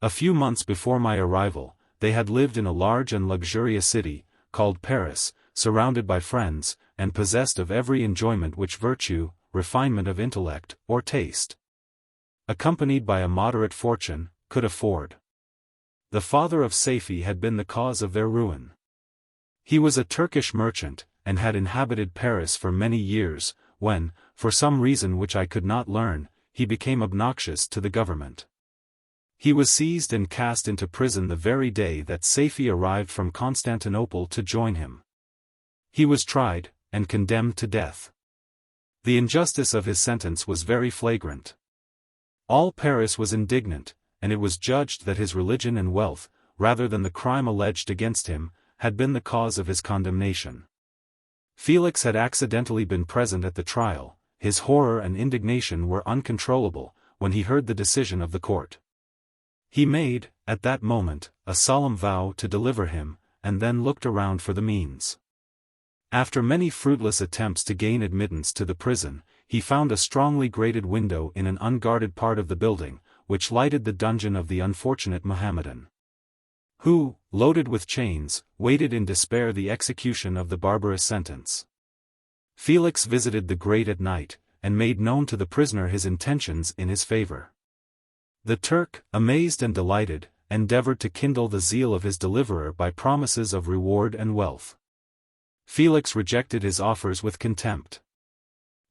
Speaker 1: A few months before my arrival, they had lived in a large and luxurious city, called Paris, surrounded by friends, and possessed of every enjoyment which virtue, refinement of intellect, or taste, accompanied by a moderate fortune, could afford. The father of Safie had been the cause of their ruin. He was a Turkish merchant, and had inhabited Paris for many years, when, for some reason which I could not learn, he became obnoxious to the government. He was seized and cast into prison the very day that Safie arrived from Constantinople to join him. He was tried, and condemned to death. The injustice of his sentence was very flagrant. All Paris was indignant, and it was judged that his religion and wealth, rather than the crime alleged against him, had been the cause of his condemnation. Felix had accidentally been present at the trial. His horror and indignation were uncontrollable, when he heard the decision of the court. He made, at that moment, a solemn vow to deliver him, and then looked around for the means. After many fruitless attempts to gain admittance to the prison, he found a strongly grated window in an unguarded part of the building, which lighted the dungeon of the unfortunate Mohammedan, who, loaded with chains, waited in despair the execution of the barbarous sentence. Felix visited the grate at night, and made known to the prisoner his intentions in his favor. The Turk, amazed and delighted, endeavored to kindle the zeal of his deliverer by promises of reward and wealth. Felix rejected his offers with contempt.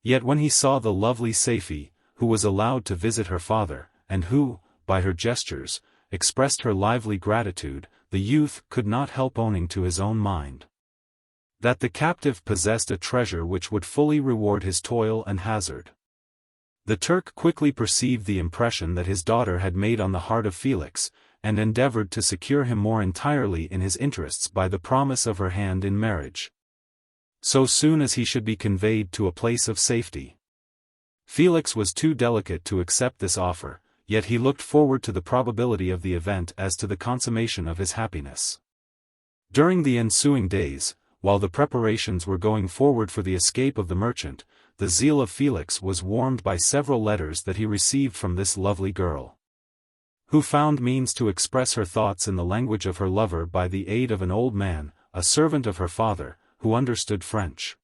Speaker 1: Yet when he saw the lovely Safie, who was allowed to visit her father, and who, by her gestures, expressed her lively gratitude, the youth could not help owning to his own mind that the captive possessed a treasure which would fully reward his toil and hazard. The Turk quickly perceived the impression that his daughter had made on the heart of Felix, and endeavored to secure him more entirely in his interests by the promise of her hand in marriage, so soon as he should be conveyed to a place of safety. Felix was too delicate to accept this offer, yet he looked forward to the probability of the event as to the consummation of his happiness. During the ensuing days, while the preparations were going forward for the escape of the merchant, the zeal of Felix was warmed by several letters that he received from this lovely girl, who found means to express her thoughts in the language of her lover by the aid of an old man, a servant of her father, who understood French.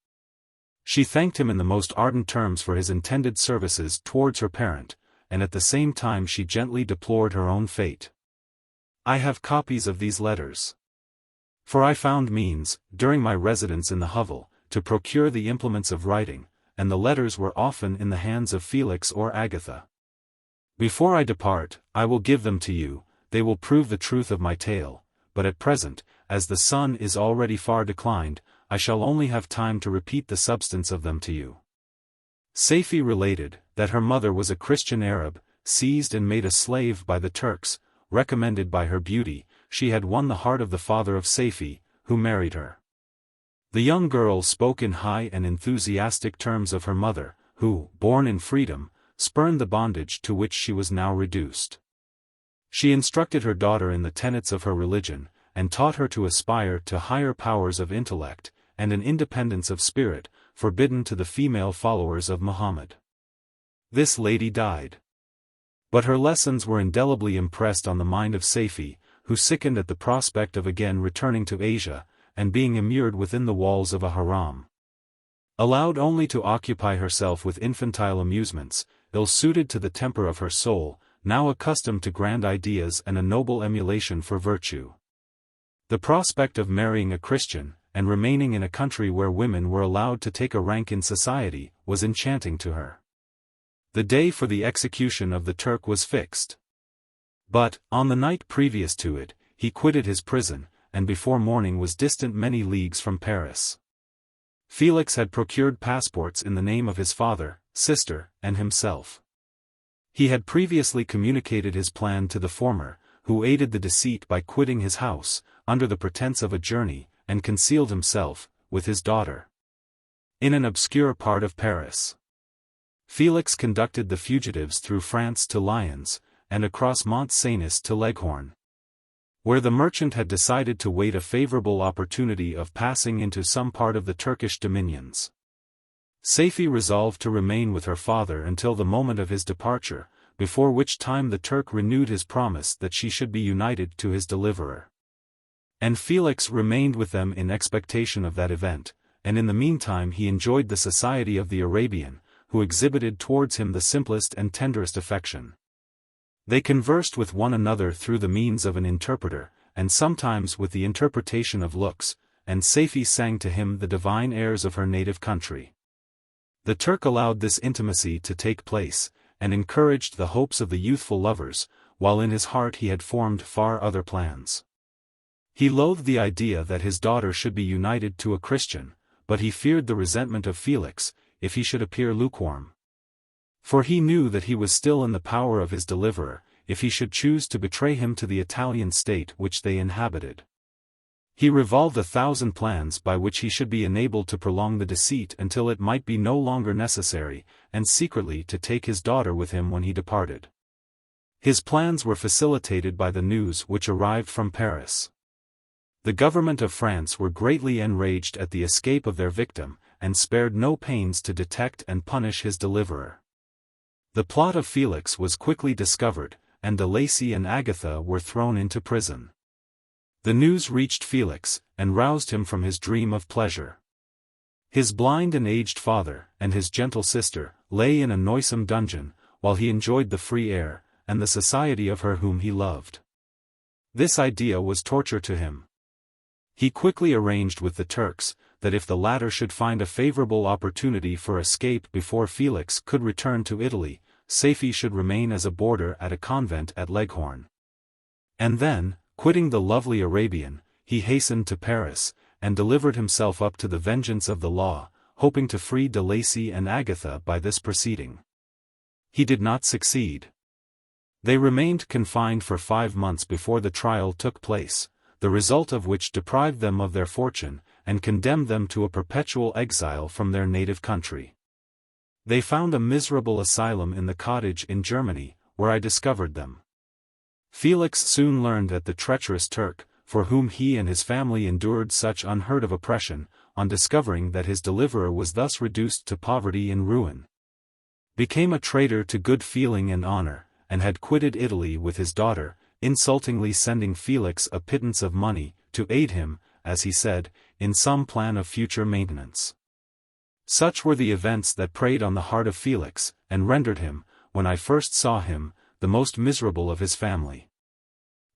Speaker 1: She thanked him in the most ardent terms for his intended services towards her parent, and at the same time she gently deplored her own fate. I have copies of these letters, for I found means, during my residence in the hovel, to procure the implements of writing, and the letters were often in the hands of Felix or Agatha. Before I depart, I will give them to you. They will prove the truth of my tale, but at present, as the sun is already far declined, I shall only have time to repeat the substance of them to you. Safie related, that her mother was a Christian Arab, seized and made a slave by the Turks. Recommended by her beauty, she had won the heart of the father of Safie, who married her. The young girl spoke in high and enthusiastic terms of her mother, who, born in freedom, spurned the bondage to which she was now reduced. She instructed her daughter in the tenets of her religion, and taught her to aspire to higher powers of intellect, and an independence of spirit, forbidden to the female followers of Muhammad. This lady died. But her lessons were indelibly impressed on the mind of Safie, who sickened at the prospect of again returning to Asia, and being immured within the walls of a haram, allowed only to occupy herself with infantile amusements, ill-suited to the temper of her soul, now accustomed to grand ideas and a noble emulation for virtue. The prospect of marrying a Christian, and remaining in a country where women were allowed to take a rank in society, was enchanting to her. The day for the execution of the Turk was fixed. But, on the night previous to it, he quitted his prison, and before morning was distant many leagues from Paris. Felix had procured passports in the name of his father, sister, and himself. He had previously communicated his plan to the former, who aided the deceit by quitting his house, under the pretense of a journey, and concealed himself, with his daughter. In an obscure part of Paris, Felix conducted the fugitives through France to Lyons, and across Mont Cenis to Leghorn, where the merchant had decided to wait a favorable opportunity of passing into some part of the Turkish dominions. Safie resolved to remain with her father until the moment of his departure, before which time the Turk renewed his promise that she should be united to his deliverer. And Felix remained with them in expectation of that event, and in the meantime he enjoyed the society of the Arabian, who exhibited towards him the simplest and tenderest affection. They conversed with one another through the means of an interpreter, and sometimes with the interpretation of looks, and Safie sang to him the divine airs of her native country. The Turk allowed this intimacy to take place, and encouraged the hopes of the youthful lovers, while in his heart he had formed far other plans. He loathed the idea that his daughter should be united to a Christian, but he feared the resentment of Felix, if he should appear lukewarm. For he knew that he was still in the power of his deliverer, if he should choose to betray him to the Italian state which they inhabited. He revolved 1,000 plans by which he should be enabled to prolong the deceit until it might be no longer necessary, and secretly to take his daughter with him when he departed. His plans were facilitated by the news which arrived from Paris. The government of France were greatly enraged at the escape of their victim, and spared no pains to detect and punish his deliverer. The plot of Felix was quickly discovered, and de Lacy and Agatha were thrown into prison. The news reached Felix, and roused him from his dream of pleasure. His blind and aged father, and his gentle sister, lay in a noisome dungeon, while he enjoyed the free air, and the society of her whom he loved. This idea was torture to him. He quickly arranged with the Turks, that if the latter should find a favorable opportunity for escape before Felix could return to Italy, Safie should remain as a boarder at a convent at Leghorn. And then, quitting the lovely Arabian, he hastened to Paris, and delivered himself up to the vengeance of the law, hoping to free de Lacy and Agatha by this proceeding. He did not succeed. They remained confined for 5 months before the trial took place, the result of which deprived them of their fortune, and condemned them to a perpetual exile from their native country. They found a miserable asylum in the cottage in Germany, where I discovered them. Felix soon learned that the treacherous Turk, for whom he and his family endured such unheard of oppression, on discovering that his deliverer was thus reduced to poverty and ruin, became a traitor to good feeling and honor, and had quitted Italy with his daughter, insultingly sending Felix a pittance of money, to aid him, as he said, in some plan of future maintenance. Such were the events that preyed on the heart of Felix, and rendered him, when I first saw him, the most miserable of his family.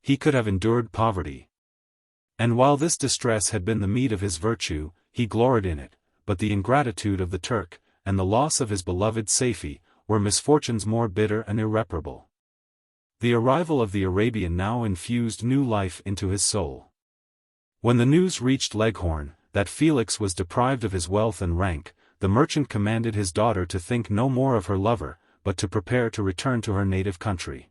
Speaker 1: He could have endured poverty. And while this distress had been the meed of his virtue, he gloried in it, but the ingratitude of the Turk, and the loss of his beloved Safie, were misfortunes more bitter and irreparable. The arrival of the Arabian now infused new life into his soul. When the news reached Leghorn, that Felix was deprived of his wealth and rank, the merchant commanded his daughter to think no more of her lover, but to prepare to return to her native country.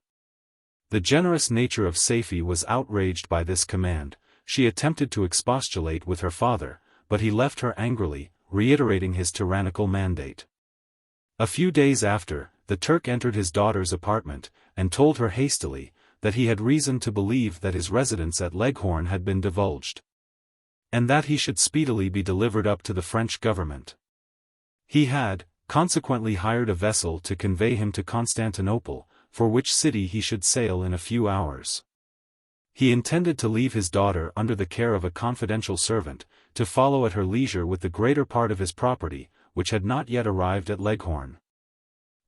Speaker 1: The generous nature of Safie was outraged by this command. She attempted to expostulate with her father, but he left her angrily, reiterating his tyrannical mandate. A few days after, the Turk entered his daughter's apartment, and told her hastily, that he had reason to believe that his residence at Leghorn had been divulged, and that he should speedily be delivered up to the French government. He had, consequently, hired a vessel to convey him to Constantinople, for which city he should sail in a few hours. He intended to leave his daughter under the care of a confidential servant, to follow at her leisure with the greater part of his property, which had not yet arrived at Leghorn.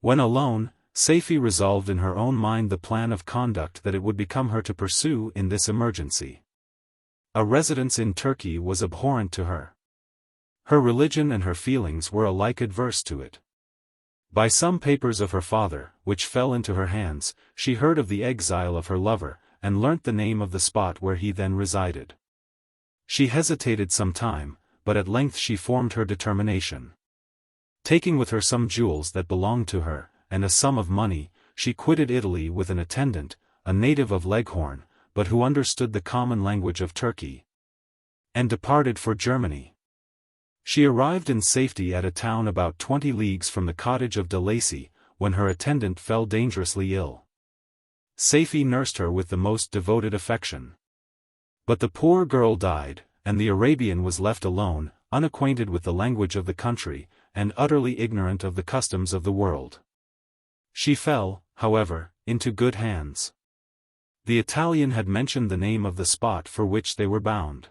Speaker 1: When alone, Safie resolved in her own mind the plan of conduct that it would become her to pursue in this emergency. A residence in Turkey was abhorrent to her. Her religion and her feelings were alike adverse to it. By some papers of her father, which fell into her hands, she heard of the exile of her lover, and learnt the name of the spot where he then resided. She hesitated some time, but at length she formed her determination. Taking with her some jewels that belonged to her, and a sum of money, she quitted Italy with an attendant, a native of Leghorn, but who understood the common language of Turkey, and departed for Germany. She arrived in safety at a town about 20 leagues from the cottage of de Lacy, when her attendant fell dangerously ill. Safie nursed her with the most devoted affection. But the poor girl died, and the Arabian was left alone, unacquainted with the language of the country, and utterly ignorant of the customs of the world. She fell, however, into good hands. The Italian had mentioned the name of the spot for which they were bound.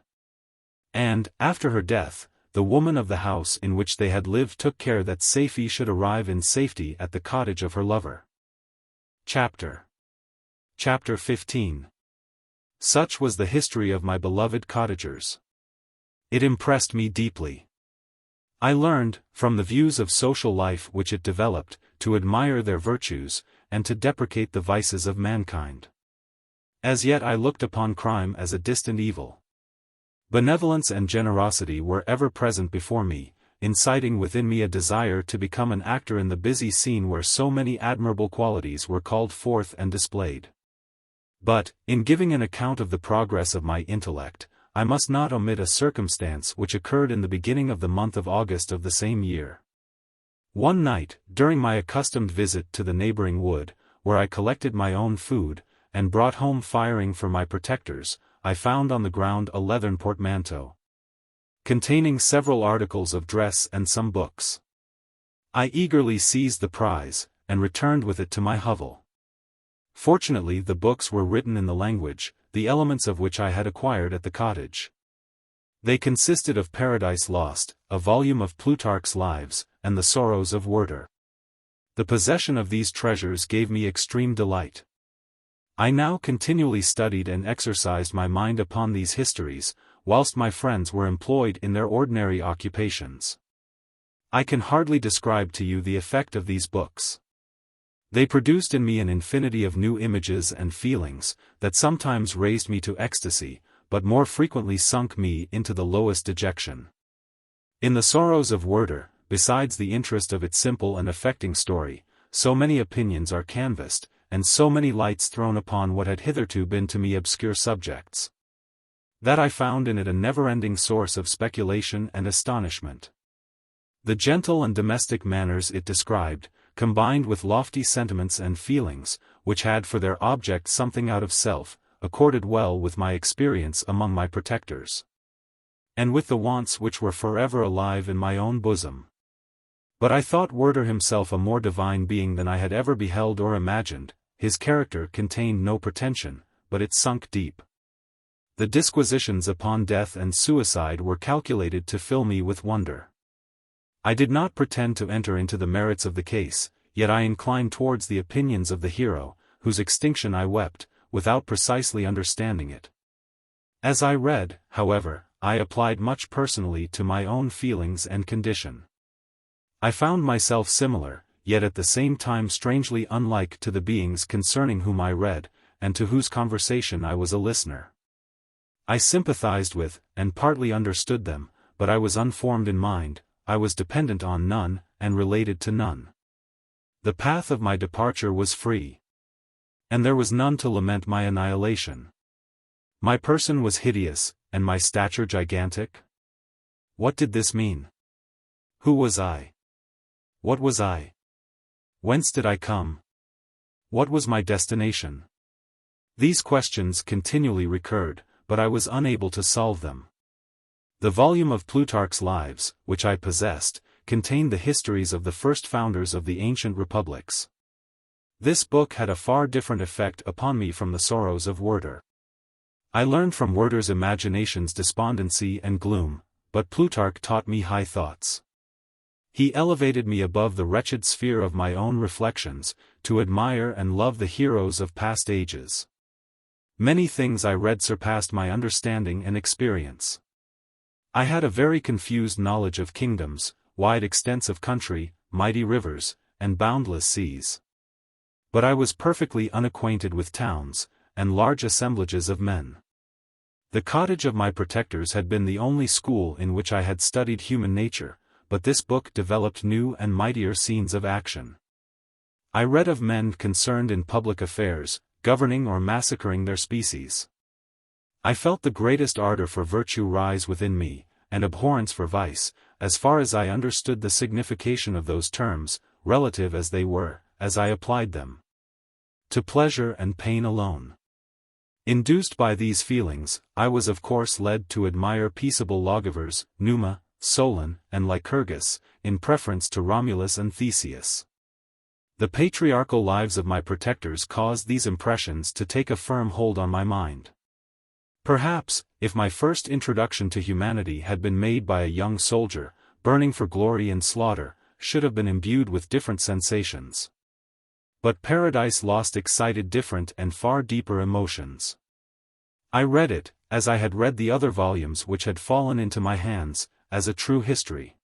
Speaker 1: And, after her death, the woman of the house in which they had lived took care that Safie should arrive in safety at the cottage of her lover. Chapter 15. Such was the history of my beloved cottagers. It impressed me deeply. I learned, from the views of social life which it developed, to admire their virtues, and to deprecate the vices of mankind. As yet I looked upon crime as a distant evil. Benevolence and generosity were ever present before me, inciting within me a desire to become an actor in the busy scene where so many admirable qualities were called forth and displayed. But, in giving an account of the progress of my intellect, I must not omit a circumstance which occurred in the beginning of the month of August of the same year. One night, during my accustomed visit to the neighboring wood, where I collected my own food, and brought home firing for my protectors, I found on the ground a leathern portmanteau, containing several articles of dress and some books. I eagerly seized the prize, and returned with it to my hovel. Fortunately the books were written in the language, the elements of which I had acquired at the cottage. They consisted of Paradise Lost, a volume of Plutarch's Lives, and the Sorrows of Werther. The possession of these treasures gave me extreme delight. I now continually studied and exercised my mind upon these histories, whilst my friends were employed in their ordinary occupations. I can hardly describe to you the effect of these books. They produced in me an infinity of new images and feelings, that sometimes raised me to ecstasy, but more frequently sunk me into the lowest dejection. In the Sorrows of Werther, besides the interest of its simple and affecting story, so many opinions are canvassed, and so many lights thrown upon what had hitherto been to me obscure subjects, that I found in it a never-ending source of speculation and astonishment. The gentle and domestic manners it described, combined with lofty sentiments and feelings, which had for their object something out of self, accorded well with my experience among my protectors, and with the wants which were forever alive in my own bosom. But I thought Werther himself a more divine being than I had ever beheld or imagined. His character contained no pretension, but it sunk deep. The disquisitions upon death and suicide were calculated to fill me with wonder. I did not pretend to enter into the merits of the case, yet I inclined towards the opinions of the hero, whose extinction I wept, without precisely understanding it. As I read, however, I applied much personally to my own feelings and condition. I found myself similar, yet at the same time strangely unlike to the beings concerning whom I read, and to whose conversation I was a listener. I sympathized with, and partly understood them, but I was unformed in mind, I was dependent on none, and related to none. The path of my departure was free. And there was none to lament my annihilation. My person was hideous, and my stature gigantic. What did this mean? Who was I? What was I? Whence did I come? What was my destination? These questions continually recurred, but I was unable to solve them. The volume of Plutarch's Lives, which I possessed, contained the histories of the first founders of the ancient republics. This book had a far different effect upon me from the Sorrows of Werther. I learned from Werther's imaginations despondency and gloom, but Plutarch taught me high thoughts. He elevated me above the wretched sphere of my own reflections, to admire and love the heroes of past ages. Many things I read surpassed my understanding and experience. I had a very confused knowledge of kingdoms, wide extents of country, mighty rivers, and boundless seas. But I was perfectly unacquainted with towns, and large assemblages of men. The cottage of my protectors had been the only school in which I had studied human nature, but this book developed new and mightier scenes of action. I read of men concerned in public affairs, governing or massacring their species. I felt the greatest ardor for virtue rise within me, and abhorrence for vice, as far as I understood the signification of those terms, relative as they were, as I applied them to pleasure and pain alone. Induced by these feelings, I was of course led to admire peaceable lawgivers, Numa, Solon, and Lycurgus, in preference to Romulus and Theseus. The patriarchal lives of my protectors caused these impressions to take a firm hold on my mind. Perhaps, if my first introduction to humanity had been made by a young soldier, burning for glory and slaughter, should have been imbued with different sensations. But Paradise Lost excited different and far deeper emotions. I read it, as I had read the other volumes which had fallen into my hands, as a true history.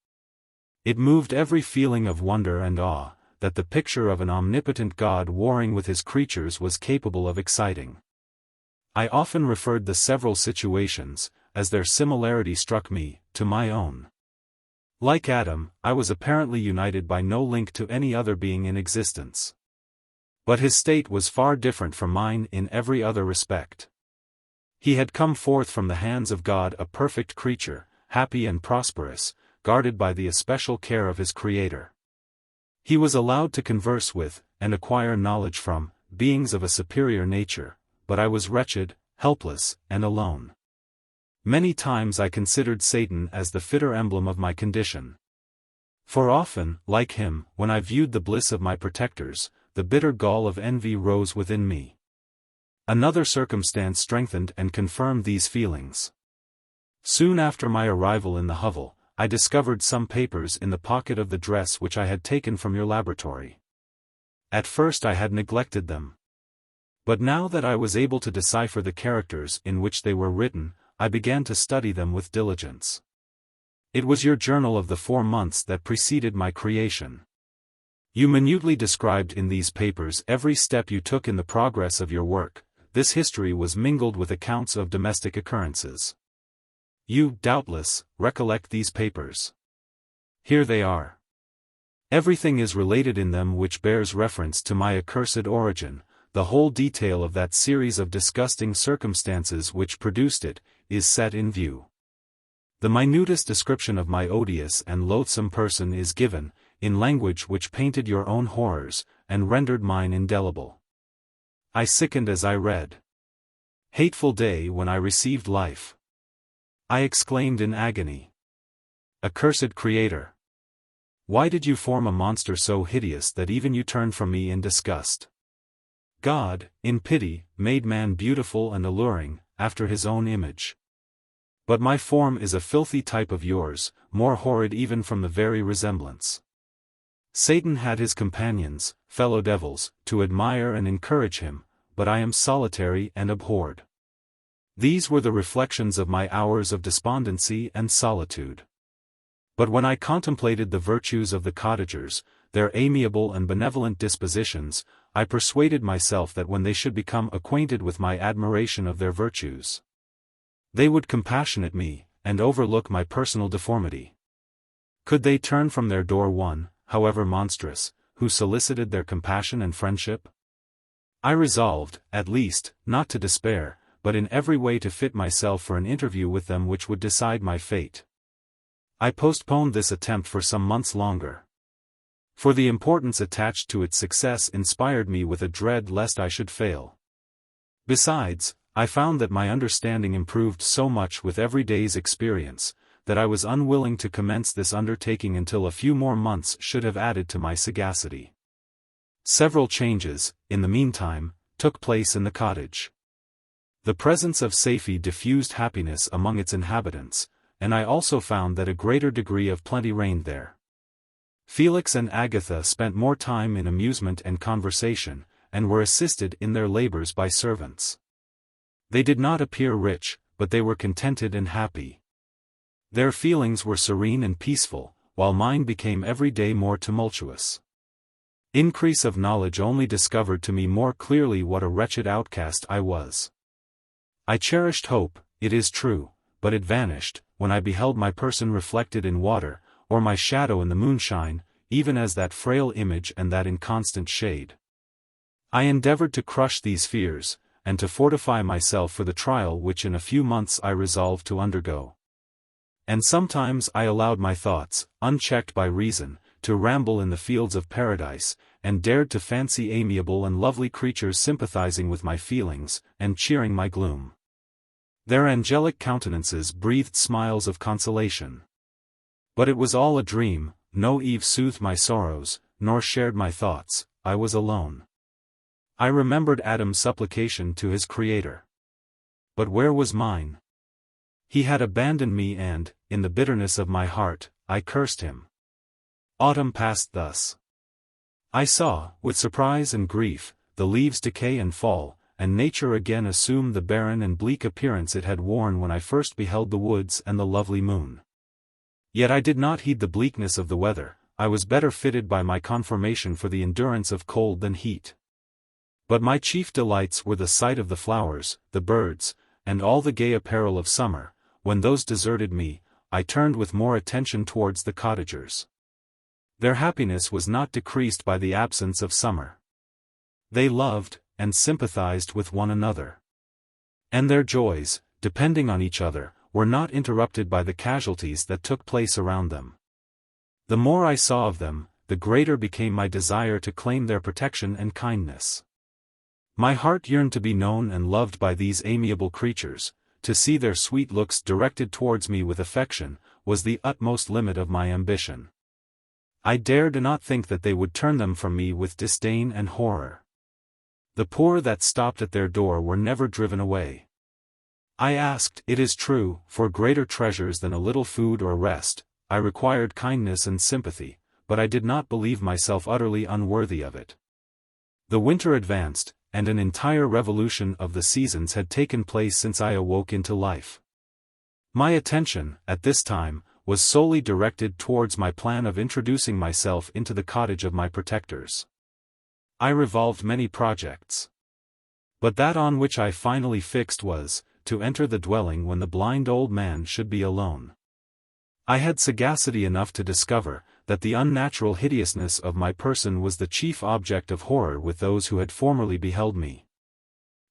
Speaker 1: It moved every feeling of wonder and awe, that the picture of an omnipotent God warring with his creatures was capable of exciting. I often referred the several situations, as their similarity struck me, to my own. Like Adam, I was apparently united by no link to any other being in existence. But his state was far different from mine in every other respect. He had come forth from the hands of God a perfect creature, happy and prosperous, guarded by the especial care of his Creator. He was allowed to converse with, and acquire knowledge from, beings of a superior nature, but I was wretched, helpless, and alone. Many times I considered Satan as the fitter emblem of my condition. For often, like him, when I viewed the bliss of my protectors, the bitter gall of envy rose within me. Another circumstance strengthened and confirmed these feelings. Soon after my arrival in the hovel, I discovered some papers in the pocket of the dress which I had taken from your laboratory. At first I had neglected them. But now that I was able to decipher the characters in which they were written, I began to study them with diligence. It was your journal of the 4 months that preceded my creation. You minutely described in these papers every step you took in the progress of your work. This history was mingled with accounts of domestic occurrences. You, doubtless, recollect these papers. Here they are. Everything is related in them which bears reference to my accursed origin. The whole detail of that series of disgusting circumstances which produced it, is set in view. The minutest description of my odious and loathsome person is given, in language which painted your own horrors, and rendered mine indelible. I sickened as I read. Hateful day when I received life! I exclaimed in agony. Accursed Creator! Why did you form a monster so hideous that even you turned from me in disgust? God, in pity, made man beautiful and alluring, after his own image. But my form is a filthy type of yours, more horrid even from the very resemblance. Satan had his companions, fellow devils, to admire and encourage him, but I am solitary and abhorred. These were the reflections of my hours of despondency and solitude. But when I contemplated the virtues of the cottagers, their amiable and benevolent dispositions, I persuaded myself that when they should become acquainted with my admiration of their virtues, they would compassionate me, and overlook my personal deformity. Could they turn from their door one, however monstrous, who solicited their compassion and friendship? I resolved, at least, not to despair, but in every way to fit myself for an interview with them which would decide my fate. I postponed this attempt for some months longer. For the importance attached to its success inspired me with a dread lest I should fail. Besides, I found that my understanding improved so much with every day's experience, that I was unwilling to commence this undertaking until a few more months should have added to my sagacity. Several changes, in the meantime, took place in the cottage. The presence of Safie diffused happiness among its inhabitants, and I also found that a greater degree of plenty reigned there. Felix and Agatha spent more time in amusement and conversation, and were assisted in their labors by servants. They did not appear rich, but they were contented and happy. Their feelings were serene and peaceful, while mine became every day more tumultuous. Increase of knowledge only discovered to me more clearly what a wretched outcast I was. I cherished hope, it is true, but it vanished, when I beheld my person reflected in water, or my shadow in the moonshine, even as that frail image and that inconstant shade. I endeavored to crush these fears, and to fortify myself for the trial which in a few months I resolved to undergo. And sometimes I allowed my thoughts, unchecked by reason, to ramble in the fields of paradise, and dared to fancy amiable and lovely creatures sympathizing with my feelings, and cheering my gloom. Their angelic countenances breathed smiles of consolation. But it was all a dream, no Eve soothed my sorrows, nor shared my thoughts, I was alone. I remembered Adam's supplication to his Creator. But where was mine? He had abandoned me and, in the bitterness of my heart, I cursed him. Autumn passed thus. I saw, with surprise and grief, the leaves decay and fall, and nature again assume the barren and bleak appearance it had worn when I first beheld the woods and the lovely moon. Yet I did not heed the bleakness of the weather, I was better fitted by my conformation for the endurance of cold than heat. But my chief delights were the sight of the flowers, the birds, and all the gay apparel of summer. When those deserted me, I turned with more attention towards the cottagers. Their happiness was not decreased by the absence of summer. They loved, and sympathized with one another. And their joys, depending on each other, were not interrupted by the casualties that took place around them. The more I saw of them, the greater became my desire to claim their protection and kindness. My heart yearned to be known and loved by these amiable creatures. To see their sweet looks directed towards me with affection, was the utmost limit of my ambition. I dared not think that they would turn them from me with disdain and horror. The poor that stopped at their door were never driven away. I asked, it is true, for greater treasures than a little food or rest. I required kindness and sympathy, but I did not believe myself utterly unworthy of it. The winter advanced, and an entire revolution of the seasons had taken place since I awoke into life. My attention, at this time, was solely directed towards my plan of introducing myself into the cottage of my protectors. I revolved many projects. But that on which I finally fixed was, to enter the dwelling when the blind old man should be alone. I had sagacity enough to discover, that the unnatural hideousness of my person was the chief object of horror with those who had formerly beheld me.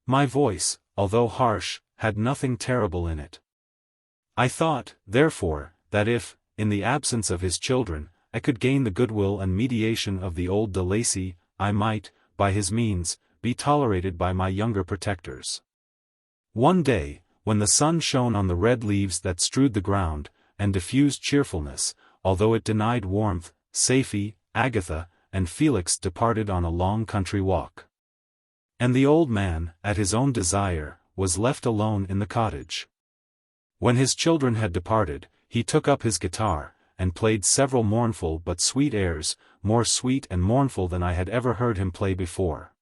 Speaker 1: My voice, although harsh, had nothing terrible in it. I thought, therefore, that if, in the absence of his children, I could gain the goodwill and mediation of the old de Lacy, I might, by his means, be tolerated by my younger protectors. One day, when the sun shone on the red leaves that strewed the ground, and diffused cheerfulness, although it denied warmth, Safie, Agatha, and Felix departed on a long country walk. And the old man, at his own desire, was left alone in the cottage. When his children had departed, he took up his guitar, and played several mournful but sweet airs, more sweet and mournful than I had ever heard him play before.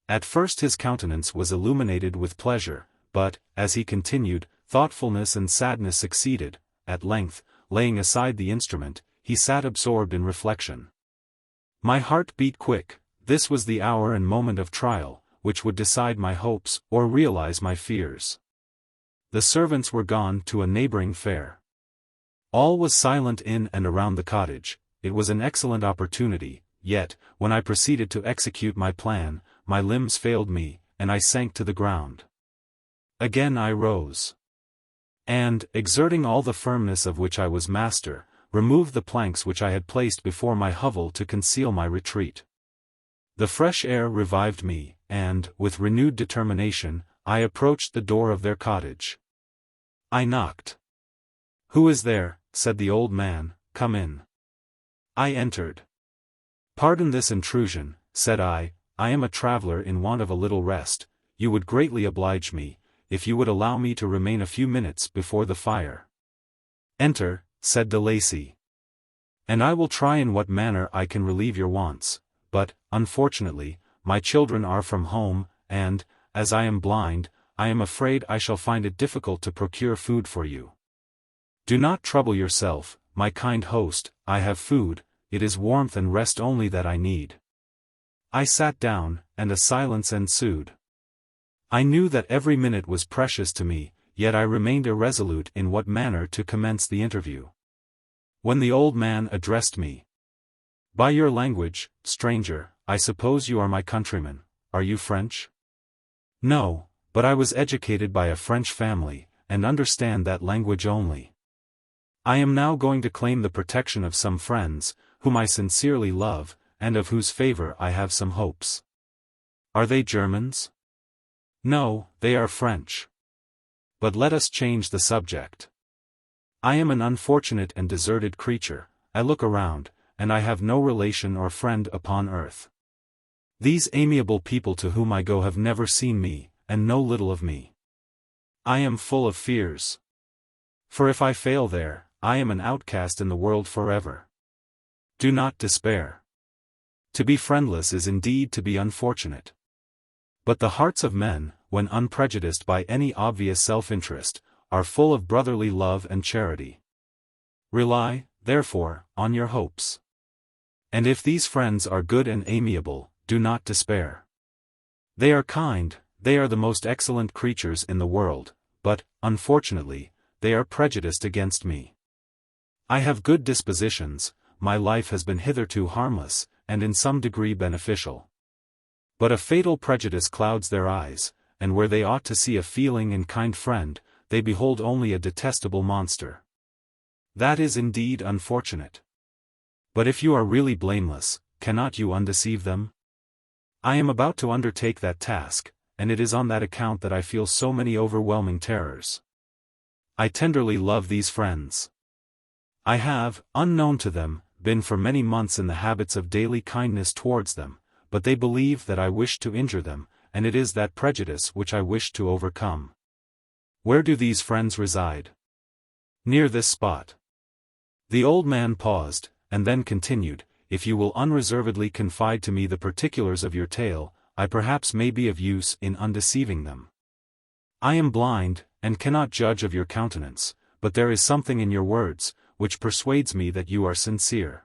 Speaker 1: At first his countenance was illuminated with pleasure, but, as he continued, thoughtfulness and sadness succeeded. At length, laying aside the instrument, he sat absorbed in reflection. My heart beat quick. This was the hour and moment of trial, which would decide my hopes, or realize my fears. The servants were gone to a neighboring fair. All was silent in and around the cottage. It was an excellent opportunity, yet, when I proceeded to execute my plan, my limbs failed me, and I sank to the ground. Again I rose. And, exerting all the firmness of which I was master, removed the planks which I had placed before my hovel to conceal my retreat. The fresh air revived me, and, with renewed determination, I approached the door of their cottage. I knocked. "Who is there?" said the old man. "Come in." I entered. "Pardon this intrusion," said I am a traveler in want of a little rest. You would greatly oblige me, if you would allow me to remain a few minutes before the fire." "Enter," said de Lacy. "And I will try in what manner I can relieve your wants, but, unfortunately, my children are from home, and, as I am blind, I am afraid I shall find it difficult to procure food for you." "Do not trouble yourself, my kind host, I have food, it is warmth and rest only that I need." I sat down, and a silence ensued. I knew that every minute was precious to me, yet I remained irresolute in what manner to commence the interview. When the old man addressed me. "By your language, stranger, I suppose you are my countryman. Are you French?" "No, but I was educated by a French family, and understand that language only." I am now going to claim the protection of some friends, whom I sincerely love, and of whose favor I have some hopes. Are they Germans? No, they are French. But let us change the subject. I am an unfortunate and deserted creature. I look around, and I have no relation or friend upon earth. These amiable people to whom I go have never seen me, and know little of me. I am full of fears. For if I fail there, I am an outcast in the world forever. Do not despair. To be friendless is indeed to be unfortunate. But the hearts of men, when unprejudiced by any obvious self-interest, are full of brotherly love and charity. Rely, therefore, on your hopes. And if these friends are good and amiable, do not despair. They are kind, they are the most excellent creatures in the world, but, unfortunately, they are prejudiced against me. I have good dispositions, my life has been hitherto harmless, and in some degree beneficial. But a fatal prejudice clouds their eyes, and where they ought to see a feeling and kind friend, they behold only a detestable monster. That is indeed unfortunate. But if you are really blameless, cannot you undeceive them? I am about to undertake that task, and it is on that account that I feel so many overwhelming terrors. I tenderly love these friends. I have, unknown to them, been for many months in the habits of daily kindness towards them, but they believe that I wish to injure them, and it is that prejudice which I wish to overcome. Where do these friends reside? Near this spot. The old man paused, and then continued, if you will unreservedly confide to me the particulars of your tale, I perhaps may be of use in undeceiving them. I am blind, and cannot judge of your countenance, but there is something in your words, which persuades me that you are sincere.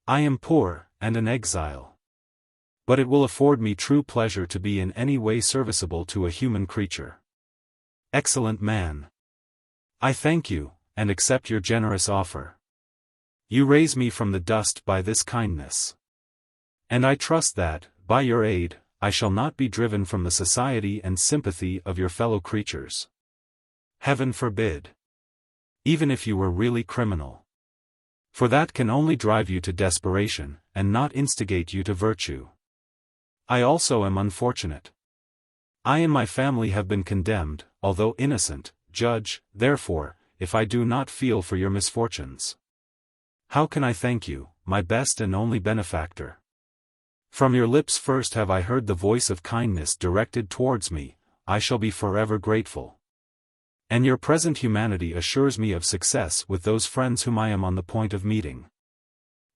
Speaker 1: I am poor, and an exile. But it will afford me true pleasure to be in any way serviceable to a human creature. Excellent man! I thank you, and accept your generous offer. You raise me from the dust by this kindness. And I trust that, by your aid, I shall not be driven from the society and sympathy of your fellow creatures. Heaven forbid! Even if you were really criminal. For that can only drive you to desperation, and not instigate you to virtue. I also am unfortunate. I and my family have been condemned, although innocent. Judge, therefore, if I do not feel for your misfortunes. How can I thank you, my best and only benefactor? From your lips first have I heard the voice of kindness directed towards me, I shall be forever grateful. And your present humanity assures me of success with those friends whom I am on the point of meeting.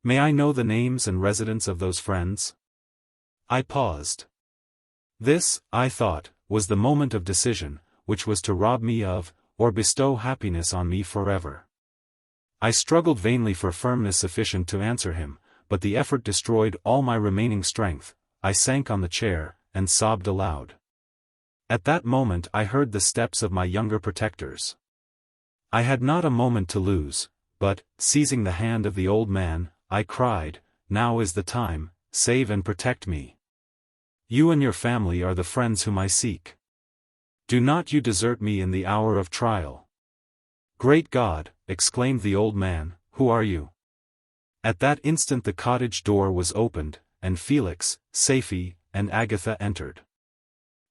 Speaker 1: May I know the names and residence of those friends? I paused. This, I thought, was the moment of decision, which was to rob me of, or bestow happiness on me forever. I struggled vainly for firmness sufficient to answer him, but the effort destroyed all my remaining strength. I sank on the chair, and sobbed aloud. At that moment I heard the steps of my younger protectors. I had not a moment to lose, but, seizing the hand of the old man, I cried, now is the time, save and protect me. You and your family are the friends whom I seek. Do not you desert me in the hour of trial. Great God, exclaimed the old man, who are you? At that instant the cottage door was opened, and Felix, Safie, and Agatha entered.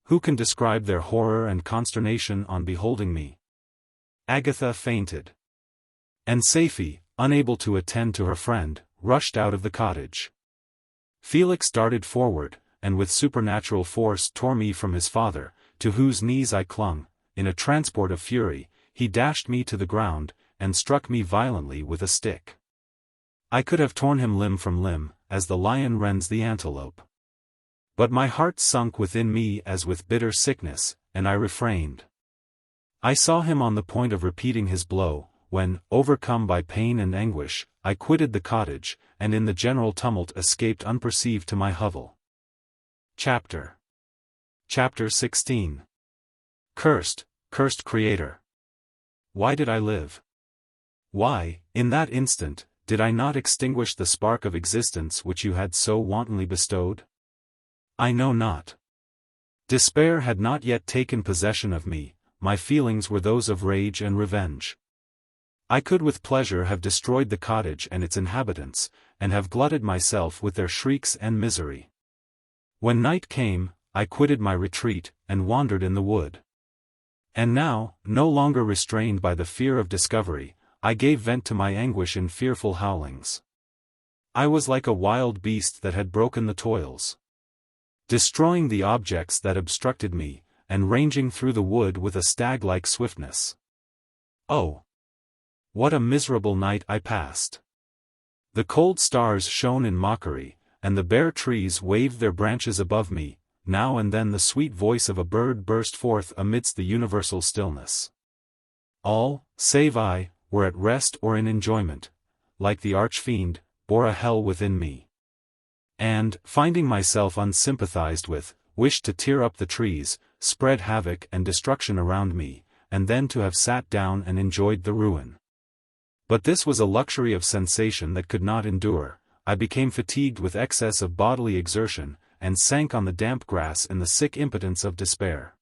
Speaker 1: Who can describe their horror and consternation on beholding me? Agatha fainted. And Safie, unable to attend to her friend, rushed out of the cottage. Felix darted forward, and with supernatural force tore me from his father, to whose knees I clung. In a transport of fury, he dashed me to the ground, and struck me violently with a stick. I could have torn him limb from limb, as the lion rends the antelope. But my heart sunk within me as with bitter sickness, and I refrained. I saw him on the point of repeating his blow, when, overcome by pain and anguish, I quitted the cottage, and in the general tumult escaped unperceived to my hovel. Chapter XVIII. Cursed Creator. Why did I live? Why, in that instant, did I not extinguish the spark of existence which you had so wantonly bestowed? I know not. Despair had not yet taken possession of me, my feelings were those of rage and revenge. I could with pleasure have destroyed the cottage and its inhabitants, and have glutted myself with their shrieks and misery. When night came, I quitted my retreat, and wandered in the wood. And now, no longer restrained by the fear of discovery, I gave vent to my anguish in fearful howlings. I was like a wild beast that had broken the toils, destroying the objects that obstructed me, and ranging through the wood with a stag-like swiftness. Oh! What a miserable night I passed! The cold stars shone in mockery, and the bare trees waved their branches above me. Now and then the sweet voice of a bird burst forth amidst the universal stillness. All, save I, were at rest or in enjoyment, like the arch-fiend, bore a hell within me. And, finding myself unsympathized with, wished to tear up the trees, spread havoc and destruction around me, and then to have sat down and enjoyed the ruin. But this was a luxury of sensation that could not endure. I became fatigued with excess of bodily exertion, and sank on the damp grass in the sick impotence of despair.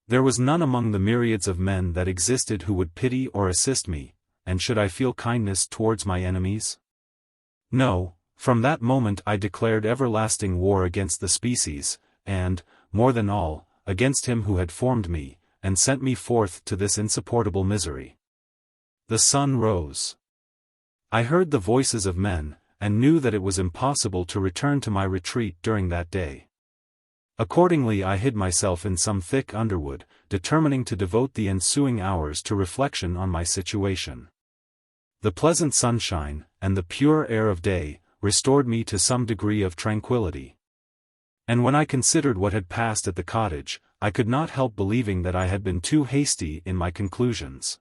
Speaker 1: There was none among the myriads of men that existed who would pity or assist me, and should I feel kindness towards my enemies? No, from that moment I declared everlasting war against the species, and, more than all, against him who had formed me, and sent me forth to this insupportable misery. The sun rose. I heard the voices of men, and knew that it was impossible to return to my retreat during that day. Accordingly I hid myself in some thick underwood, determining to devote the ensuing hours to reflection on my situation. The pleasant sunshine, and the pure air of day, restored me to some degree of tranquillity. And when I considered what had passed at the cottage, I could not help believing that I had been too hasty in my conclusions.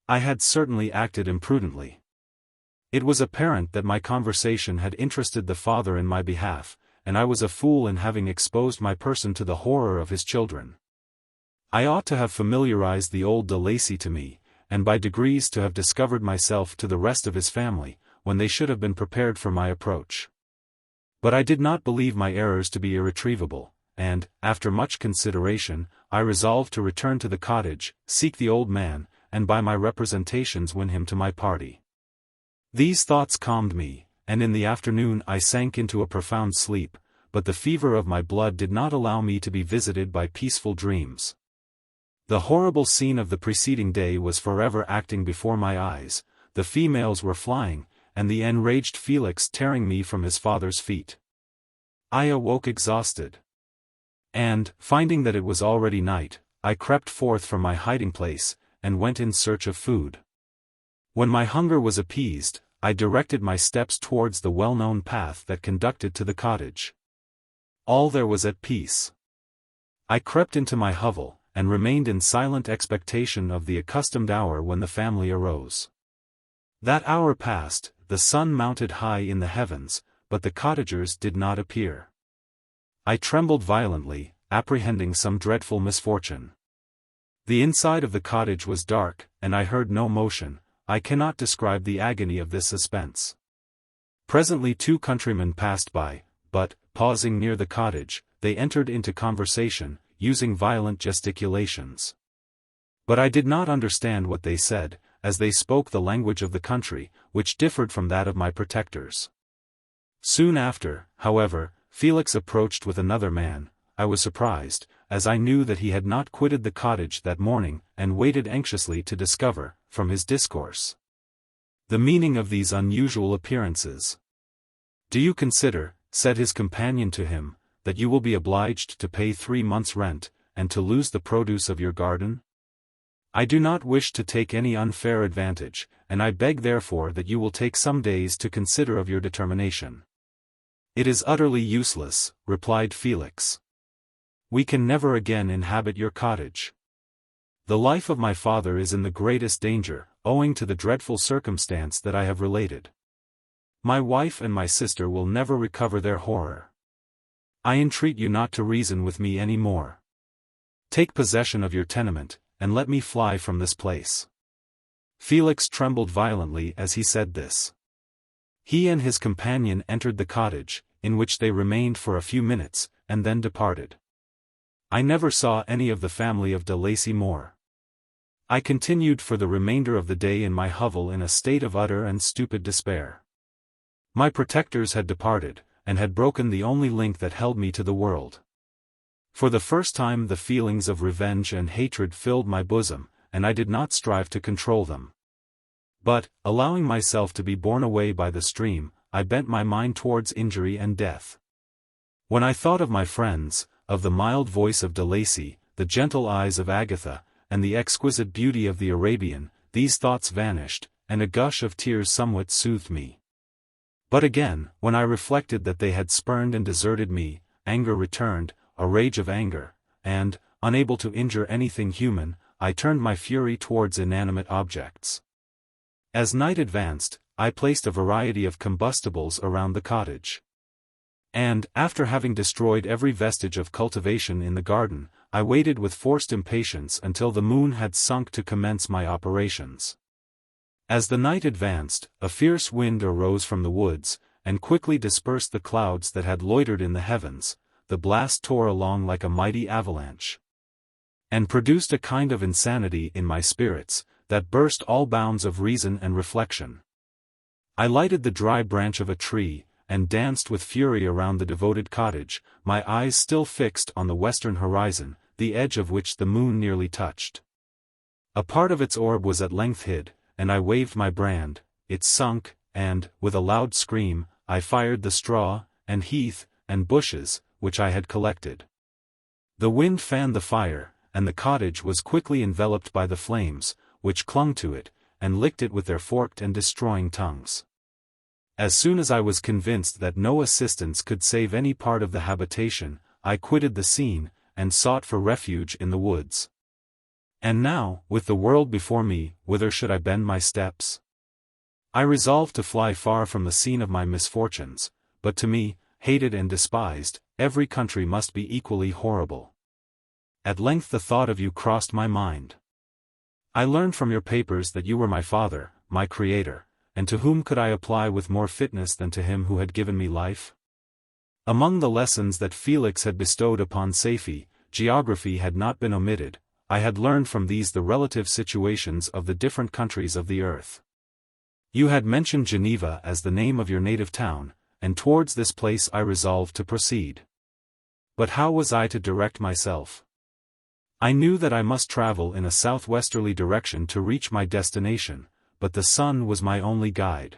Speaker 1: I had certainly acted imprudently. It was apparent that my conversation had interested the father in my behalf, and I was a fool in having exposed my person to the horror of his children. I ought to have familiarized the old de Lacy to me, and by degrees to have discovered myself to the rest of his family, when they should have been prepared for my approach. But I did not believe my errors to be irretrievable, and, after much consideration, I resolved to return to the cottage, seek the old man, and by my representations win him to my party. These thoughts calmed me, and in the afternoon I sank into a profound sleep, but the fever of my blood did not allow me to be visited by peaceful dreams. The horrible scene of the preceding day was forever acting before my eyes. The females were flying, and the enraged Felix tearing me from his father's feet. I awoke exhausted. And, finding that it was already night, I crept forth from my hiding place, and went in search of food. When my hunger was appeased, I directed my steps towards the well-known path that conducted to the cottage. All there was at peace. I crept into my hovel, and remained in silent expectation of the accustomed hour when the family arose. That hour passed, the sun mounted high in the heavens, but the cottagers did not appear. I trembled violently, apprehending some dreadful misfortune. The inside of the cottage was dark, and I heard no motion. I cannot describe the agony of this suspense. Presently 2 countrymen passed by, but, pausing near the cottage, they entered into conversation, using violent gesticulations. But I did not understand what they said, as they spoke the language of the country, which differed from that of my protectors. Soon after, however, Felix approached with another man. I was surprised, as I knew that he had not quitted the cottage that morning, and waited anxiously to discover, from his discourse, the meaning of these unusual appearances. "Do you consider," said his companion to him, "that you will be obliged to pay 3 months' rent, and to lose the produce of your garden? I do not wish to take any unfair advantage, and I beg therefore that you will take some days to consider of your determination." "It is utterly useless," replied Felix. "We can never again inhabit your cottage. The life of my father is in the greatest danger, owing to the dreadful circumstance that I have related. My wife and my sister will never recover their horror. I entreat you not to reason with me any more. Take possession of your tenement, and let me fly from this place." Felix trembled violently as he said this. He and his companion entered the cottage, in which they remained for a few minutes, and then departed. I never saw any of the family of de Lacy more. I continued for the remainder of the day in my hovel in a state of utter and stupid despair. My protectors had departed, and had broken the only link that held me to the world. For the first time the feelings of revenge and hatred filled my bosom, and I did not strive to control them. But, allowing myself to be borne away by the stream, I bent my mind towards injury and death. When I thought of my friends, of the mild voice of de Lacy, the gentle eyes of Agatha, and the exquisite beauty of the Arabian, these thoughts vanished, and a gush of tears somewhat soothed me. But again, when I reflected that they had spurned and deserted me, anger returned, a rage of anger, and, unable to injure anything human, I turned my fury towards inanimate objects. As night advanced, I placed a variety of combustibles around the cottage. And, after having destroyed every vestige of cultivation in the garden, I waited with forced impatience until the moon had sunk to commence my operations. As the night advanced, a fierce wind arose from the woods, and quickly dispersed the clouds that had loitered in the heavens. The blast tore along like a mighty avalanche, and produced a kind of insanity in my spirits, that burst all bounds of reason and reflection. I lighted the dry branch of a tree, and danced with fury around the devoted cottage, my eyes still fixed on the western horizon, the edge of which the moon nearly touched. A part of its orb was at length hid, and I waved my brand, it sunk, and, with a loud scream, I fired the straw, and heath, and bushes, which I had collected. The wind fanned the fire, and the cottage was quickly enveloped by the flames, which clung to it, and licked it with their forked and destroying tongues. As soon as I was convinced that no assistance could save any part of the habitation, I quitted the scene, and sought for refuge in the woods. And now, with the world before me, whither should I bend my steps? I resolved to fly far from the scene of my misfortunes, but to me, hated and despised, every country must be equally horrible. At length the thought of you crossed my mind. I learned from your papers that you were my father, my creator, and to whom could I apply with more fitness than to him who had given me life? Among the lessons that Felix had bestowed upon Safie, geography had not been omitted. I had learned from these the relative situations of the different countries of the earth. You had mentioned Geneva as the name of your native town, and towards this place I resolved to proceed. But how was I to direct myself? I knew that I must travel in a southwesterly direction to reach my destination, but the sun was my only guide.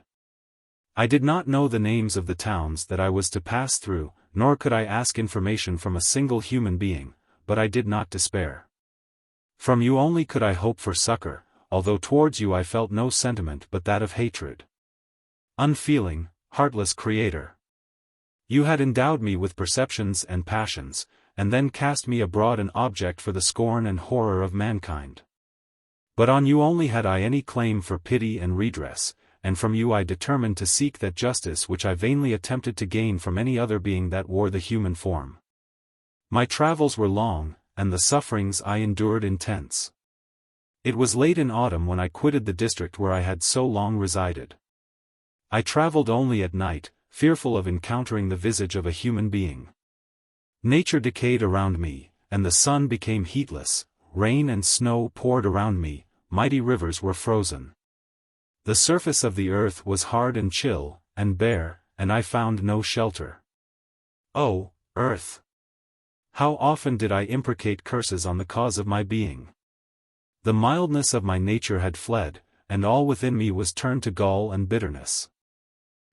Speaker 1: I did not know the names of the towns that I was to pass through, nor could I ask information from a single human being, but I did not despair. From you only could I hope for succor, although towards you I felt no sentiment but that of hatred. Unfeeling, heartless creator! You had endowed me with perceptions and passions, and then cast me abroad an object for the scorn and horror of mankind. But on you only had I any claim for pity and redress, and from you I determined to seek that justice which I vainly attempted to gain from any other being that wore the human form. My travels were long, and the sufferings I endured intense. It was late in autumn when I quitted the district where I had so long resided. I traveled only at night, fearful of encountering the visage of a human being. Nature decayed around me, and the sun became heatless, rain and snow poured around me, mighty rivers were frozen. The surface of the earth was hard and chill, and bare, and I found no shelter. Oh, earth! How often did I imprecate curses on the cause of my being? The mildness of my nature had fled, and all within me was turned to gall and bitterness.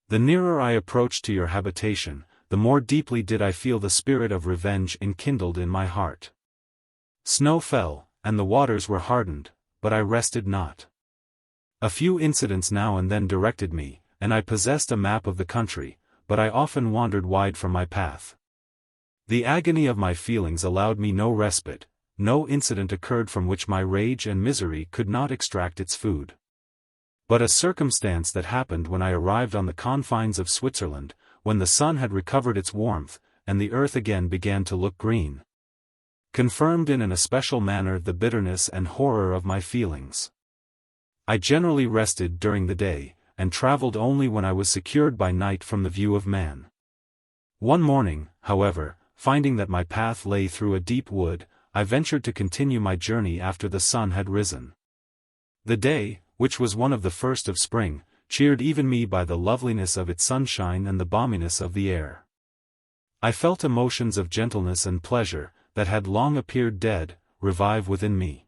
Speaker 1: The nearer I approached to your habitation, the more deeply did I feel the spirit of revenge enkindled in my heart. Snow fell, and the waters were hardened, but I rested not. A few incidents now and then directed me, and I possessed a map of the country, but I often wandered wide from my path. The agony of my feelings allowed me no respite, no incident occurred from which my rage and misery could not extract its food. But a circumstance that happened when I arrived on the confines of Switzerland, when the sun had recovered its warmth, and the earth again began to look green, confirmed in an especial manner the bitterness and horror of my feelings. I generally rested during the day, and traveled only when I was secured by night from the view of man. One morning, however, finding that my path lay through a deep wood, I ventured to continue my journey after the sun had risen. The day, which was one of the first of spring, cheered even me by the loveliness of its sunshine and the balminess of the air. I felt emotions of gentleness and pleasure, that had long appeared dead, revive within me.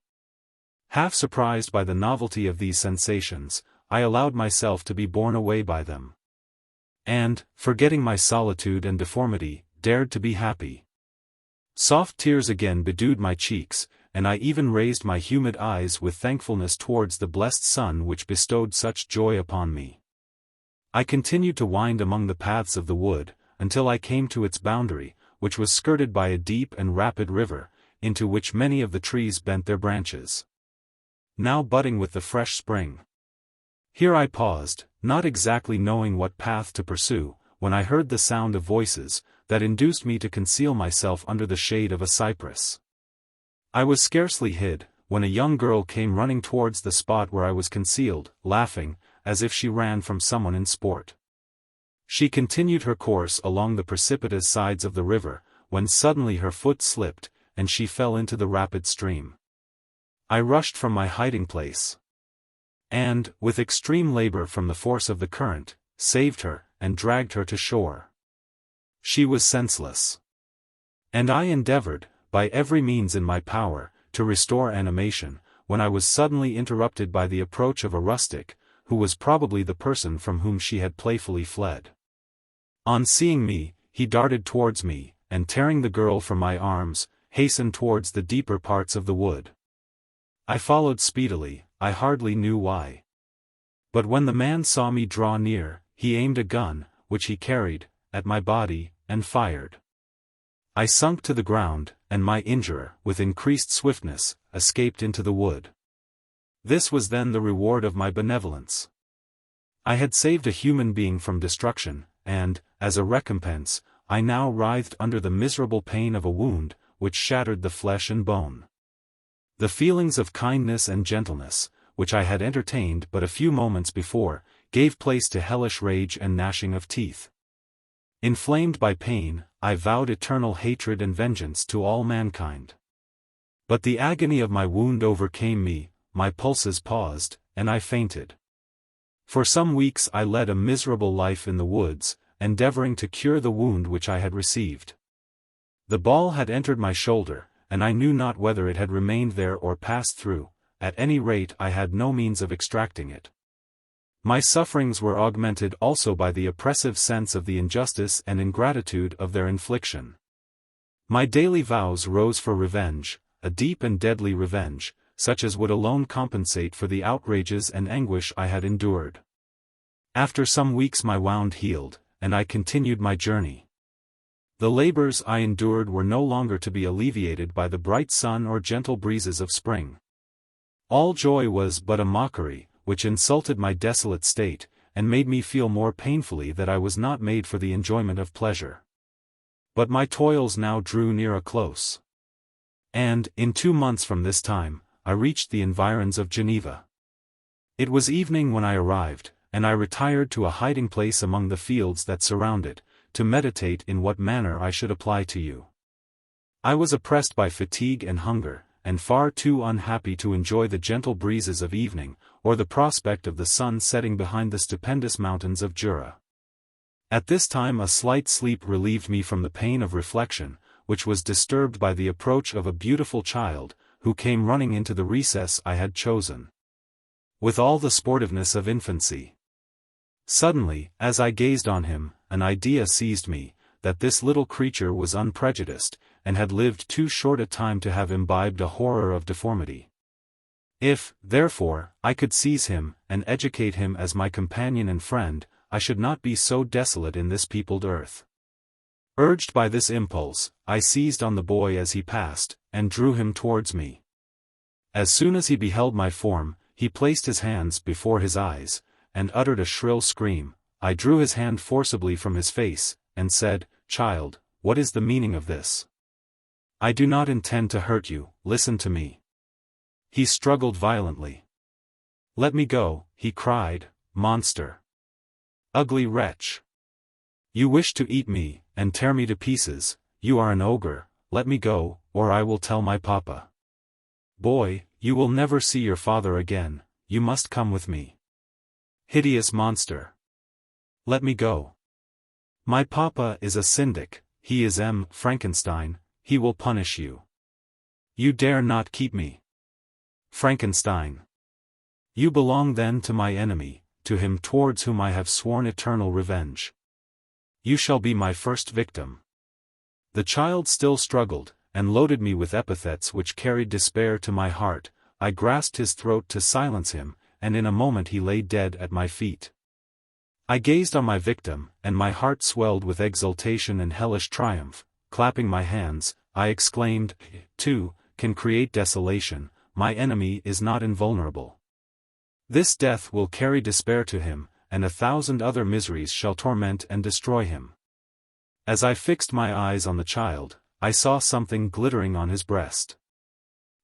Speaker 1: Half surprised by the novelty of these sensations, I allowed myself to be borne away by them. And, forgetting my solitude and deformity, dared to be happy. Soft tears again bedewed my cheeks, and I even raised my humid eyes with thankfulness towards the blessed sun which bestowed such joy upon me. I continued to wind among the paths of the wood, until I came to its boundary, which was skirted by a deep and rapid river, into which many of the trees bent their branches, now budding with the fresh spring. Here I paused, not exactly knowing what path to pursue, when I heard the sound of voices, that induced me to conceal myself under the shade of a cypress. I was scarcely hid, when a young girl came running towards the spot where I was concealed, laughing, as if she ran from someone in sport. She continued her course along the precipitous sides of the river, when suddenly her foot slipped, and she fell into the rapid stream. I rushed from my hiding place, and, with extreme labor from the force of the current, saved her, and dragged her to shore. She was senseless. And I endeavored, by every means in my power, to restore animation, when I was suddenly interrupted by the approach of a rustic, who was probably the person from whom she had playfully fled. On seeing me, he darted towards me, and tearing the girl from my arms, hastened towards the deeper parts of the wood. I followed speedily, I hardly knew why. But when the man saw me draw near, he aimed a gun, which he carried, at my body, and fired. I sunk to the ground, and my injurer, with increased swiftness, escaped into the wood. This was then the reward of my benevolence. I had saved a human being from destruction, and, as a recompense, I now writhed under the miserable pain of a wound, which shattered the flesh and bone. The feelings of kindness and gentleness, which I had entertained but a few moments before, gave place to hellish rage and gnashing of teeth. Inflamed by pain, I vowed eternal hatred and vengeance to all mankind. But the agony of my wound overcame me, my pulses paused, and I fainted. For some weeks I led a miserable life in the woods, endeavoring to cure the wound which I had received. The ball had entered my shoulder, and I knew not whether it had remained there or passed through. At any rate I had no means of extracting it. My sufferings were augmented also by the oppressive sense of the injustice and ingratitude of their infliction. My daily vows rose for revenge, a deep and deadly revenge, such as would alone compensate for the outrages and anguish I had endured. After some weeks my wound healed, and I continued my journey. The labors I endured were no longer to be alleviated by the bright sun or gentle breezes of spring. All joy was but a mockery, which insulted my desolate state, and made me feel more painfully that I was not made for the enjoyment of pleasure. But my toils now drew near a close. And, in 2 months from this time, I reached the environs of Geneva. It was evening when I arrived, and I retired to a hiding place among the fields that surround it, to meditate in what manner I should apply to you. I was oppressed by fatigue and hunger, and far too unhappy to enjoy the gentle breezes of evening, or the prospect of the sun setting behind the stupendous mountains of Jura. At this time a slight sleep relieved me from the pain of reflection, which was disturbed by the approach of a beautiful child, who came running into the recess I had chosen, with all the sportiveness of infancy. Suddenly, as I gazed on him, an idea seized me, that this little creature was unprejudiced, and had lived too short a time to have imbibed a horror of deformity. If, therefore, I could seize him, and educate him as my companion and friend, I should not be so desolate in this peopled earth. Urged by this impulse, I seized on the boy as he passed, and drew him towards me. As soon as he beheld my form, he placed his hands before his eyes, and uttered a shrill scream. I drew his hand forcibly from his face, and said, "Child, what is the meaning of this? I do not intend to hurt you, listen to me." He struggled violently. "Let me go," he cried, "monster! Ugly wretch! You wish to eat me, and tear me to pieces. You are an ogre. Let me go, or I will tell my papa. Boy, you will never see your father again. you must come with me. Hideous monster. Let me go. My papa is a syndic, he is M. Frankenstein, he will punish you. You dare not keep me. Frankenstein. You belong then to my enemy, to him towards whom I have sworn eternal revenge. You shall be my first victim. The child still struggled, and loaded me with epithets which carried despair to my heart. I grasped his throat to silence him, and in a moment he lay dead at my feet. I gazed on my victim, and my heart swelled with exultation and hellish triumph. Clapping my hands, I exclaimed, too, can create desolation, my enemy is not invulnerable. This death will carry despair to him, and 1,000 other miseries shall torment and destroy him. As I fixed my eyes on the child, I saw something glittering on his breast.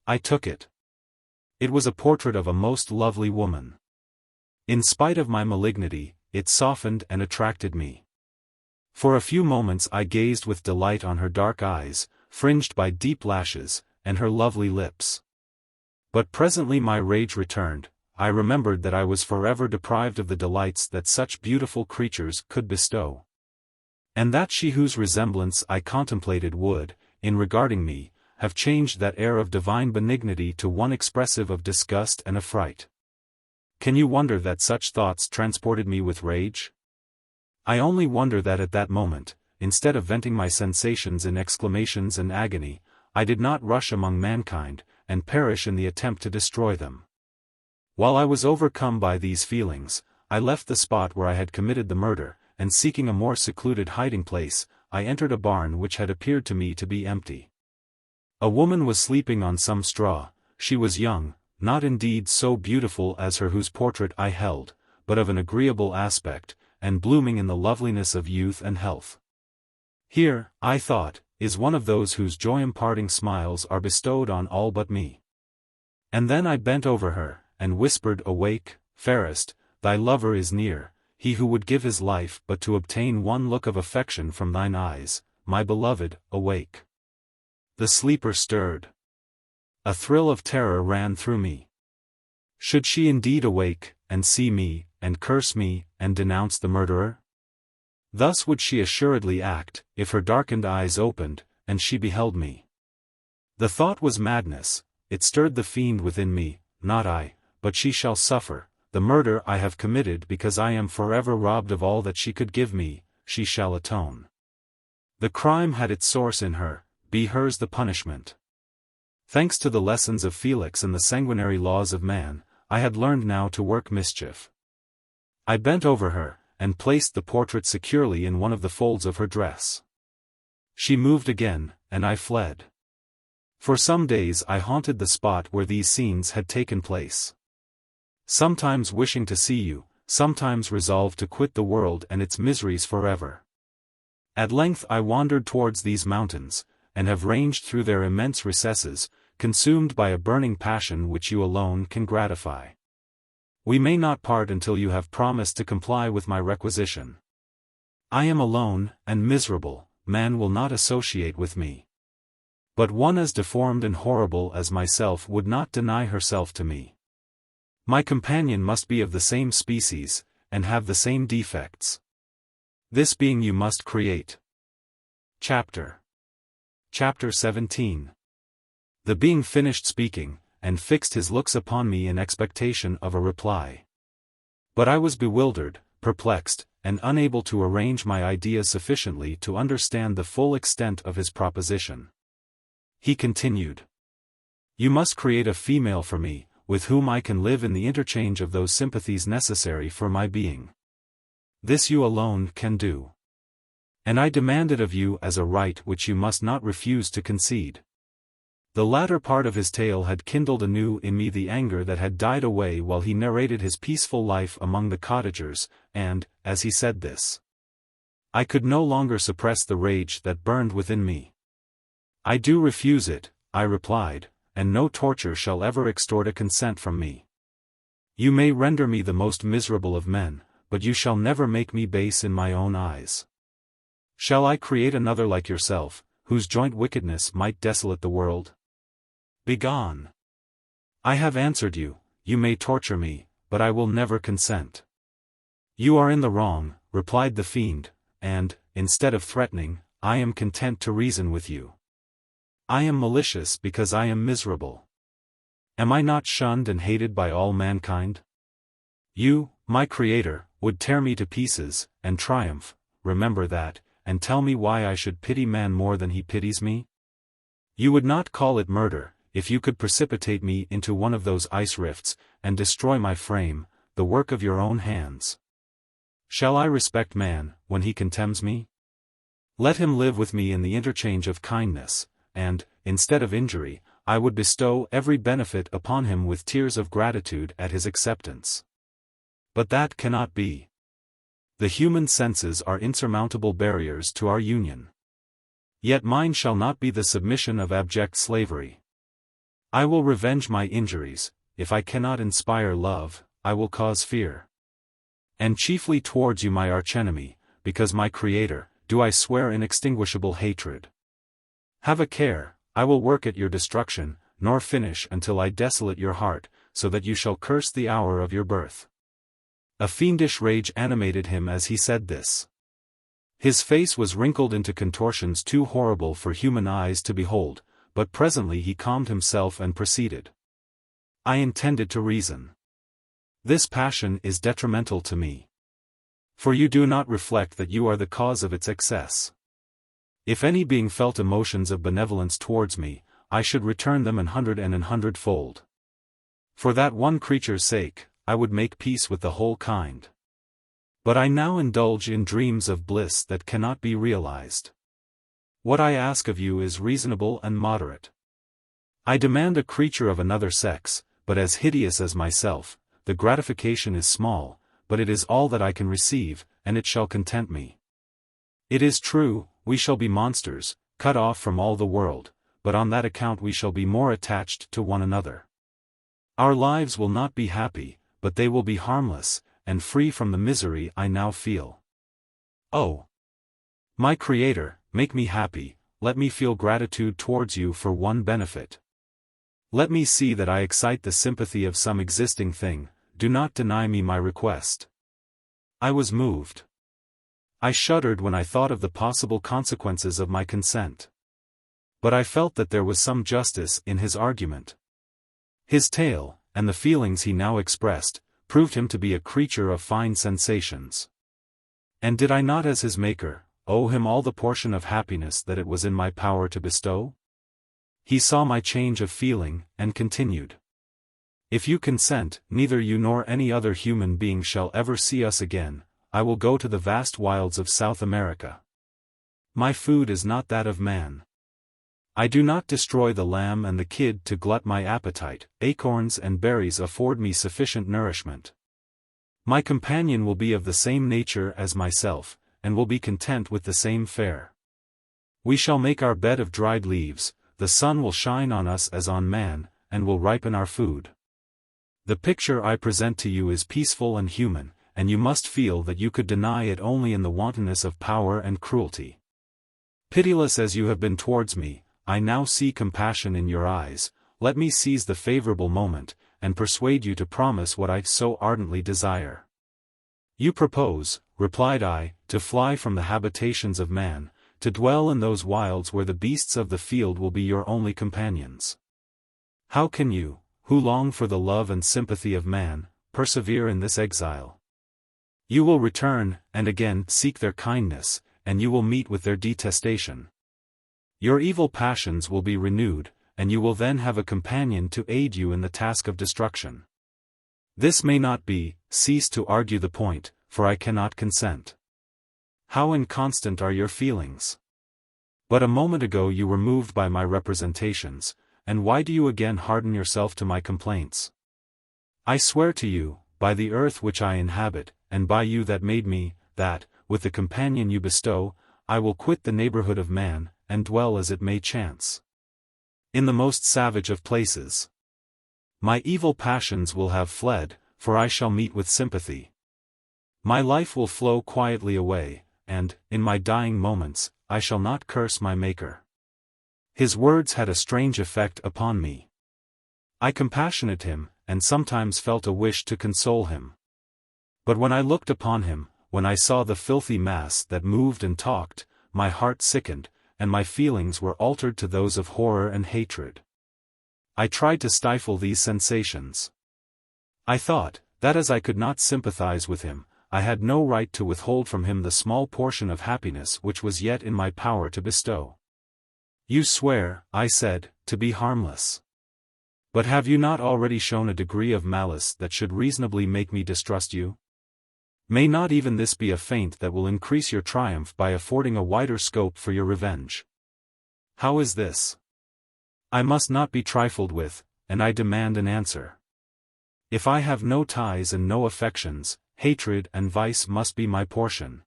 Speaker 1: I took it. It was a portrait of a most lovely woman. In spite of my malignity, it softened and attracted me. For a few moments I gazed with delight on her dark eyes, fringed by deep lashes, and her lovely lips. But presently my rage returned. I remembered that I was forever deprived of the delights that such beautiful creatures could bestow. And that she whose resemblance I contemplated would, in regarding me, have changed that air of divine benignity to one expressive of disgust and affright. Can you wonder that such thoughts transported me with rage? I only wonder that at that moment, instead of venting my sensations in exclamations and agony, I did not rush among mankind, and perish in the attempt to destroy them. While I was overcome by these feelings, I left the spot where I had committed the murder, and seeking a more secluded hiding place, I entered a barn which had appeared to me to be empty. A woman was sleeping on some straw. She was young, not indeed so beautiful as her whose portrait I held, but of an agreeable aspect, and blooming in the loveliness of youth and health. Here, I thought, is one of those whose joy-imparting smiles are bestowed on all but me. And then I bent over her, and whispered, "Awake, fairest, thy lover is near, he who would give his life but to obtain one look of affection from thine eyes, my beloved, awake." The sleeper stirred. A thrill of terror ran through me. Should she indeed awake, and see me, and curse me, and denounce the murderer? Thus would she assuredly act, if her darkened eyes opened, and she beheld me. The thought was madness, it stirred the fiend within me. Not I, but she shall suffer, the murder I have committed because I am forever robbed of all that she could give me, she shall atone. The crime had its source in her, be hers the punishment. Thanks to the lessons of Felix and the sanguinary laws of man, I had learned now to work mischief. I bent over her, and placed the portrait securely in one of the folds of her dress. She moved again, and I fled. For some days I haunted the spot where these scenes had taken place. Sometimes wishing to see you, sometimes resolved to quit the world and its miseries forever. At length I wandered towards these mountains, and have ranged through their immense recesses, consumed by a burning passion which you alone can gratify. We may not part until you have promised to comply with my requisition. I am alone, and miserable, man will not associate with me. But one as deformed and horrible as myself would not deny herself to me. My companion must be of the same species, and have the same defects. This being you must create. Chapter 17. The being finished speaking, and fixed his looks upon me in expectation of a reply. But I was bewildered, perplexed, and unable to arrange my ideas sufficiently to understand the full extent of his proposition. He continued. You must create a female for me, with whom I can live in the interchange of those sympathies necessary for my being. This you alone can do. And I demand it of you as a right which you must not refuse to concede. The latter part of his tale had kindled anew in me the anger that had died away while he narrated his peaceful life among the cottagers, and, as he said this, I could no longer suppress the rage that burned within me. I do refuse it, I replied, and no torture shall ever extort a consent from me. You may render me the most miserable of men, but you shall never make me base in my own eyes. Shall I create another like yourself, whose joint wickedness might desolate the world? Begone. I have answered you, you may torture me, but I will never consent." "You are in the wrong," replied the fiend, "and, instead of threatening, I am content to reason with you. I am malicious because I am miserable. Am I not shunned and hated by all mankind? You, my creator, would tear me to pieces, and triumph, remember that, and tell me why I should pity man more than he pities me? You would not call it murder, if you could precipitate me into one of those ice rifts, and destroy my frame, the work of your own hands. Shall I respect man, when he contemns me? Let him live with me in the interchange of kindness, and, instead of injury, I would bestow every benefit upon him with tears of gratitude at his acceptance. But that cannot be. The human senses are insurmountable barriers to our union. Yet mine shall not be the submission of abject slavery. I will revenge my injuries. If I cannot inspire love, I will cause fear. And chiefly towards you, my archenemy, because my creator, do I swear inextinguishable hatred. Have a care, I will work at your destruction, nor finish until I desolate your heart, so that you shall curse the hour of your birth." A fiendish rage animated him as he said this. His face was wrinkled into contortions too horrible for human eyes to behold, but presently he calmed himself and proceeded. "I intended to reason. This passion is detrimental to me. For you do not reflect that you are the cause of its excess. If any being felt emotions of benevolence towards me, I should return them 100 fold. For that one creature's sake, I would make peace with the whole kind. But I now indulge in dreams of bliss that cannot be realized. What I ask of you is reasonable and moderate. I demand a creature of another sex, but as hideous as myself. The gratification is small, but it is all that I can receive, and it shall content me. It is true, we shall be monsters, cut off from all the world, but on that account we shall be more attached to one another. Our lives will not be happy, but they will be harmless, and free from the misery I now feel. Oh, my Creator, make me happy, let me feel gratitude towards you for one benefit. Let me see that I excite the sympathy of some existing thing, do not deny me my request." I was moved. I shuddered when I thought of the possible consequences of my consent. But I felt that there was some justice in his argument. His tale, and the feelings he now expressed, proved him to be a creature of fine sensations. And did I not as his maker, owe him all the portion of happiness that it was in my power to bestow? He saw my change of feeling, and continued. "If you consent, neither you nor any other human being shall ever see us again. I will go to the vast wilds of South America. My food is not that of man. I do not destroy the lamb and the kid to glut my appetite, acorns and berries afford me sufficient nourishment. My companion will be of the same nature as myself, and will be content with the same fare. We shall make our bed of dried leaves, the sun will shine on us as on man, and will ripen our food. The picture I present to you is peaceful and human, and you must feel that you could deny it only in the wantonness of power and cruelty. Pitiless as you have been towards me, I now see compassion in your eyes. Let me seize the favorable moment, and persuade you to promise what I so ardently desire." "You propose," replied I, "to fly from the habitations of man, to dwell in those wilds where the beasts of the field will be your only companions. How can you, who long for the love and sympathy of man, persevere in this exile? You will return, and again seek their kindness, and you will meet with their detestation. Your evil passions will be renewed, and you will then have a companion to aid you in the task of destruction. This may not be, cease to argue the point, for I cannot consent. How inconstant are your feelings! But a moment ago you were moved by my representations, and why do you again harden yourself to my complaints? I swear to you, by the earth which I inhabit, and by you that made me, that, with the companion you bestow, I will quit the neighborhood of man, and dwell as it may chance. In the most savage of places. My evil passions will have fled, for I shall meet with sympathy. My life will flow quietly away, and, in my dying moments, I shall not curse my Maker." His words had a strange effect upon me. I compassionated him, and sometimes felt a wish to console him. But when I looked upon him, when I saw the filthy mass that moved and talked, my heart sickened, and my feelings were altered to those of horror and hatred. I tried to stifle these sensations. I thought, that as I could not sympathize with him, I had no right to withhold from him the small portion of happiness which was yet in my power to bestow. "You swear," I said, "to be harmless. But have you not already shown a degree of malice that should reasonably make me distrust you? May not even this be a feint that will increase your triumph by affording a wider scope for your revenge? How is this? I must not be trifled with, and I demand an answer. If I have no ties and no affections, hatred and vice must be my portion.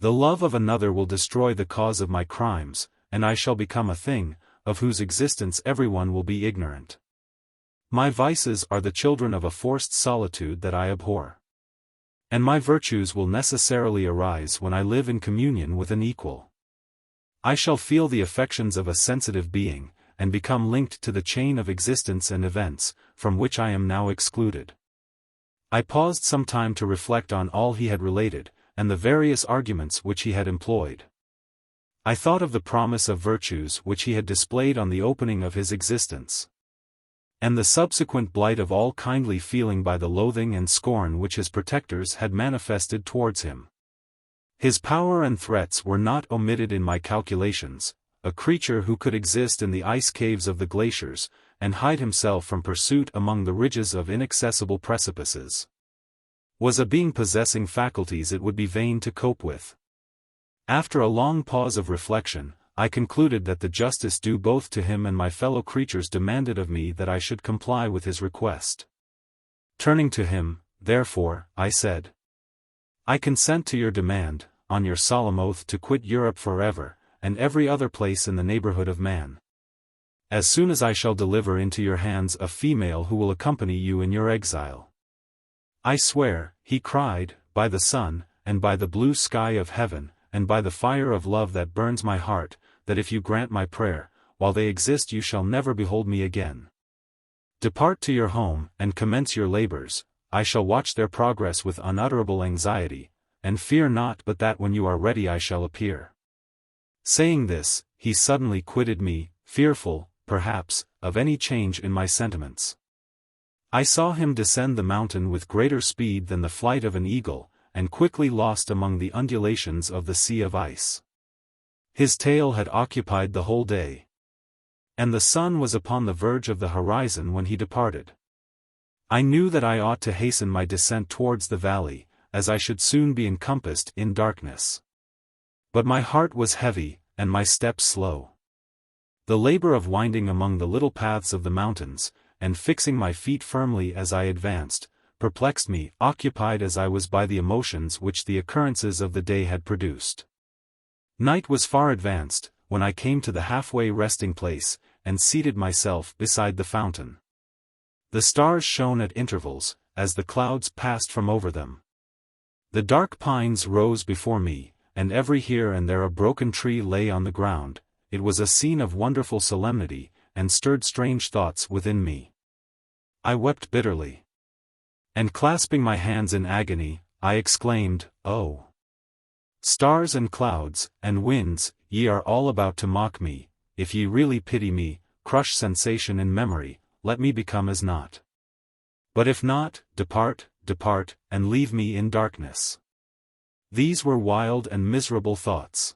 Speaker 1: The love of another will destroy the cause of my crimes, and I shall become a thing, of whose existence everyone will be ignorant. My vices are the children of a forced solitude that I abhor. And my virtues will necessarily arise when I live in communion with an equal. I shall feel the affections of a sensitive being, and become linked to the chain of existence and events, from which I am now excluded." I paused some time to reflect on all he had related, and the various arguments which he had employed. I thought of the promise of virtues which he had displayed on the opening of his existence, and the subsequent blight of all kindly feeling by the loathing and scorn which his protectors had manifested towards him. His power and threats were not omitted in my calculations. A creature who could exist in the ice caves of the glaciers, and hide himself from pursuit among the ridges of inaccessible precipices, was a being possessing faculties it would be vain to cope with. After a long pause of reflection, I concluded that the justice due both to him and my fellow creatures demanded of me that I should comply with his request. Turning to him, therefore, I said, "I consent to your demand, on your solemn oath to quit Europe forever, and every other place in the neighborhood of man. As soon as I shall deliver into your hands a female who will accompany you in your exile." "I swear," he cried, "by the sun, and by the blue sky of heaven, and by the fire of love that burns my heart, that if you grant my prayer, while they exist you shall never behold me again. Depart to your home, and commence your labors. I shall watch their progress with unutterable anxiety, and fear not but that when you are ready I shall appear." Saying this, he suddenly quitted me, fearful, perhaps, of any change in my sentiments. I saw him descend the mountain with greater speed than the flight of an eagle, and quickly lost among the undulations of the sea of ice. His tale had occupied the whole day, and the sun was upon the verge of the horizon when he departed. I knew that I ought to hasten my descent towards the valley, as I should soon be encompassed in darkness. But my heart was heavy, and my steps slow. The labor of winding among the little paths of the mountains, and fixing my feet firmly as I advanced, perplexed me, occupied as I was by the emotions which the occurrences of the day had produced. Night was far advanced, when I came to the halfway resting place, and seated myself beside the fountain. The stars shone at intervals, as the clouds passed from over them. The dark pines rose before me, and every here and there a broken tree lay on the ground. It was a scene of wonderful solemnity, and stirred strange thoughts within me. I wept bitterly. And clasping my hands in agony, I exclaimed, "Oh! Stars and clouds, and winds, ye are all about to mock me. If ye really pity me, crush sensation and memory, let me become as naught. But if not, depart, depart, and leave me in darkness." These were wild and miserable thoughts.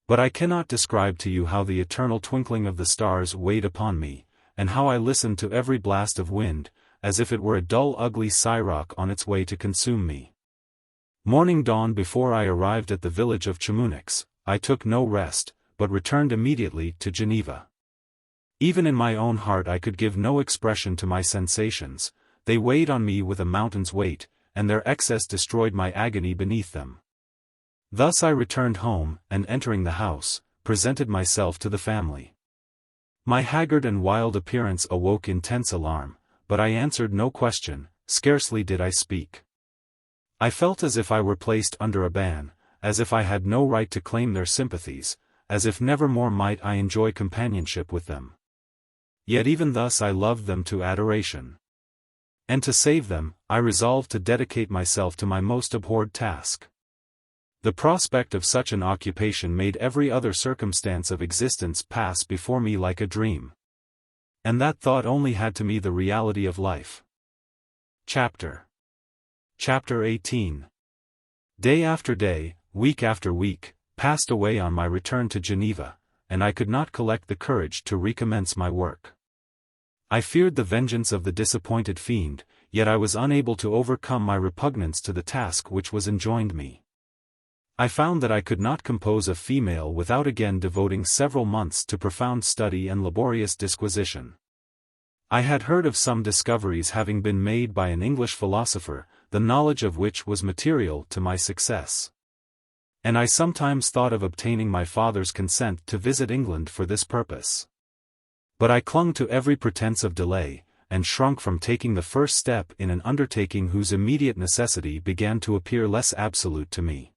Speaker 1: But I cannot describe to you how the eternal twinkling of the stars weighed upon me, and how I listened to every blast of wind, as if it were a dull ugly siroc on its way to consume me. Morning dawned before I arrived at the village of Chamonix. I took no rest, but returned immediately to Geneva. Even in my own heart I could give no expression to my sensations. They weighed on me with a mountain's weight, and their excess destroyed my agony beneath them. Thus I returned home, and entering the house, presented myself to the family. My haggard and wild appearance awoke intense alarm, but I answered no question, scarcely did I speak. I felt as if I were placed under a ban, as if I had no right to claim their sympathies, as if never more might I enjoy companionship with them. Yet even thus I loved them to adoration. And to save them, I resolved to dedicate myself to my most abhorred task. The prospect of such an occupation made every other circumstance of existence pass before me like a dream. And that thought only had to me the reality of life. Chapter XVIII. Day after day, week after week, passed away on my return to Geneva, and I could not collect the courage to recommence my work. I feared the vengeance of the disappointed fiend, yet I was unable to overcome my repugnance to the task which was enjoined me. I found that I could not compose a female without again devoting several months to profound study and laborious disquisition. I had heard of some discoveries having been made by an English philosopher, the knowledge of which was material to my success. And I sometimes thought of obtaining my father's consent to visit England for this purpose. But I clung to every pretense of delay, and shrunk from taking the first step in an undertaking whose immediate necessity began to appear less absolute to me.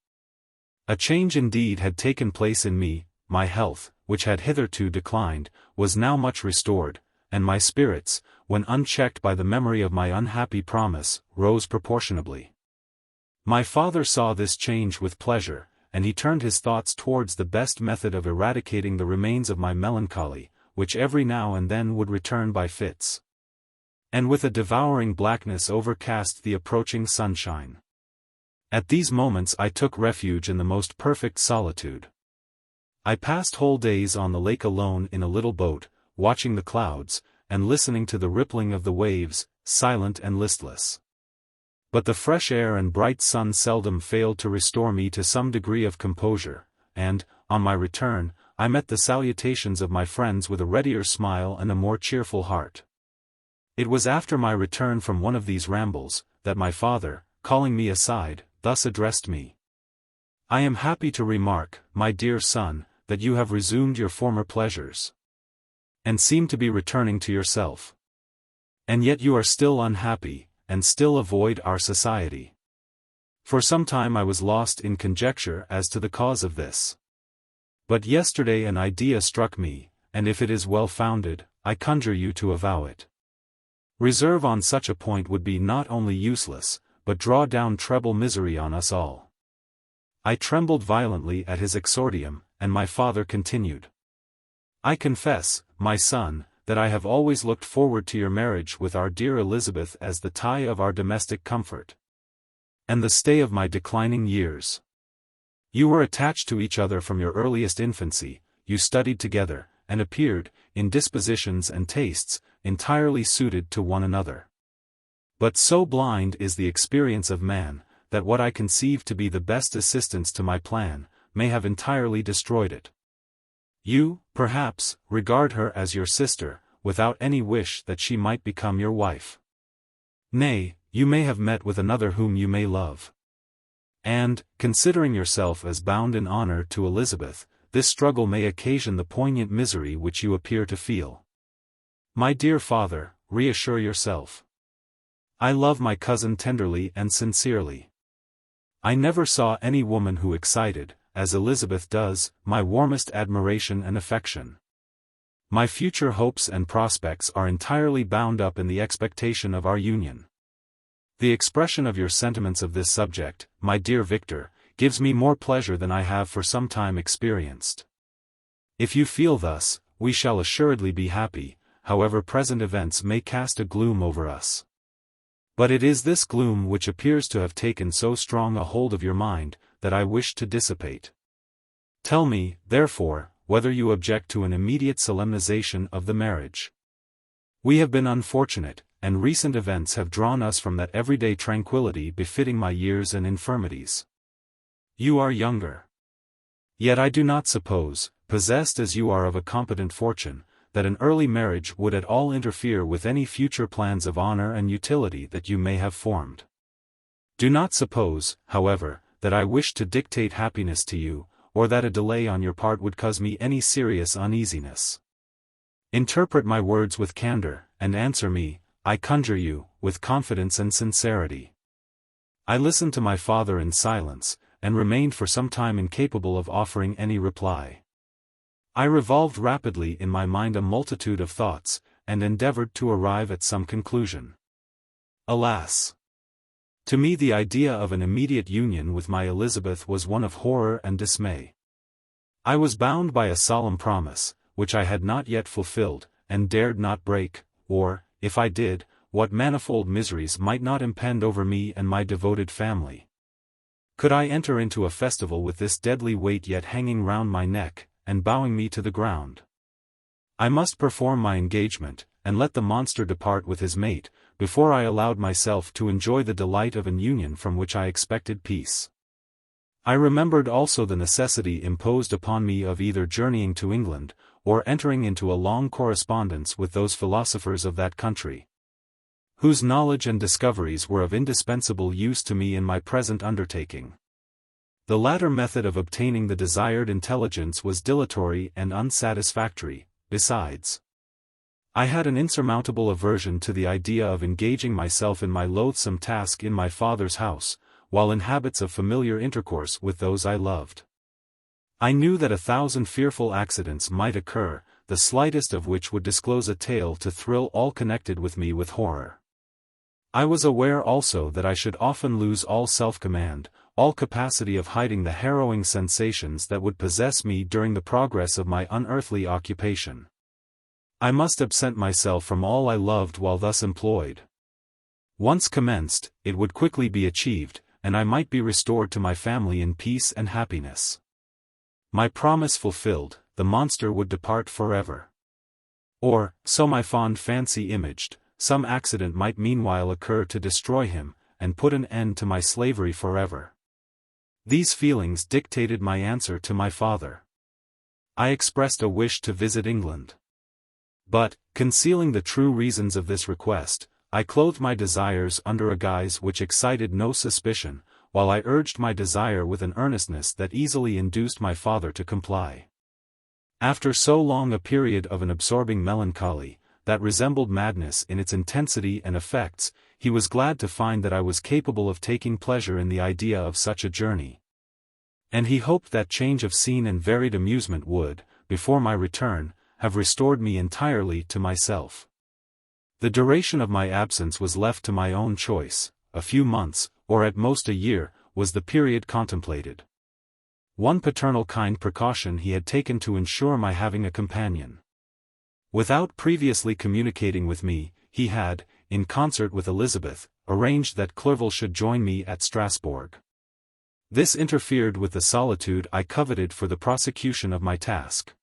Speaker 1: A change indeed had taken place in me, my health, which had hitherto declined, was now much restored, and my spirits, when unchecked by the memory of my unhappy promise, rose proportionably. My father saw this change with pleasure, and he turned his thoughts towards the best method of eradicating the remains of my melancholy, which every now and then would return by fits. And with a devouring blackness overcast the approaching sunshine. At these moments I took refuge in the most perfect solitude. I passed whole days on the lake alone in a little boat, watching the clouds, and listening to the rippling of the waves, silent and listless. But the fresh air and bright sun seldom failed to restore me to some degree of composure, and, on my return, I met the salutations of my friends with a readier smile and a more cheerful heart. It was after my return from one of these rambles, that my father, calling me aside, thus addressed me. "I am happy to remark, my dear son, that you have resumed your former pleasures, and seem to be returning to yourself. And yet you are still unhappy, and still avoid our society." For some time I was lost in conjecture as to the cause of this. But yesterday an idea struck me, and if it is well founded, I conjure you to avow it. Reserve on such a point would be not only useless, but draw down treble misery on us all. I trembled violently at his exordium, and my father continued. "I confess, my son, that I have always looked forward to your marriage with our dear Elizabeth as the tie of our domestic comfort, and the stay of my declining years. You were attached to each other from your earliest infancy, you studied together, and appeared, in dispositions and tastes, entirely suited to one another. But so blind is the experience of man, that what I conceived to be the best assistance to my plan, may have entirely destroyed it. You, perhaps, regard her as your sister, without any wish that she might become your wife. Nay, you may have met with another whom you may love. And, considering yourself as bound in honor to Elizabeth, this struggle may occasion the poignant misery which you appear to feel. My dear father, reassure yourself. I love my cousin tenderly and sincerely. I never saw any woman who excited, as Elizabeth does, my warmest admiration and affection. My future hopes and prospects are entirely bound up in the expectation of our union. The expression of your sentiments of this subject, my dear Victor, gives me more pleasure than I have for some time experienced. If you feel thus, we shall assuredly be happy, however present events may cast a gloom over us. But it is this gloom which appears to have taken so strong a hold of your mind, that I wish to dissipate. Tell me, therefore, whether you object to an immediate solemnization of the marriage. We have been unfortunate, and recent events have drawn us from that everyday tranquility befitting my years and infirmities. You are younger. Yet I do not suppose, possessed as you are of a competent fortune, that an early marriage would at all interfere with any future plans of honor and utility that you may have formed. Do not suppose, however, that I wish to dictate happiness to you, or that a delay on your part would cause me any serious uneasiness. Interpret my words with candor, and answer me, I conjure you, with confidence and sincerity. I listened to my father in silence, and remained for some time incapable of offering any reply. I revolved rapidly in my mind a multitude of thoughts, and endeavored to arrive at some conclusion. Alas! To me the idea of an immediate union with my Elizabeth was one of horror and dismay. I was bound by a solemn promise, which I had not yet fulfilled, and dared not break, or, if I did, what manifold miseries might not impend over me and my devoted family. Could I enter into a festival with this deadly weight yet hanging round my neck, and bowing me to the ground? I must perform my engagement, and let the monster depart with his mate, before I allowed myself to enjoy the delight of an union from which I expected peace. I remembered also the necessity imposed upon me of either journeying to England, or entering into a long correspondence with those philosophers of that country, whose knowledge and discoveries were of indispensable use to me in my present undertaking. The latter method of obtaining the desired intelligence was dilatory and unsatisfactory. Besides, I had an insurmountable aversion to the idea of engaging myself in my loathsome task in my father's house, while in habits of familiar intercourse with those I loved. I knew that 1,000 fearful accidents might occur, the slightest of which would disclose a tale to thrill all connected with me with horror. I was aware also that I should often lose all self-command, all capacity of hiding the harrowing sensations that would possess me during the progress of my unearthly occupation. I must absent myself from all I loved while thus employed. Once commenced, it would quickly be achieved, and I might be restored to my family in peace and happiness. My promise fulfilled, the monster would depart forever. Or, so my fond fancy imaged, some accident might meanwhile occur to destroy him, and put an end to my slavery forever. These feelings dictated my answer to my father. I expressed a wish to visit England. But, concealing the true reasons of this request, I clothed my desires under a guise which excited no suspicion, while I urged my desire with an earnestness that easily induced my father to comply. After so long a period of an absorbing melancholy, that resembled madness in its intensity and effects, he was glad to find that I was capable of taking pleasure in the idea of such a journey. And he hoped that change of scene and varied amusement would, before my return, have restored me entirely to myself. The duration of my absence was left to my own choice. A few months, or at most a year, was the period contemplated. One paternal kind precaution he had taken to ensure my having a companion. Without previously communicating with me, he had, in concert with Elizabeth, arranged that Clerval should join me at Strasbourg. This interfered with the solitude I coveted for the prosecution of my task.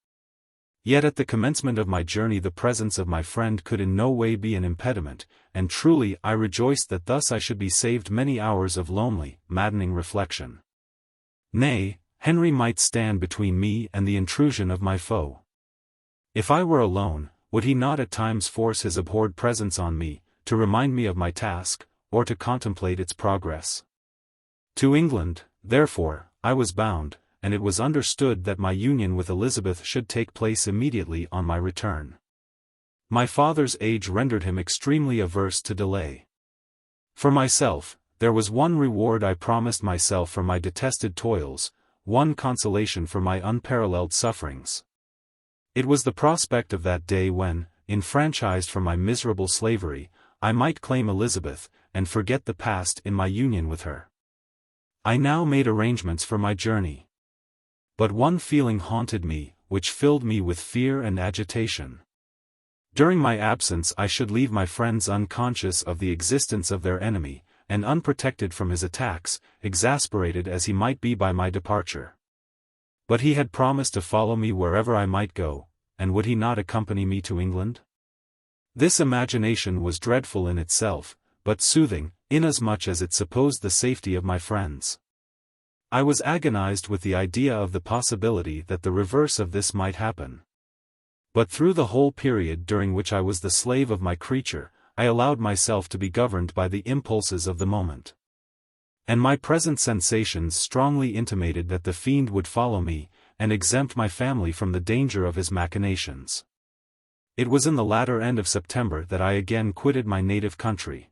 Speaker 1: Yet at the commencement of my journey the presence of my friend could in no way be an impediment, and truly I rejoiced that thus I should be saved many hours of lonely, maddening reflection. Nay, Henry might stand between me and the intrusion of my foe. If I were alone, would he not at times force his abhorred presence on me, to remind me of my task, or to contemplate its progress? To England, therefore, I was bound, and it was understood that my union with Elizabeth should take place immediately on my return. My father's age rendered him extremely averse to delay. For myself, there was one reward I promised myself for my detested toils, one consolation for my unparalleled sufferings. It was the prospect of that day when, enfranchised from my miserable slavery, I might claim Elizabeth, and forget the past in my union with her. I now made arrangements for my journey. But one feeling haunted me, which filled me with fear and agitation. During my absence I should leave my friends unconscious of the existence of their enemy, and unprotected from his attacks, exasperated as he might be by my departure. But he had promised to follow me wherever I might go, and would he not accompany me to England? This imagination was dreadful in itself, but soothing, inasmuch as it supposed the safety of my friends. I was agonized with the idea of the possibility that the reverse of this might happen. But through the whole period during which I was the slave of my creature, I allowed myself to be governed by the impulses of the moment. And my present sensations strongly intimated that the fiend would follow me, and exempt my family from the danger of his machinations. It was in the latter end of September that I again quitted my native country.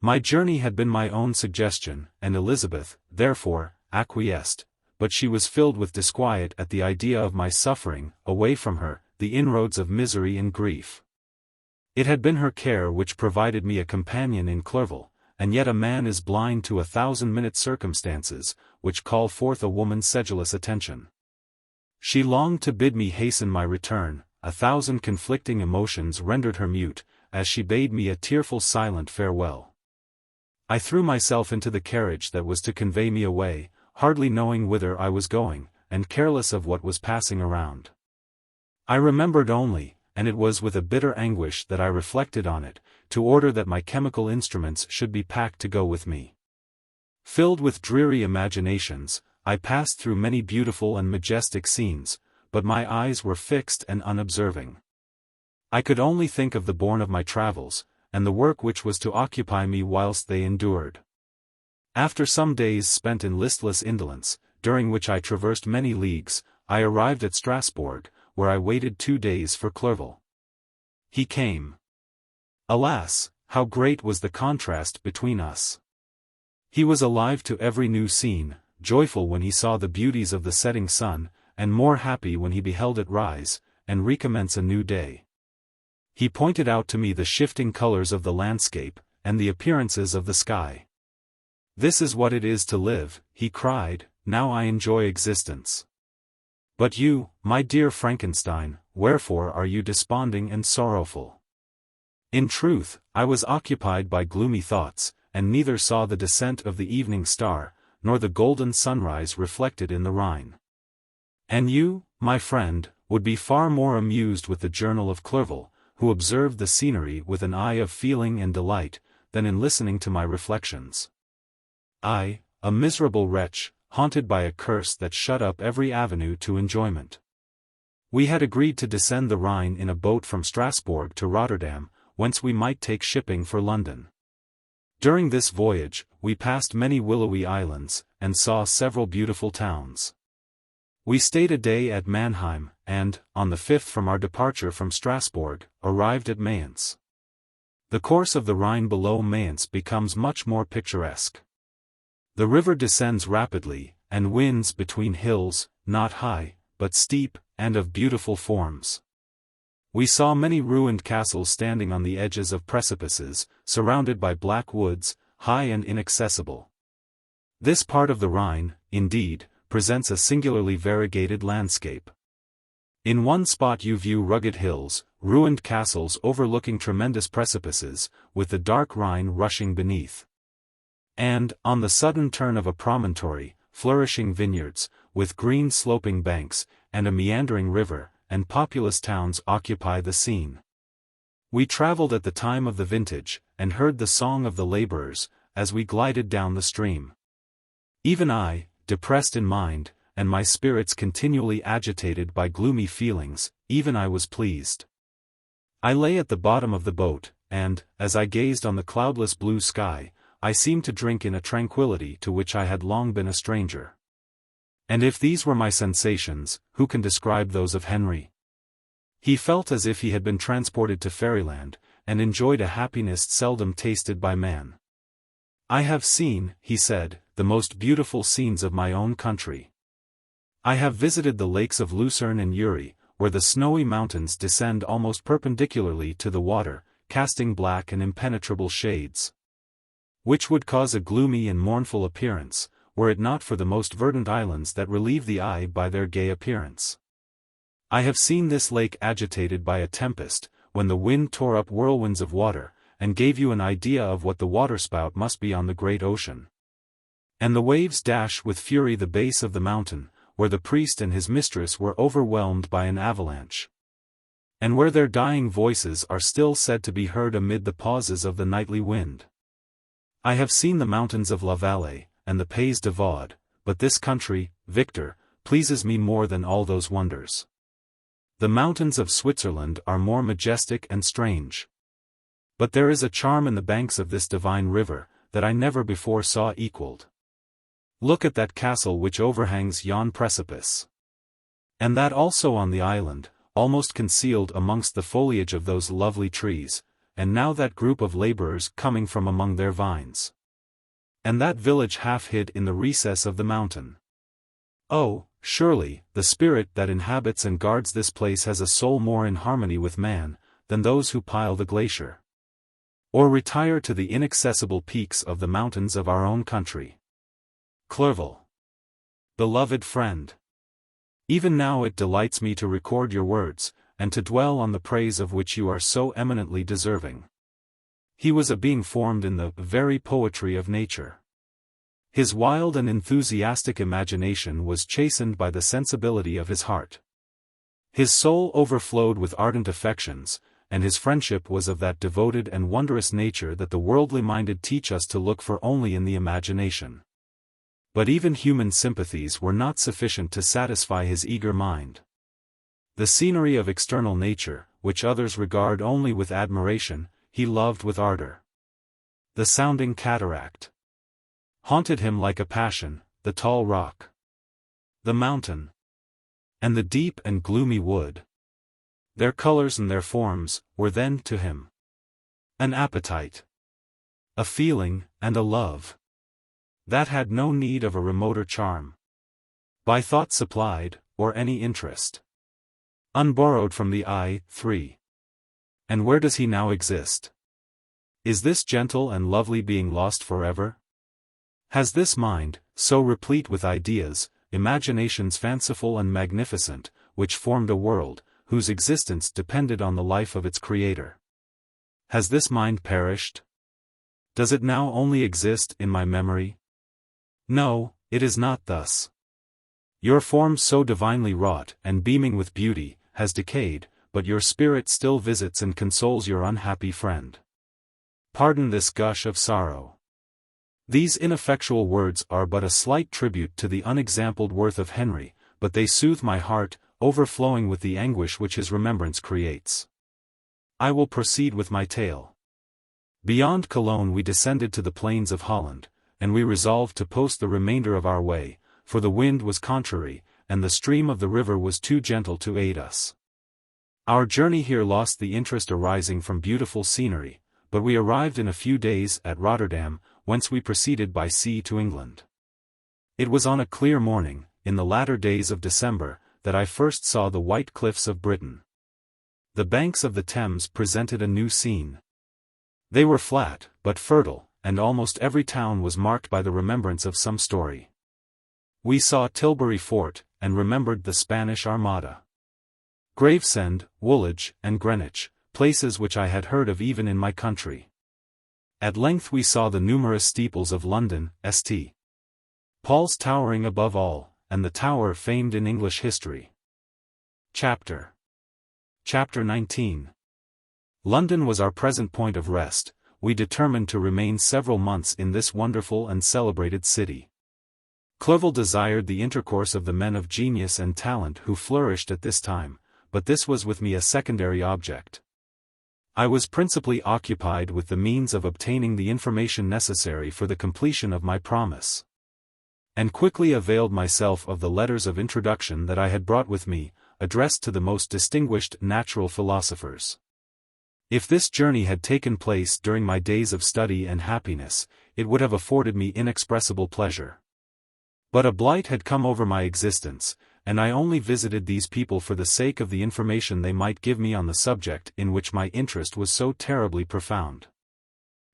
Speaker 1: My journey had been my own suggestion, and Elizabeth, therefore, acquiesced, but she was filled with disquiet at the idea of my suffering, away from her, the inroads of misery and grief. It had been her care which provided me a companion in Clerval, and yet a man is blind to 1,000-minute circumstances, which call forth a woman's sedulous attention. She longed to bid me hasten my return, 1,000 conflicting emotions rendered her mute, as she bade me a tearful silent farewell. I threw myself into the carriage that was to convey me away, hardly knowing whither I was going, and careless of what was passing around. I remembered only, and it was with a bitter anguish that I reflected on it, to order that my chemical instruments should be packed to go with me. Filled with dreary imaginations, I passed through many beautiful and majestic scenes, but my eyes were fixed and unobserving. I could only think of the bourne of my travels, and the work which was to occupy me whilst they endured. After some days spent in listless indolence, during which I traversed many leagues, I arrived at Strasbourg, where I waited 2 days for Clerval. He came. Alas, how great was the contrast between us! He was alive to every new scene, joyful when he saw the beauties of the setting sun, and more happy when he beheld it rise, and recommence a new day. He pointed out to me the shifting colors of the landscape, and the appearances of the sky. "This is what it is to live," he cried, "now I enjoy existence. But you, my dear Frankenstein, wherefore are you desponding and sorrowful?" In truth, I was occupied by gloomy thoughts, and neither saw the descent of the evening star, nor the golden sunrise reflected in the Rhine. And you, my friend, would be far more amused with the journal of Clerval, who observed the scenery with an eye of feeling and delight, than in listening to my reflections. I, a miserable wretch, haunted by a curse that shut up every avenue to enjoyment. We had agreed to descend the Rhine in a boat from Strasbourg to Rotterdam, whence we might take shipping for London. During this voyage, we passed many willowy islands, and saw several beautiful towns. We stayed a day at Mannheim, and, on the 5th from our departure from Strasbourg, arrived at Mayence. The course of the Rhine below Mayence becomes much more picturesque. The river descends rapidly, and winds between hills, not high, but steep, and of beautiful forms. We saw many ruined castles standing on the edges of precipices, surrounded by black woods, high and inaccessible. This part of the Rhine, indeed, presents a singularly variegated landscape. In one spot you view rugged hills, ruined castles overlooking tremendous precipices, with the dark Rhine rushing beneath. And, on the sudden turn of a promontory, flourishing vineyards, with green sloping banks, and a meandering river, and populous towns occupy the scene. We traveled at the time of the vintage, and heard the song of the laborers, as we glided down the stream. Even I, depressed in mind, and my spirits continually agitated by gloomy feelings, even I was pleased. I lay at the bottom of the boat, and, as I gazed on the cloudless blue sky, I seemed to drink in a tranquility to which I had long been a stranger. And if these were my sensations, who can describe those of Henry? He felt as if he had been transported to fairyland, and enjoyed a happiness seldom tasted by man. "I have seen," he said, "the most beautiful scenes of my own country. I have visited the lakes of Lucerne and Uri, where the snowy mountains descend almost perpendicularly to the water, casting black and impenetrable shades, which would cause a gloomy and mournful appearance, were it not for the most verdant islands that relieve the eye by their gay appearance. I have seen this lake agitated by a tempest, when the wind tore up whirlwinds of water, and gave you an idea of what the waterspout must be on the great ocean. And the waves dash with fury the base of the mountain, where the priest and his mistress were overwhelmed by an avalanche, and where their dying voices are still said to be heard amid the pauses of the nightly wind. I have seen the mountains of La Vallée, and the Pays de Vaud, but this country, Victor, pleases me more than all those wonders. The mountains of Switzerland are more majestic and strange. But there is a charm in the banks of this divine river, that I never before saw equaled. Look at that castle which overhangs yon precipice. And that also on the island, almost concealed amongst the foliage of those lovely trees, and now that group of laborers coming from among their vines. And that village half hid in the recess of the mountain. Oh, surely, the spirit that inhabits and guards this place has a soul more in harmony with man, than those who pile the glacier, or retire to the inaccessible peaks of the mountains of our own country. Clerval. Beloved friend. Even now it delights me to record your words, and to dwell on the praise of which you are so eminently deserving. He was a being formed in the very poetry of nature. His wild and enthusiastic imagination was chastened by the sensibility of his heart. His soul overflowed with ardent affections, and his friendship was of that devoted and wondrous nature that the worldly-minded teach us to look for only in the imagination. But even human sympathies were not sufficient to satisfy his eager mind. The scenery of external nature, which others regard only with admiration, he loved with ardor. The sounding cataract haunted him like a passion, the tall rock, the mountain, and the deep and gloomy wood. Their colors and their forms were then to him an appetite, a feeling, and a love that had no need of a remoter charm, by thought supplied, or any interest unborrowed from the XIII. And where does he now exist? Is this gentle and lovely being lost forever? Has this mind, so replete with ideas, imaginations fanciful and magnificent, which formed a world, whose existence depended on the life of its creator, has this mind perished? Does it now only exist in my memory? No, it is not thus. Your form so divinely wrought and beaming with beauty, has decayed, but your spirit still visits and consoles your unhappy friend. Pardon this gush of sorrow. These ineffectual words are but a slight tribute to the unexampled worth of Henry, but they soothe my heart, overflowing with the anguish which his remembrance creates. I will proceed with my tale. Beyond Cologne we descended to the plains of Holland, and we resolved to post the remainder of our way, for the wind was contrary, and the stream of the river was too gentle to aid us. Our journey here lost the interest arising from beautiful scenery, but we arrived in a few days at Rotterdam, whence we proceeded by sea to England. It was on a clear morning, in the latter days of December, that I first saw the white cliffs of Britain. The banks of the Thames presented a new scene. They were flat, but fertile, and almost every town was marked by the remembrance of some story. We saw Tilbury Fort, and remembered the Spanish Armada. Gravesend, Woolwich, and Greenwich, places which I had heard of even in my country. At length we saw the numerous steeples of London, St. Paul's towering above all, and the tower famed in English history. Chapter 19. London was our present point of rest. We determined to remain several months in this wonderful and celebrated city. Clerval desired the intercourse of the men of genius and talent who flourished at this time, but this was with me a secondary object. I was principally occupied with the means of obtaining the information necessary for the completion of my promise, and quickly availed myself of the letters of introduction that I had brought with me, addressed to the most distinguished natural philosophers. If this journey had taken place during my days of study and happiness, it would have afforded me inexpressible pleasure. But a blight had come over my existence, and I only visited these people for the sake of the information they might give me on the subject in which my interest was so terribly profound.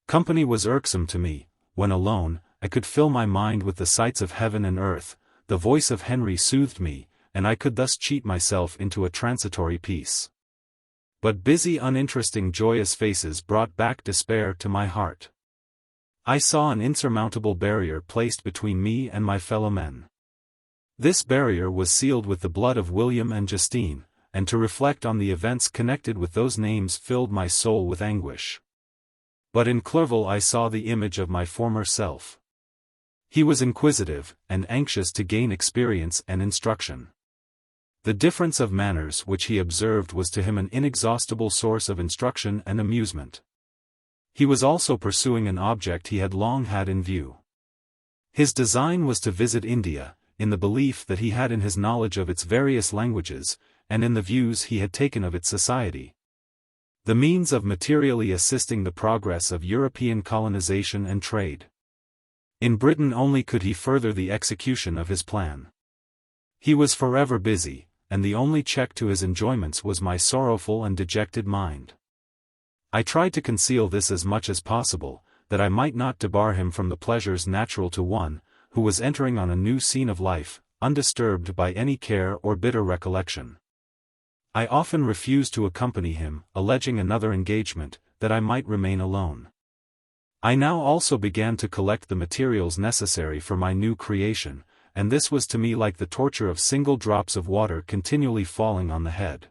Speaker 1: Company was irksome to me. When alone, I could fill my mind with the sights of heaven and earth. The voice of Henry soothed me, and I could thus cheat myself into a transitory peace. But busy, uninteresting, joyous faces brought back despair to my heart. I saw an insurmountable barrier placed between me and my fellow men. This barrier was sealed with the blood of William and Justine, and to reflect on the events connected with those names filled my soul with anguish. But in Clerval I saw the image of my former self. He was inquisitive, and anxious to gain experience and instruction. The difference of manners which he observed was to him an inexhaustible source of instruction and amusement. He was also pursuing an object he had long had in view. His design was to visit India, in the belief that he had in his knowledge of its various languages, and in the views he had taken of its society, the means of materially assisting the progress of European colonization and trade. In Britain only could he further the execution of his plan. He was forever busy, and the only check to his enjoyments was my sorrowful and dejected mind. I tried to conceal this as much as possible, that I might not debar him from the pleasures natural to one, who was entering on a new scene of life, undisturbed by any care or bitter recollection. I often refused to accompany him, alleging another engagement, that I might remain alone. I now also began to collect the materials necessary for my new creation, and this was to me like the torture of single drops of water continually falling on the head.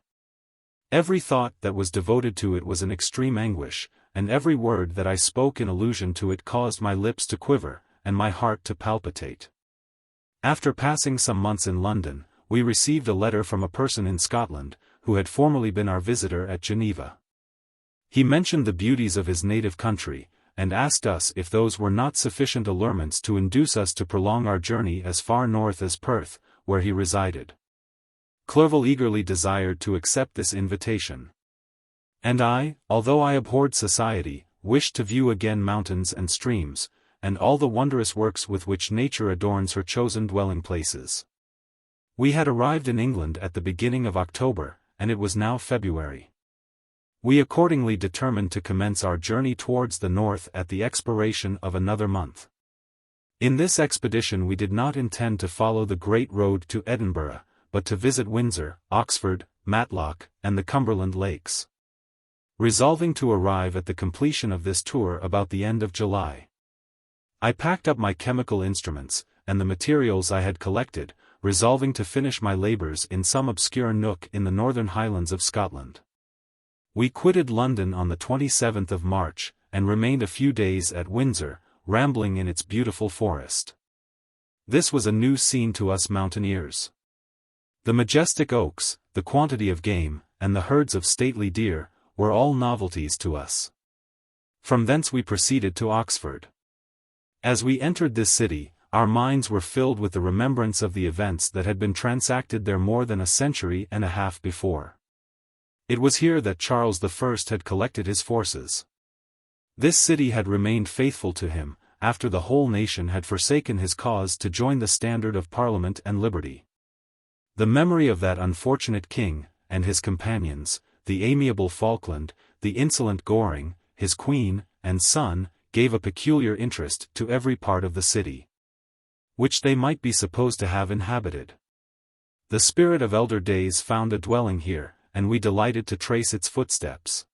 Speaker 1: Every thought that was devoted to it was an extreme anguish, and every word that I spoke in allusion to it caused my lips to quiver, and my heart to palpitate. After passing some months in London, we received a letter from a person in Scotland, who had formerly been our visitor at Geneva. He mentioned the beauties of his native country, and asked us if those were not sufficient allurements to induce us to prolong our journey as far north as Perth, where he resided. Clerval eagerly desired to accept this invitation. And I, although I abhorred society, wished to view again mountains and streams, and all the wondrous works with which nature adorns her chosen dwelling places. We had arrived in England at the beginning of October, and it was now February. We accordingly determined to commence our journey towards the north at the expiration of another month. In this expedition we did not intend to follow the great road to Edinburgh, but to visit Windsor, Oxford, Matlock, and the Cumberland Lakes. Resolving to arrive at the completion of this tour about the end of July, I packed up my chemical instruments, and the materials I had collected, resolving to finish my labors in some obscure nook in the northern highlands of Scotland. We quitted London on the 27th of March, and remained a few days at Windsor, rambling in its beautiful forest. This was a new scene to us mountaineers. The majestic oaks, the quantity of game, and the herds of stately deer, were all novelties to us. From thence we proceeded to Oxford. As we entered this city, our minds were filled with the remembrance of the events that had been transacted there more than a century and a half before. It was here that Charles I had collected his forces. This city had remained faithful to him, after the whole nation had forsaken his cause to join the standard of Parliament and liberty. The memory of that unfortunate king, and his companions, the amiable Falkland, the insolent Goring, his queen, and son, gave a peculiar interest to every part of the city, which they might be supposed to have inhabited. The spirit of elder days found a dwelling here, and we delighted to trace its footsteps.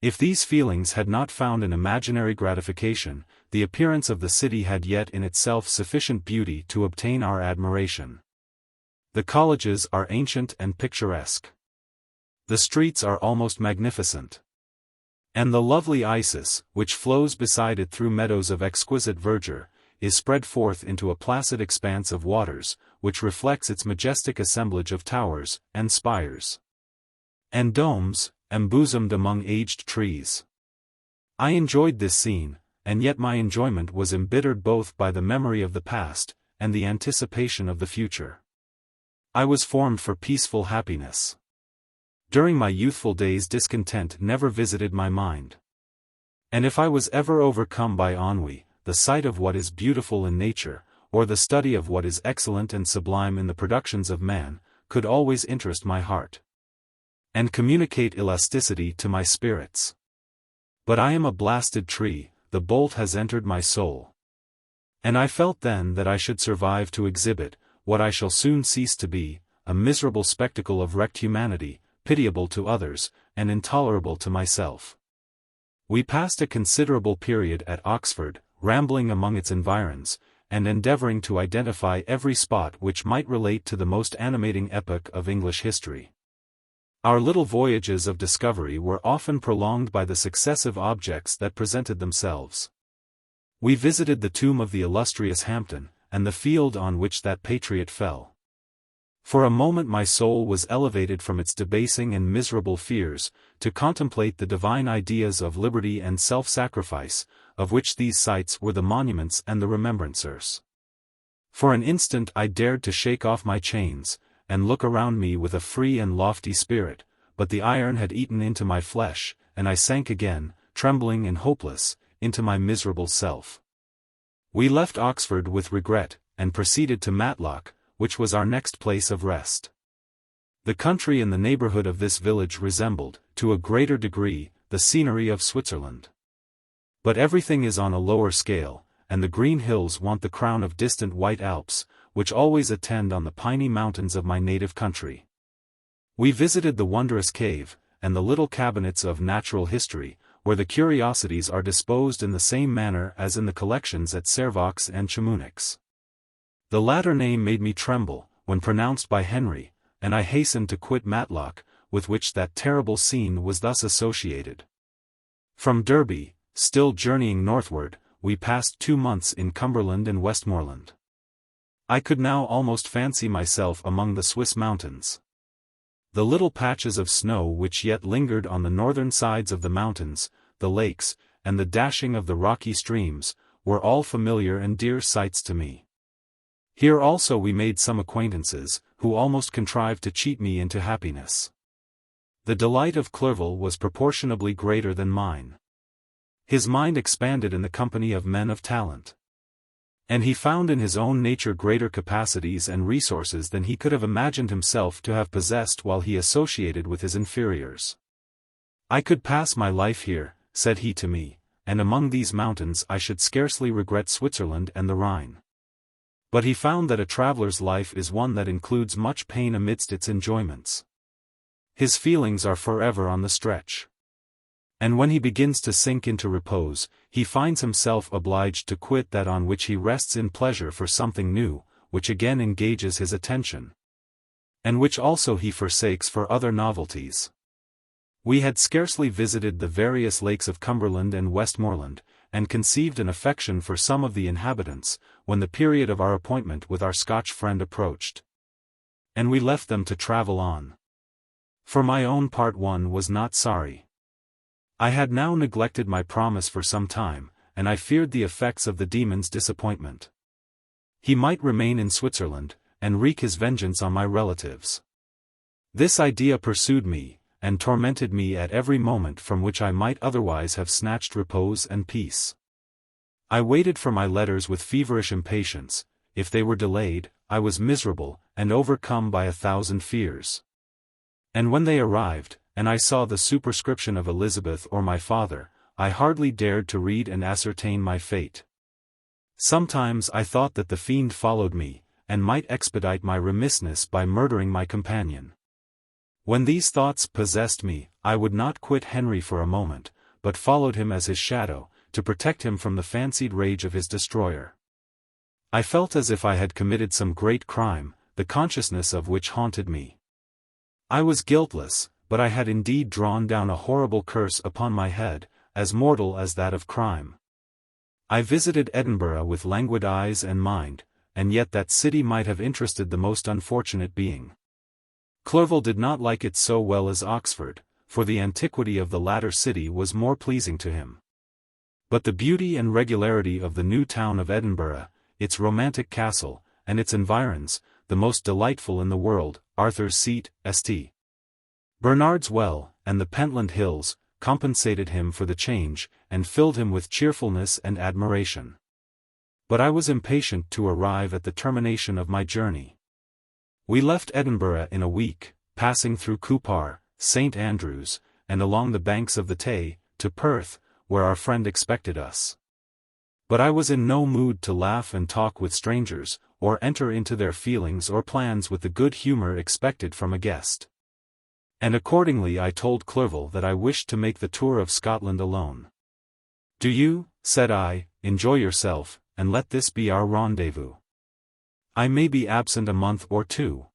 Speaker 1: If these feelings had not found an imaginary gratification, the appearance of the city had yet in itself sufficient beauty to obtain our admiration. The colleges are ancient and picturesque. The streets are almost magnificent. And the lovely Isis, which flows beside it through meadows of exquisite verdure, is spread forth into a placid expanse of waters, which reflects its majestic assemblage of towers, and spires, and domes, embosomed among aged trees. I enjoyed this scene, and yet my enjoyment was embittered both by the memory of the past, and the anticipation of the future. I was formed for peaceful happiness. During my youthful days discontent never visited my mind. And if I was ever overcome by ennui, the sight of what is beautiful in nature, or the study of what is excellent and sublime in the productions of man, could always interest my heart, and communicate elasticity to my spirits. But I am a blasted tree, the bolt has entered my soul. And I felt then that I should survive to exhibit, what I shall soon cease to be, a miserable spectacle of wrecked humanity, pitiable to others, and intolerable to myself. We passed a considerable period at Oxford, rambling among its environs, and endeavoring to identify every spot which might relate to the most animating epoch of English history. Our little voyages of discovery were often prolonged by the successive objects that presented themselves. We visited the tomb of the illustrious Hampden, and the field on which that patriot fell. For a moment my soul was elevated from its debasing and miserable fears, to contemplate the divine ideas of liberty and self-sacrifice, of which these sites were the monuments and the remembrancers. For an instant I dared to shake off my chains, and look around me with a free and lofty spirit, but the iron had eaten into my flesh, and I sank again, trembling and hopeless, into my miserable self. We left Oxford with regret, and proceeded to Matlock, which was our next place of rest. The country in the neighborhood of this village resembled, to a greater degree, the scenery of Switzerland. But everything is on a lower scale, and the green hills want the crown of distant white Alps, which always attend on the piny mountains of my native country. We visited the wondrous cave, and the little cabinets of natural history, where the curiosities are disposed in the same manner as in the collections at Servox and Chamonix. The latter name made me tremble, when pronounced by Henry, and I hastened to quit Matlock, with which that terrible scene was thus associated. From Derby, still journeying northward, we passed 2 months in Cumberland and Westmoreland. I could now almost fancy myself among the Swiss mountains. The little patches of snow which yet lingered on the northern sides of the mountains, the lakes, and the dashing of the rocky streams, were all familiar and dear sights to me. Here also we made some acquaintances, who almost contrived to cheat me into happiness. The delight of Clerval was proportionably greater than mine. His mind expanded in the company of men of talent. And he found in his own nature greater capacities and resources than he could have imagined himself to have possessed while he associated with his inferiors. I could pass my life here, said he to me, and among these mountains I should scarcely regret Switzerland and the Rhine. But he found that a traveller's life is one that includes much pain amidst its enjoyments. His feelings are forever on the stretch. And when he begins to sink into repose, he finds himself obliged to quit that on which he rests in pleasure for something new, which again engages his attention, and which also he forsakes for other novelties. We had scarcely visited the various lakes of Cumberland and Westmoreland, and conceived an affection for some of the inhabitants, when the period of our appointment with our Scotch friend approached. And we left them to travel on. For my own part, one was not sorry. I had now neglected my promise for some time, and I feared the effects of the demon's disappointment. He might remain in Switzerland, and wreak his vengeance on my relatives. This idea pursued me, and tormented me at every moment from which I might otherwise have snatched repose and peace. I waited for my letters with feverish impatience. If they were delayed, I was miserable, and overcome by 1,000 fears. And when they arrived, and I saw the superscription of Elizabeth or my father, I hardly dared to read and ascertain my fate. Sometimes I thought that the fiend followed me, and might expedite my remissness by murdering my companion. When these thoughts possessed me, I would not quit Henry for a moment, but followed him as his shadow, to protect him from the fancied rage of his destroyer. I felt as if I had committed some great crime, the consciousness of which haunted me. I was guiltless, but I had indeed drawn down a horrible curse upon my head, as mortal as that of crime. I visited Edinburgh with languid eyes and mind, and yet that city might have interested the most unfortunate being. Clerval did not like it so well as Oxford, for the antiquity of the latter city was more pleasing to him. But the beauty and regularity of the new town of Edinburgh, its romantic castle, and its environs, the most delightful in the world, Arthur's Seat, St. Bernard's Well, and the Pentland Hills, compensated him for the change, and filled him with cheerfulness and admiration. But I was impatient to arrive at the termination of my journey. We left Edinburgh in a week, passing through Cupar, St. Andrews, and along the banks of the Tay, to Perth, where our friend expected us. But I was in no mood to laugh and talk with strangers, or enter into their feelings or plans with the good humor expected from a guest. And accordingly I told Clerval that I wished to make the tour of Scotland alone. "Do you," said I, "enjoy yourself, and let this be our rendezvous. I may be absent a month or 2.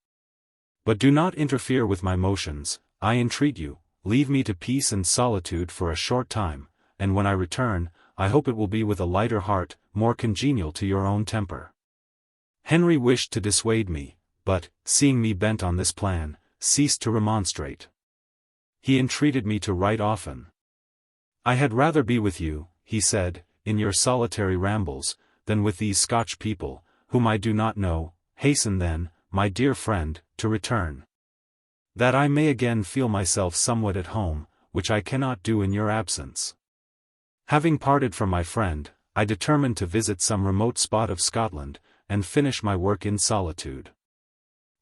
Speaker 1: But do not interfere with my motions, I entreat you, leave me to peace and solitude for a short time, and when I return, I hope it will be with a lighter heart, more congenial to your own temper." Henry wished to dissuade me, but, seeing me bent on this plan, ceased to remonstrate. He entreated me to write often. "I had rather be with you," he said, "in your solitary rambles, than with these Scotch people, whom I do not know. Hasten then, my dear friend, to return, that I may again feel myself somewhat at home, which I cannot do in your absence." Having parted from my friend, I determined to visit some remote spot of Scotland, and finish my work in solitude.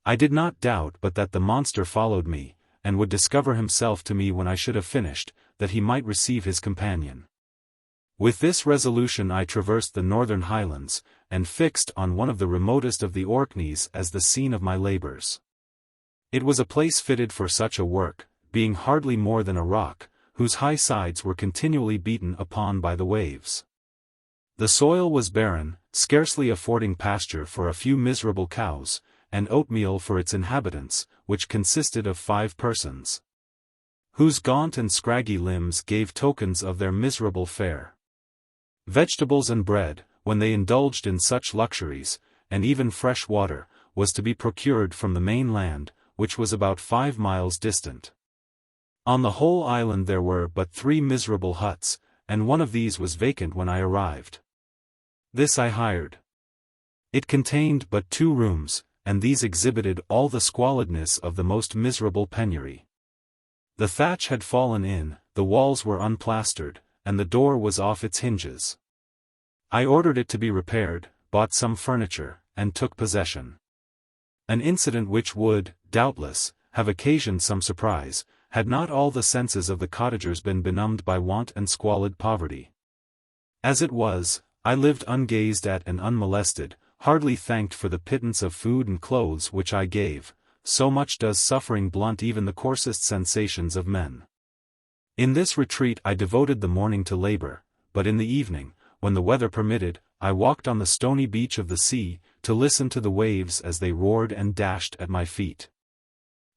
Speaker 1: I did not doubt but that the monster followed me, and would discover himself to me when I should have finished, that he might receive his companion. With this resolution I traversed the northern highlands, and fixed on one of the remotest of the Orkneys as the scene of my labors. It was a place fitted for such a work, being hardly more than a rock, whose high sides were continually beaten upon by the waves. The soil was barren, scarcely affording pasture for a few miserable cows, and oatmeal for its inhabitants, which consisted of 5 persons, whose gaunt and scraggy limbs gave tokens of their miserable fare. Vegetables and bread, when they indulged in such luxuries, and even fresh water, was to be procured from the main land, which was about 5 miles distant. On the whole island there were but 3 miserable huts, and one of these was vacant when I arrived. This I hired. It contained but 2 rooms, and these exhibited all the squalidness of the most miserable penury. The thatch had fallen in, the walls were unplastered, and the door was off its hinges. I ordered it to be repaired, bought some furniture, and took possession. An incident which would, doubtless, have occasioned some surprise, had not all the senses of the cottagers been benumbed by want and squalid poverty. As it was, I lived ungazed at and unmolested, hardly thanked for the pittance of food and clothes which I gave, so much does suffering blunt even the coarsest sensations of men. In this retreat I devoted the morning to labor, but in the evening, when the weather permitted, I walked on the stony beach of the sea, to listen to the waves as they roared and dashed at my feet.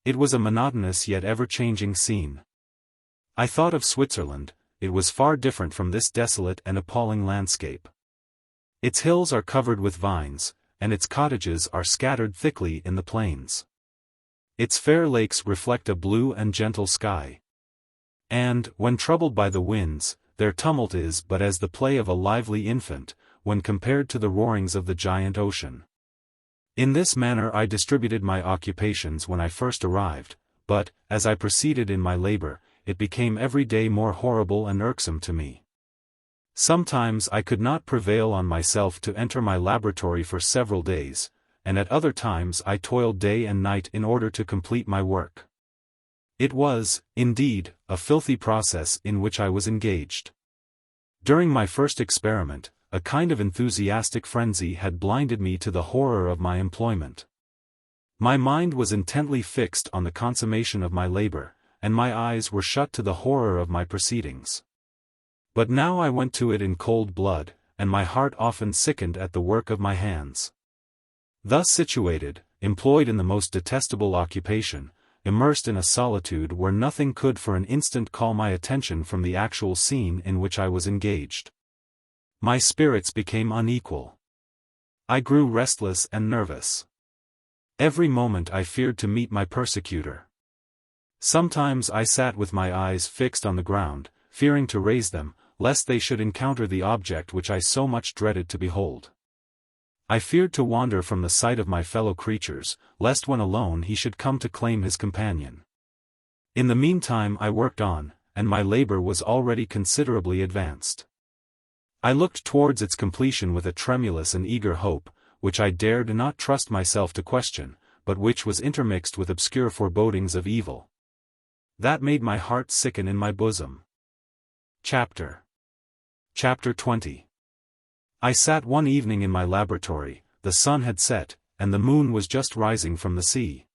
Speaker 1: It was a monotonous yet ever-changing scene. I thought of Switzerland. It was far different from this desolate and appalling landscape. Its hills are covered with vines, and its cottages are scattered thickly in the plains. Its fair lakes reflect a blue and gentle sky. And, when troubled by the winds, their tumult is but as the play of a lively infant, when compared to the roarings of the giant ocean. In this manner I distributed my occupations when I first arrived, but, as I proceeded in my labor, it became every day more horrible and irksome to me. Sometimes I could not prevail on myself to enter my laboratory for several days, and at other times I toiled day and night in order to complete my work. It was, indeed, a filthy process in which I was engaged. During my first experiment, a kind of enthusiastic frenzy had blinded me to the horror of my employment. My mind was intently fixed on the consummation of my labor, and my eyes were shut to the horror of my proceedings. But now I went to it in cold blood, and my heart often sickened at the work of my hands. Thus situated, employed in the most detestable occupation, immersed in a solitude where nothing could for an instant call my attention from the actual scene in which I was engaged, my spirits became unequal. I grew restless and nervous. Every moment I feared to meet my persecutor. Sometimes I sat with my eyes fixed on the ground, fearing to raise them, lest they should encounter the object which I so much dreaded to behold. I feared to wander from the sight of my fellow creatures, lest when alone he should come to claim his companion. In the meantime I worked on, and my labor was already considerably advanced. I looked towards its completion with a tremulous and eager hope, which I dared not trust myself to question, but which was intermixed with obscure forebodings of evil. That made my heart sicken in my bosom. Chapter 20. I sat one evening in my laboratory. The sun had set, and the moon was just rising from the sea.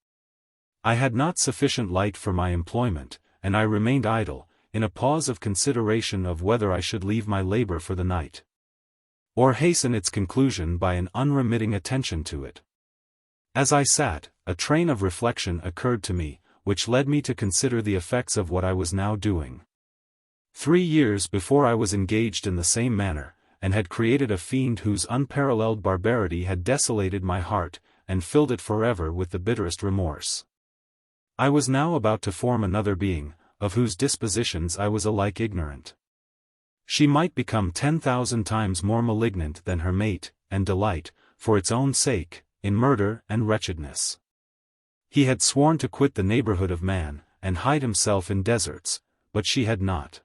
Speaker 1: I had not sufficient light for my employment, and I remained idle, in a pause of consideration of whether I should leave my labor for the night, or hasten its conclusion by an unremitting attention to it. As I sat, a train of reflection occurred to me, which led me to consider the effects of what I was now doing. 3 years before I was engaged in the same manner, and had created a fiend whose unparalleled barbarity had desolated my heart, and filled it forever with the bitterest remorse. I was now about to form another being, of whose dispositions I was alike ignorant. She might become 10,000 times more malignant than her mate, and delight, for its own sake, in murder and wretchedness. He had sworn to quit the neighborhood of man, and hide himself in deserts, but she had not.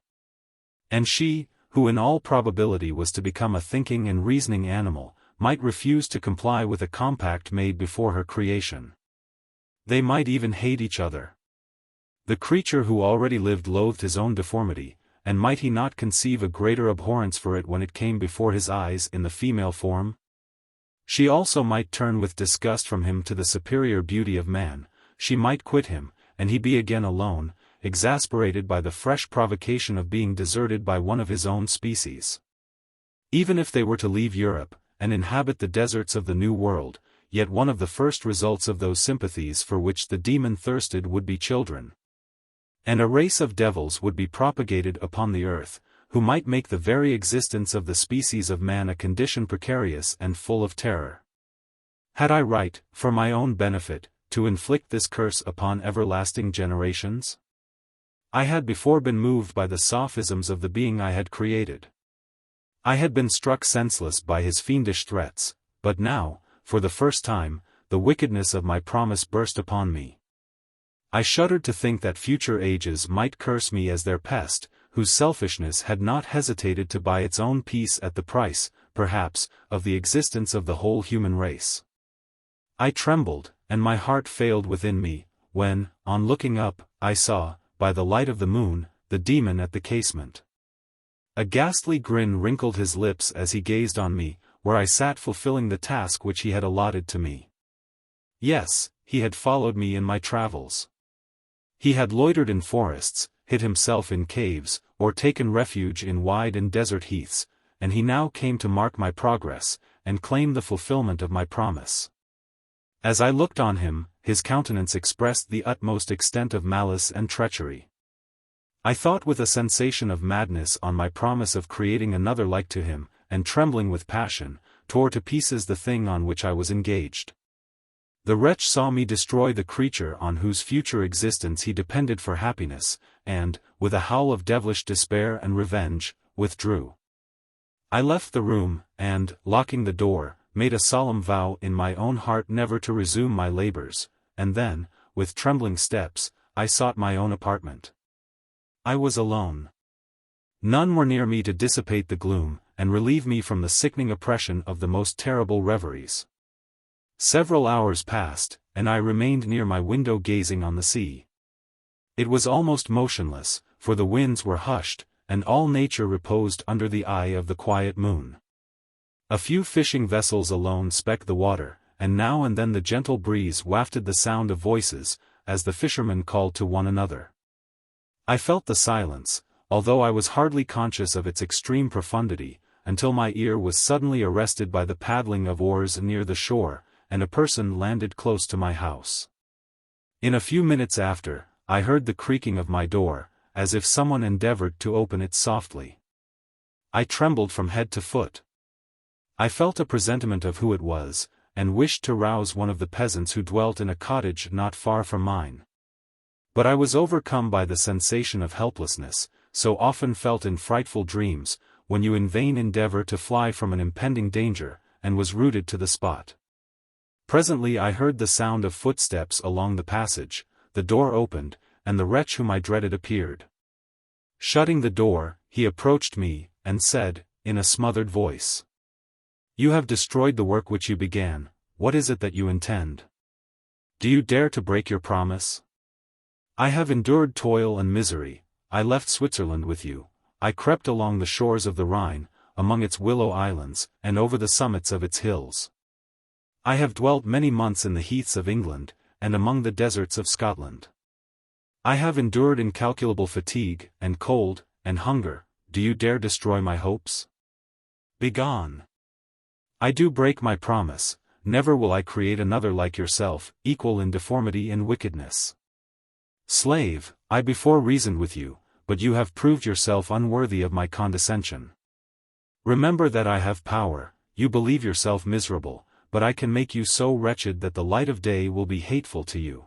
Speaker 1: And she, who in all probability was to become a thinking and reasoning animal, might refuse to comply with a compact made before her creation. They might even hate each other. The creature who already lived loathed his own deformity, and might he not conceive a greater abhorrence for it when it came before his eyes in the female form? She also might turn with disgust from him to the superior beauty of man, she might quit him, and he be again alone, exasperated by the fresh provocation of being deserted by one of his own species. Even if they were to leave Europe, and inhabit the deserts of the New World, yet one of the first results of those sympathies for which the demon thirsted would be children. And a race of devils would be propagated upon the earth, who might make the very existence of the species of man a condition precarious and full of terror. Had I right, for my own benefit, to inflict this curse upon everlasting generations? I had before been moved by the sophisms of the being I had created. I had been struck senseless by his fiendish threats, but now, for the first time, the wickedness of my promise burst upon me. I shuddered to think that future ages might curse me as their pest, whose selfishness had not hesitated to buy its own peace at the price, perhaps, of the existence of the whole human race. I trembled, and my heart failed within me, when, on looking up, I saw, by the light of the moon, the demon at the casement. A ghastly grin wrinkled his lips as he gazed on me, where I sat fulfilling the task which he had allotted to me. Yes, he had followed me in my travels. He had loitered in forests, hid himself in caves, or taken refuge in wide and desert heaths, and he now came to mark my progress, and claim the fulfillment of my promise. As I looked on him, his countenance expressed the utmost extent of malice and treachery. I thought with a sensation of madness on my promise of creating another like to him, and trembling with passion, tore to pieces the thing on which I was engaged. The wretch saw me destroy the creature on whose future existence he depended for happiness, and, with a howl of devilish despair and revenge, withdrew. I left the room, and, locking the door, made a solemn vow in my own heart never to resume my labors, and then, with trembling steps, I sought my own apartment. I was alone. None were near me to dissipate the gloom, and relieve me from the sickening oppression of the most terrible reveries. Several hours passed, and I remained near my window gazing on the sea. It was almost motionless, for the winds were hushed, and all nature reposed under the eye of the quiet moon. A few fishing vessels alone specked the water, and now and then the gentle breeze wafted the sound of voices, as the fishermen called to one another. I felt the silence, although I was hardly conscious of its extreme profundity, until my ear was suddenly arrested by the paddling of oars near the shore, and a person landed close to my house. In a few minutes after, I heard the creaking of my door, as if someone endeavored to open it softly. I trembled from head to foot. I felt a presentiment of who it was, and wished to rouse one of the peasants who dwelt in a cottage not far from mine. But I was overcome by the sensation of helplessness, so often felt in frightful dreams, when you in vain endeavor to fly from an impending danger, and was rooted to the spot. Presently I heard the sound of footsteps along the passage, the door opened, and the wretch whom I dreaded appeared. Shutting the door, he approached me, and said, in a smothered voice, "You have destroyed the work which you began, what is it that you intend? Do you dare to break your promise? I have endured toil and misery, I left Switzerland with you, I crept along the shores of the Rhine, among its willow islands, and over the summits of its hills. I have dwelt many months in the heaths of England, and among the deserts of Scotland. I have endured incalculable fatigue, and cold, and hunger, do you dare destroy my hopes? Begone! I do break my promise, never will I create another like yourself, equal in deformity and wickedness. Slave, I before reasoned with you, but you have proved yourself unworthy of my condescension. Remember that I have power, you believe yourself miserable, but I can make you so wretched that the light of day will be hateful to you.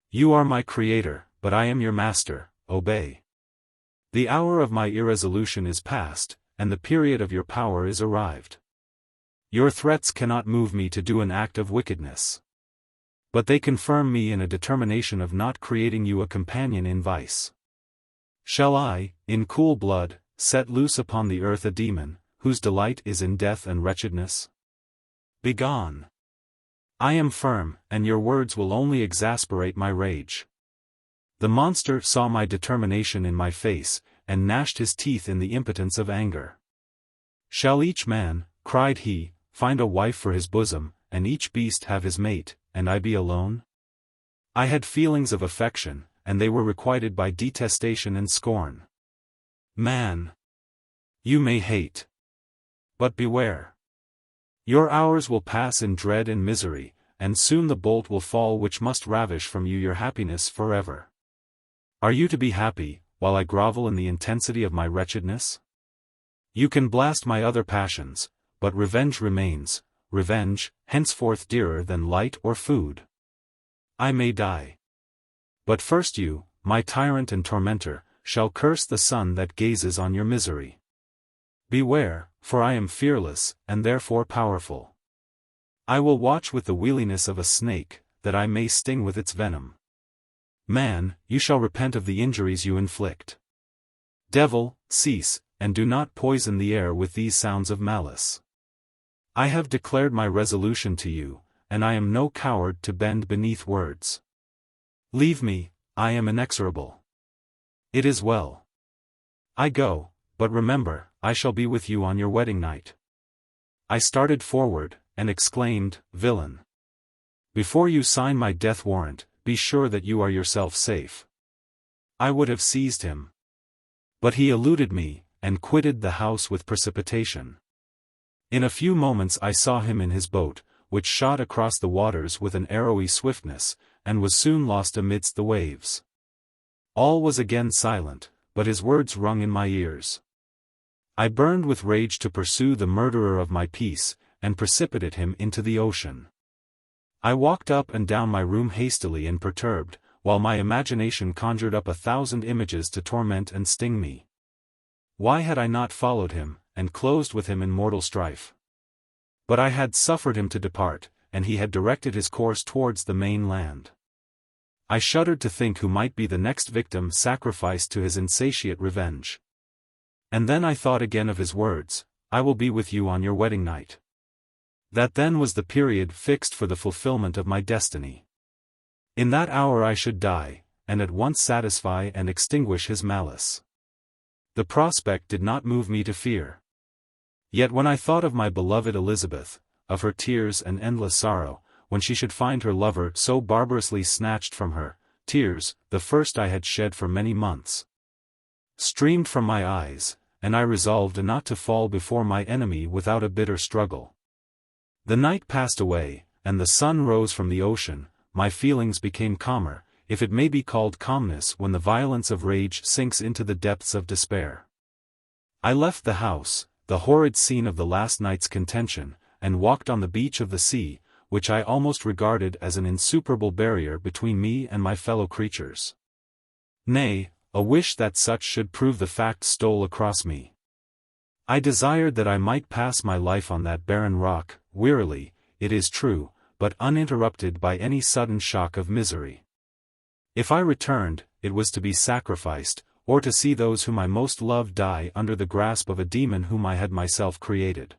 Speaker 1: You are my creator, but I am your master, obey. The hour of my irresolution is past, and the period of your power is arrived. Your threats cannot move me to do an act of wickedness. But they confirm me in a determination of not creating you a companion in vice. Shall I, in cool blood, set loose upon the earth a demon, whose delight is in death and wretchedness? Begone! I am firm, and your words will only exasperate my rage. The monster saw my determination in my face, and gnashed his teeth in the impotence of anger. "Shall each man," cried he, "find a wife for his bosom, and each beast have his mate, and I be alone?" I had feelings of affection, and they were requited by detestation and scorn. Man! You may hate. But beware. Your hours will pass in dread and misery, and soon the bolt will fall which must ravish from you your happiness forever. Are you to be happy, while I grovel in the intensity of my wretchedness? You can blast my other passions, but revenge remains, revenge, henceforth dearer than light or food. I may die. But first you, my tyrant and tormentor, shall curse the sun that gazes on your misery. Beware, for I am fearless, and therefore powerful. I will watch with the weariness of a snake, that I may sting with its venom. Man, you shall repent of the injuries you inflict. Devil, cease, and do not poison the air with these sounds of malice. I have declared my resolution to you, and I am no coward to bend beneath words. Leave me, I am inexorable. It is well. I go, but remember, I shall be with you on your wedding night. I started forward, and exclaimed, "Villain! Before you sign my death warrant, be sure that you are yourself safe." I would have seized him. But he eluded me, and quitted the house with precipitation. In a few moments I saw him in his boat, which shot across the waters with an arrowy swiftness, and was soon lost amidst the waves. All was again silent, but his words rung in my ears. I burned with rage to pursue the murderer of my peace, and precipitate him into the ocean. I walked up and down my room hastily and perturbed, while my imagination conjured up 1,000 images to torment and sting me. Why had I not followed him, and closed with him in mortal strife? But I had suffered him to depart, and he had directed his course towards the main land. I shuddered to think who might be the next victim sacrificed to his insatiate revenge. And then I thought again of his words, "I will be with you on your wedding night." That then was the period fixed for the fulfillment of my destiny. In that hour I should die, and at once satisfy and extinguish his malice. The prospect did not move me to fear. Yet when I thought of my beloved Elizabeth, of her tears and endless sorrow, when she should find her lover so barbarously snatched from her, tears, the first I had shed for many months, streamed from my eyes, and I resolved not to fall before my enemy without a bitter struggle. The night passed away, and the sun rose from the ocean. My feelings became calmer, if it may be called calmness when the violence of rage sinks into the depths of despair. I left the house, the horrid scene of the last night's contention, and walked on the beach of the sea, which I almost regarded as an insuperable barrier between me and my fellow creatures. Nay, a wish that such should prove the fact stole across me. I desired that I might pass my life on that barren rock, wearily, it is true, but uninterrupted by any sudden shock of misery. If I returned, it was to be sacrificed, or to see those whom I most loved die under the grasp of a demon whom I had myself created.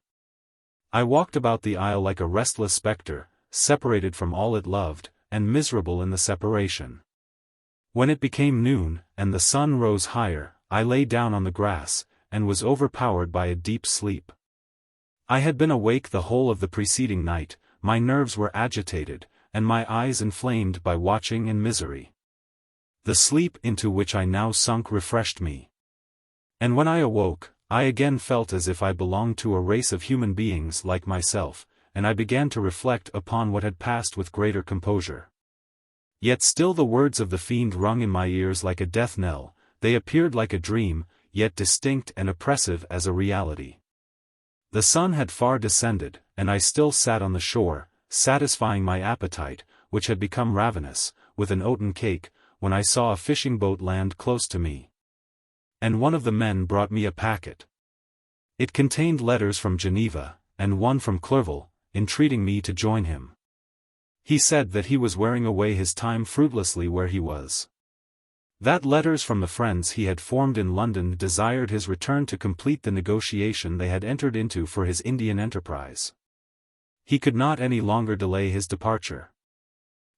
Speaker 1: I walked about the isle like a restless spectre, separated from all it loved, and miserable in the separation. When it became noon, and the sun rose higher, I lay down on the grass, and was overpowered by a deep sleep. I had been awake the whole of the preceding night, my nerves were agitated, and my eyes inflamed by watching and misery. The sleep into which I now sunk refreshed me. And when I awoke, I again felt as if I belonged to a race of human beings like myself, and I began to reflect upon what had passed with greater composure. Yet still the words of the fiend rung in my ears like a death knell. They appeared like a dream, yet distinct and oppressive as a reality. The sun had far descended, and I still sat on the shore, satisfying my appetite, which had become ravenous, with an oaten cake, when I saw a fishing boat land close to me. And one of the men brought me a packet. It contained letters from Geneva, and one from Clerval, entreating me to join him. He said that he was wearing away his time fruitlessly where he was. That letters from the friends he had formed in London desired his return to complete the negotiation they had entered into for his Indian enterprise. He could not any longer delay his departure.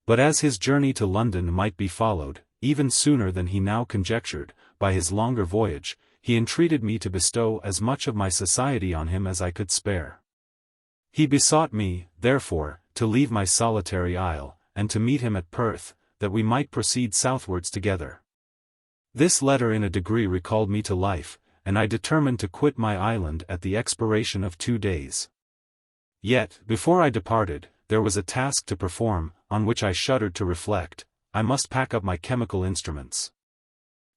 Speaker 1: But as his journey to London might be followed, even sooner than he now conjectured, by his longer voyage, he entreated me to bestow as much of my society on him as I could spare. He besought me, therefore, to leave my solitary isle, and to meet him at Perth, that we might proceed southwards together. This letter in a degree recalled me to life, and I determined to quit my island at the expiration of 2 days. Yet, before I departed, there was a task to perform, on which I shuddered to reflect. I must pack up my chemical instruments.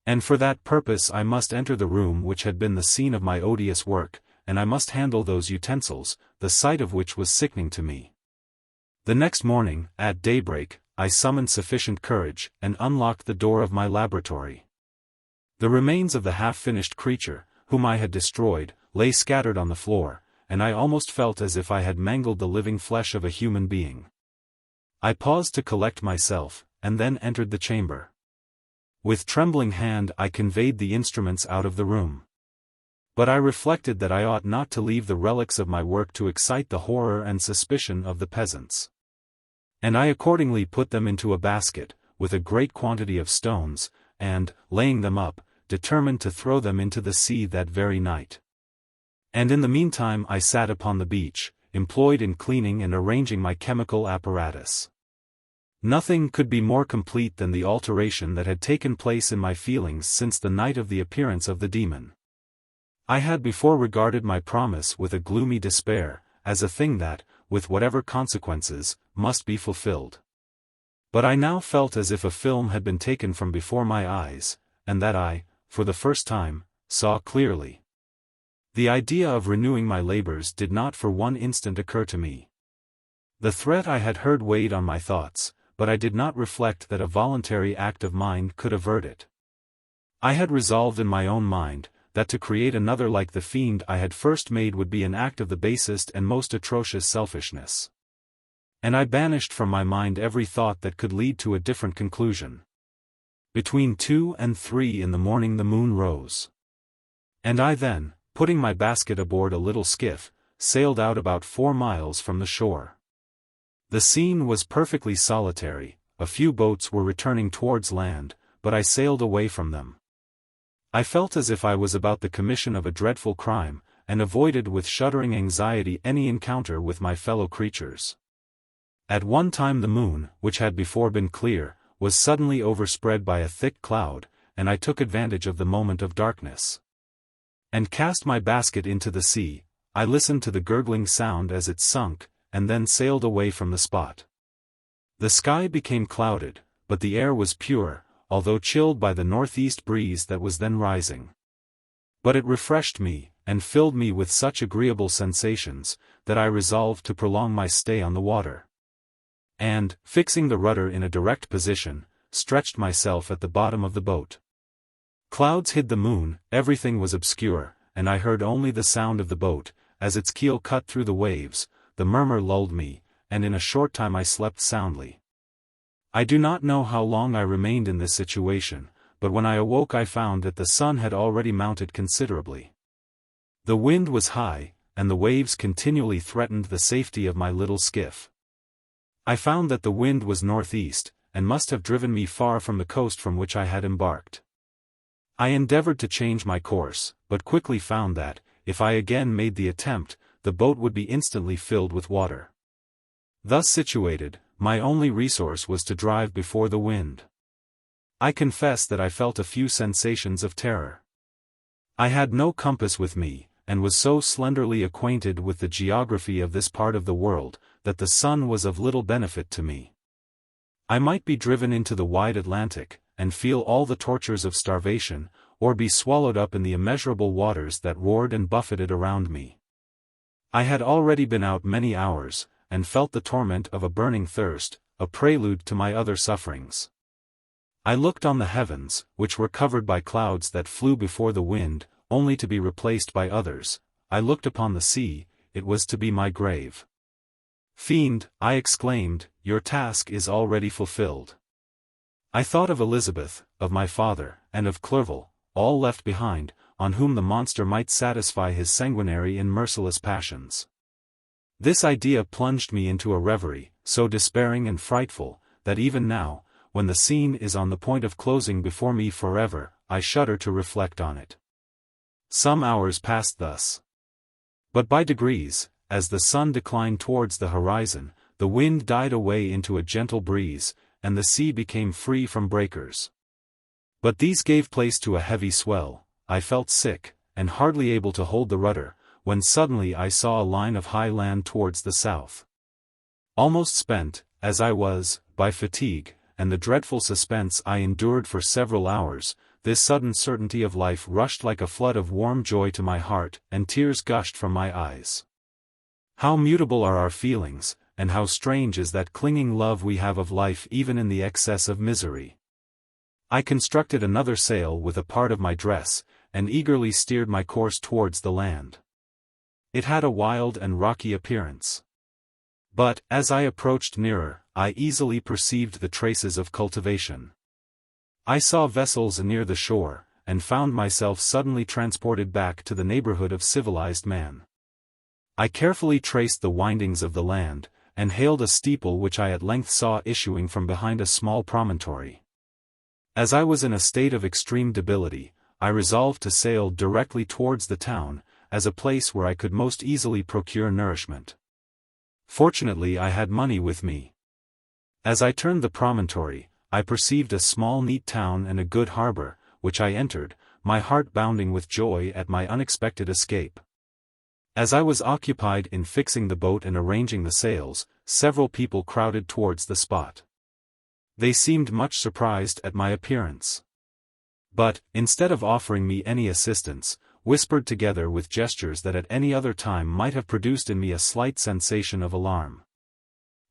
Speaker 1: And for that purpose I must enter the room which had been the scene of my odious work, and I must handle those utensils, the sight of which was sickening to me. The next morning, at daybreak, I summoned sufficient courage, and unlocked the door of my laboratory. The remains of the half-finished creature, whom I had destroyed, lay scattered on the floor, and I almost felt as if I had mangled the living flesh of a human being. I paused to collect myself, and then entered the chamber. With trembling hand I conveyed the instruments out of the room. But I reflected that I ought not to leave the relics of my work to excite the horror and suspicion of the peasants. And I accordingly put them into a basket, with a great quantity of stones, and, laying them up, determined to throw them into the sea that very night. And in the meantime I sat upon the beach, employed in cleaning and arranging my chemical apparatus. Nothing could be more complete than the alteration that had taken place in my feelings since the night of the appearance of the demon. I had before regarded my promise with a gloomy despair, as a thing that, with whatever consequences, must be fulfilled. But I now felt as if a film had been taken from before my eyes, and that I, for the first time, saw clearly. The idea of renewing my labors did not for one instant occur to me. The threat I had heard weighed on my thoughts, but I did not reflect that a voluntary act of mine could avert it. I had resolved in my own mind, that to create another like the fiend I had first made would be an act of the basest and most atrocious selfishness. And I banished from my mind every thought that could lead to a different conclusion. Between 2 and 3 in the morning the moon rose. And I then, putting my basket aboard a little skiff, sailed out about 4 miles from the shore. The scene was perfectly solitary, a few boats were returning towards land, but I sailed away from them. I felt as if I was about the commission of a dreadful crime, and avoided with shuddering anxiety any encounter with my fellow creatures. At one time the moon, which had before been clear, was suddenly overspread by a thick cloud, and I took advantage of the moment of darkness, and cast my basket into the sea. I listened to the gurgling sound as it sunk, and then sailed away from the spot. The sky became clouded, but the air was pure, although chilled by the northeast breeze that was then rising. But it refreshed me, and filled me with such agreeable sensations, that I resolved to prolong my stay on the water. And, fixing the rudder in a direct position, stretched myself at the bottom of the boat. Clouds hid the moon, everything was obscure, and I heard only the sound of the boat, as its keel cut through the waves. The murmur lulled me, and in a short time I slept soundly. I do not know how long I remained in this situation, but when I awoke I found that the sun had already mounted considerably. The wind was high, and the waves continually threatened the safety of my little skiff. I found that the wind was northeast, and must have driven me far from the coast from which I had embarked. I endeavored to change my course, but quickly found that, if I again made the attempt, the boat would be instantly filled with water. Thus situated, my only resource was to drive before the wind. I confess that I felt a few sensations of terror. I had no compass with me, and was so slenderly acquainted with the geography of this part of the world, that the sun was of little benefit to me. I might be driven into the wide Atlantic, and feel all the tortures of starvation, or be swallowed up in the immeasurable waters that roared and buffeted around me. I had already been out many hours, and felt the torment of a burning thirst, a prelude to my other sufferings. I looked on the heavens, which were covered by clouds that flew before the wind, only to be replaced by others. I looked upon the sea, it was to be my grave. Fiend, I exclaimed, your task is already fulfilled. I thought of Elizabeth, of my father, and of Clerval, all left behind, on whom the monster might satisfy his sanguinary and merciless passions. This idea plunged me into a reverie, so despairing and frightful, that even now, when the scene is on the point of closing before me forever, I shudder to reflect on it. Some hours passed thus. But by degrees, as the sun declined towards the horizon, the wind died away into a gentle breeze, and the sea became free from breakers. But these gave place to a heavy swell. I felt sick, and hardly able to hold the rudder, when suddenly I saw a line of high land towards the south. Almost spent, as I was, by fatigue, and the dreadful suspense I endured for several hours, this sudden certainty of life rushed like a flood of warm joy to my heart, and tears gushed from my eyes. How mutable are our feelings, and how strange is that clinging love we have of life even in the excess of misery. I constructed another sail with a part of my dress, and eagerly steered my course towards the land. It had a wild and rocky appearance. But, as I approached nearer, I easily perceived the traces of cultivation. I saw vessels near the shore, and found myself suddenly transported back to the neighborhood of civilized man. I carefully traced the windings of the land, and hailed a steeple which I at length saw issuing from behind a small promontory. As I was in a state of extreme debility, I resolved to sail directly towards the town, as a place where I could most easily procure nourishment. Fortunately I had money with me. As I turned the promontory, I perceived a small neat town and a good harbor, which I entered, my heart bounding with joy at my unexpected escape. As I was occupied in fixing the boat and arranging the sails, several people crowded towards the spot. They seemed much surprised at my appearance. But, instead of offering me any assistance, whispered together with gestures that at any other time might have produced in me a slight sensation of alarm.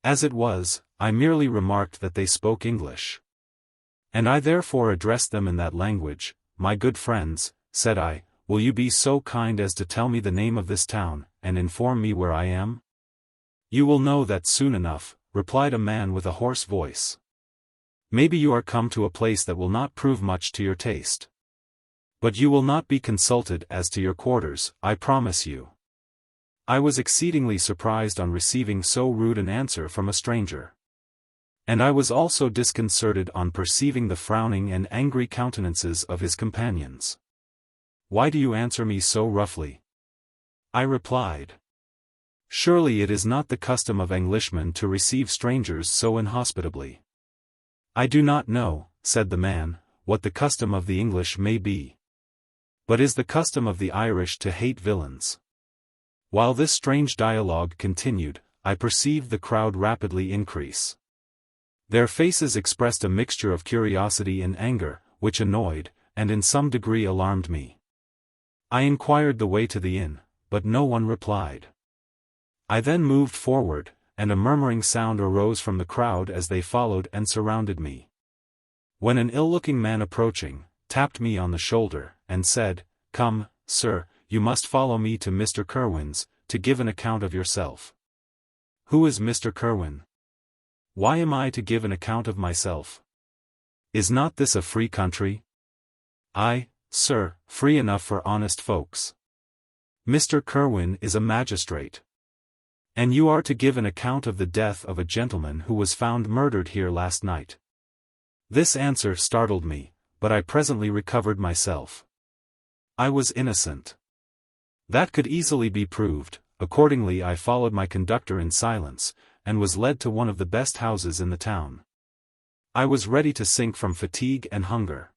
Speaker 1: As it was, I merely remarked that they spoke English. And I therefore addressed them in that language. "My good friends," said I, "will you be so kind as to tell me the name of this town, and inform me where I am?" "You will know that soon enough," replied a man with a hoarse voice. "Maybe you are come to a place that will not prove much to your taste. But you will not be consulted as to your quarters, I promise you." I was exceedingly surprised on receiving so rude an answer from a stranger. And I was also disconcerted on perceiving the frowning and angry countenances of his companions. "Why do you answer me so roughly?" I replied. "Surely it is not the custom of Englishmen to receive strangers so inhospitably." "I do not know," said the man, "what the custom of the English may be. But is the custom of the Irish to hate villains?" While this strange dialogue continued, I perceived the crowd rapidly increase. Their faces expressed a mixture of curiosity and anger, which annoyed, and in some degree alarmed me. I inquired the way to the inn, but no one replied. I then moved forward, and a murmuring sound arose from the crowd as they followed and surrounded me. When an ill-looking man approaching, tapped me on the shoulder, and said, "Come, sir, you must follow me to Mr. Kerwin's, to give an account of yourself." "Who is Mr. Kerwin? Why am I to give an account of myself? Is not this a free country?" "Aye, sir, free enough for honest folks. Mr. Kerwin is a magistrate. And you are to give an account of the death of a gentleman who was found murdered here last night." This answer startled me, but I presently recovered myself. I was innocent. That could easily be proved. Accordingly I followed my conductor in silence, and was led to one of the best houses in the town. I was ready to sink from fatigue and hunger.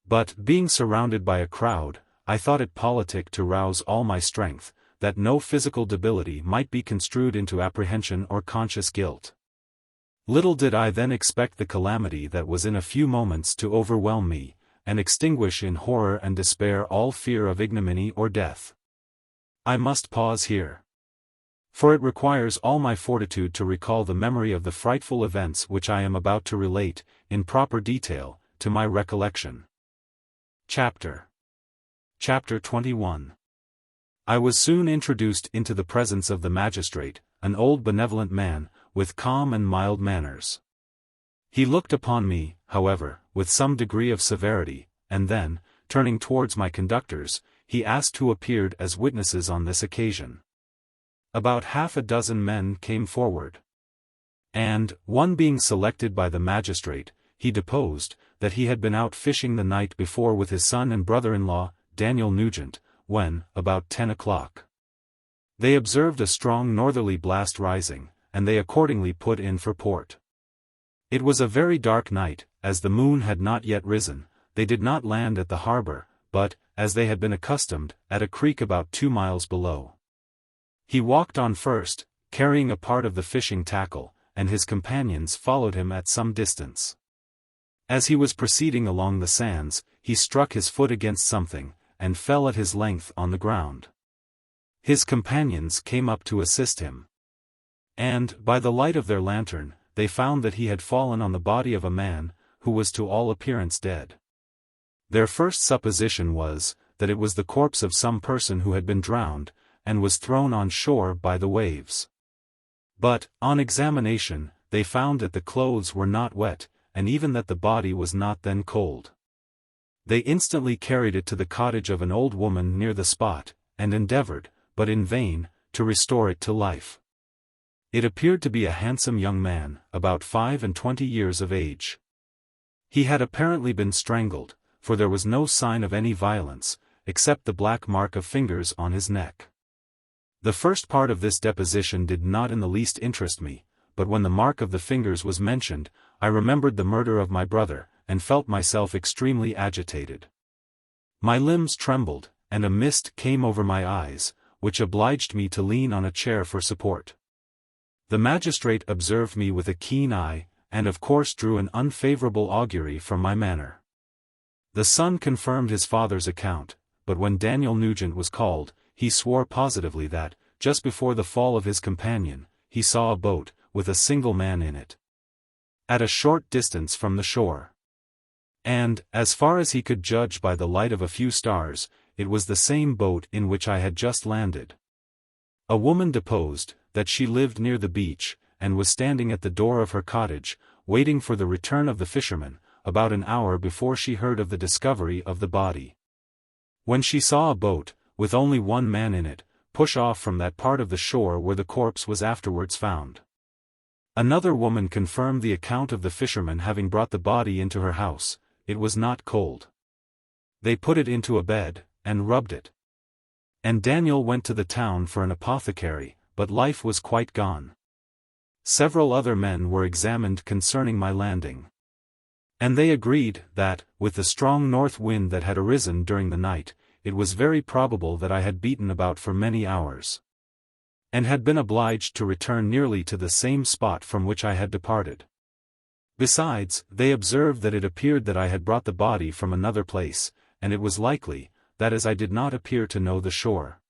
Speaker 1: But, being surrounded by a crowd, I thought it politic to rouse all my strength, that no physical debility might be construed into apprehension or conscious guilt. Little did I then expect the calamity that was in a few moments to overwhelm me, and extinguish in horror and despair all fear of ignominy or death. I must pause here. For it requires all my fortitude to recall the memory of the frightful events which I am about to relate, in proper detail, to my recollection. Chapter 21. I was soon introduced into the presence of the magistrate, an old benevolent man, with calm and mild manners. He looked upon me, however, with some degree of severity, and then, turning towards my conductors, he asked who appeared as witnesses on this occasion. About half a dozen men came forward. And, one being selected by the magistrate, he deposed, that he had been out fishing the night before with his son and brother-in-law, Daniel Nugent, when, about 10 o'clock, they observed a strong northerly blast rising, and they accordingly put in for port. It was a very dark night, as the moon had not yet risen. They did not land at the harbor, but, as they had been accustomed, at a creek about 2 miles below. He walked on first, carrying a part of the fishing tackle, and his companions followed him at some distance. As he was proceeding along the sands, he struck his foot against something, and fell at his length on the ground. His companions came up to assist him. And, by the light of their lantern, they found that he had fallen on the body of a man, who was to all appearance dead. Their first supposition was, that it was the corpse of some person who had been drowned, and was thrown on shore by the waves. But, on examination, they found that the clothes were not wet, and even that the body was not then cold. They instantly carried it to the cottage of an old woman near the spot, and endeavored, but in vain, to restore it to life. It appeared to be a handsome young man, about 25 years of age. He had apparently been strangled, for there was no sign of any violence, except the black mark of fingers on his neck. The first part of this deposition did not in the least interest me, but when the mark of the fingers was mentioned, I remembered the murder of my brother, and felt myself extremely agitated. My limbs trembled, and a mist came over my eyes, which obliged me to lean on a chair for support. The magistrate observed me with a keen eye, and of course drew an unfavorable augury from my manner. The son confirmed his father's account, but when Daniel Nugent was called, he swore positively that, just before the fall of his companion, he saw a boat, with a single man in it, at a short distance from the shore. And, as far as he could judge by the light of a few stars, it was the same boat in which I had just landed. A woman deposed, that she lived near the beach, and was standing at the door of her cottage, waiting for the return of the fisherman, about an hour before she heard of the discovery of the body. When she saw a boat, with only one man in it, push off from that part of the shore where the corpse was afterwards found. Another woman confirmed the account of the fisherman having brought the body into her house. It was not cold. They put it into a bed, and rubbed it. And Daniel went to the town for an apothecary, but life was quite gone. Several other men were examined concerning my landing. And they agreed, that, with the strong north wind that had arisen during the night, it was very probable that I had beaten about for many hours, and had been obliged to return nearly to the same spot from which I had departed. Besides, they observed that it appeared that I had brought the body from another place, and it was likely, that as I did not appear to know the shore,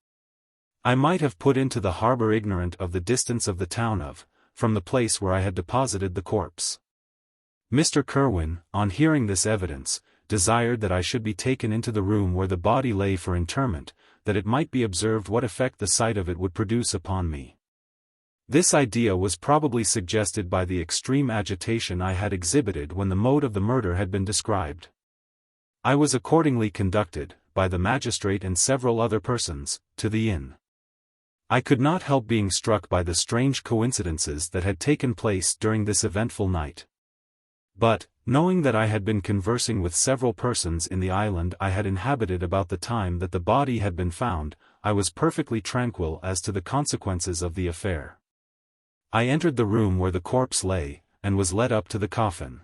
Speaker 1: I might have put into the harbor ignorant of the distance of the town from the place where I had deposited the corpse. Mr. Kirwin, on hearing this evidence, desired that I should be taken into the room where the body lay for interment, that it might be observed what effect the sight of it would produce upon me. This idea was probably suggested by the extreme agitation I had exhibited when the mode of the murder had been described. I was accordingly conducted, by the magistrate and several other persons, to the inn. I could not help being struck by the strange coincidences that had taken place during this eventful night. But, knowing that I had been conversing with several persons in the island I had inhabited about the time that the body had been found, I was perfectly tranquil as to the consequences of the affair. I entered the room where the corpse lay, and was led up to the coffin.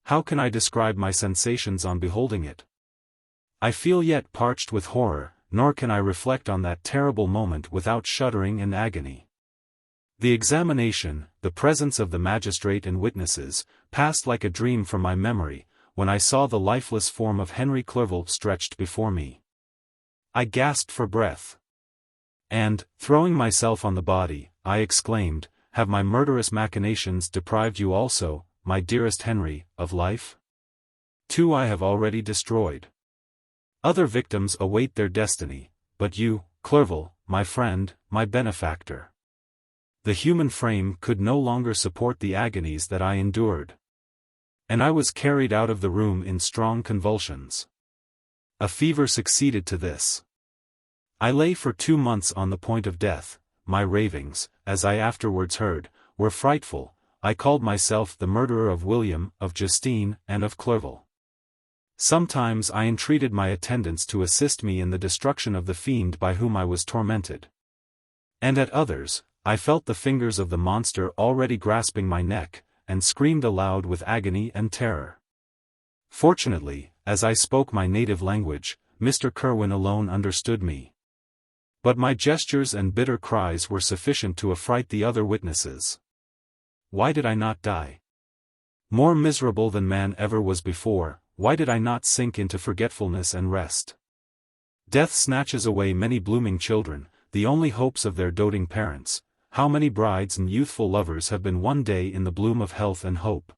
Speaker 1: How can I describe my sensations on beholding it? I feel yet parched with horror, nor can I reflect on that terrible moment without shuddering and agony. The examination, the presence of the magistrate and witnesses, passed like a dream from my memory, when I saw the lifeless form of Henry Clerval stretched before me. I gasped for breath. And, throwing myself on the body, I exclaimed, "Have my murderous machinations deprived you also, my dearest Henry, of life? 2 I have already destroyed. Other victims await their destiny, but you, Clerval, my friend, my benefactor." The human frame could no longer support the agonies that I endured, and I was carried out of the room in strong convulsions. A fever succeeded to this. I lay for 2 months on the point of death. My ravings, as I afterwards heard, were frightful. I called myself the murderer of William, of Justine, and of Clerval. Sometimes I entreated my attendants to assist me in the destruction of the fiend by whom I was tormented. And at others, I felt the fingers of the monster already grasping my neck, and screamed aloud with agony and terror. Fortunately, as I spoke my native language, Mr. Kirwin alone understood me. But my gestures and bitter cries were sufficient to affright the other witnesses. Why did I not die? More miserable than man ever was before, why did I not sink into forgetfulness and rest? Death snatches away many blooming children, the only hopes of their doting parents. How many brides and youthful lovers have been one day in the bloom of health and hope,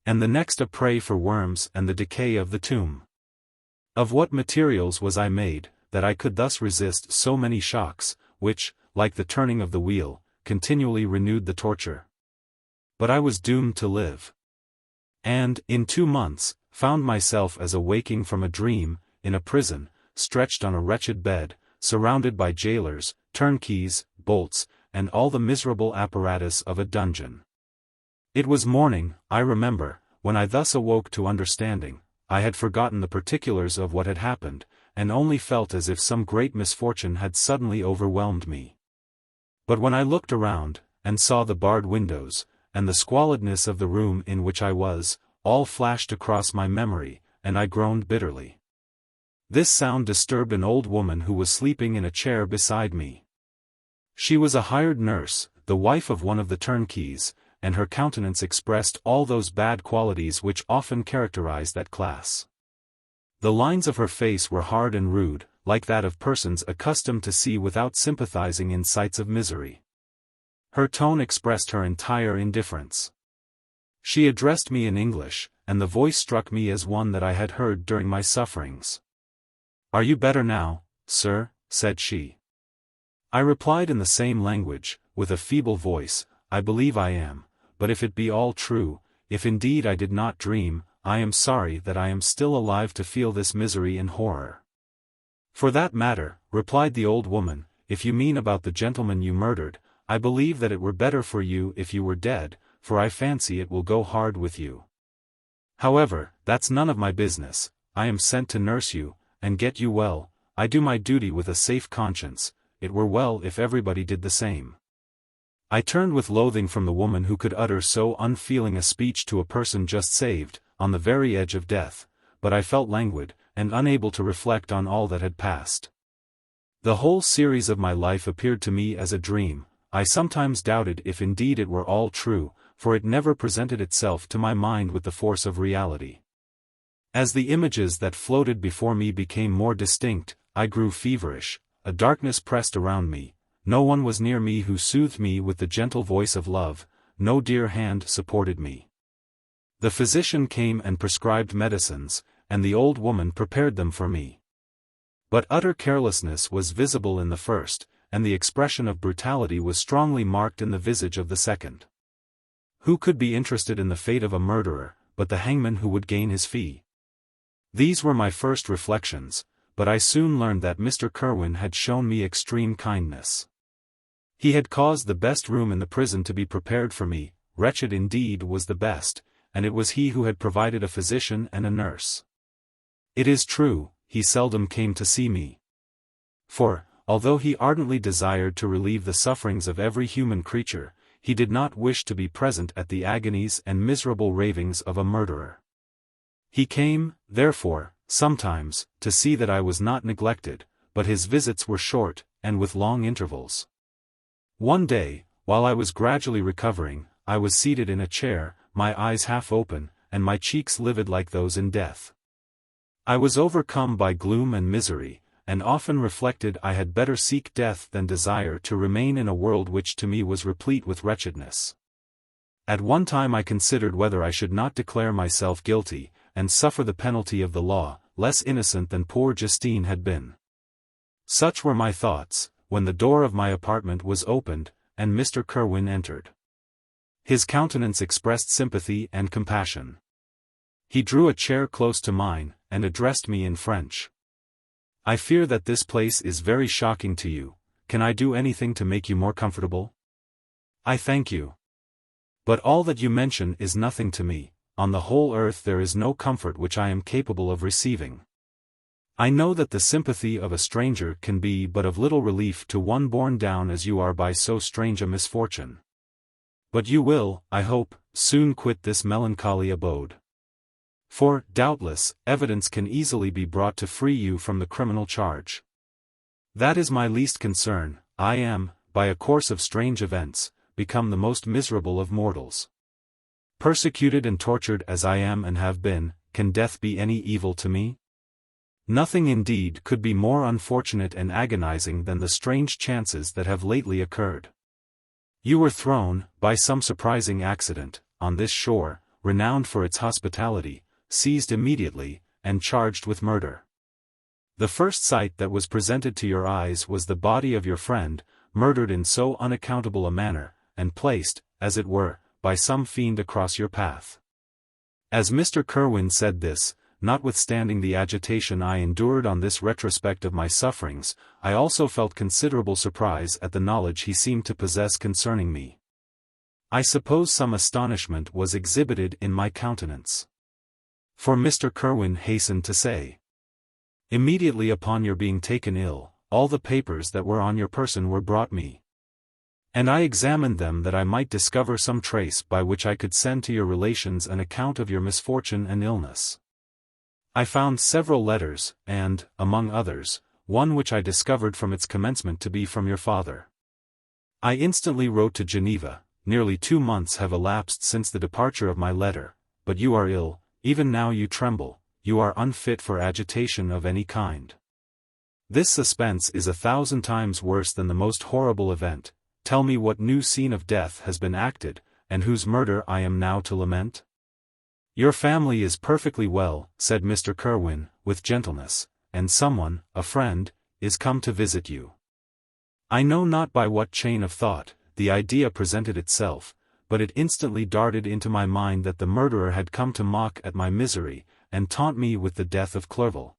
Speaker 1: and the next a prey for worms and the decay of the tomb? Of what materials was I made, that I could thus resist so many shocks, which, like the turning of the wheel, continually renewed the torture? But I was doomed to live. And, in 2 months, found myself as awaking from a dream, in a prison, stretched on a wretched bed, surrounded by jailers, turnkeys, bolts, and all the miserable apparatus of a dungeon. It was morning, I remember, when I thus awoke to understanding. I had forgotten the particulars of what had happened, and only felt as if some great misfortune had suddenly overwhelmed me. But when I looked around, and saw the barred windows, and the squalidness of the room in which I was, all flashed across my memory, and I groaned bitterly. This sound disturbed an old woman who was sleeping in a chair beside me. She was a hired nurse, the wife of one of the turnkeys, and her countenance expressed all those bad qualities which often characterize that class. The lines of her face were hard and rude, like that of persons accustomed to see without sympathizing in sights of misery. Her tone expressed her entire indifference. She addressed me in English, and the voice struck me as one that I had heard during my sufferings. "Are you better now, sir?" said she. I replied in the same language, with a feeble voice, "I believe I am, but if it be all true, if indeed I did not dream, I am sorry that I am still alive to feel this misery and horror." "For that matter," replied the old woman, "if you mean about the gentleman you murdered, I believe that it were better for you if you were dead, for I fancy it will go hard with you. However, that's none of my business. I am sent to nurse you, and get you well. I do my duty with a safe conscience. It were well if everybody did the same." I turned with loathing from the woman who could utter so unfeeling a speech to a person just saved, on the very edge of death, but I felt languid, and unable to reflect on all that had passed. The whole series of my life appeared to me as a dream. I sometimes doubted if indeed it were all true, for it never presented itself to my mind with the force of reality. As the images that floated before me became more distinct, I grew feverish. A darkness pressed around me, no one was near me who soothed me with the gentle voice of love, no dear hand supported me. The physician came and prescribed medicines, and the old woman prepared them for me. But utter carelessness was visible in the first, and the expression of brutality was strongly marked in the visage of the second. Who could be interested in the fate of a murderer, but the hangman who would gain his fee? These were my first reflections, but I soon learned that Mr. Kirwin had shown me extreme kindness. He had caused the best room in the prison to be prepared for me. Wretched indeed was the best, and it was he who had provided a physician and a nurse. It is true, he seldom came to see me. For, although he ardently desired to relieve the sufferings of every human creature, he did not wish to be present at the agonies and miserable ravings of a murderer. He came, therefore, sometimes, to see that I was not neglected, but his visits were short, and with long intervals. One day, while I was gradually recovering, I was seated in a chair, my eyes half open, and my cheeks livid like those in death. I was overcome by gloom and misery, and often reflected I had better seek death than desire to remain in a world which to me was replete with wretchedness. At one time I considered whether I should not declare myself guilty, and suffer the penalty of the law, less innocent than poor Justine had been. Such were my thoughts, when the door of my apartment was opened, and Mr. Kirwin entered. His countenance expressed sympathy and compassion. He drew a chair close to mine, and addressed me in French. "I fear that this place is very shocking to you. Can I do anything to make you more comfortable?" "I thank you. But all that you mention is nothing to me. On the whole earth there is no comfort which I am capable of receiving. I know that the sympathy of a stranger can be but of little relief to one borne down as you are by so strange a misfortune. But you will, I hope, soon quit this melancholy abode. For, doubtless, evidence can easily be brought to free you from the criminal charge. That is my least concern. I am, by a course of strange events, become the most miserable of mortals. Persecuted and tortured as I am and have been, can death be any evil to me? Nothing indeed could be more unfortunate and agonizing than the strange chances that have lately occurred. You were thrown, by some surprising accident, on this shore, renowned for its hospitality, seized immediately, and charged with murder. The first sight that was presented to your eyes was the body of your friend, murdered in so unaccountable a manner, and placed, as it were, by some fiend across your path. As Mr. Kirwin said this, notwithstanding the agitation I endured on this retrospect of my sufferings, I also felt considerable surprise at the knowledge he seemed to possess concerning me. I suppose some astonishment was exhibited in my countenance. For Mr. Kirwin hastened to say, "Immediately upon your being taken ill, all the papers that were on your person were brought me. And I examined them that I might discover some trace by which I could send to your relations an account of your misfortune and illness. I found several letters, and, among others, one which I discovered from its commencement to be from your father. I instantly wrote to Geneva. Nearly 2 months have elapsed since the departure of my letter, but you are ill, even now you tremble, you are unfit for agitation of any kind. This suspense is 1,000 times worse than the most horrible event. Tell me what new scene of death has been acted, and whose murder I am now to lament?" "Your family is perfectly well," said Mr. Kirwin, with gentleness, "and someone, a friend, is come to visit you." I know not by what chain of thought, the idea presented itself, but it instantly darted into my mind that the murderer had come to mock at my misery, and taunt me with the death of Clerval,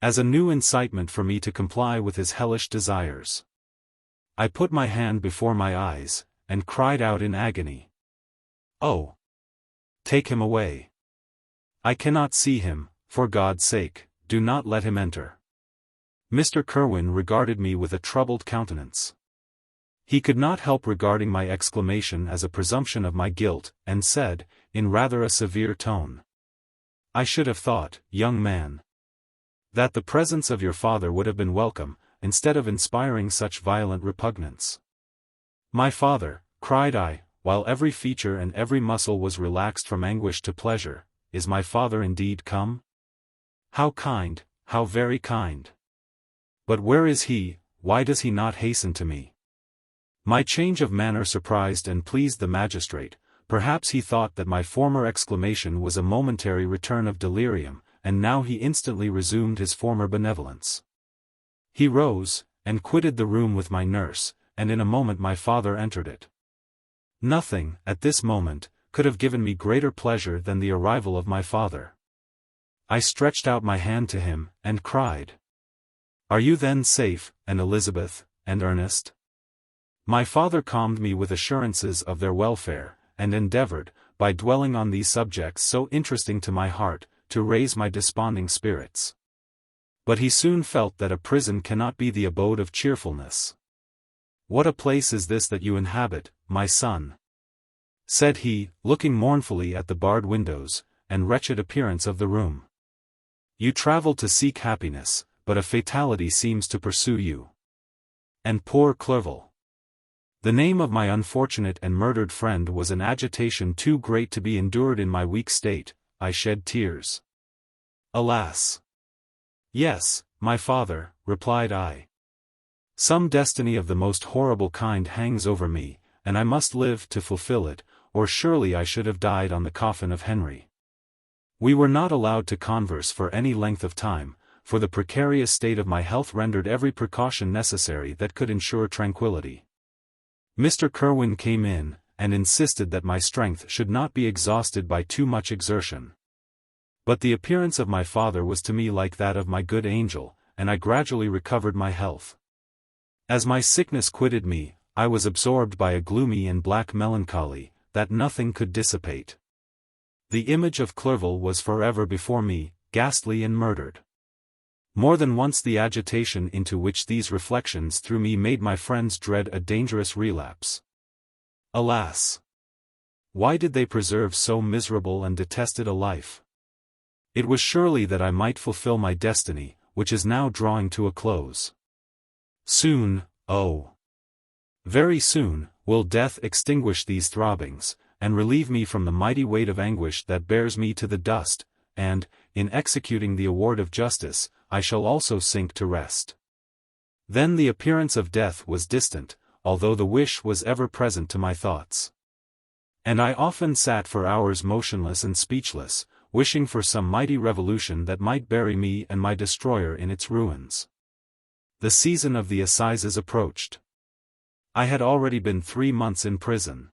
Speaker 1: as a new incitement for me to comply with his hellish desires. I put my hand before my eyes, and cried out in agony, "Oh! Take him away. I cannot see him, for God's sake, do not let him enter." Mr. Kirwin regarded me with a troubled countenance. He could not help regarding my exclamation as a presumption of my guilt, and said, in rather a severe tone, "I should have thought, young man, that the presence of your father would have been welcome, instead of inspiring such violent repugnance." "My father," cried I, while every feature and every muscle was relaxed from anguish to pleasure, "is my father indeed come? How kind, how very kind! But where is he? Why does he not hasten to me?" My change of manner surprised and pleased the magistrate. Perhaps he thought that my former exclamation was a momentary return of delirium, and now he instantly resumed his former benevolence. He rose, and quitted the room with my nurse, and in a moment my father entered it. Nothing, at this moment, could have given me greater pleasure than the arrival of my father. I stretched out my hand to him, and cried, "Are you then safe, and Elizabeth, and Ernest?" My father calmed me with assurances of their welfare, and endeavored, by dwelling on these subjects so interesting to my heart, to raise my desponding spirits. But he soon felt that a prison cannot be the abode of cheerfulness. "What a place is this that you inhabit, my son?" said he, looking mournfully at the barred windows, and wretched appearance of the room. "You travel to seek happiness, but a fatality seems to pursue you. And poor Clerval." The name of my unfortunate and murdered friend was an agitation too great to be endured in my weak state. I shed tears. "Alas! Yes, my father," replied I. "Some destiny of the most horrible kind hangs over me, and I must live to fulfill it, or surely I should have died on the coffin of Henry." We were not allowed to converse for any length of time, for the precarious state of my health rendered every precaution necessary that could ensure tranquillity. Mr. Kirwin came in, and insisted that my strength should not be exhausted by too much exertion. But the appearance of my father was to me like that of my good angel, and I gradually recovered my health. As my sickness quitted me, I was absorbed by a gloomy and black melancholy, that nothing could dissipate. The image of Clerval was forever before me, ghastly and murdered. More than once the agitation into which these reflections threw me made my friends dread a dangerous relapse. Alas! Why did they preserve so miserable and detested a life? It was surely that I might fulfill my destiny, which is now drawing to a close. Soon, oh! very soon, will death extinguish these throbbings, and relieve me from the mighty weight of anguish that bears me to the dust, and, in executing the award of justice, I shall also sink to rest. Then the appearance of death was distant, although the wish was ever present to my thoughts. And I often sat for hours motionless and speechless, wishing for some mighty revolution that might bury me and my destroyer in its ruins. The season of the assizes approached. I had already been 3 months in prison.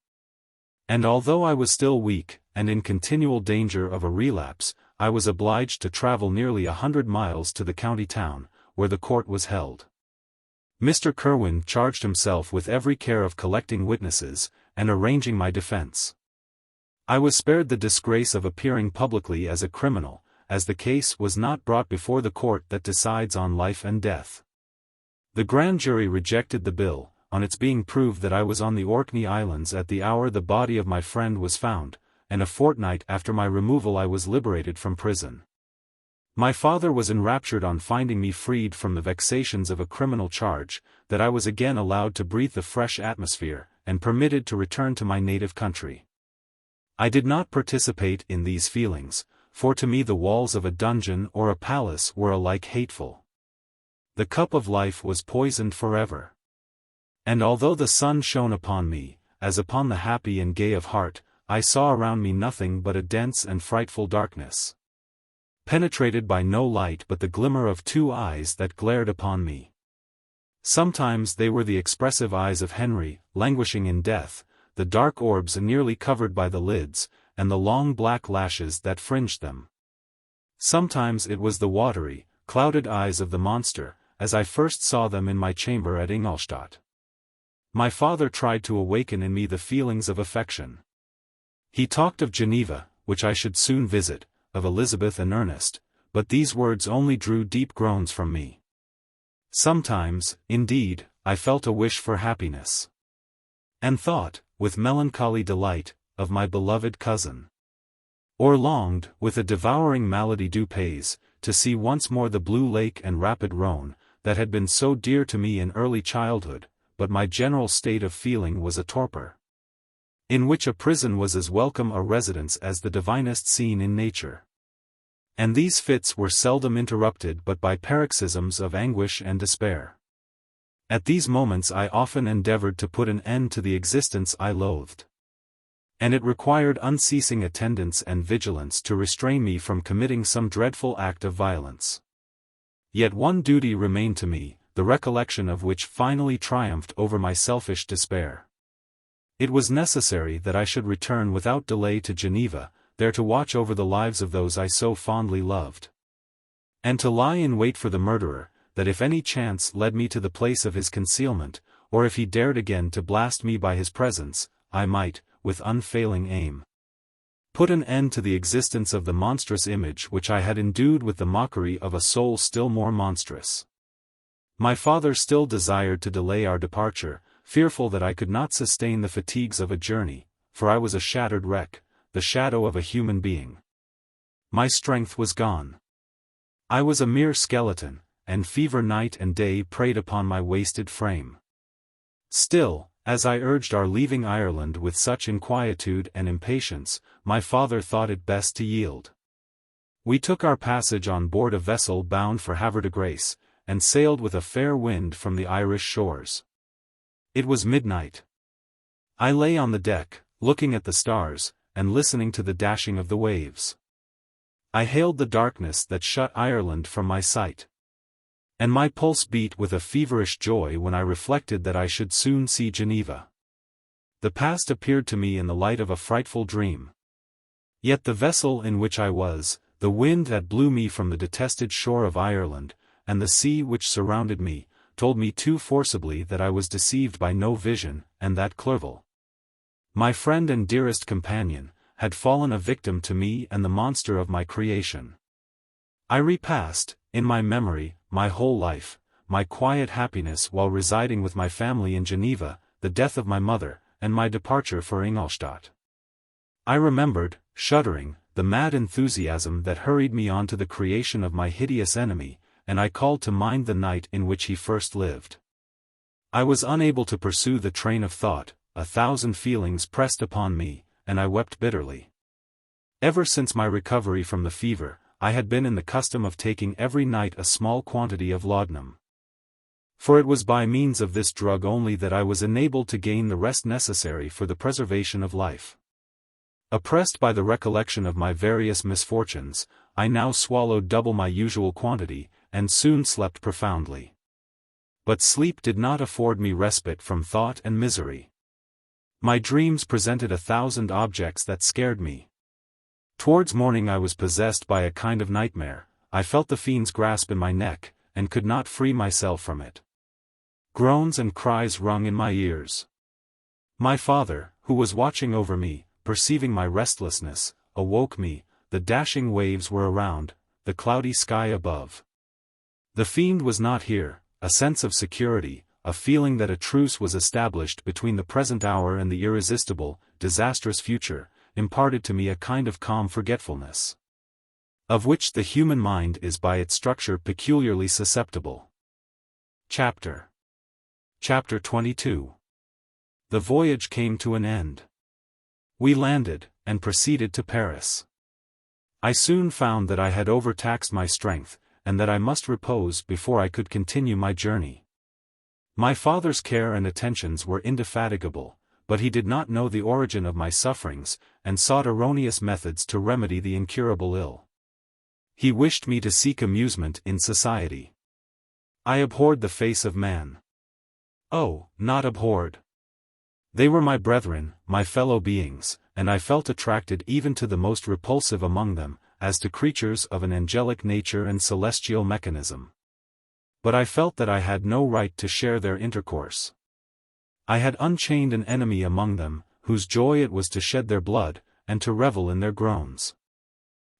Speaker 1: And although I was still weak, and in continual danger of a relapse, I was obliged to travel nearly 100 miles to the county town, where the court was held. Mr. Kirwin charged himself with every care of collecting witnesses, and arranging my defense. I was spared the disgrace of appearing publicly as a criminal, as the case was not brought before the court that decides on life and death. The grand jury rejected the bill, on its being proved that I was on the Orkney Islands at the hour the body of my friend was found, and a fortnight after my removal I was liberated from prison. My father was enraptured on finding me freed from the vexations of a criminal charge, that I was again allowed to breathe the fresh atmosphere, and permitted to return to my native country. I did not participate in these feelings, for to me the walls of a dungeon or a palace were alike hateful. The cup of life was poisoned forever. And although the sun shone upon me, as upon the happy and gay of heart, I saw around me nothing but a dense and frightful darkness, penetrated by no light but the glimmer of 2 eyes that glared upon me. Sometimes they were the expressive eyes of Henry, languishing in death, the dark orbs nearly covered by the lids, and the long black lashes that fringed them. Sometimes it was the watery, clouded eyes of the monster, as I first saw them in my chamber at Ingolstadt. My father tried to awaken in me the feelings of affection. He talked of Geneva, which I should soon visit, of Elizabeth and Ernest, but these words only drew deep groans from me. Sometimes, indeed, I felt a wish for happiness, and thought, with melancholy delight, of my beloved cousin. Or longed, with a devouring malady du pays, to see once more the blue lake and rapid Rhone, that had been so dear to me in early childhood, but my general state of feeling was a torpor, in which a prison was as welcome a residence as the divinest scene in nature. And these fits were seldom interrupted but by paroxysms of anguish and despair. At these moments I often endeavored to put an end to the existence I loathed. And it required unceasing attendance and vigilance to restrain me from committing some dreadful act of violence. Yet one duty remained to me, the recollection of which finally triumphed over my selfish despair. It was necessary that I should return without delay to Geneva, there to watch over the lives of those I so fondly loved, and to lie in wait for the murderer, that if any chance led me to the place of his concealment, or if he dared again to blast me by his presence, I might, with unfailing aim, put an end to the existence of the monstrous image which I had endued with the mockery of a soul still more monstrous. My father still desired to delay our departure, fearful that I could not sustain the fatigues of a journey, for I was a shattered wreck, the shadow of a human being. My strength was gone. I was a mere skeleton, and fever night and day preyed upon my wasted frame. Still, as I urged our leaving Ireland with such inquietude and impatience, my father thought it best to yield. We took our passage on board a vessel bound for Havre de Grace, and sailed with a fair wind from the Irish shores. It was midnight. I lay on the deck, looking at the stars, and listening to the dashing of the waves. I hailed the darkness that shut Ireland from my sight, and my pulse beat with a feverish joy when I reflected that I should soon see Geneva. The past appeared to me in the light of a frightful dream. Yet the vessel in which I was, the wind that blew me from the detested shore of Ireland, and the sea which surrounded me, told me too forcibly that I was deceived by no vision, and that Clerval My friend and dearest companion, had fallen a victim to me and the monster of my creation. I repassed, in my memory, my whole life, my quiet happiness while residing with my family in Geneva, the death of my mother, and my departure for Ingolstadt. I remembered, shuddering, the mad enthusiasm that hurried me on to the creation of my hideous enemy, and I called to mind the night in which he first lived. I was unable to pursue the train of thought, 1,000 feelings pressed upon me, and I wept bitterly. Ever since my recovery from the fever, I had been in the custom of taking every night a small quantity of laudanum. For it was by means of this drug only that I was enabled to gain the rest necessary for the preservation of life. Oppressed by the recollection of my various misfortunes, I now swallowed double my usual quantity, and soon slept profoundly. But sleep did not afford me respite from thought and misery. My dreams presented 1,000 objects that scared me. Towards morning I was possessed by a kind of nightmare. I felt the fiend's grasp in my neck, and could not free myself from it. Groans and cries rung in my ears. My father, who was watching over me, perceiving my restlessness, awoke me. The dashing waves were around, the cloudy sky above. The fiend was not here. A sense of security, a feeling that a truce was established between the present hour and the irresistible, disastrous future, imparted to me a kind of calm forgetfulness, of which the human mind is by its structure peculiarly susceptible. Chapter 22. The voyage came to an end. We landed, and proceeded to Paris. I soon found that I had overtaxed my strength, and that I must repose before I could continue my journey. My father's care and attentions were indefatigable, but he did not know the origin of my sufferings, and sought erroneous methods to remedy the incurable ill. He wished me to seek amusement in society. I abhorred the face of man. Oh, not abhorred. They were my brethren, my fellow beings, and I felt attracted even to the most repulsive among them, as to creatures of an angelic nature and celestial mechanism. But I felt that I had no right to share their intercourse. I had unchained an enemy among them, whose joy it was to shed their blood, and to revel in their groans.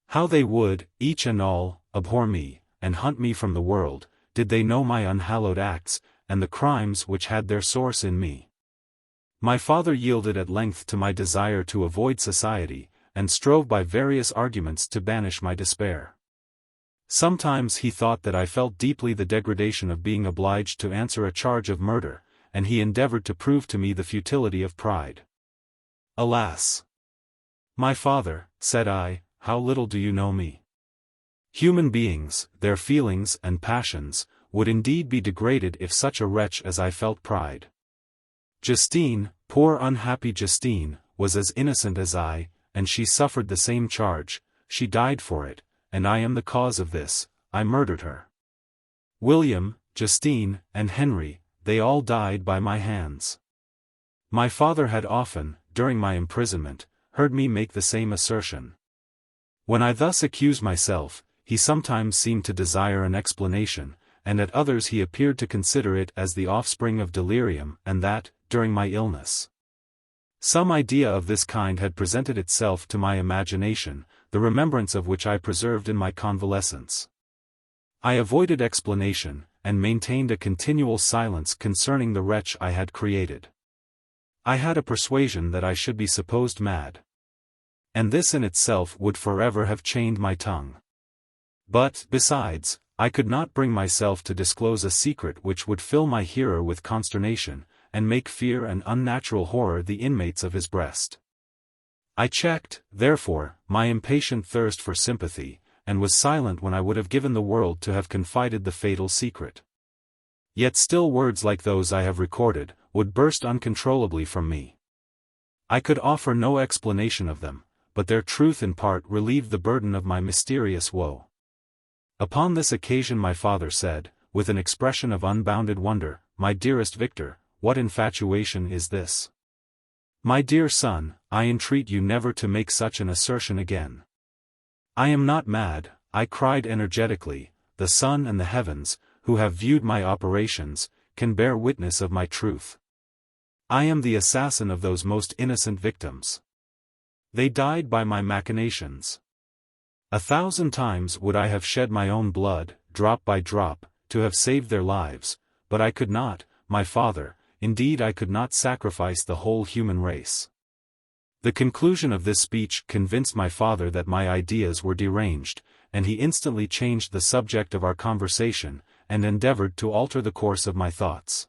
Speaker 1: How they would, each and all, abhor me, and hunt me from the world, did they know my unhallowed acts, and the crimes which had their source in me. My father yielded at length to my desire to avoid society, and strove by various arguments to banish my despair. Sometimes he thought that I felt deeply the degradation of being obliged to answer a charge of murder, and he endeavored to prove to me the futility of pride. Alas! My father, said I, how little do you know me? Human beings, their feelings and passions, would indeed be degraded if such a wretch as I felt pride. Justine, poor unhappy Justine, was as innocent as I, and she suffered the same charge. She died for it, and I am the cause of this. I murdered her. William, Justine, and Henry, they all died by my hands. My father had often, during my imprisonment, heard me make the same assertion. When I thus accused myself, he sometimes seemed to desire an explanation, and at others he appeared to consider it as the offspring of delirium, and that, during my illness, some idea of this kind had presented itself to my imagination, the remembrance of which I preserved in my convalescence. I avoided explanation, and maintained a continual silence concerning the wretch I had created. I had a persuasion that I should be supposed mad. And this in itself would forever have chained my tongue. But, besides, I could not bring myself to disclose a secret which would fill my hearer with consternation, and make fear and unnatural horror the inmates of his breast. I checked, therefore, my impatient thirst for sympathy, and was silent when I would have given the world to have confided the fatal secret. Yet still words like those I have recorded, would burst uncontrollably from me. I could offer no explanation of them, but their truth in part relieved the burden of my mysterious woe. Upon this occasion my father said, with an expression of unbounded wonder, "My dearest Victor, what infatuation is this? My dear son, I entreat you never to make such an assertion again." "I am not mad," I cried energetically. "The sun and the heavens, who have viewed my operations, can bear witness of my truth. I am the assassin of those most innocent victims. They died by my machinations. 1,000 times would I have shed my own blood, drop by drop, to have saved their lives, but I could not, my father, indeed I could not sacrifice the whole human race. The conclusion of this speech convinced my father that my ideas were deranged, and he instantly changed the subject of our conversation, and endeavored to alter the course of my thoughts.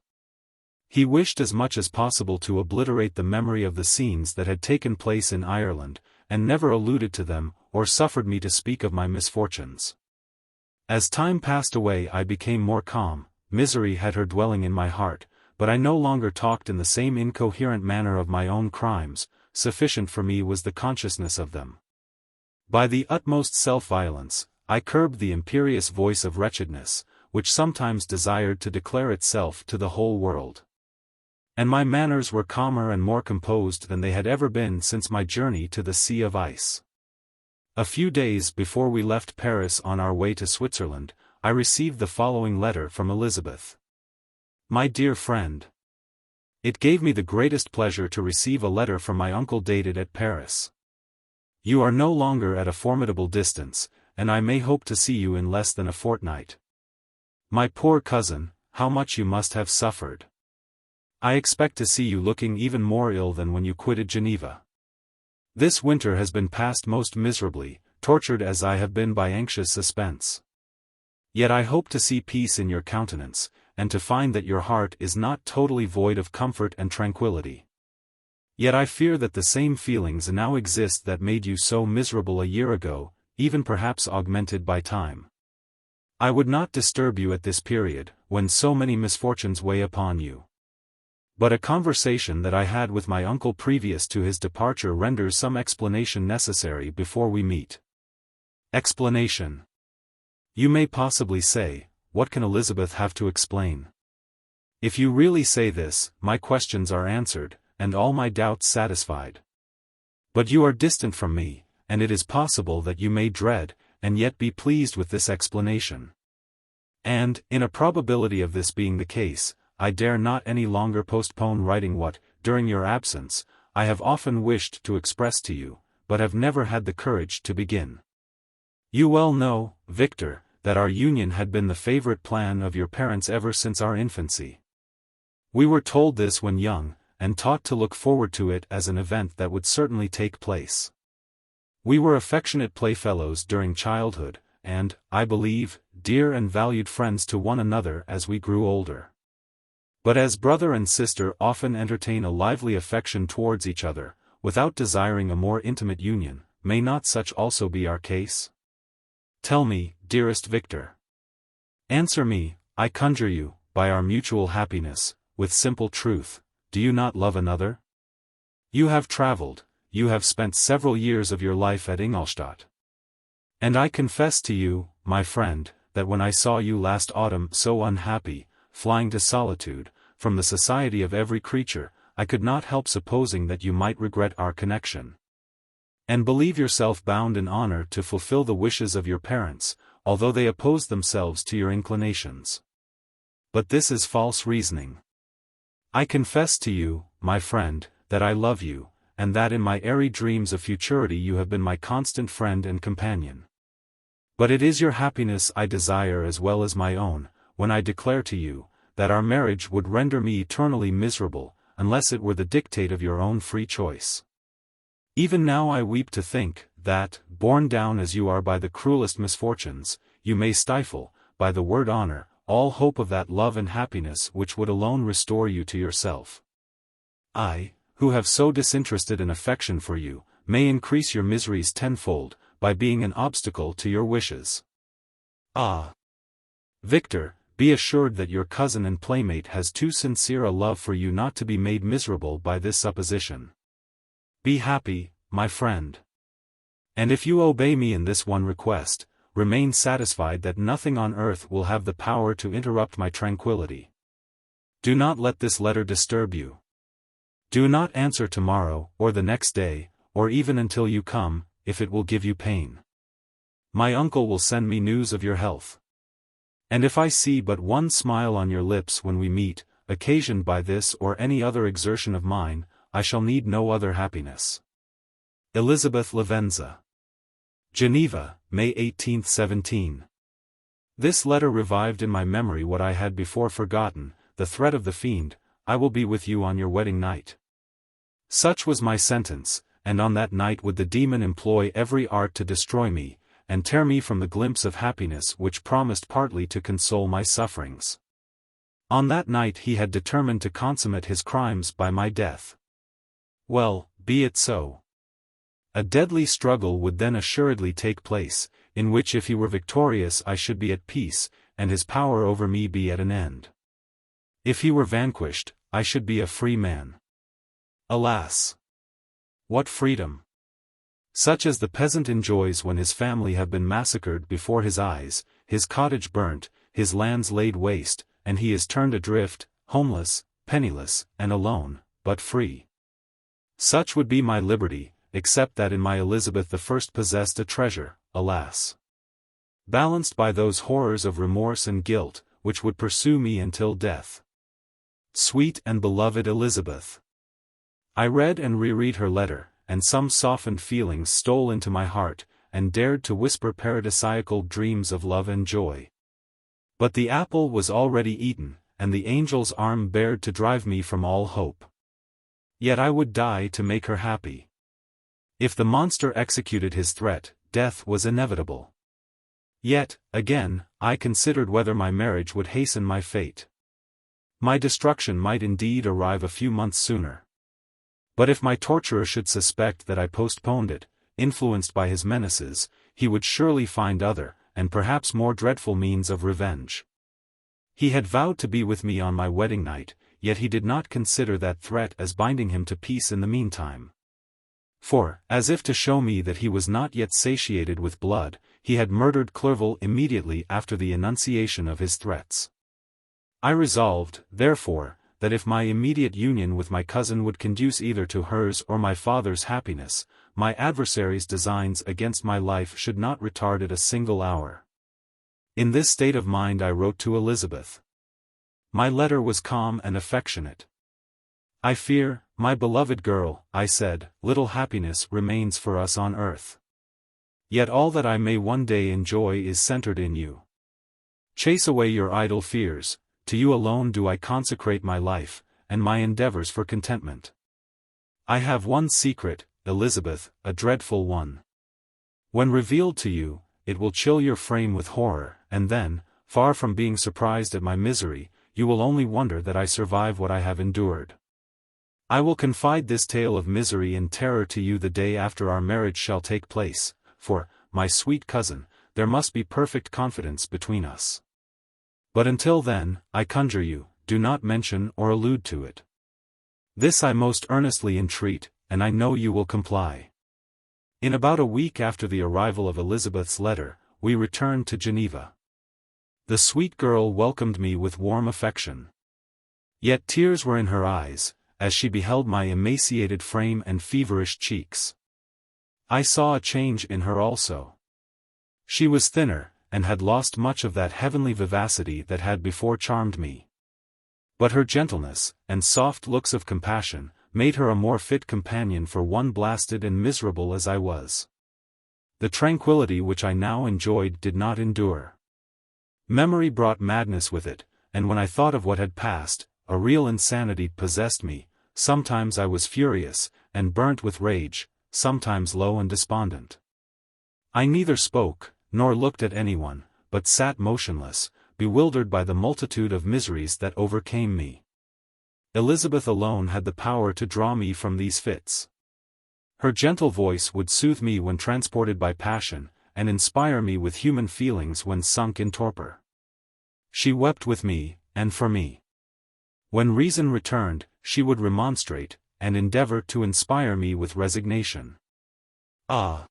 Speaker 1: He wished as much as possible to obliterate the memory of the scenes that had taken place in Ireland, and never alluded to them, or suffered me to speak of my misfortunes. As time passed away I became more calm. Misery had her dwelling in my heart, but I no longer talked in the same incoherent manner of my own crimes. Sufficient for me was the consciousness of them. By the utmost self-violence, I curbed the imperious voice of wretchedness, which sometimes desired to declare itself to the whole world. And my manners were calmer and more composed than they had ever been since my journey to the Sea of Ice. A few days before we left Paris on our way to Switzerland, I received the following letter from Elizabeth. My dear friend. It gave me the greatest pleasure to receive a letter from my uncle dated at Paris. You are no longer at a formidable distance, and I may hope to see you in less than a fortnight. My poor cousin, how much you must have suffered. I expect to see you looking even more ill than when you quitted Geneva. This winter has been passed most miserably, tortured as I have been by anxious suspense. Yet I hope to see peace in your countenance, and to find that your heart is not totally void of comfort and tranquility. Yet I fear that the same feelings now exist that made you so miserable a year ago, even perhaps augmented by time. I would not disturb you at this period, when so many misfortunes weigh upon you. But a conversation that I had with my uncle previous to his departure renders some explanation necessary before we meet. Explanation. You may possibly say, what can Elizabeth have to explain? If you really say this, my questions are answered, and all my doubts satisfied. But you are distant from me, and it is possible that you may dread, and yet be pleased with this explanation. And, in a probability of this being the case, I dare not any longer postpone writing what, during your absence, I have often wished to express to you, but have never had the courage to begin. You well know, Victor, that our union had been the favorite plan of your parents ever since our infancy. We were told this when young, and taught to look forward to it as an event that would certainly take place. We were affectionate playfellows during childhood, and, I believe, dear and valued friends to one another as we grew older. But as brother and sister often entertain a lively affection towards each other, without desiring a more intimate union, may not such also be our case? Tell me, dearest Victor. Answer me, I conjure you, by our mutual happiness, with simple truth, do you not love another? You have traveled, you have spent several years of your life at Ingolstadt. And I confess to you, my friend, that when I saw you last autumn so unhappy, flying to solitude, from the society of every creature, I could not help supposing that you might regret our connection. And believe yourself bound in honor to fulfill the wishes of your parents, although they opposed themselves to your inclinations. But this is false reasoning. I confess to you, my friend, that I love you, and that in my airy dreams of futurity you have been my constant friend and companion. But it is your happiness I desire as well as my own, when I declare to you, that our marriage would render me eternally miserable, unless it were the dictate of your own free choice. Even now I weep to think, that, borne down as you are by the cruelest misfortunes, you may stifle, by the word honor, all hope of that love and happiness which would alone restore you to yourself. I, who have so disinterested an affection for you, may increase your miseries tenfold, by being an obstacle to your wishes. Ah! Victor, be assured that your cousin and playmate has too sincere a love for you not to be made miserable by this supposition. Be happy, my friend. And if you obey me in this one request, remain satisfied that nothing on earth will have the power to interrupt my tranquility. Do not let this letter disturb you. Do not answer tomorrow, or the next day, or even until you come, if it will give you pain. My uncle will send me news of your health. And if I see but one smile on your lips when we meet, occasioned by this or any other exertion of mine, I shall need no other happiness. Elizabeth Lavenza. Geneva, May 18, 17. This letter revived in my memory what I had before forgotten, the threat of the fiend, "I will be with you on your wedding night." Such was my sentence, and on that night would the demon employ every art to destroy me, and tear me from the glimpse of happiness which promised partly to console my sufferings. On that night he had determined to consummate his crimes by my death. Well, be it so. A deadly struggle would then assuredly take place, in which if he were victorious I should be at peace, and his power over me be at an end. If he were vanquished, I should be a free man. Alas! What freedom! Such as the peasant enjoys when his family have been massacred before his eyes, his cottage burnt, his lands laid waste, and he is turned adrift, homeless, penniless, and alone, but free. Such would be my liberty, except that in my Elizabeth the first possessed a treasure, alas! Balanced by those horrors of remorse and guilt, which would pursue me until death. Sweet and beloved Elizabeth! I read and reread her letter, and some softened feelings stole into my heart, and dared to whisper paradisiacal dreams of love and joy. But the apple was already eaten, and the angel's arm bared to drive me from all hope. Yet I would die to make her happy. If the monster executed his threat, death was inevitable. Yet, again, I considered whether my marriage would hasten my fate. My destruction might indeed arrive a few months sooner. But if my torturer should suspect that I postponed it, influenced by his menaces, he would surely find other, and perhaps more dreadful means of revenge. He had vowed to be with me on my wedding night, yet he did not consider that threat as binding him to peace in the meantime. For, as if to show me that he was not yet satiated with blood, he had murdered Clerval immediately after the enunciation of his threats. I resolved, therefore, that if my immediate union with my cousin would conduce either to hers or my father's happiness, my adversary's designs against my life should not retard it a single hour. In this state of mind I wrote to Elizabeth. My letter was calm and affectionate. "I fear, my beloved girl," I said, "little happiness remains for us on earth. Yet all that I may one day enjoy is centered in you. Chase away your idle fears. To you alone do I consecrate my life, and my endeavors for contentment. I have one secret, Elizabeth, a dreadful one. When revealed to you, it will chill your frame with horror, and then, far from being surprised at my misery, you will only wonder that I survive what I have endured. I will confide this tale of misery and terror to you the day after our marriage shall take place, for, my sweet cousin, there must be perfect confidence between us. But until then, I conjure you, do not mention or allude to it. This I most earnestly entreat, and I know you will comply." In about a week after the arrival of Elizabeth's letter, we returned to Geneva. The sweet girl welcomed me with warm affection. Yet tears were in her eyes, as she beheld my emaciated frame and feverish cheeks. I saw a change in her also. She was thinner, and had lost much of that heavenly vivacity that had before charmed me. But her gentleness, and soft looks of compassion, made her a more fit companion for one blasted and miserable as I was. The tranquility which I now enjoyed did not endure. Memory brought madness with it, and when I thought of what had passed, a real insanity possessed me. Sometimes I was furious, and burnt with rage, sometimes low and despondent. I neither spoke, nor looked at anyone, but sat motionless, bewildered by the multitude of miseries that overcame me. Elizabeth alone had the power to draw me from these fits. Her gentle voice would soothe me when transported by passion, and inspire me with human feelings when sunk in torpor. She wept with me, and for me. When reason returned, she would remonstrate, and endeavor to inspire me with resignation. Ah!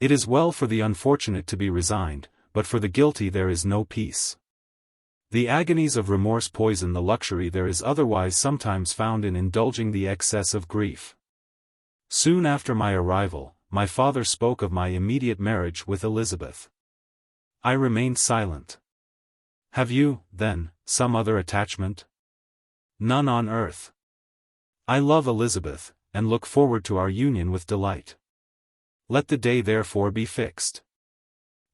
Speaker 1: It is well for the unfortunate to be resigned, but for the guilty there is no peace. The agonies of remorse poison the luxury there is otherwise sometimes found in indulging the excess of grief. Soon after my arrival, my father spoke of my immediate marriage with Elizabeth. I remained silent. "Have you, then, some other attachment?" None on earth. I love Elizabeth, and look forward to our union with delight. Let the day therefore be fixed.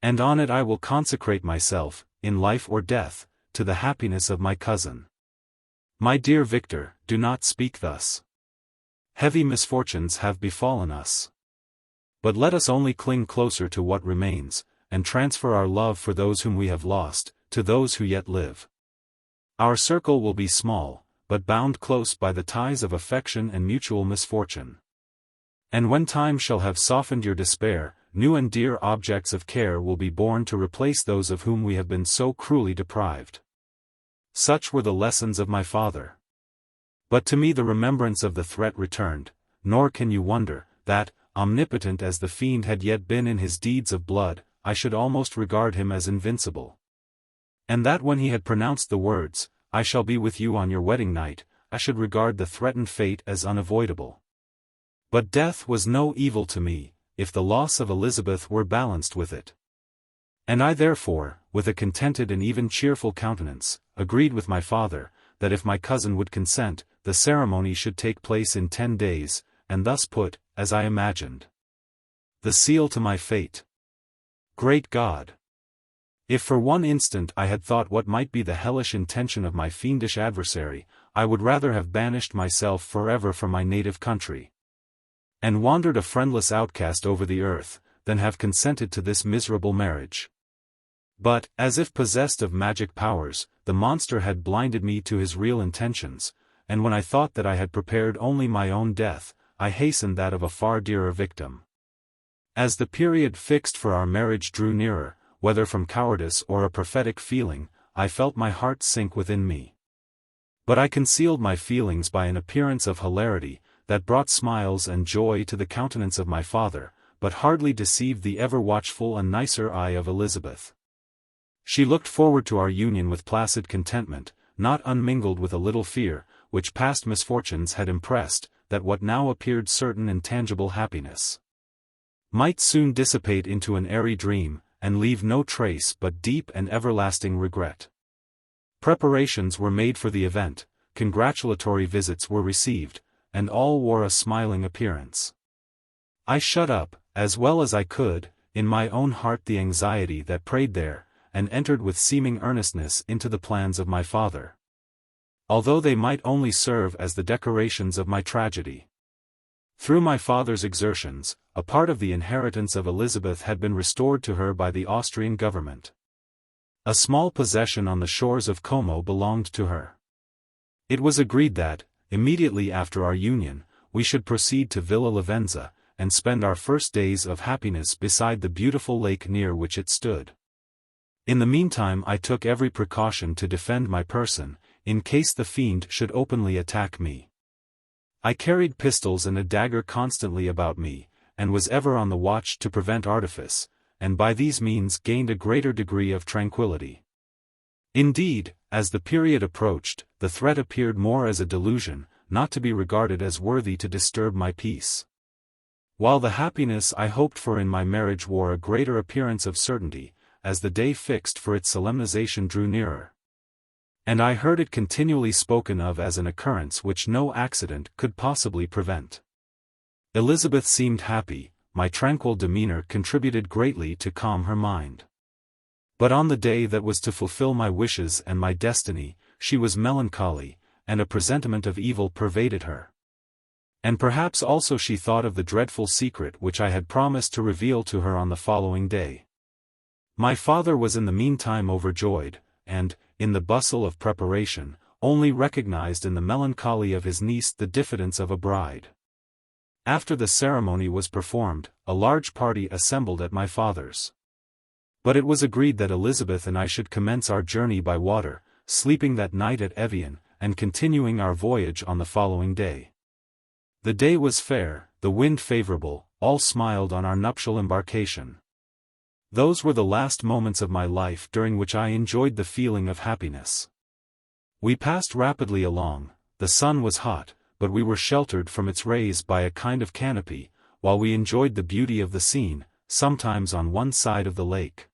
Speaker 1: And on it I will consecrate myself, in life or death, to the happiness of my cousin. My dear Victor, do not speak thus. Heavy misfortunes have befallen us. But let us only cling closer to what remains, and transfer our love for those whom we have lost, to those who yet live. Our circle will be small, but bound close by the ties of affection and mutual misfortune. And when time shall have softened your despair, new and dear objects of care will be born to replace those of whom we have been so cruelly deprived. Such were the lessons of my father. But to me the remembrance of the threat returned, nor can you wonder, that, omnipotent as the fiend had yet been in his deeds of blood, I should almost regard him as invincible. And that when he had pronounced the words, "I shall be with you on your wedding night," I should regard the threatened fate as unavoidable. But death was no evil to me, if the loss of Elizabeth were balanced with it. And I therefore, with a contented and even cheerful countenance, agreed with my father, that if my cousin would consent, the ceremony should take place in 10 days, and thus put, as I imagined, the seal to my fate. Great God! If for one instant I had thought what might be the hellish intention of my fiendish adversary, I would rather have banished myself forever from my native country, and wandered a friendless outcast over the earth, than have consented to this miserable marriage. But, as if possessed of magic powers, the monster had blinded me to his real intentions, and when I thought that I had prepared only my own death, I hastened that of a far dearer victim. As the period fixed for our marriage drew nearer, whether from cowardice or a prophetic feeling, I felt my heart sink within me. But I concealed my feelings by an appearance of hilarity, that brought smiles and joy to the countenance of my father, but hardly deceived the ever-watchful and nicer eye of Elizabeth. She looked forward to our union with placid contentment, not unmingled with a little fear, which past misfortunes had impressed, that what now appeared certain and tangible happiness might soon dissipate into an airy dream, and leave no trace but deep and everlasting regret. Preparations were made for the event, congratulatory visits were received, and all wore a smiling appearance. I shut up, as well as I could, in my own heart the anxiety that preyed there, and entered with seeming earnestness into the plans of my father, although they might only serve as the decorations of my tragedy. Through my father's exertions, a part of the inheritance of Elizabeth had been restored to her by the Austrian government. A small possession on the shores of Como belonged to her. It was agreed that, immediately after our union, we should proceed to Villa Lavenza, and spend our first days of happiness beside the beautiful lake near which it stood. In the meantime I took every precaution to defend my person, in case the fiend should openly attack me. I carried pistols and a dagger constantly about me, and was ever on the watch to prevent artifice, and by these means gained a greater degree of tranquillity. Indeed, as the period approached, the threat appeared more as a delusion, not to be regarded as worthy to disturb my peace. While the happiness I hoped for in my marriage wore a greater appearance of certainty, as the day fixed for its solemnization drew nearer, and I heard it continually spoken of as an occurrence which no accident could possibly prevent. Elizabeth seemed happy, my tranquil demeanor contributed greatly to calm her mind. But on the day that was to fulfill my wishes and my destiny, she was melancholy, and a presentiment of evil pervaded her. And perhaps also she thought of the dreadful secret which I had promised to reveal to her on the following day. My father was in the meantime overjoyed, and, in the bustle of preparation, only recognized in the melancholy of his niece the diffidence of a bride. After the ceremony was performed, a large party assembled at my father's. But it was agreed that Elizabeth and I should commence our journey by water, sleeping that night at Evian, and continuing our voyage on the following day. The day was fair, the wind favorable, all smiled on our nuptial embarkation. Those were the last moments of my life during which I enjoyed the feeling of happiness. We passed rapidly along, the sun was hot, but we were sheltered from its rays by a kind of canopy, while we enjoyed the beauty of the scene, sometimes on one side of the lake,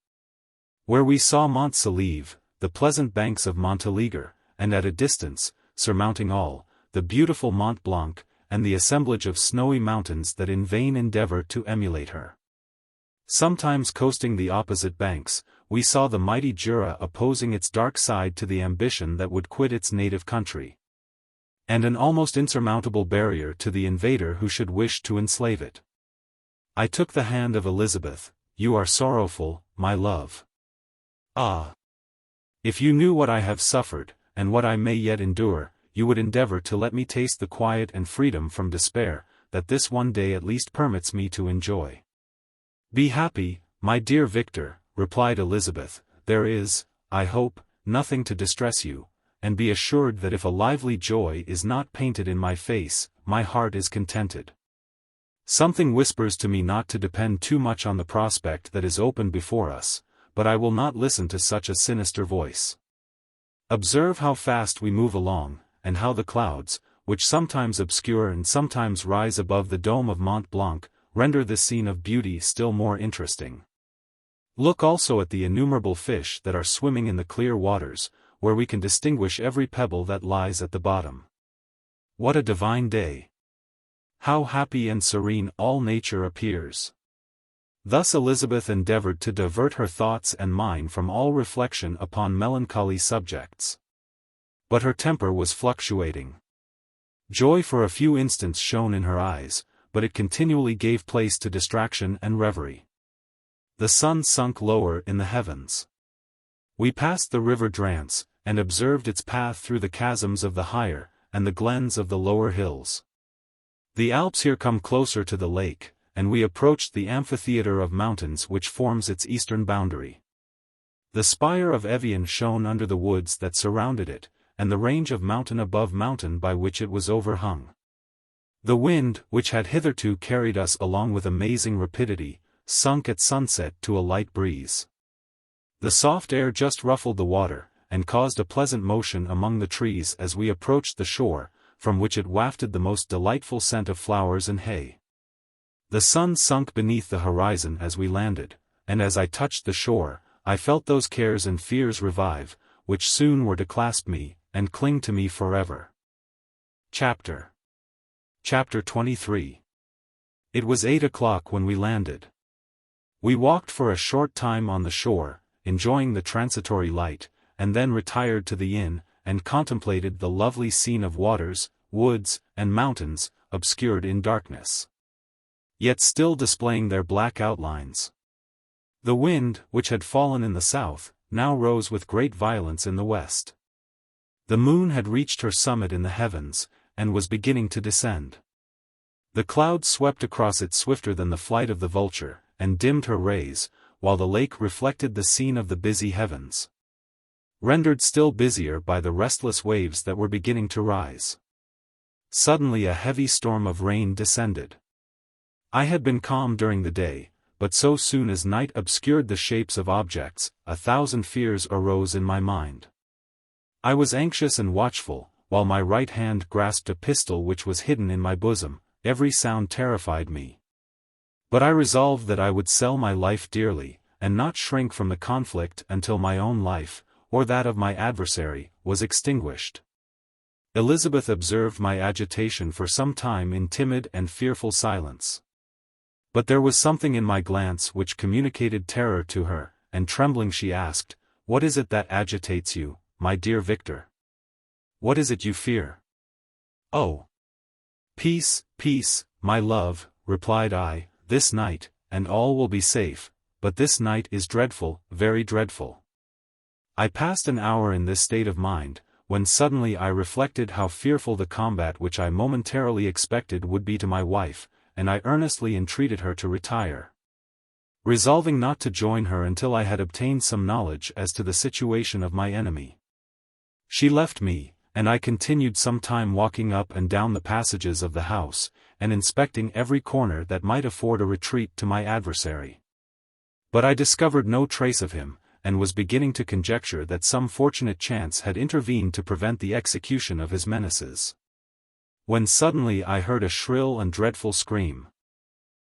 Speaker 1: where we saw Mont Saleve, the pleasant banks of Montélimar, and at a distance, surmounting all, the beautiful Mont Blanc, and the assemblage of snowy mountains that in vain endeavor to emulate her. Sometimes coasting the opposite banks, we saw the mighty Jura opposing its dark side to the ambition that would quit its native country, and an almost insurmountable barrier to the invader who should wish to enslave it. I took the hand of Elizabeth. "You are sorrowful, my love. Ah! If you knew what I have suffered, and what I may yet endure, you would endeavor to let me taste the quiet and freedom from despair, that this one day at least permits me to enjoy." "Be happy, my dear Victor," replied Elizabeth, "there is, I hope, nothing to distress you, and be assured that if a lively joy is not painted in my face, my heart is contented. Something whispers to me not to depend too much on the prospect that is open before us, but I will not listen to such a sinister voice. Observe how fast we move along, and how the clouds, which sometimes obscure and sometimes rise above the dome of Mont Blanc, render this scene of beauty still more interesting. Look also at the innumerable fish that are swimming in the clear waters, where we can distinguish every pebble that lies at the bottom. What a divine day! How happy and serene all nature appears!" Thus Elizabeth endeavored to divert her thoughts and mine from all reflection upon melancholy subjects. But her temper was fluctuating. Joy for a few instants shone in her eyes, but it continually gave place to distraction and reverie. The sun sunk lower in the heavens. We passed the river Drance, and observed its path through the chasms of the higher, and the glens of the lower hills. The Alps here come closer to the lake, and we approached the amphitheatre of mountains which forms its eastern boundary. The spire of Evian shone under the woods that surrounded it, and the range of mountain above mountain by which it was overhung. The wind, which had hitherto carried us along with amazing rapidity, sunk at sunset to a light breeze. The soft air just ruffled the water, and caused a pleasant motion among the trees as we approached the shore, from which it wafted the most delightful scent of flowers and hay. The sun sunk beneath the horizon as we landed, and as I touched the shore, I felt those cares and fears revive, which soon were to clasp me, and cling to me forever. Chapter 23. It was 8 o'clock when we landed. We walked for a short time on the shore, enjoying the transitory light, and then retired to the inn, and contemplated the lovely scene of waters, woods, and mountains, obscured in darkness, yet still displaying their black outlines. The wind, which had fallen in the south, now rose with great violence in the west. The moon had reached her summit in the heavens, and was beginning to descend. The clouds swept across it swifter than the flight of the vulture, and dimmed her rays, while the lake reflected the scene of the busy heavens, rendered still busier by the restless waves that were beginning to rise. Suddenly a heavy storm of rain descended. I had been calm during the day, but so soon as night obscured the shapes of objects, 1,000 fears arose in my mind. I was anxious and watchful, while my right hand grasped a pistol which was hidden in my bosom. Every sound terrified me. But I resolved that I would sell my life dearly, and not shrink from the conflict until my own life, or that of my adversary, was extinguished. Elizabeth observed my agitation for some time in timid and fearful silence. But there was something in my glance which communicated terror to her, and trembling she asked, "What is it that agitates you, my dear Victor? What is it you fear?" "Oh! Peace, peace, my love," replied I, "this night, and all will be safe, but this night is dreadful, very dreadful." I passed an hour in this state of mind, when suddenly I reflected how fearful the combat which I momentarily expected would be to my wife, and I earnestly entreated her to retire, resolving not to join her until I had obtained some knowledge as to the situation of my enemy. She left me, and I continued some time walking up and down the passages of the house, and inspecting every corner that might afford a retreat to my adversary. But I discovered no trace of him, and was beginning to conjecture that some fortunate chance had intervened to prevent the execution of his menaces, when suddenly I heard a shrill and dreadful scream.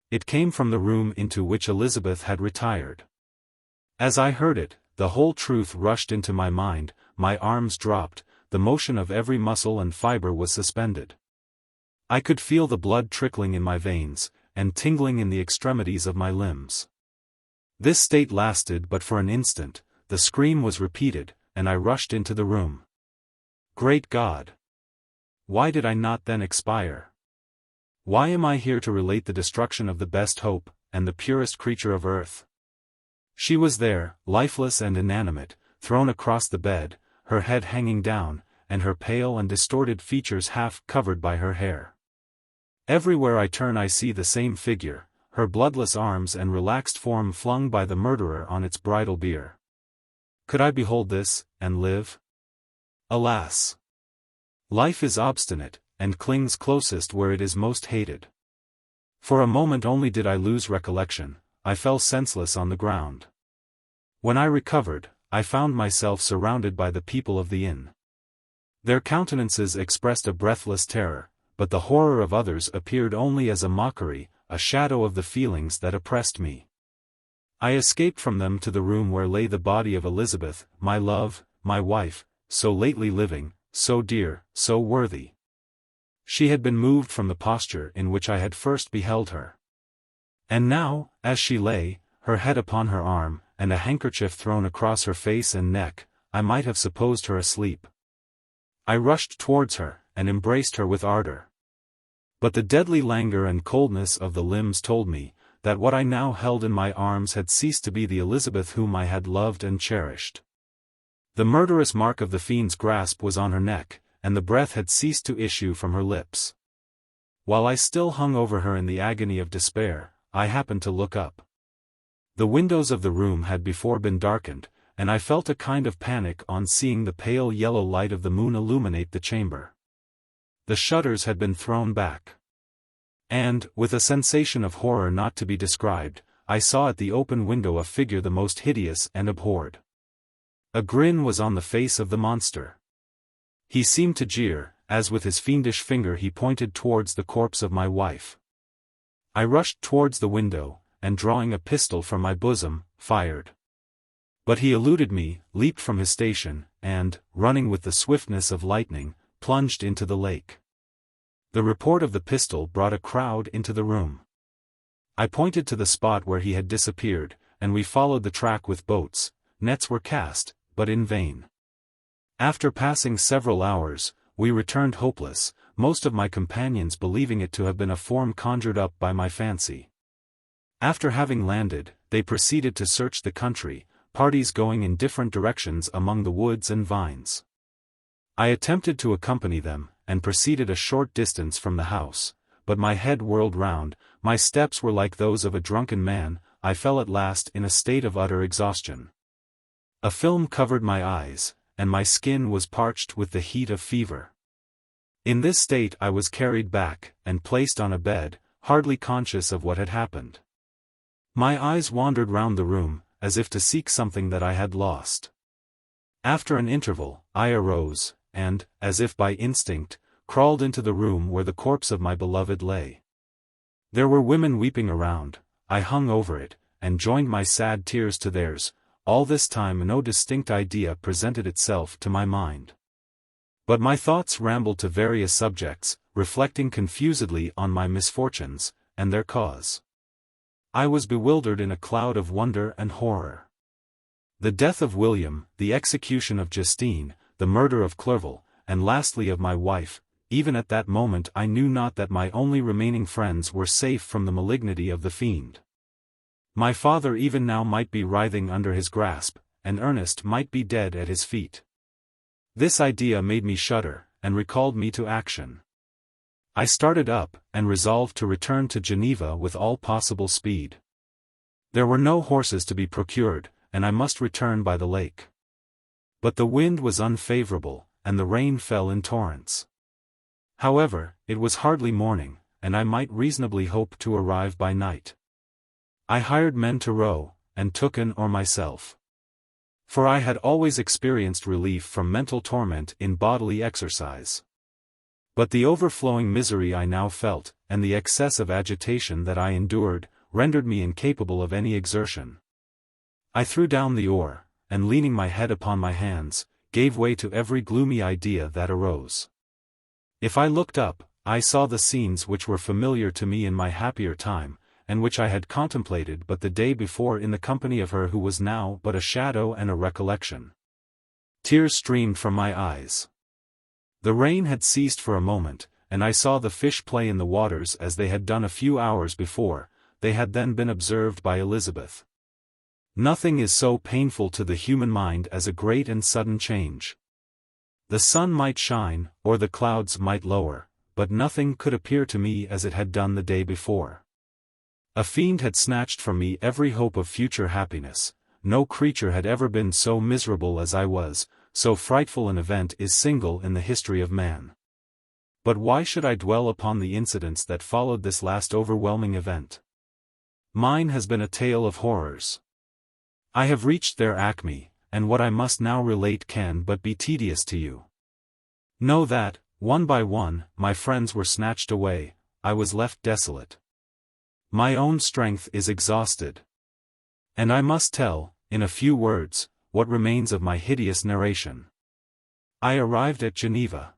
Speaker 1: It came from the room into which Elizabeth had retired. As I heard it, the whole truth rushed into my mind, my arms dropped, the motion of every muscle and fiber was suspended. I could feel the blood trickling in my veins, and tingling in the extremities of my limbs. This state lasted but for an instant, the scream was repeated, and I rushed into the room. Great God! Why did I not then expire? Why am I here to relate the destruction of the best hope, and the purest creature of earth? She was there, lifeless and inanimate, thrown across the bed, her head hanging down, and her pale and distorted features half covered by her hair. Everywhere I turn I see the same figure, her bloodless arms and relaxed form flung by the murderer on its bridal bier. Could I behold this, and live? Alas! Life is obstinate, and clings closest where it is most hated. For a moment only did I lose recollection, I fell senseless on the ground. When I recovered, I found myself surrounded by the people of the inn. Their countenances expressed a breathless terror, but the horror of others appeared only as a mockery, a shadow of the feelings that oppressed me. I escaped from them to the room where lay the body of Elizabeth, my love, my wife, so lately living, so dear, so worthy. She had been moved from the posture in which I had first beheld her. And now, as she lay, her head upon her arm, and a handkerchief thrown across her face and neck, I might have supposed her asleep. I rushed towards her, and embraced her with ardor. But the deadly languor and coldness of the limbs told me, that what I now held in my arms had ceased to be the Elizabeth whom I had loved and cherished. The murderous mark of the fiend's grasp was on her neck, and the breath had ceased to issue from her lips. While I still hung over her in the agony of despair, I happened to look up. The windows of the room had before been darkened, and I felt a kind of panic on seeing the pale yellow light of the moon illuminate the chamber. The shutters had been thrown back. And, with a sensation of horror not to be described, I saw at the open window a figure the most hideous and abhorred. A grin was on the face of the monster. He seemed to jeer, as with his fiendish finger he pointed towards the corpse of my wife. I rushed towards the window, and drawing a pistol from my bosom, fired. But he eluded me, leaped from his station, and, running with the swiftness of lightning, plunged into the lake. The report of the pistol brought a crowd into the room. I pointed to the spot where he had disappeared, and we followed the track with boats. Nets were cast, but in vain. After passing several hours, we returned hopeless, most of my companions believing it to have been a form conjured up by my fancy. After having landed, they proceeded to search the country, parties going in different directions among the woods and vines. I attempted to accompany them, and proceeded a short distance from the house, but my head whirled round, my steps were like those of a drunken man, I fell at last in a state of utter exhaustion. A film covered my eyes, and my skin was parched with the heat of fever. In this state I was carried back, and placed on a bed, hardly conscious of what had happened. My eyes wandered round the room, as if to seek something that I had lost. After an interval, I arose, and, as if by instinct, crawled into the room where the corpse of my beloved lay. There were women weeping around, I hung over it, and joined my sad tears to theirs. All this time no distinct idea presented itself to my mind. But my thoughts rambled to various subjects, reflecting confusedly on my misfortunes, and their cause. I was bewildered in a cloud of wonder and horror. The death of William, the execution of Justine, the murder of Clerval, and lastly of my wife, even at that moment I knew not that my only remaining friends were safe from the malignity of the fiend. My father even now might be writhing under his grasp, and Ernest might be dead at his feet. This idea made me shudder, and recalled me to action. I started up, and resolved to return to Geneva with all possible speed. There were no horses to be procured, and I must return by the lake. But the wind was unfavorable, and the rain fell in torrents. However, it was hardly morning, and I might reasonably hope to arrive by night. I hired men to row, and took an oar myself. For I had always experienced relief from mental torment in bodily exercise. But the overflowing misery I now felt, and the excess of agitation that I endured, rendered me incapable of any exertion. I threw down the oar, and leaning my head upon my hands, gave way to every gloomy idea that arose. If I looked up, I saw the scenes which were familiar to me in my happier time, and which I had contemplated but the day before in the company of her who was now but a shadow and a recollection. Tears streamed from my eyes. The rain had ceased for a moment, and I saw the fish play in the waters as they had done a few hours before. They had then been observed by Elizabeth. Nothing is so painful to the human mind as a great and sudden change. The sun might shine, or the clouds might lower, but nothing could appear to me as it had done the day before. A fiend had snatched from me every hope of future happiness. No creature had ever been so miserable as I was, so frightful an event is single in the history of man. But why should I dwell upon the incidents that followed this last overwhelming event? Mine has been a tale of horrors. I have reached their acme, and what I must now relate can but be tedious to you. Know that, one by one, my friends were snatched away. I was left desolate. My own strength is exhausted. And I must tell, in a few words, what remains of my hideous narration. I arrived at Geneva.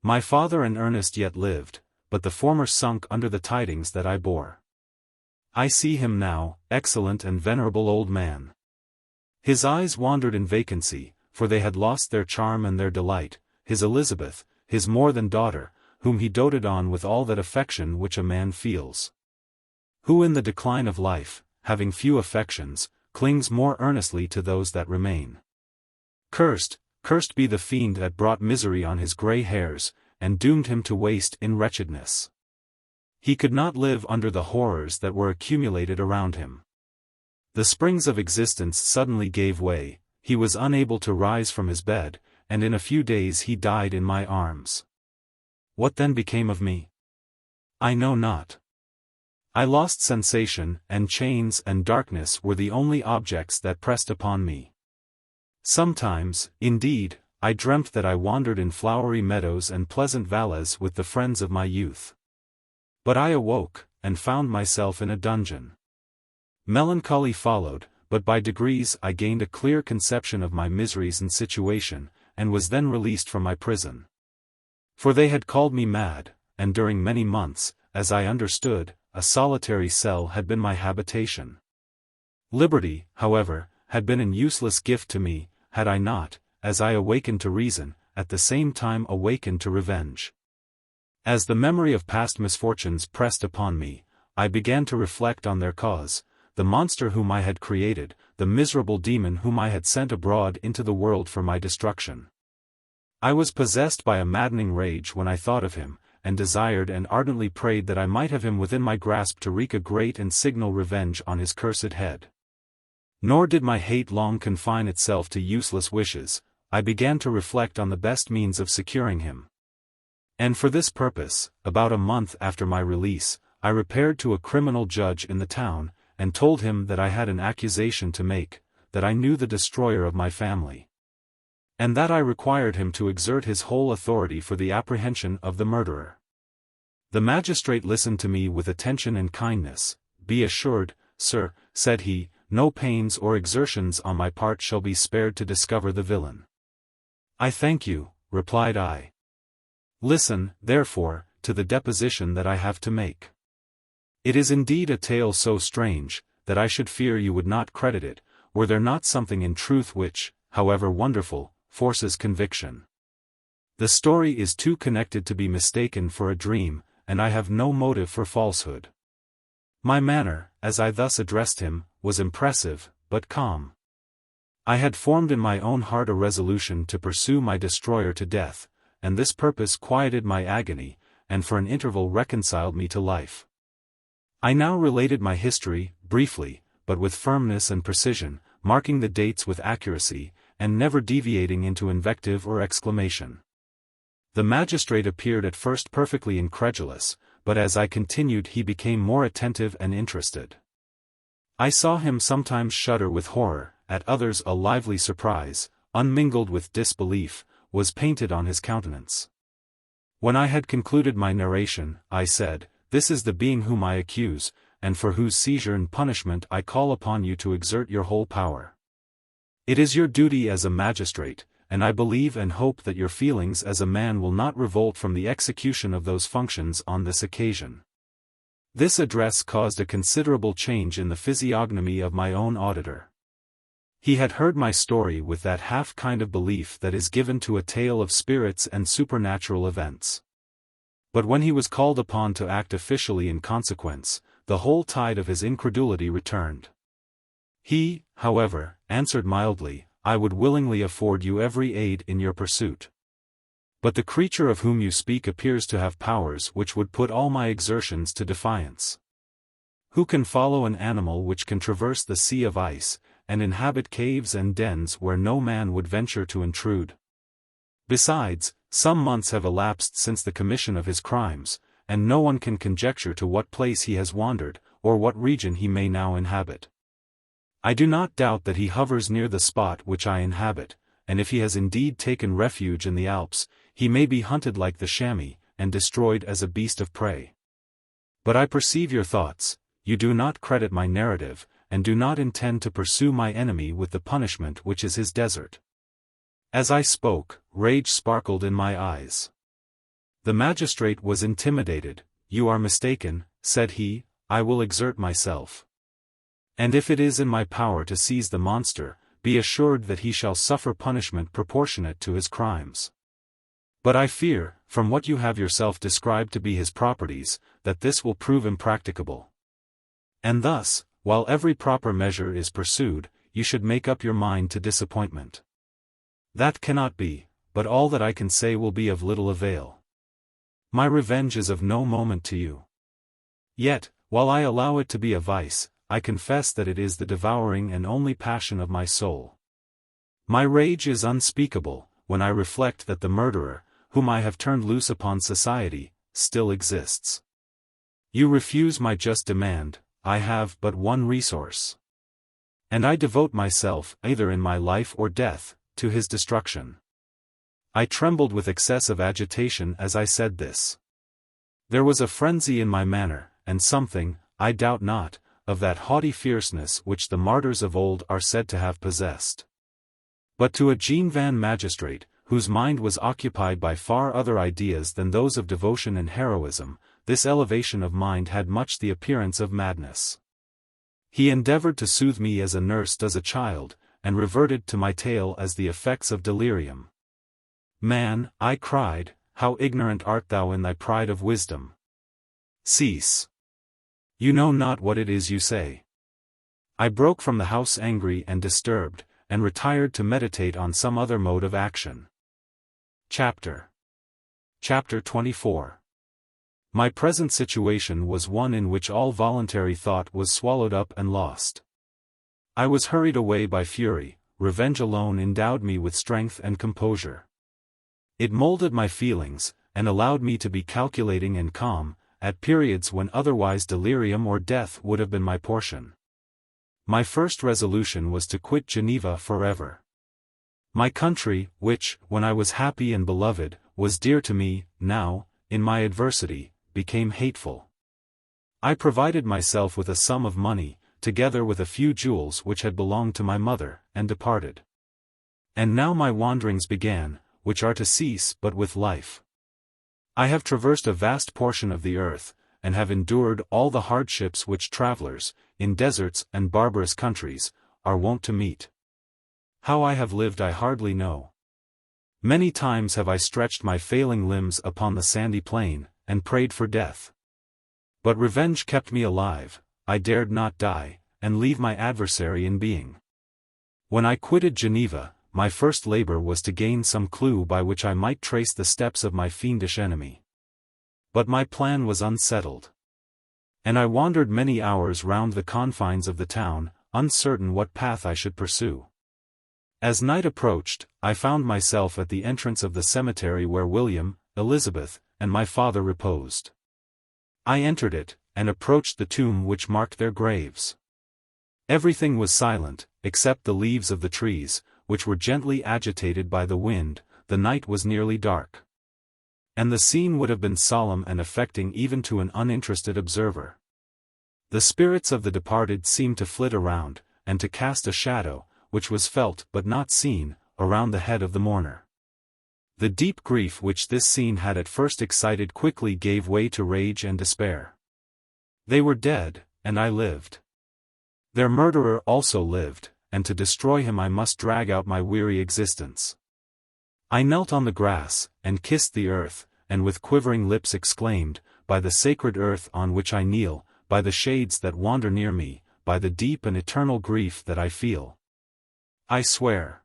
Speaker 1: My father and Ernest yet lived, but the former sunk under the tidings that I bore. I see him now, excellent and venerable old man. His eyes wandered in vacancy, for they had lost their charm and their delight, his Elizabeth, his more than daughter, whom he doted on with all that affection which a man feels. Who in the decline of life, having few affections, clings more earnestly to those that remain. Cursed be the fiend that brought misery on his grey hairs, and doomed him to waste in wretchedness. He could not live under the horrors that were accumulated around him. The springs of existence suddenly gave way, he was unable to rise from his bed, and in a few days he died in my arms. What then became of me? I know not. I lost sensation, and chains and darkness were the only objects that pressed upon me. Sometimes, indeed, I dreamt that I wandered in flowery meadows and pleasant valleys with the friends of my youth. But I awoke, and found myself in a dungeon. Melancholy followed, but by degrees I gained a clear conception of my miseries and situation, and was then released from my prison. For they had called me mad, and during many months, as I understood, a solitary cell had been my habitation. Liberty, however, had been an useless gift to me, had I not, as I awakened to reason, at the same time awakened to revenge. As the memory of past misfortunes pressed upon me, I began to reflect on their cause, the monster whom I had created, the miserable demon whom I had sent abroad into the world for my destruction. I was possessed by a maddening rage when I thought of him, and desired and ardently prayed that I might have him within my grasp to wreak a great and signal revenge on his cursed head. Nor did my hate long confine itself to useless wishes. I began to reflect on the best means of securing him. And for this purpose, about a month after my release, I repaired to a criminal judge in the town, and told him that I had an accusation to make, that I knew the destroyer of my family, and that I required him to exert his whole authority for the apprehension of the murderer. The magistrate listened to me with attention and kindness. "Be assured, sir," said he, "no pains or exertions on my part shall be spared to discover the villain." "I thank you," replied I. "Listen, therefore, to the deposition that I have to make. It is indeed a tale so strange, that I should fear you would not credit it, were there not something in truth which, however wonderful, forces conviction. The story is too connected to be mistaken for a dream, and I have no motive for falsehood." My manner, as I thus addressed him, was impressive, but calm. I had formed in my own heart a resolution to pursue my destroyer to death, and this purpose quieted my agony, and for an interval reconciled me to life. I now related my history, briefly, but with firmness and precision, marking the dates with accuracy, and never deviating into invective or exclamation. The magistrate appeared at first perfectly incredulous, but as I continued he became more attentive and interested. I saw him sometimes shudder with horror, at others a lively surprise, unmingled with disbelief, was painted on his countenance. When I had concluded my narration, I said, "This is the being whom I accuse, and for whose seizure and punishment I call upon you to exert your whole power. It is your duty as a magistrate, and I believe and hope that your feelings as a man will not revolt from the execution of those functions on this occasion. This address caused a considerable change in the physiognomy of my own auditor. He had heard my story with that half kind of belief that is given to a tale of spirits and supernatural events. But when he was called upon to act officially in consequence, the whole tide of his incredulity returned. He, however, answered mildly, "I would willingly afford you every aid in your pursuit. But the creature of whom you speak appears to have powers which would put all my exertions to defiance. Who can follow an animal which can traverse the sea of ice, and inhabit caves and dens where no man would venture to intrude? Besides, some months have elapsed since the commission of his crimes, and no one can conjecture to what place he has wandered, or what region he may now inhabit. I do not doubt that he hovers near the spot which I inhabit, and if he has indeed taken refuge in the Alps, he may be hunted like the chamois, and destroyed as a beast of prey. But I perceive your thoughts, you do not credit my narrative, and do not intend to pursue my enemy with the punishment which is his desert." As I spoke, rage sparkled in my eyes. The magistrate was intimidated. "You are mistaken," said he, "I will exert myself. And if it is in my power to seize the monster, be assured that he shall suffer punishment proportionate to his crimes. But I fear, from what you have yourself described to be his properties, that this will prove impracticable. And thus, while every proper measure is pursued, you should make up your mind to disappointment. That cannot be, but all that I can say will be of little avail. My revenge is of no moment to you. Yet, while I allow it to be a vice, I confess that it is the devouring and only passion of my soul. My rage is unspeakable, when I reflect that the murderer, whom I have turned loose upon society, still exists. You refuse my just demand. I have but one resource. And I devote myself, either in my life or death, to his destruction." I trembled with excessive agitation as I said this. There was a frenzy in my manner, and something, I doubt not, of that haughty fierceness which the martyrs of old are said to have possessed. But to a Genevan magistrate, whose mind was occupied by far other ideas than those of devotion and heroism, this elevation of mind had much the appearance of madness. He endeavored to soothe me as a nurse does a child, and reverted to my tale as the effects of delirium. "Man," I cried, "how ignorant art thou in thy pride of wisdom! Cease. You know not what it is you say." I broke from the house angry and disturbed, and retired to meditate on some other mode of action. Chapter 24. My present situation was one in which all voluntary thought was swallowed up and lost. I was hurried away by fury. Revenge alone endowed me with strength and composure. It molded my feelings, and allowed me to be calculating and calm, at periods when otherwise delirium or death would have been my portion. My first resolution was to quit Geneva forever. My country, which, when I was happy and beloved, was dear to me, now, in my adversity, became hateful. I provided myself with a sum of money, together with a few jewels which had belonged to my mother, and departed. And now my wanderings began, which are to cease but with life. I have traversed a vast portion of the earth, and have endured all the hardships which travelers, in deserts and barbarous countries, are wont to meet. How I have lived I hardly know. Many times have I stretched my failing limbs upon the sandy plain, and prayed for death. But revenge kept me alive. I dared not die, and leave my adversary in being. When I quitted Geneva, my first labor was to gain some clue by which I might trace the steps of my fiendish enemy. But my plan was unsettled. And I wandered many hours round the confines of the town, uncertain what path I should pursue. As night approached, I found myself at the entrance of the cemetery where William, Elizabeth, and my father reposed. I entered it, and approached the tomb which marked their graves. Everything was silent, except the leaves of the trees, which were gently agitated by the wind. The night was nearly dark. And the scene would have been solemn and affecting even to an uninterested observer. The spirits of the departed seemed to flit around, and to cast a shadow, which was felt but not seen, around the head of the mourner. The deep grief which this scene had at first excited quickly gave way to rage and despair. They were dead, and I lived. Their murderer also lived, and to destroy him I must drag out my weary existence. I knelt on the grass, and kissed the earth, and with quivering lips exclaimed, "By the sacred earth on which I kneel, by the shades that wander near me, by the deep and eternal grief that I feel, I swear.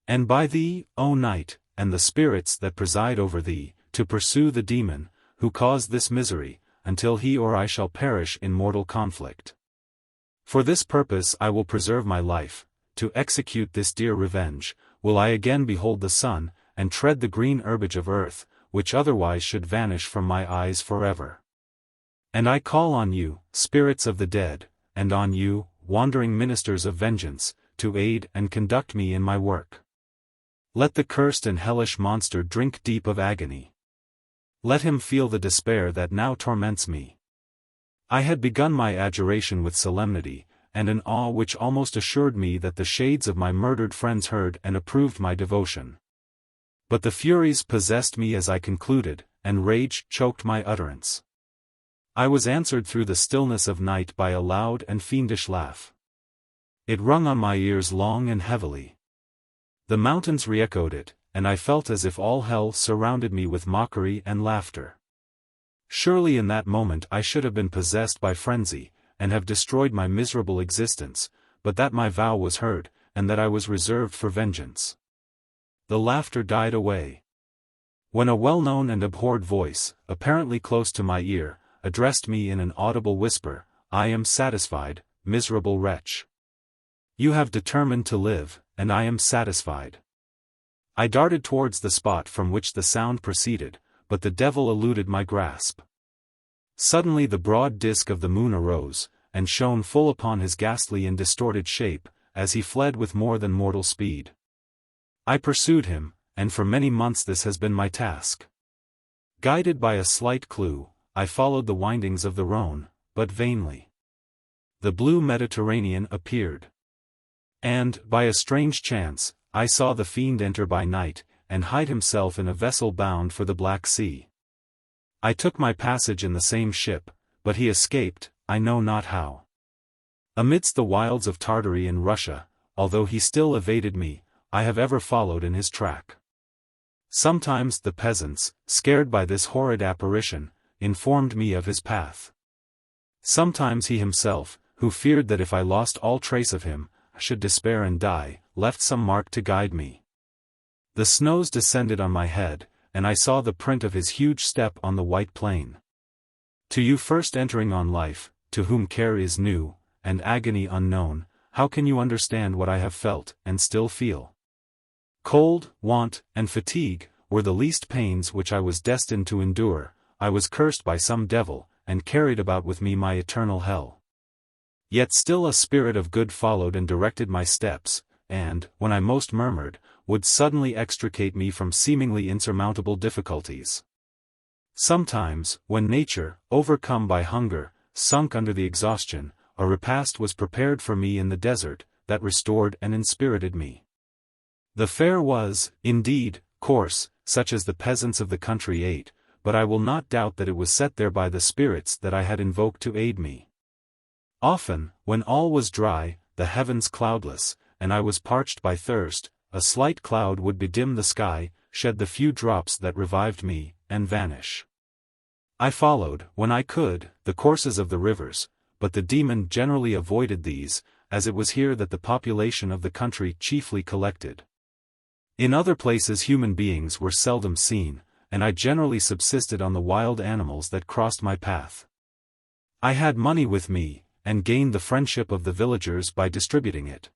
Speaker 1: And by thee, O night, and the spirits that preside over thee, to pursue the demon, who caused this misery, until he or I shall perish in mortal conflict. For this purpose I will preserve my life, to execute this dear revenge, will I again behold the sun, and tread the green herbage of earth, which otherwise should vanish from my eyes forever. And I call on you, spirits of the dead, and on you, wandering ministers of vengeance, to aid and conduct me in my work. Let the cursed and hellish monster drink deep of agony. Let him feel the despair that now torments me." I had begun my adjuration with solemnity, and an awe which almost assured me that the shades of my murdered friends heard and approved my devotion. But the furies possessed me as I concluded, and rage choked my utterance. I was answered through the stillness of night by a loud and fiendish laugh. It rung on my ears long and heavily. The mountains re-echoed it, and I felt as if all hell surrounded me with mockery and laughter. Surely in that moment I should have been possessed by frenzy, and have destroyed my miserable existence, but that my vow was heard, and that I was reserved for vengeance. The laughter died away. When a well-known and abhorred voice, apparently close to my ear, addressed me in an audible whisper, "I am satisfied, miserable wretch. You have determined to live, and I am satisfied." I darted towards the spot from which the sound proceeded, but the devil eluded my grasp. Suddenly the broad disk of the moon arose, and shone full upon his ghastly and distorted shape, as he fled with more than mortal speed. I pursued him, and for many months this has been my task. Guided by a slight clue, I followed the windings of the Rhône, but vainly. The blue Mediterranean appeared. And, by a strange chance, I saw the fiend enter by night, and hide himself in a vessel bound for the Black Sea. I took my passage in the same ship, but he escaped, I know not how. Amidst the wilds of Tartary and Russia, although he still evaded me, I have ever followed in his track. Sometimes the peasants, scared by this horrid apparition, informed me of his path. Sometimes he himself, who feared that if I lost all trace of him, I should despair and die, left some mark to guide me. The snows descended on my head, and I saw the print of his huge step on the white plain. To you first entering on life, to whom care is new, and agony unknown, how can you understand what I have felt, and still feel? Cold, want, and fatigue, were the least pains which I was destined to endure. I was cursed by some devil, and carried about with me my eternal hell. Yet still a spirit of good followed and directed my steps, and, when I most murmured, would suddenly extricate me from seemingly insurmountable difficulties. Sometimes, when nature, overcome by hunger, sunk under the exhaustion, a repast was prepared for me in the desert, that restored and inspirited me. The fare was, indeed, coarse, such as the peasants of the country ate, but I will not doubt that it was set there by the spirits that I had invoked to aid me. Often, when all was dry, the heavens cloudless, and I was parched by thirst, a slight cloud would bedim the sky, shed the few drops that revived me, and vanish. I followed, when I could, the courses of the rivers, but the demon generally avoided these, as it was here that the population of the country chiefly collected. In other places human beings were seldom seen, and I generally subsisted on the wild animals that crossed my path. I had money with me, and gained the friendship of the villagers by distributing it.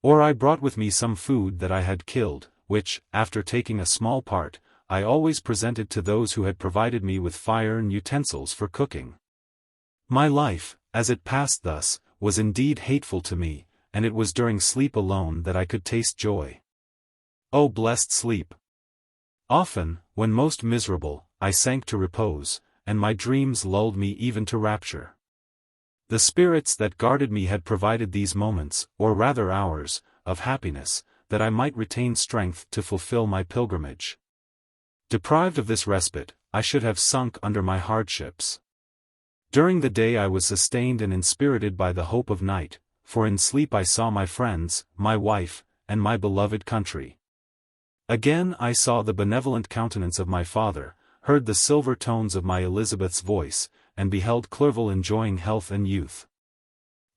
Speaker 1: Or I brought with me some food that I had killed, which, after taking a small part, I always presented to those who had provided me with fire and utensils for cooking. My life, as it passed thus, was indeed hateful to me, and it was during sleep alone that I could taste joy. O blessed sleep! Often, when most miserable, I sank to repose, and my dreams lulled me even to rapture. The spirits that guarded me had provided these moments, or rather hours, of happiness, that I might retain strength to fulfill my pilgrimage. Deprived of this respite, I should have sunk under my hardships. During the day I was sustained and inspirited by the hope of night, for in sleep I saw my friends, my wife, and my beloved country. Again I saw the benevolent countenance of my father, heard the silver tones of my Elizabeth's voice, and beheld Clerval enjoying health and youth.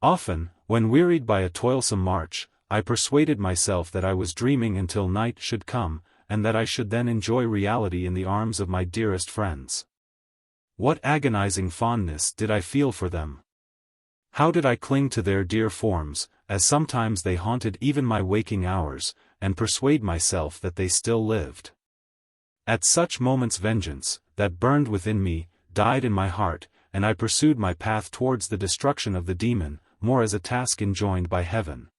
Speaker 1: Often, when wearied by a toilsome march, I persuaded myself that I was dreaming until night should come, and that I should then enjoy reality in the arms of my dearest friends. What agonizing fondness did I feel for them! How did I cling to their dear forms, as sometimes they haunted even my waking hours, and persuade myself that they still lived. At such moments vengeance, that burned within me, died in my heart, and I pursued my path towards the destruction of the demon, more as a task enjoined by heaven,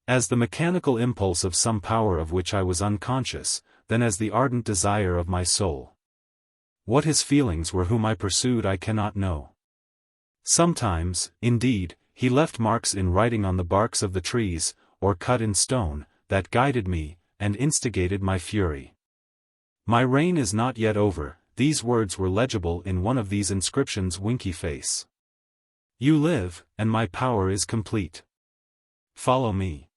Speaker 1: as the mechanical impulse of some power of which I was unconscious, than as the ardent desire of my soul. What his feelings were whom I pursued I cannot know. Sometimes, indeed, he left marks in writing on the barks of the trees, or cut in stone, that guided me, and instigated my fury. My reign is not yet over, these words were legible in one of these inscriptions' winky face. You live, and my power is complete. Follow me.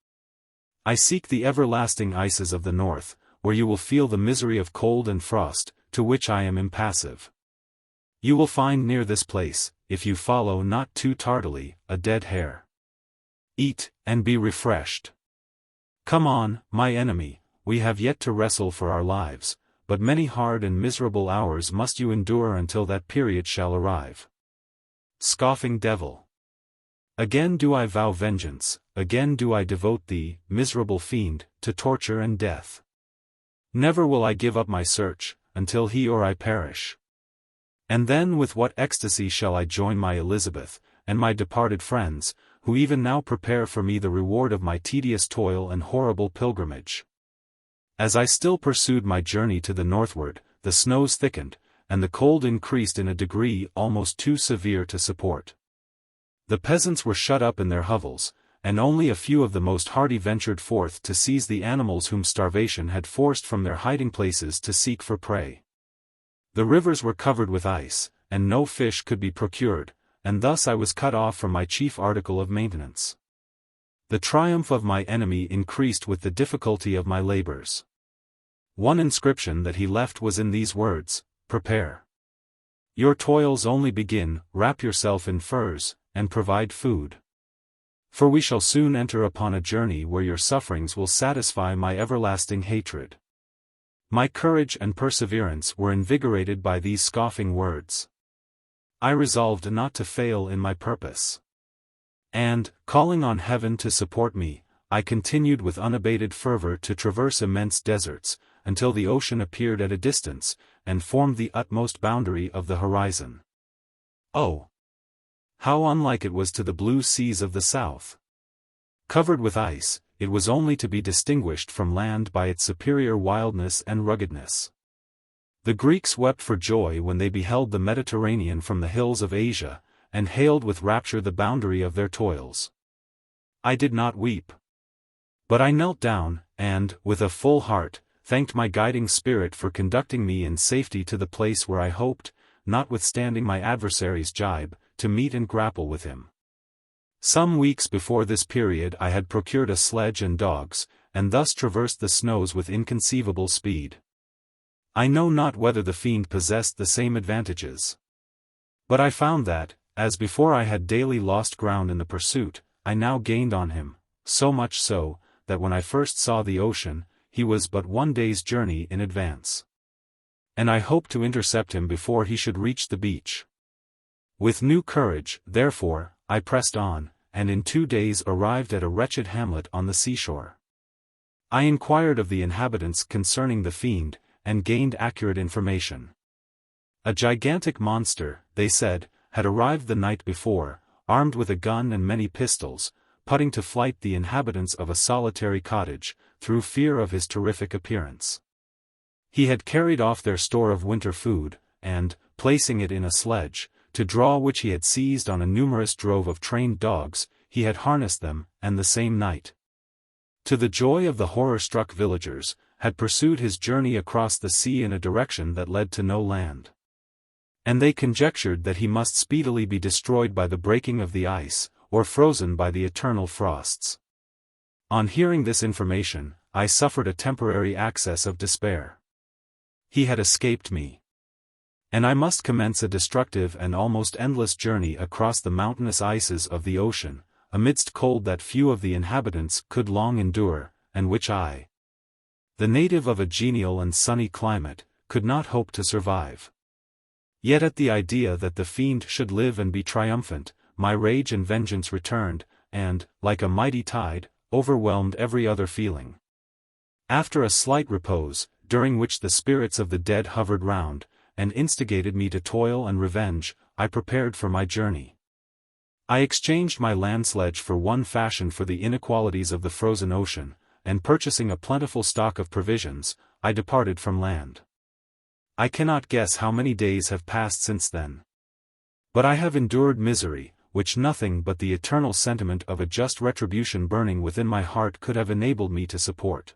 Speaker 1: I seek the everlasting ices of the north, where you will feel the misery of cold and frost, to which I am impassive. You will find near this place, if you follow not too tardily, a dead hare. Eat, and be refreshed. Come on, my enemy, we have yet to wrestle for our lives, but many hard and miserable hours must you endure until that period shall arrive. Scoffing devil! Again do I vow vengeance, again do I devote thee, miserable fiend, to torture and death. Never will I give up my search, until he or I perish. And then with what ecstasy shall I join my Elizabeth, and my departed friends, who even now prepare for me the reward of my tedious toil and horrible pilgrimage. As I still pursued my journey to the northward, the snows thickened, and the cold increased in a degree almost too severe to support. The peasants were shut up in their hovels, and only a few of the most hardy ventured forth to seize the animals whom starvation had forced from their hiding places to seek for prey. The rivers were covered with ice, and no fish could be procured, and thus I was cut off from my chief article of maintenance. The triumph of my enemy increased with the difficulty of my labors. One inscription that he left was in these words: Prepare. Your toils only begin, wrap yourself in furs, and provide food. For we shall soon enter upon a journey where your sufferings will satisfy my everlasting hatred. My courage and perseverance were invigorated by these scoffing words. I resolved not to fail in my purpose. And, calling on heaven to support me, I continued with unabated fervor to traverse immense deserts, until the ocean appeared at a distance, and formed the utmost boundary of the horizon. Oh! How unlike it was to the blue seas of the south! Covered with ice, it was only to be distinguished from land by its superior wildness and ruggedness. The Greeks wept for joy when they beheld the Mediterranean from the hills of Asia, and hailed with rapture the boundary of their toils. I did not weep. But I knelt down, and, with a full heart, thanked my guiding spirit for conducting me in safety to the place where I hoped, notwithstanding my adversary's jibe, to meet and grapple with him. Some weeks before this period I had procured a sledge and dogs, and thus traversed the snows with inconceivable speed. I know not whether the fiend possessed the same advantages. But I found that, as before I had daily lost ground in the pursuit, I now gained on him, so much so, that when I first saw the ocean, he was but 1 day's journey in advance. And I hoped to intercept him before he should reach the beach. With new courage, therefore, I pressed on, and in 2 days arrived at a wretched hamlet on the seashore. I inquired of the inhabitants concerning the fiend, and gained accurate information. A gigantic monster, they said, had arrived the night before, armed with a gun and many pistols, putting to flight the inhabitants of a solitary cottage, through fear of his terrific appearance. He had carried off their store of winter food, and, placing it in a sledge, to draw which he had seized on a numerous drove of trained dogs, he had harnessed them, and the same night to the joy of the horror-struck villagers, had pursued his journey across the sea in a direction that led to no land. And they conjectured that he must speedily be destroyed by the breaking of the ice, or frozen by the eternal frosts. On hearing this information, I suffered a temporary access of despair. He had escaped me. And I must commence a destructive and almost endless journey across the mountainous ices of the ocean, amidst cold that few of the inhabitants could long endure, and which I, the native of a genial and sunny climate, could not hope to survive. Yet at the idea that the fiend should live and be triumphant, my rage and vengeance returned, and, like a mighty tide, overwhelmed every other feeling. After a slight repose, during which the spirits of the dead hovered round, and instigated me to toil and revenge, I prepared for my journey. I exchanged my land sledge for one fashioned for the inequalities of the frozen ocean, and purchasing a plentiful stock of provisions, I departed from land. I cannot guess how many days have passed since then. But I have endured misery, which nothing but the eternal sentiment of a just retribution burning within my heart could have enabled me to support.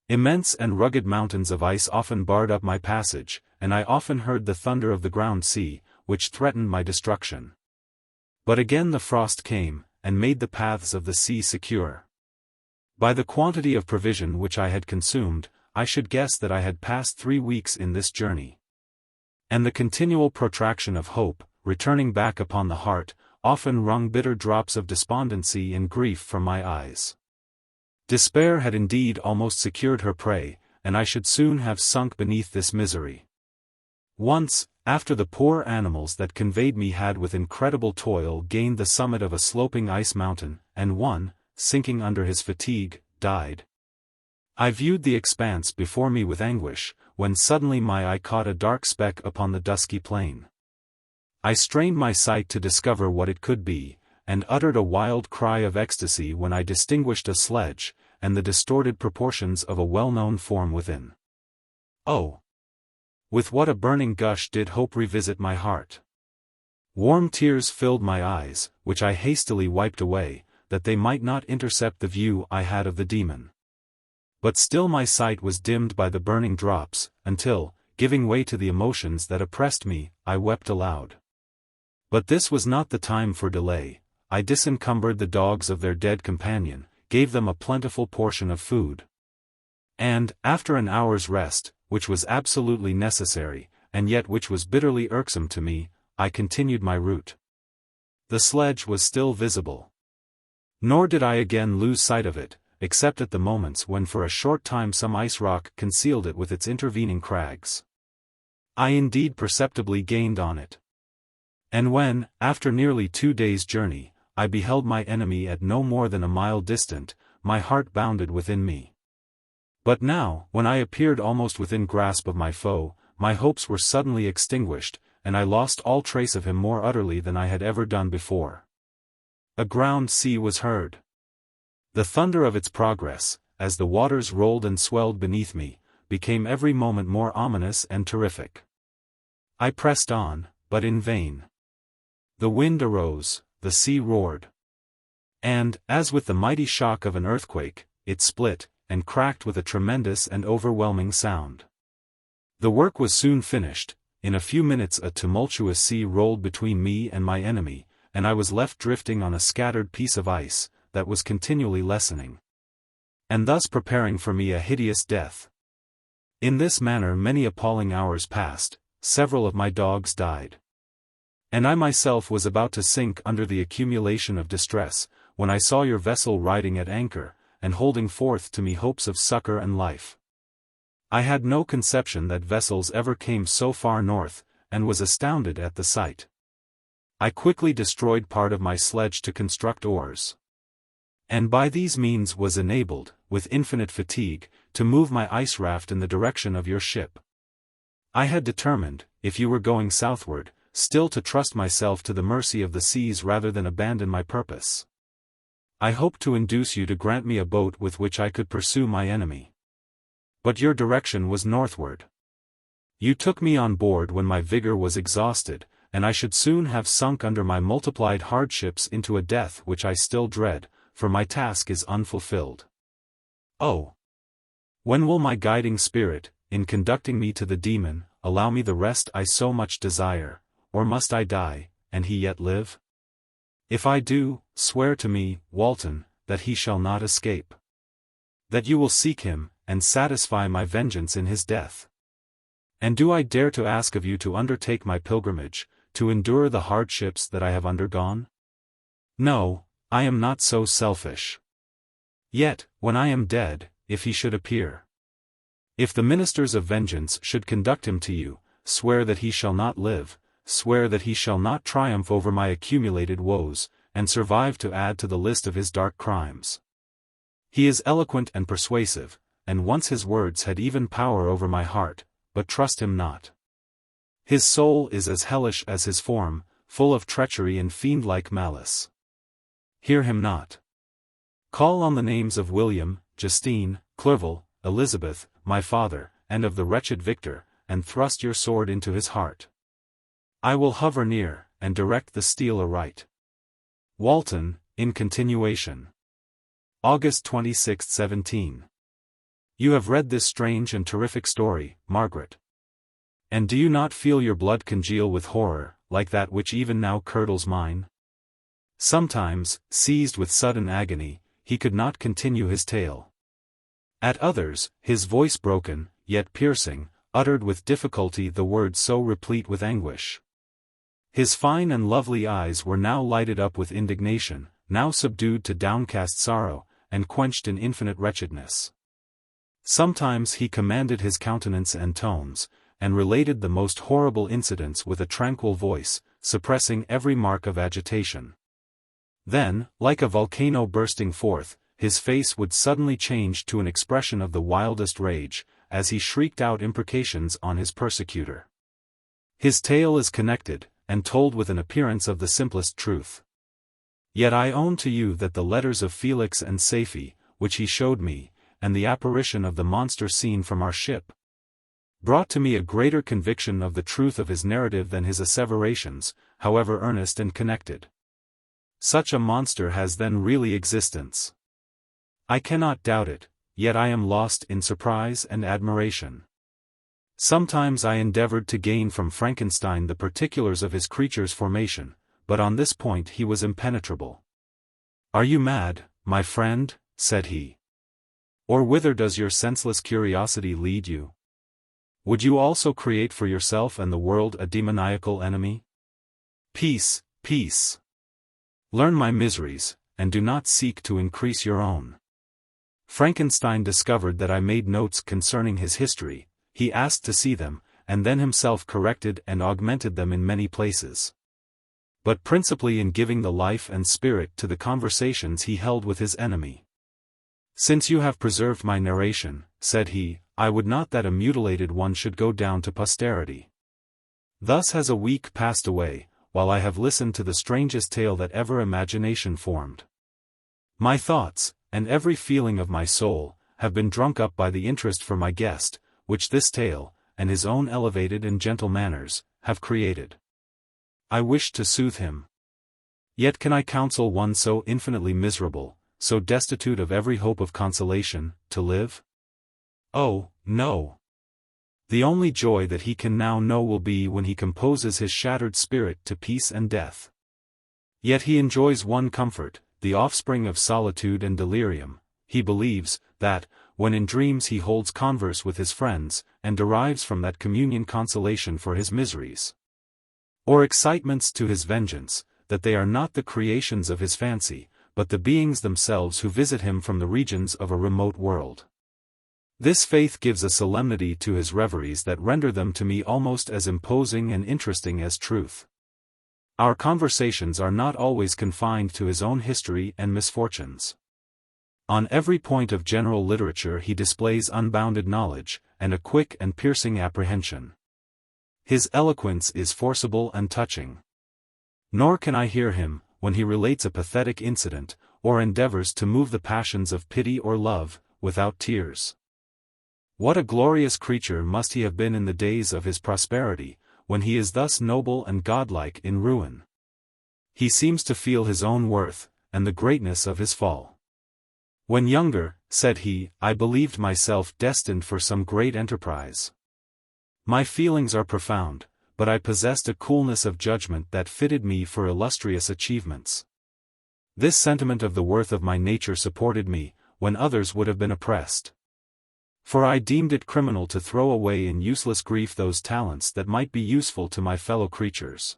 Speaker 1: Immense and rugged mountains of ice often barred up my passage, and I often heard the thunder of the ground sea, which threatened my destruction. But again the frost came, and made the paths of the sea secure. By the quantity of provision which I had consumed, I should guess that I had passed 3 weeks in this journey. And the continual protraction of hope, returning back upon the heart, often wrung bitter drops of despondency and grief from my eyes. Despair had indeed almost secured her prey, and I should soon have sunk beneath this misery. Once, after the poor animals that conveyed me had with incredible toil gained the summit of a sloping ice mountain, and one, sinking under his fatigue, died. I viewed the expanse before me with anguish, when suddenly my eye caught a dark speck upon the dusky plain. I strained my sight to discover what it could be, and uttered a wild cry of ecstasy when I distinguished a sledge, and the distorted proportions of a well-known form within. Oh! With what a burning gush did hope revisit my heart! Warm tears filled my eyes, which I hastily wiped away, that they might not intercept the view I had of the demon. But still my sight was dimmed by the burning drops, until, giving way to the emotions that oppressed me, I wept aloud. But this was not the time for delay. I disencumbered the dogs of their dead companion, gave them a plentiful portion of food. And, after an hour's rest, which was absolutely necessary, and yet which was bitterly irksome to me, I continued my route. The sledge was still visible. Nor did I again lose sight of it, except at the moments when for a short time some ice rock concealed it with its intervening crags. I indeed perceptibly gained on it. And when, after nearly 2 days' journey, I beheld my enemy at no more than a mile distant, my heart bounded within me. But now, when I appeared almost within grasp of my foe, my hopes were suddenly extinguished, and I lost all trace of him more utterly than I had ever done before. A ground sea was heard. The thunder of its progress, as the waters rolled and swelled beneath me, became every moment more ominous and terrific. I pressed on, but in vain. The wind arose, the sea roared. And, as with the mighty shock of an earthquake, it split, and cracked with a tremendous and overwhelming sound. The work was soon finished. In a few minutes a tumultuous sea rolled between me and my enemy, and I was left drifting on a scattered piece of ice, that was continually lessening, and thus preparing for me a hideous death. In this manner many appalling hours passed, several of my dogs died. And I myself was about to sink under the accumulation of distress, when I saw your vessel riding at anchor, and holding forth to me hopes of succor and life. I had no conception that vessels ever came so far north, and was astounded at the sight. I quickly destroyed part of my sledge to construct oars. And by these means was enabled, with infinite fatigue, to move my ice raft in the direction of your ship. I had determined, if you were going southward, still to trust myself to the mercy of the seas rather than abandon my purpose. I hoped to induce you to grant me a boat with which I could pursue my enemy. But your direction was northward. You took me on board when my vigor was exhausted, and I should soon have sunk under my multiplied hardships into a death which I still dread, for my task is unfulfilled. Oh! When will my guiding spirit, in conducting me to the demon, allow me the rest I so much desire, or must I die, and he yet live? If I do, swear to me, Walton, that he shall not escape. That you will seek him, and satisfy my vengeance in his death. And do I dare to ask of you to undertake my pilgrimage, to endure the hardships that I have undergone? No, I am not so selfish. Yet, when I am dead, if he should appear, if the ministers of vengeance should conduct him to you, swear that he shall not live, swear that he shall not triumph over my accumulated woes, and survive to add to the list of his dark crimes. He is eloquent and persuasive, and once his words had even power over my heart, but trust him not. His soul is as hellish as his form, full of treachery and fiend-like malice. Hear him not. Call on the names of William, Justine, Clerval, Elizabeth, my father, and of the wretched Victor, and thrust your sword into his heart. I will hover near, and direct the steel aright. Walton, in continuation. August 26, 17. You have read this strange and terrific story, Margaret. And do you not feel your blood congeal with horror, like that which even now curdles mine? Sometimes, seized with sudden agony, he could not continue his tale. At others, his voice broken, yet piercing, uttered with difficulty the words so replete with anguish. His fine and lovely eyes were now lighted up with indignation, now subdued to downcast sorrow, and quenched in infinite wretchedness. Sometimes he commanded his countenance and tones, and related the most horrible incidents with a tranquil voice, suppressing every mark of agitation. Then, like a volcano bursting forth, his face would suddenly change to an expression of the wildest rage, as he shrieked out imprecations on his persecutor. His tale is connected, and told with an appearance of the simplest truth. Yet I own to you that the letters of Felix and Safie, which he showed me, and the apparition of the monster seen from our ship, brought to me a greater conviction of the truth of his narrative than his asseverations, however earnest and connected. Such a monster has then really existence. I cannot doubt it, yet I am lost in surprise and admiration. Sometimes I endeavored to gain from Frankenstein the particulars of his creature's formation, but on this point he was impenetrable. "Are you mad, my friend?" said he. "Or whither does your senseless curiosity lead you? Would you also create for yourself and the world a demoniacal enemy? Peace, peace. Learn my miseries, and do not seek to increase your own." Frankenstein discovered that I made notes concerning his history. He asked to see them, and then himself corrected and augmented them in many places. But principally in giving the life and spirit to the conversations he held with his enemy. "Since you have preserved my narration," said he, "I would not that a mutilated one should go down to posterity. Thus has a week passed away, while I have listened to the strangest tale that ever imagination formed. My thoughts, and every feeling of my soul, have been drunk up by the interest for my guest, which this tale, and his own elevated and gentle manners, have created. I wish to soothe him. Yet can I counsel one so infinitely miserable, so destitute of every hope of consolation, to live? Oh, no. The only joy that he can now know will be when he composes his shattered spirit to peace and death. Yet he enjoys one comfort, the offspring of solitude and delirium. He believes, that, when in dreams he holds converse with his friends, and derives from that communion consolation for his miseries, or excitements to his vengeance, that they are not the creations of his fancy, but the beings themselves who visit him from the regions of a remote world. This faith gives a solemnity to his reveries that render them to me almost as imposing and interesting as truth. Our conversations are not always confined to his own history and misfortunes. On every point of general literature he displays unbounded knowledge, and a quick and piercing apprehension. His eloquence is forcible and touching. Nor can I hear him, when he relates a pathetic incident, or endeavors to move the passions of pity or love, without tears. What a glorious creature must he have been in the days of his prosperity, when he is thus noble and godlike in ruin. He seems to feel his own worth, and the greatness of his fall. When younger, said he, I believed myself destined for some great enterprise. My feelings are profound, but I possessed a coolness of judgment that fitted me for illustrious achievements. This sentiment of the worth of my nature supported me, when others would have been oppressed. For I deemed it criminal to throw away in useless grief those talents that might be useful to my fellow creatures.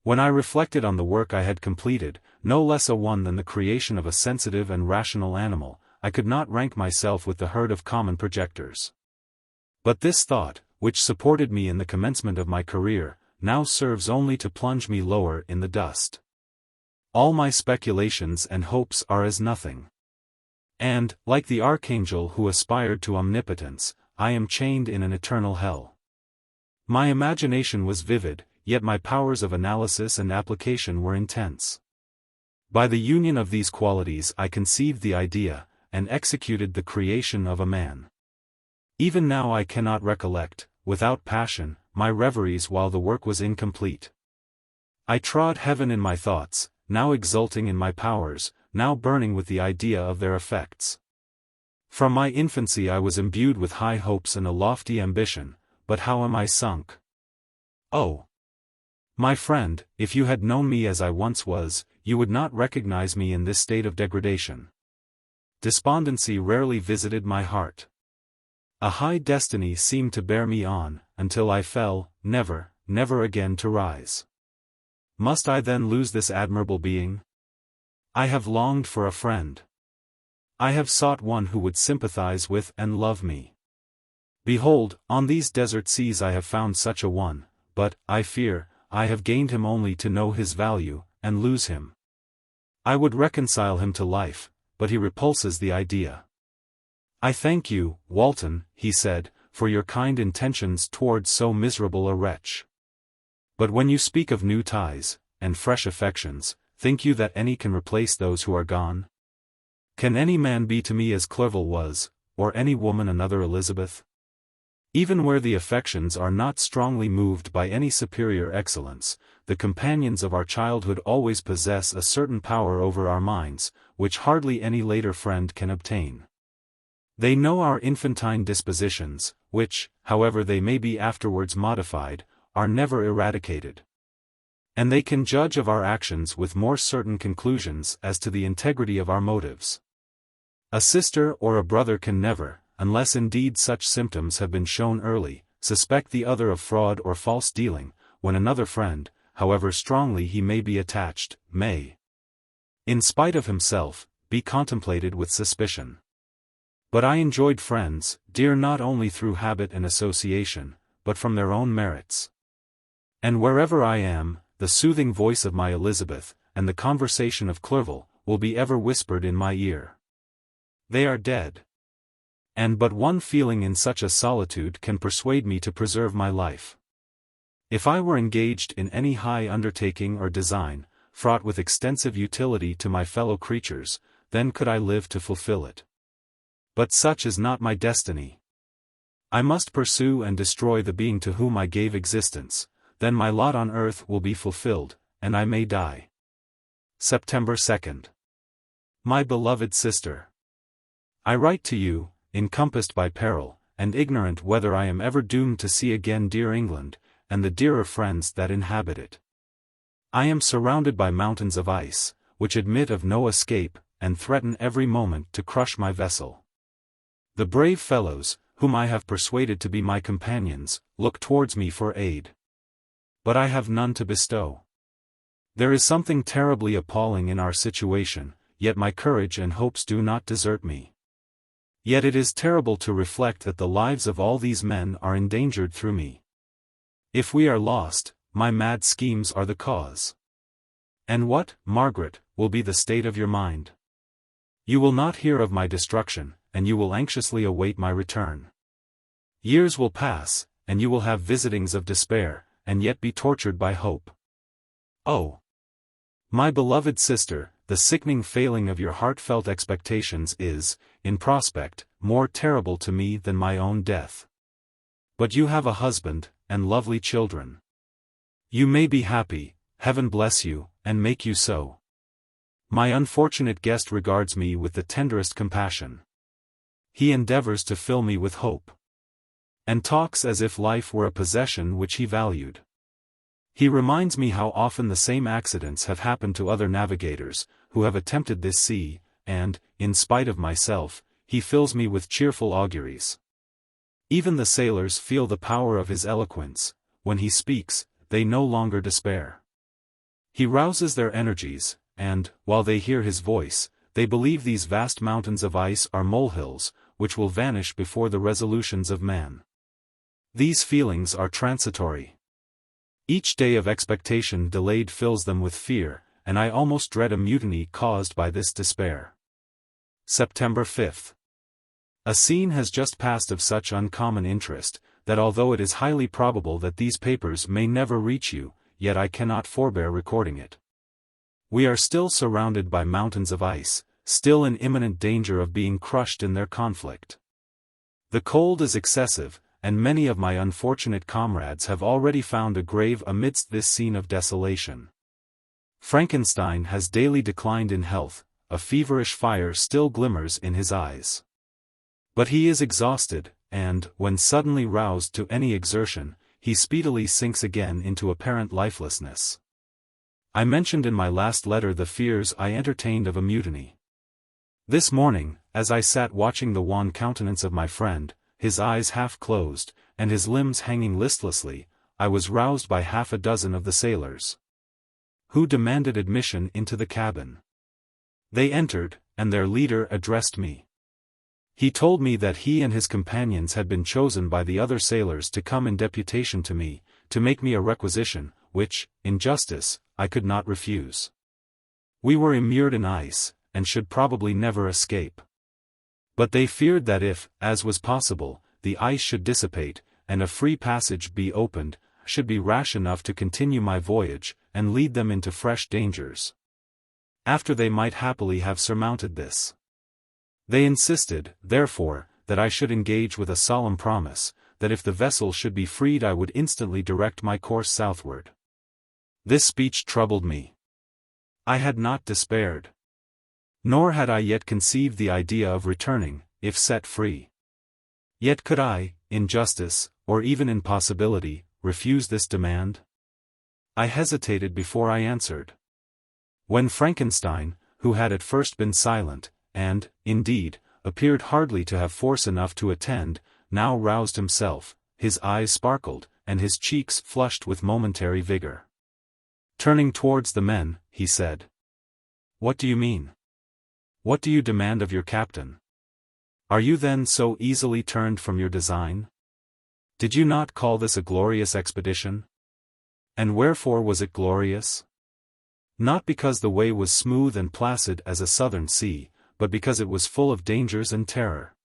Speaker 1: When I reflected on the work I had completed, no less a one than the creation of a sensitive and rational animal, I could not rank myself with the herd of common projectors. But this thought, which supported me in the commencement of my career, now serves only to plunge me lower in the dust. All my speculations and hopes are as nothing. And, like the archangel who aspired to omnipotence, I am chained in an eternal hell. My imagination was vivid, yet my powers of analysis and application were intense. By the union of these qualities I conceived the idea, and executed the creation of a man. Even now I cannot recollect, without passion, my reveries while the work was incomplete. I trod heaven in my thoughts, now exulting in my powers, now burning with the idea of their effects. From my infancy I was imbued with high hopes and a lofty ambition, but how am I sunk? Oh! My friend, if you had known me as I once was, you would not recognize me in this state of degradation. Despondency rarely visited my heart. A high destiny seemed to bear me on, until I fell, never, never again to rise. Must I then lose this admirable being? I have longed for a friend. I have sought one who would sympathize with and love me. Behold, on these desert seas I have found such a one, but, I fear, I have gained him only to know his value, and lose him. I would reconcile him to life, but he repulses the idea. I thank you, Walton, he said, for your kind intentions towards so miserable a wretch. But when you speak of new ties, and fresh affections, think you that any can replace those who are gone? Can any man be to me as Clerval was, or any woman another Elizabeth? Even where the affections are not strongly moved by any superior excellence, the companions of our childhood always possess a certain power over our minds, which hardly any later friend can obtain. They know our infantine dispositions, which, however they may be afterwards modified, are never eradicated. And they can judge of our actions with more certain conclusions as to the integrity of our motives. A sister or a brother can never, unless indeed such symptoms have been shown early, suspect the other of fraud or false dealing, when another friend, however strongly he may be attached, may, in spite of himself, be contemplated with suspicion. But I enjoyed friends, dear not only through habit and association, but from their own merits. And wherever I am, the soothing voice of my Elizabeth, and the conversation of Clerval, will be ever whispered in my ear. They are dead. And but one feeling in such a solitude can persuade me to preserve my life. If I were engaged in any high undertaking or design, fraught with extensive utility to my fellow creatures, then could I live to fulfill it. But such is not my destiny. I must pursue and destroy the being to whom I gave existence, then my lot on earth will be fulfilled, and I may die. September 2nd. My beloved sister. I write to you, encompassed by peril, and ignorant whether I am ever doomed to see again dear England, and the dearer friends that inhabit it. I am surrounded by mountains of ice, which admit of no escape, and threaten every moment to crush my vessel. The brave fellows, whom I have persuaded to be my companions, look towards me for aid. But I have none to bestow. There is something terribly appalling in our situation, yet my courage and hopes do not desert me. Yet it is terrible to reflect that the lives of all these men are endangered through me. If we are lost, my mad schemes are the cause. And what, Margaret, will be the state of your mind? You will not hear of my destruction, and you will anxiously await my return. Years will pass, and you will have visitings of despair, and yet be tortured by hope. Oh! My beloved sister, the sickening failing of your heartfelt expectations is, in prospect, more terrible to me than my own death. But you have a husband, and lovely children. You may be happy, heaven bless you, and make you so. My unfortunate guest regards me with the tenderest compassion. He endeavors to fill me with hope, and talks as if life were a possession which he valued. He reminds me how often the same accidents have happened to other navigators, who have attempted this sea, and, in spite of myself, he fills me with cheerful auguries. Even the sailors feel the power of his eloquence. When he speaks, they no longer despair. He rouses their energies, and, while they hear his voice, they believe these vast mountains of ice are molehills, which will vanish before the resolutions of man. These feelings are transitory. Each day of expectation delayed fills them with fear, and I almost dread a mutiny caused by this despair. September 5th. A scene has just passed of such uncommon interest, that although it is highly probable that these papers may never reach you, yet I cannot forbear recording it. We are still surrounded by mountains of ice, still in imminent danger of being crushed in their conflict. The cold is excessive, and many of my unfortunate comrades have already found a grave amidst this scene of desolation. Frankenstein has daily declined in health, a feverish fire still glimmers in his eyes. But he is exhausted, and, when suddenly roused to any exertion, he speedily sinks again into apparent lifelessness. I mentioned in my last letter the fears I entertained of a mutiny. This morning, as I sat watching the wan countenance of my friend, his eyes half closed, and his limbs hanging listlessly, I was roused by half a dozen of the sailors, who demanded admission into the cabin. They entered, and their leader addressed me. He told me that he and his companions had been chosen by the other sailors to come in deputation to me, to make me a requisition, which, in justice, I could not refuse. We were immured in ice, and should probably never escape. But they feared that if, as was possible, the ice should dissipate, and a free passage be opened, I should be rash enough to continue my voyage, and lead them into fresh dangers, after they might happily have surmounted this. They insisted, therefore, that I should engage with a solemn promise, that if the vessel should be freed I would instantly direct my course southward. This speech troubled me. I had not despaired. Nor had I yet conceived the idea of returning, if set free. Yet could I, in justice, or even in possibility, refuse this demand? I hesitated before I answered. When Frankenstein, who had at first been silent, and, indeed, appeared hardly to have force enough to attend, now roused himself, his eyes sparkled, and his cheeks flushed with momentary vigor. Turning towards the men, he said, "What do you mean? What do you demand of your captain? Are you then so easily turned from your design? Did you not call this a glorious expedition? And wherefore was it glorious? Not because the way was smooth and placid as a southern sea, but because it was full of dangers and terror.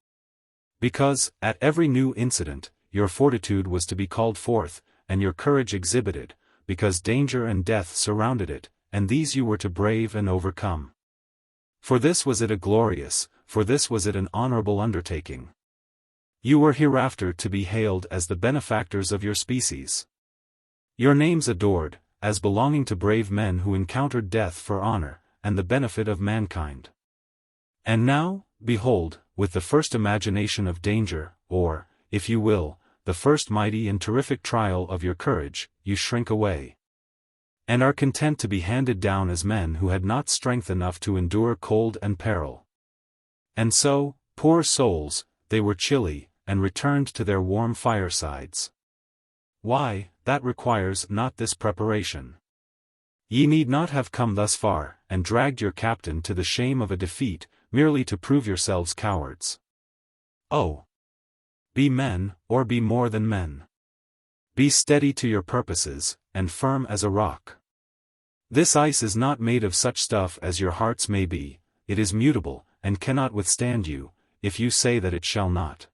Speaker 1: Because, at every new incident, your fortitude was to be called forth, and your courage exhibited, because danger and death surrounded it, and these you were to brave and overcome. For this was it a glorious, for this was it an honorable undertaking. You were hereafter to be hailed as the benefactors of your species. Your names adored, as belonging to brave men who encountered death for honor, and the benefit of mankind. And now, behold, with the first imagination of danger, or, if you will, the first mighty and terrific trial of your courage, you shrink away, and are content to be handed down as men who had not strength enough to endure cold and peril. And so, poor souls, they were chilly, and returned to their warm firesides. Why, that requires not this preparation. Ye need not have come thus far, and dragged your captain to the shame of a defeat, merely to prove yourselves cowards. Oh! Be men, or be more than men. Be steady to your purposes, and firm as a rock. This ice is not made of such stuff as your hearts may be, it is mutable, and cannot withstand you, if you say that it shall not.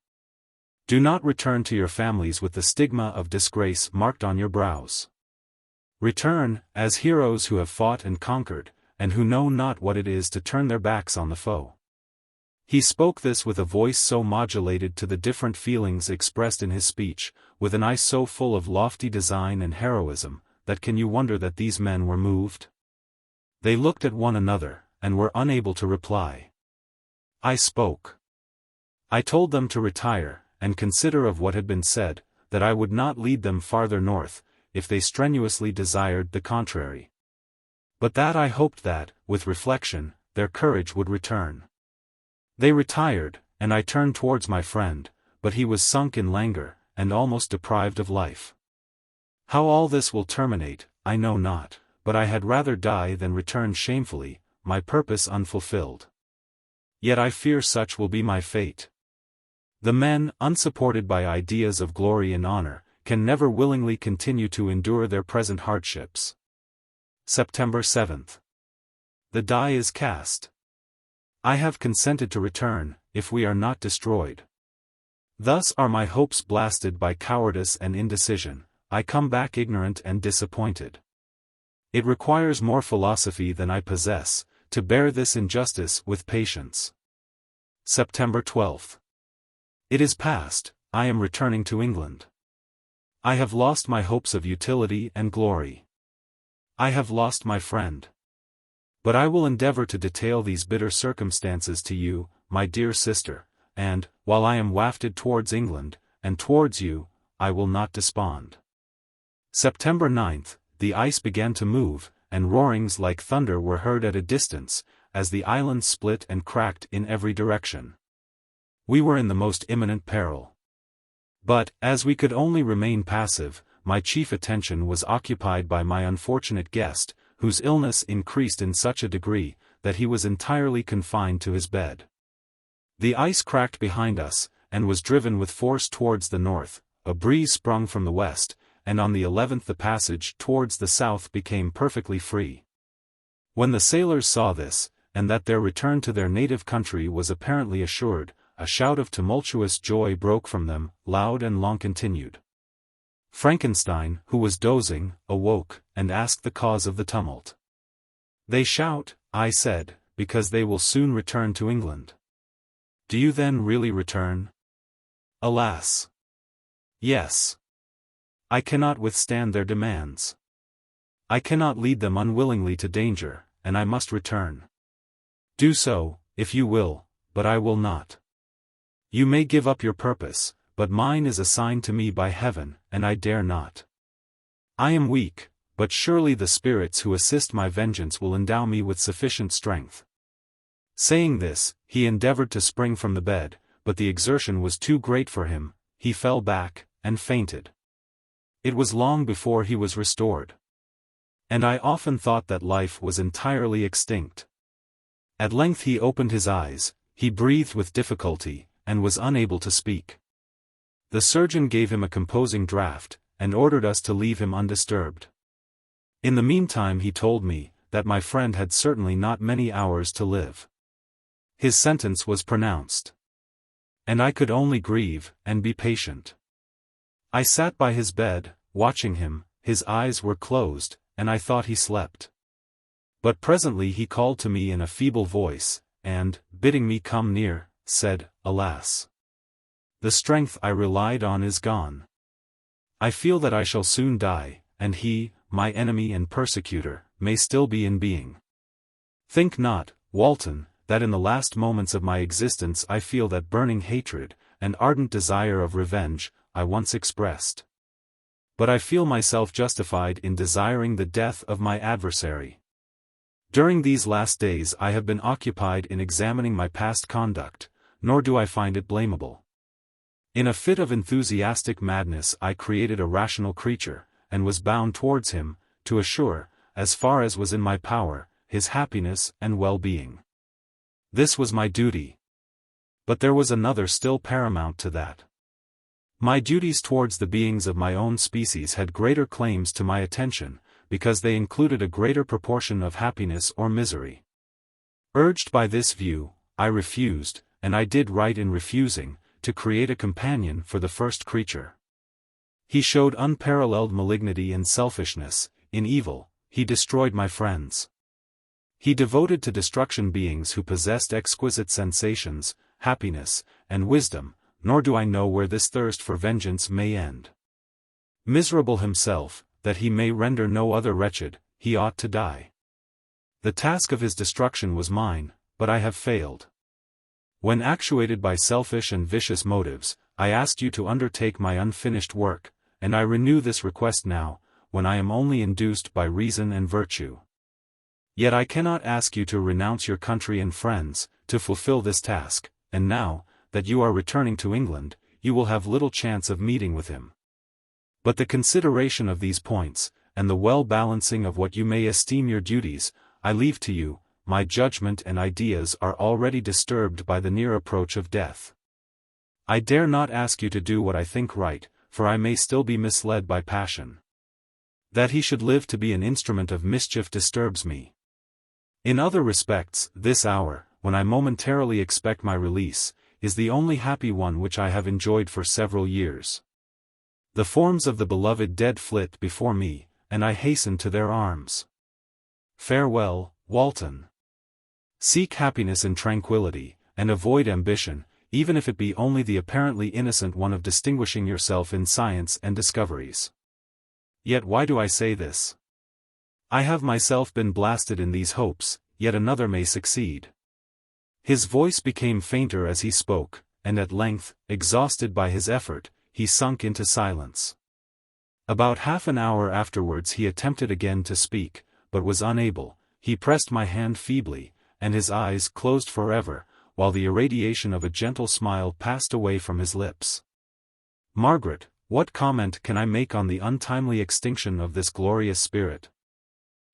Speaker 1: Do not return to your families with the stigma of disgrace marked on your brows. Return, as heroes who have fought and conquered, and who know not what it is to turn their backs on the foe." He spoke this with a voice so modulated to the different feelings expressed in his speech, with an eye so full of lofty design and heroism, that can you wonder that these men were moved? They looked at one another, and were unable to reply. I spoke. I told them to retire, and consider of what had been said, that I would not lead them farther north, if they strenuously desired the contrary. But that I hoped that, with reflection, their courage would return. They retired, and I turned towards my friend, but he was sunk in languor, and almost deprived of life. How all this will terminate, I know not, but I had rather die than return shamefully, my purpose unfulfilled. Yet I fear such will be my fate. The men, unsupported by ideas of glory and honor, can never willingly continue to endure their present hardships. September 7th. The die is cast. I have consented to return, if we are not destroyed. Thus are my hopes blasted by cowardice and indecision. I come back ignorant and disappointed. It requires more philosophy than I possess, to bear this injustice with patience. September 12th. It is past, I am returning to England. I have lost my hopes of utility and glory. I have lost my friend. But I will endeavor to detail these bitter circumstances to you, my dear sister, and, while I am wafted towards England, and towards you, I will not despond. September 9th, the ice began to move, and roarings like thunder were heard at a distance, as the island split and cracked in every direction. We were in the most imminent peril. But, as we could only remain passive, my chief attention was occupied by my unfortunate guest, whose illness increased in such a degree, that he was entirely confined to his bed. The ice cracked behind us, and was driven with force towards the north, a breeze sprung from the west, and on the 11th the passage towards the south became perfectly free. When the sailors saw this, and that their return to their native country was apparently assured, a shout of tumultuous joy broke from them, loud and long continued. Frankenstein, who was dozing, awoke, and asked the cause of the tumult. They shout, I said, because they will soon return to England. Do you then really return? Alas! Yes. I cannot withstand their demands. I cannot lead them unwillingly to danger, and I must return. Do so, if you will, but I will not. You may give up your purpose, but mine is assigned to me by heaven, and I dare not. I am weak, but surely the spirits who assist my vengeance will endow me with sufficient strength. Saying this, he endeavored to spring from the bed, but the exertion was too great for him, he fell back, and fainted. It was long before he was restored. And I often thought that life was entirely extinct. At length he opened his eyes, he breathed with difficulty, and was unable to speak. The surgeon gave him a composing draught, and ordered us to leave him undisturbed. In the meantime he told me, that my friend had certainly not many hours to live. His sentence was pronounced. And I could only grieve, and be patient. I sat by his bed, watching him, his eyes were closed, and I thought he slept. But presently he called to me in a feeble voice, and, bidding me come near, said, Alas! The strength I relied on is gone. I feel that I shall soon die, and he, my enemy and persecutor, may still be in being. Think not, Walton, that in the last moments of my existence I feel that burning hatred, and ardent desire of revenge, I once expressed. But I feel myself justified in desiring the death of my adversary. During these last days I have been occupied in examining my past conduct, nor do I find it blamable. In a fit of enthusiastic madness I created a rational creature, and was bound towards him, to assure, as far as was in my power, his happiness and well-being. This was my duty. But there was another still paramount to that. My duties towards the beings of my own species had greater claims to my attention, because they included a greater proportion of happiness or misery. Urged by this view, I refused, and I did right in refusing, to create a companion for the first creature. He showed unparalleled malignity and selfishness. In evil, he destroyed my friends. He devoted to destruction beings who possessed exquisite sensations, happiness, and wisdom, nor do I know where this thirst for vengeance may end. Miserable himself, that he may render no other wretched, he ought to die. The task of his destruction was mine, but I have failed. When actuated by selfish and vicious motives, I asked you to undertake my unfinished work, and I renew this request now, when I am only induced by reason and virtue. Yet I cannot ask you to renounce your country and friends, to fulfill this task, and now, that you are returning to England, you will have little chance of meeting with him. But the consideration of these points, and the well-balancing of what you may esteem your duties, I leave to you. My judgment and ideas are already disturbed by the near approach of death. I dare not ask you to do what I think right, for I may still be misled by passion. That he should live to be an instrument of mischief disturbs me. In other respects, this hour, when I momentarily expect my release, is the only happy one which I have enjoyed for several years. The forms of the beloved dead flit before me, and I hasten to their arms. Farewell, Walton. Seek happiness in tranquility, and avoid ambition, even if it be only the apparently innocent one of distinguishing yourself in science and discoveries. Yet why do I say this? I have myself been blasted in these hopes, yet another may succeed. His voice became fainter as he spoke, and at length, exhausted by his effort, he sunk into silence. About half an hour afterwards he attempted again to speak, but was unable. He pressed my hand feebly, and his eyes closed forever, while the irradiation of a gentle smile passed away from his lips. Margaret, what comment can I make on the untimely extinction of this glorious spirit?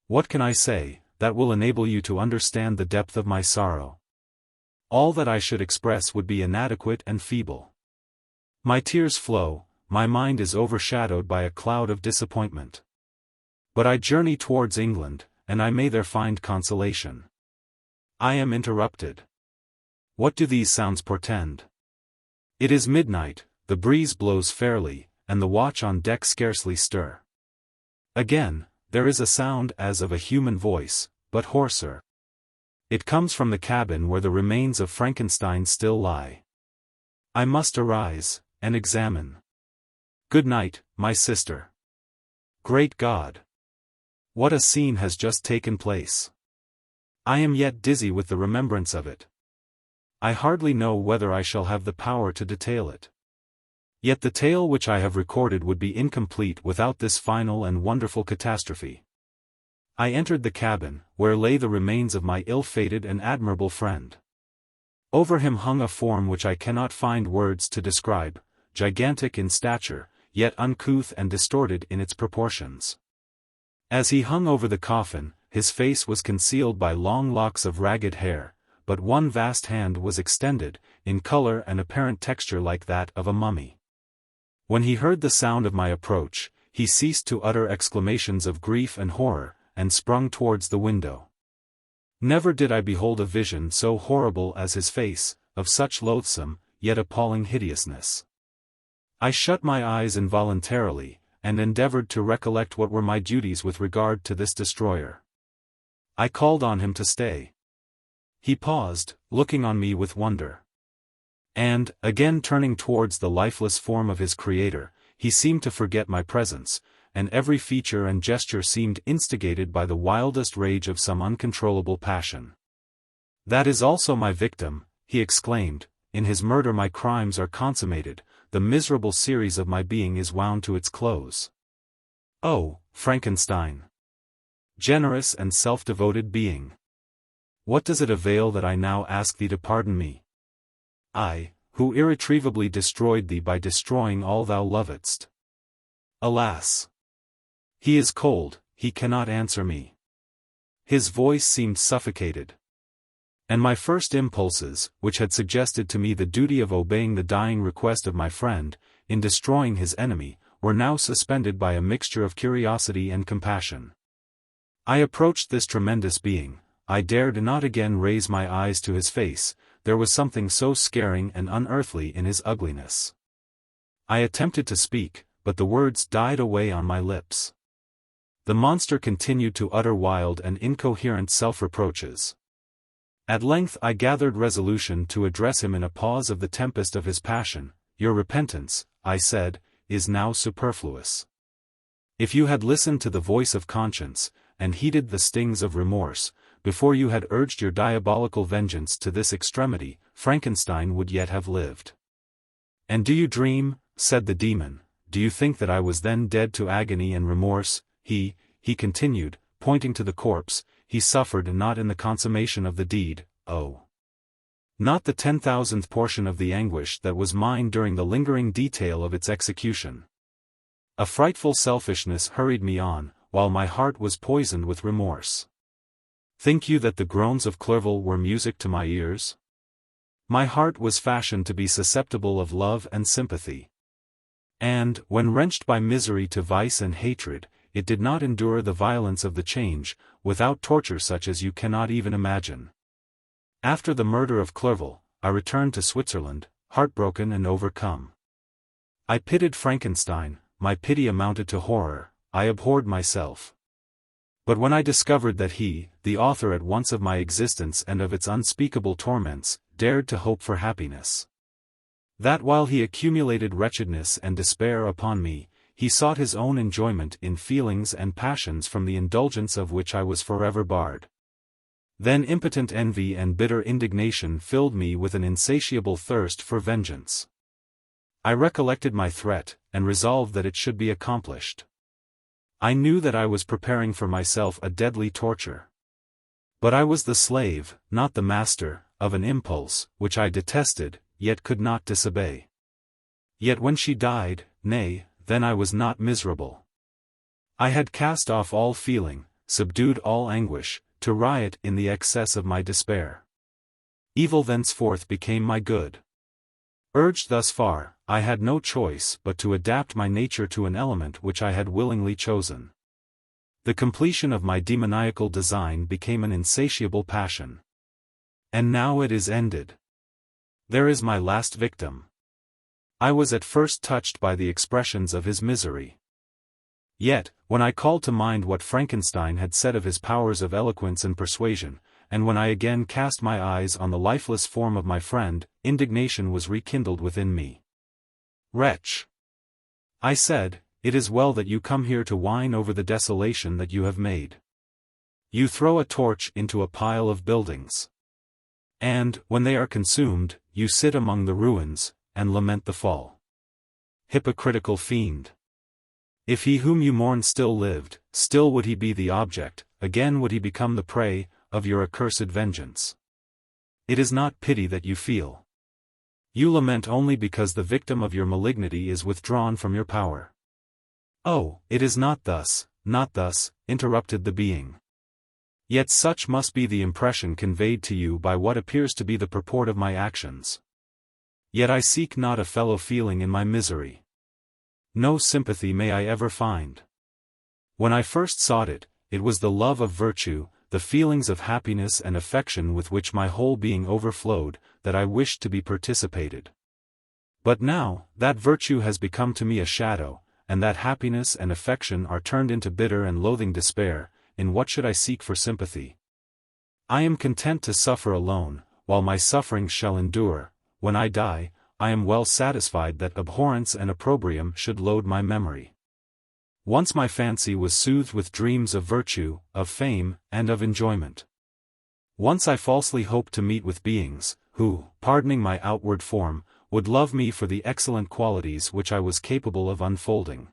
Speaker 1: What can I say, that will enable you to understand the depth of my sorrow? All that I should express would be inadequate and feeble. My tears flow, my mind is overshadowed by a cloud of disappointment. But I journey towards England, and I may there find consolation. I am interrupted. What do these sounds portend? It is midnight, the breeze blows fairly, and the watch on deck scarcely stir. Again, there is a sound as of a human voice, but hoarser. It comes from the cabin where the remains of Frankenstein still lie. I must arise, and examine. Good night, my sister. Great God! What a scene has just taken place! I am yet dizzy with the remembrance of it. I hardly know whether I shall have the power to detail it. Yet the tale which I have recorded would be incomplete without this final and wonderful catastrophe. I entered the cabin, where lay the remains of my ill-fated and admirable friend. Over him hung a form which I cannot find words to describe, gigantic in stature, yet uncouth and distorted in its proportions. As he hung over the coffin, his face was concealed by long locks of ragged hair, but one vast hand was extended, in color and apparent texture like that of a mummy. When he heard the sound of my approach, he ceased to utter exclamations of grief and horror, and sprung towards the window. Never did I behold a vision so horrible as his face, of such loathsome, yet appalling hideousness. I shut my eyes involuntarily, and endeavored to recollect what were my duties with regard to this destroyer. I called on him to stay. He paused, looking on me with wonder. And, again turning towards the lifeless form of his creator, he seemed to forget my presence, and every feature and gesture seemed instigated by the wildest rage of some uncontrollable passion. That is also my victim, he exclaimed, in his murder my crimes are consummated, the miserable series of my being is wound to its close. Oh, Frankenstein! Generous and self-devoted being! What does it avail that I now ask thee to pardon me? I, who irretrievably destroyed thee by destroying all thou lovedst. Alas! He is cold, he cannot answer me. His voice seemed suffocated. And my first impulses, which had suggested to me the duty of obeying the dying request of my friend, in destroying his enemy, were now suspended by a mixture of curiosity and compassion. I approached this tremendous being. I dared not again raise my eyes to his face, there was something so scaring and unearthly in his ugliness. I attempted to speak, but the words died away on my lips. The monster continued to utter wild and incoherent self-reproaches. At length I gathered resolution to address him in a pause of the tempest of his passion. Your repentance, I said, is now superfluous. If you had listened to the voice of conscience, and heeded the stings of remorse, before you had urged your diabolical vengeance to this extremity, Frankenstein would yet have lived. And do you dream, said the demon, do you think that I was then dead to agony and remorse? He continued, pointing to the corpse, he suffered not in the consummation of the deed, oh! Not the 10,000th portion of the anguish that was mine during the lingering detail of its execution. A frightful selfishness hurried me on, while my heart was poisoned with remorse. Think you that the groans of Clerval were music to my ears? My heart was fashioned to be susceptible of love and sympathy. And, when wrenched by misery to vice and hatred, it did not endure the violence of the change, without torture such as you cannot even imagine. After the murder of Clerval, I returned to Switzerland, heartbroken and overcome. I pitied Frankenstein, my pity amounted to horror, I abhorred myself. But when I discovered that he, the author at once of my existence and of its unspeakable torments, dared to hope for happiness. That while he accumulated wretchedness and despair upon me, he sought his own enjoyment in feelings and passions from the indulgence of which I was forever barred. Then impotent envy and bitter indignation filled me with an insatiable thirst for vengeance. I recollected my threat, and resolved that it should be accomplished. I knew that I was preparing for myself a deadly torture. But I was the slave, not the master, of an impulse, which I detested, yet could not disobey. Yet when she died, nay, then I was not miserable. I had cast off all feeling, subdued all anguish, to riot in the excess of my despair. Evil thenceforth became my good. Urged thus far, I had no choice but to adapt my nature to an element which I had willingly chosen. The completion of my demoniacal design became an insatiable passion. And now it is ended. There is my last victim. I was at first touched by the expressions of his misery. Yet, when I called to mind what Frankenstein had said of his powers of eloquence and persuasion, and when I again cast my eyes on the lifeless form of my friend, indignation was rekindled within me. Wretch! I said, it is well that you come here to whine over the desolation that you have made. You throw a torch into a pile of buildings. And, when they are consumed, you sit among the ruins, and lament the fall. Hypocritical fiend! If he whom you mourn still lived, still would he be the object, again would he become the prey, of your accursed vengeance. It is not pity that you feel. You lament only because the victim of your malignity is withdrawn from your power. Oh, it is not thus, interrupted the being. Yet such must be the impression conveyed to you by what appears to be the purport of my actions. Yet I seek not a fellow feeling in my misery. No sympathy may I ever find. When I first sought it, it was the love of virtue, the feelings of happiness and affection with which my whole being overflowed, that I wished to be participated. But now, that virtue has become to me a shadow, and that happiness and affection are turned into bitter and loathing despair, in what should I seek for sympathy? I am content to suffer alone, while my sufferings shall endure. When I die, I am well satisfied that abhorrence and opprobrium should load my memory. Once my fancy was soothed with dreams of virtue, of fame, and of enjoyment. Once I falsely hoped to meet with beings, who, pardoning my outward form, would love me for the excellent qualities which I was capable of unfolding.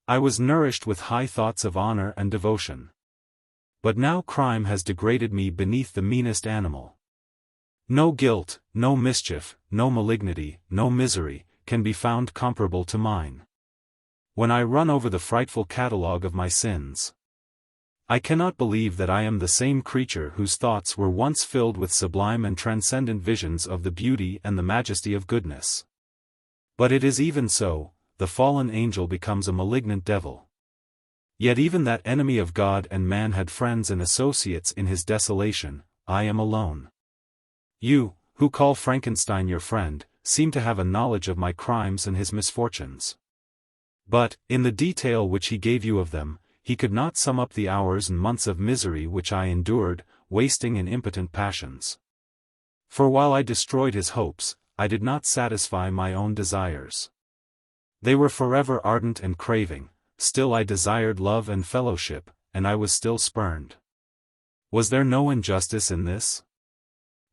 Speaker 1: I was nourished with high thoughts of honor and devotion. But now crime has degraded me beneath the meanest animal. No guilt, no mischief, no malignity, no misery, can be found comparable to mine. When I run over the frightful catalogue of my sins, I cannot believe that I am the same creature whose thoughts were once filled with sublime and transcendent visions of the beauty and the majesty of goodness. But it is even so, the fallen angel becomes a malignant devil. Yet even that enemy of God and man had friends and associates in his desolation. I am alone. You, who call Frankenstein your friend, seem to have a knowledge of my crimes and his misfortunes. But, in the detail which he gave you of them, he could not sum up the hours and months of misery which I endured, wasting in impotent passions. For while I destroyed his hopes, I did not satisfy my own desires. They were forever ardent and craving, still I desired love and fellowship, and I was still spurned. Was there no injustice in this?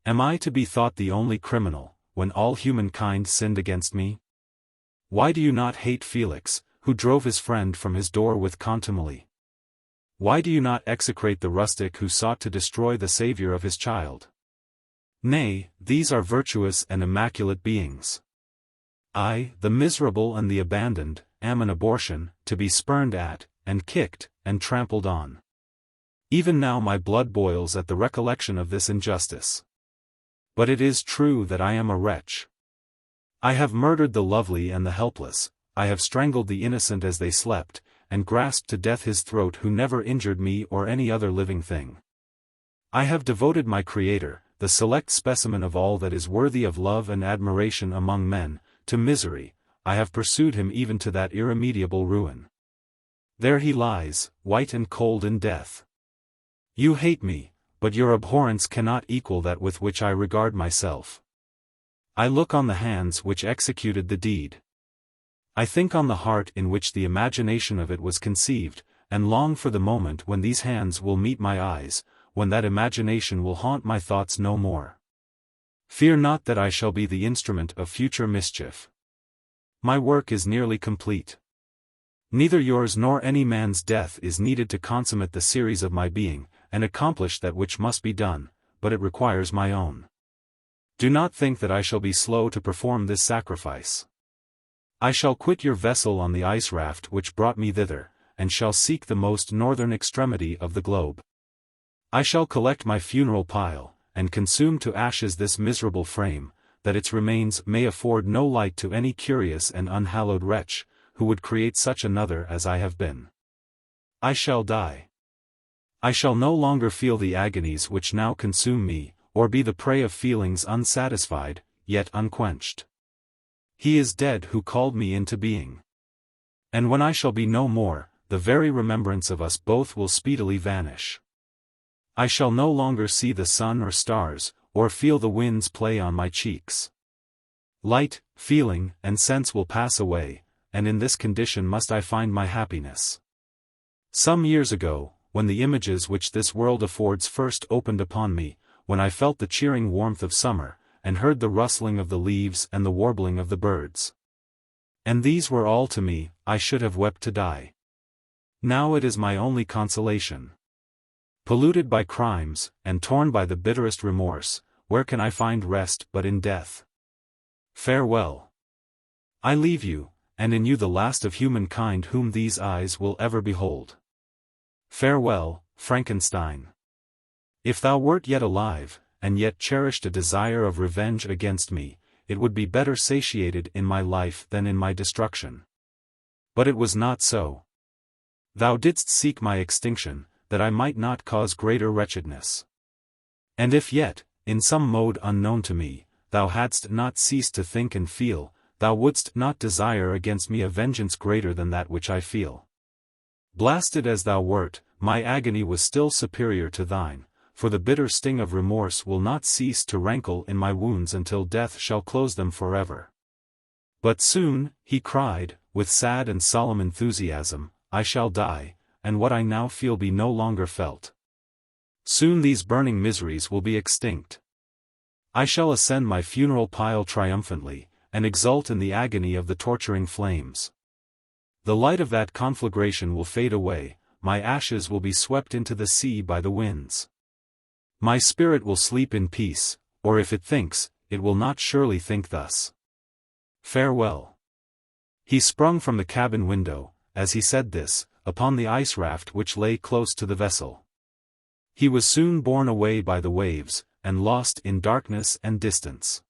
Speaker 1: Am I to be thought the only criminal, when all humankind sinned against me? Why do you not hate Felix, who drove his friend from his door with contumely? Why do you not execrate the rustic who sought to destroy the Saviour of his child? Nay, these are virtuous and immaculate beings. I, the miserable and the abandoned, am an abortion, to be spurned at, and kicked, and trampled on. Even now my blood boils at the recollection of this injustice. But it is true that I am a wretch. I have murdered the lovely and the helpless, I have strangled the innocent as they slept, and grasped to death his throat who never injured me or any other living thing. I have devoted my Creator, the select specimen of all that is worthy of love and admiration among men, to misery. I have pursued him even to that irremediable ruin. There he lies, white and cold in death. You hate me, but your abhorrence cannot equal that with which I regard myself. I look on the hands which executed the deed. I think on the heart in which the imagination of it was conceived, and long for the moment when these hands will meet my eyes, when that imagination will haunt my thoughts no more. Fear not that I shall be the instrument of future mischief. My work is nearly complete. Neither yours nor any man's death is needed to consummate the series of my being, and accomplish that which must be done, but it requires my own. Do not think that I shall be slow to perform this sacrifice. I shall quit your vessel on the ice raft which brought me thither, and shall seek the most northern extremity of the globe. I shall collect my funeral pile, and consume to ashes this miserable frame, that its remains may afford no light to any curious and unhallowed wretch, who would create such another as I have been. I shall die. I shall no longer feel the agonies which now consume me, or be the prey of feelings unsatisfied, yet unquenched. He is dead who called me into being. And when I shall be no more, the very remembrance of us both will speedily vanish. I shall no longer see the sun or stars, or feel the winds play on my cheeks. Light, feeling, and sense will pass away, and in this condition must I find my happiness. Some years ago, when the images which this world affords first opened upon me, when I felt the cheering warmth of summer, and heard the rustling of the leaves and the warbling of the birds. And these were all to me, I should have wept to die. Now it is my only consolation. Polluted by crimes, and torn by the bitterest remorse, where can I find rest but in death? Farewell. I leave you, and in you the last of humankind whom these eyes will ever behold. Farewell, Frankenstein. If thou wert yet alive, and yet cherished a desire of revenge against me, it would be better satiated in my life than in my destruction. But it was not so. Thou didst seek my extinction, that I might not cause greater wretchedness. And if yet, in some mode unknown to me, thou hadst not ceased to think and feel, thou wouldst not desire against me a vengeance greater than that which I feel. Blasted as thou wert, my agony was still superior to thine, for the bitter sting of remorse will not cease to rankle in my wounds until death shall close them forever. But soon, he cried, with sad and solemn enthusiasm, I shall die, and what I now feel be no longer felt. Soon these burning miseries will be extinct. I shall ascend my funeral pile triumphantly, and exult in the agony of the torturing flames. The light of that conflagration will fade away, my ashes will be swept into the sea by the winds. My spirit will sleep in peace, or if it thinks, it will not surely think thus. Farewell. He sprung from the cabin window, as he said this, upon the ice raft which lay close to the vessel. He was soon borne away by the waves, and lost in darkness and distance.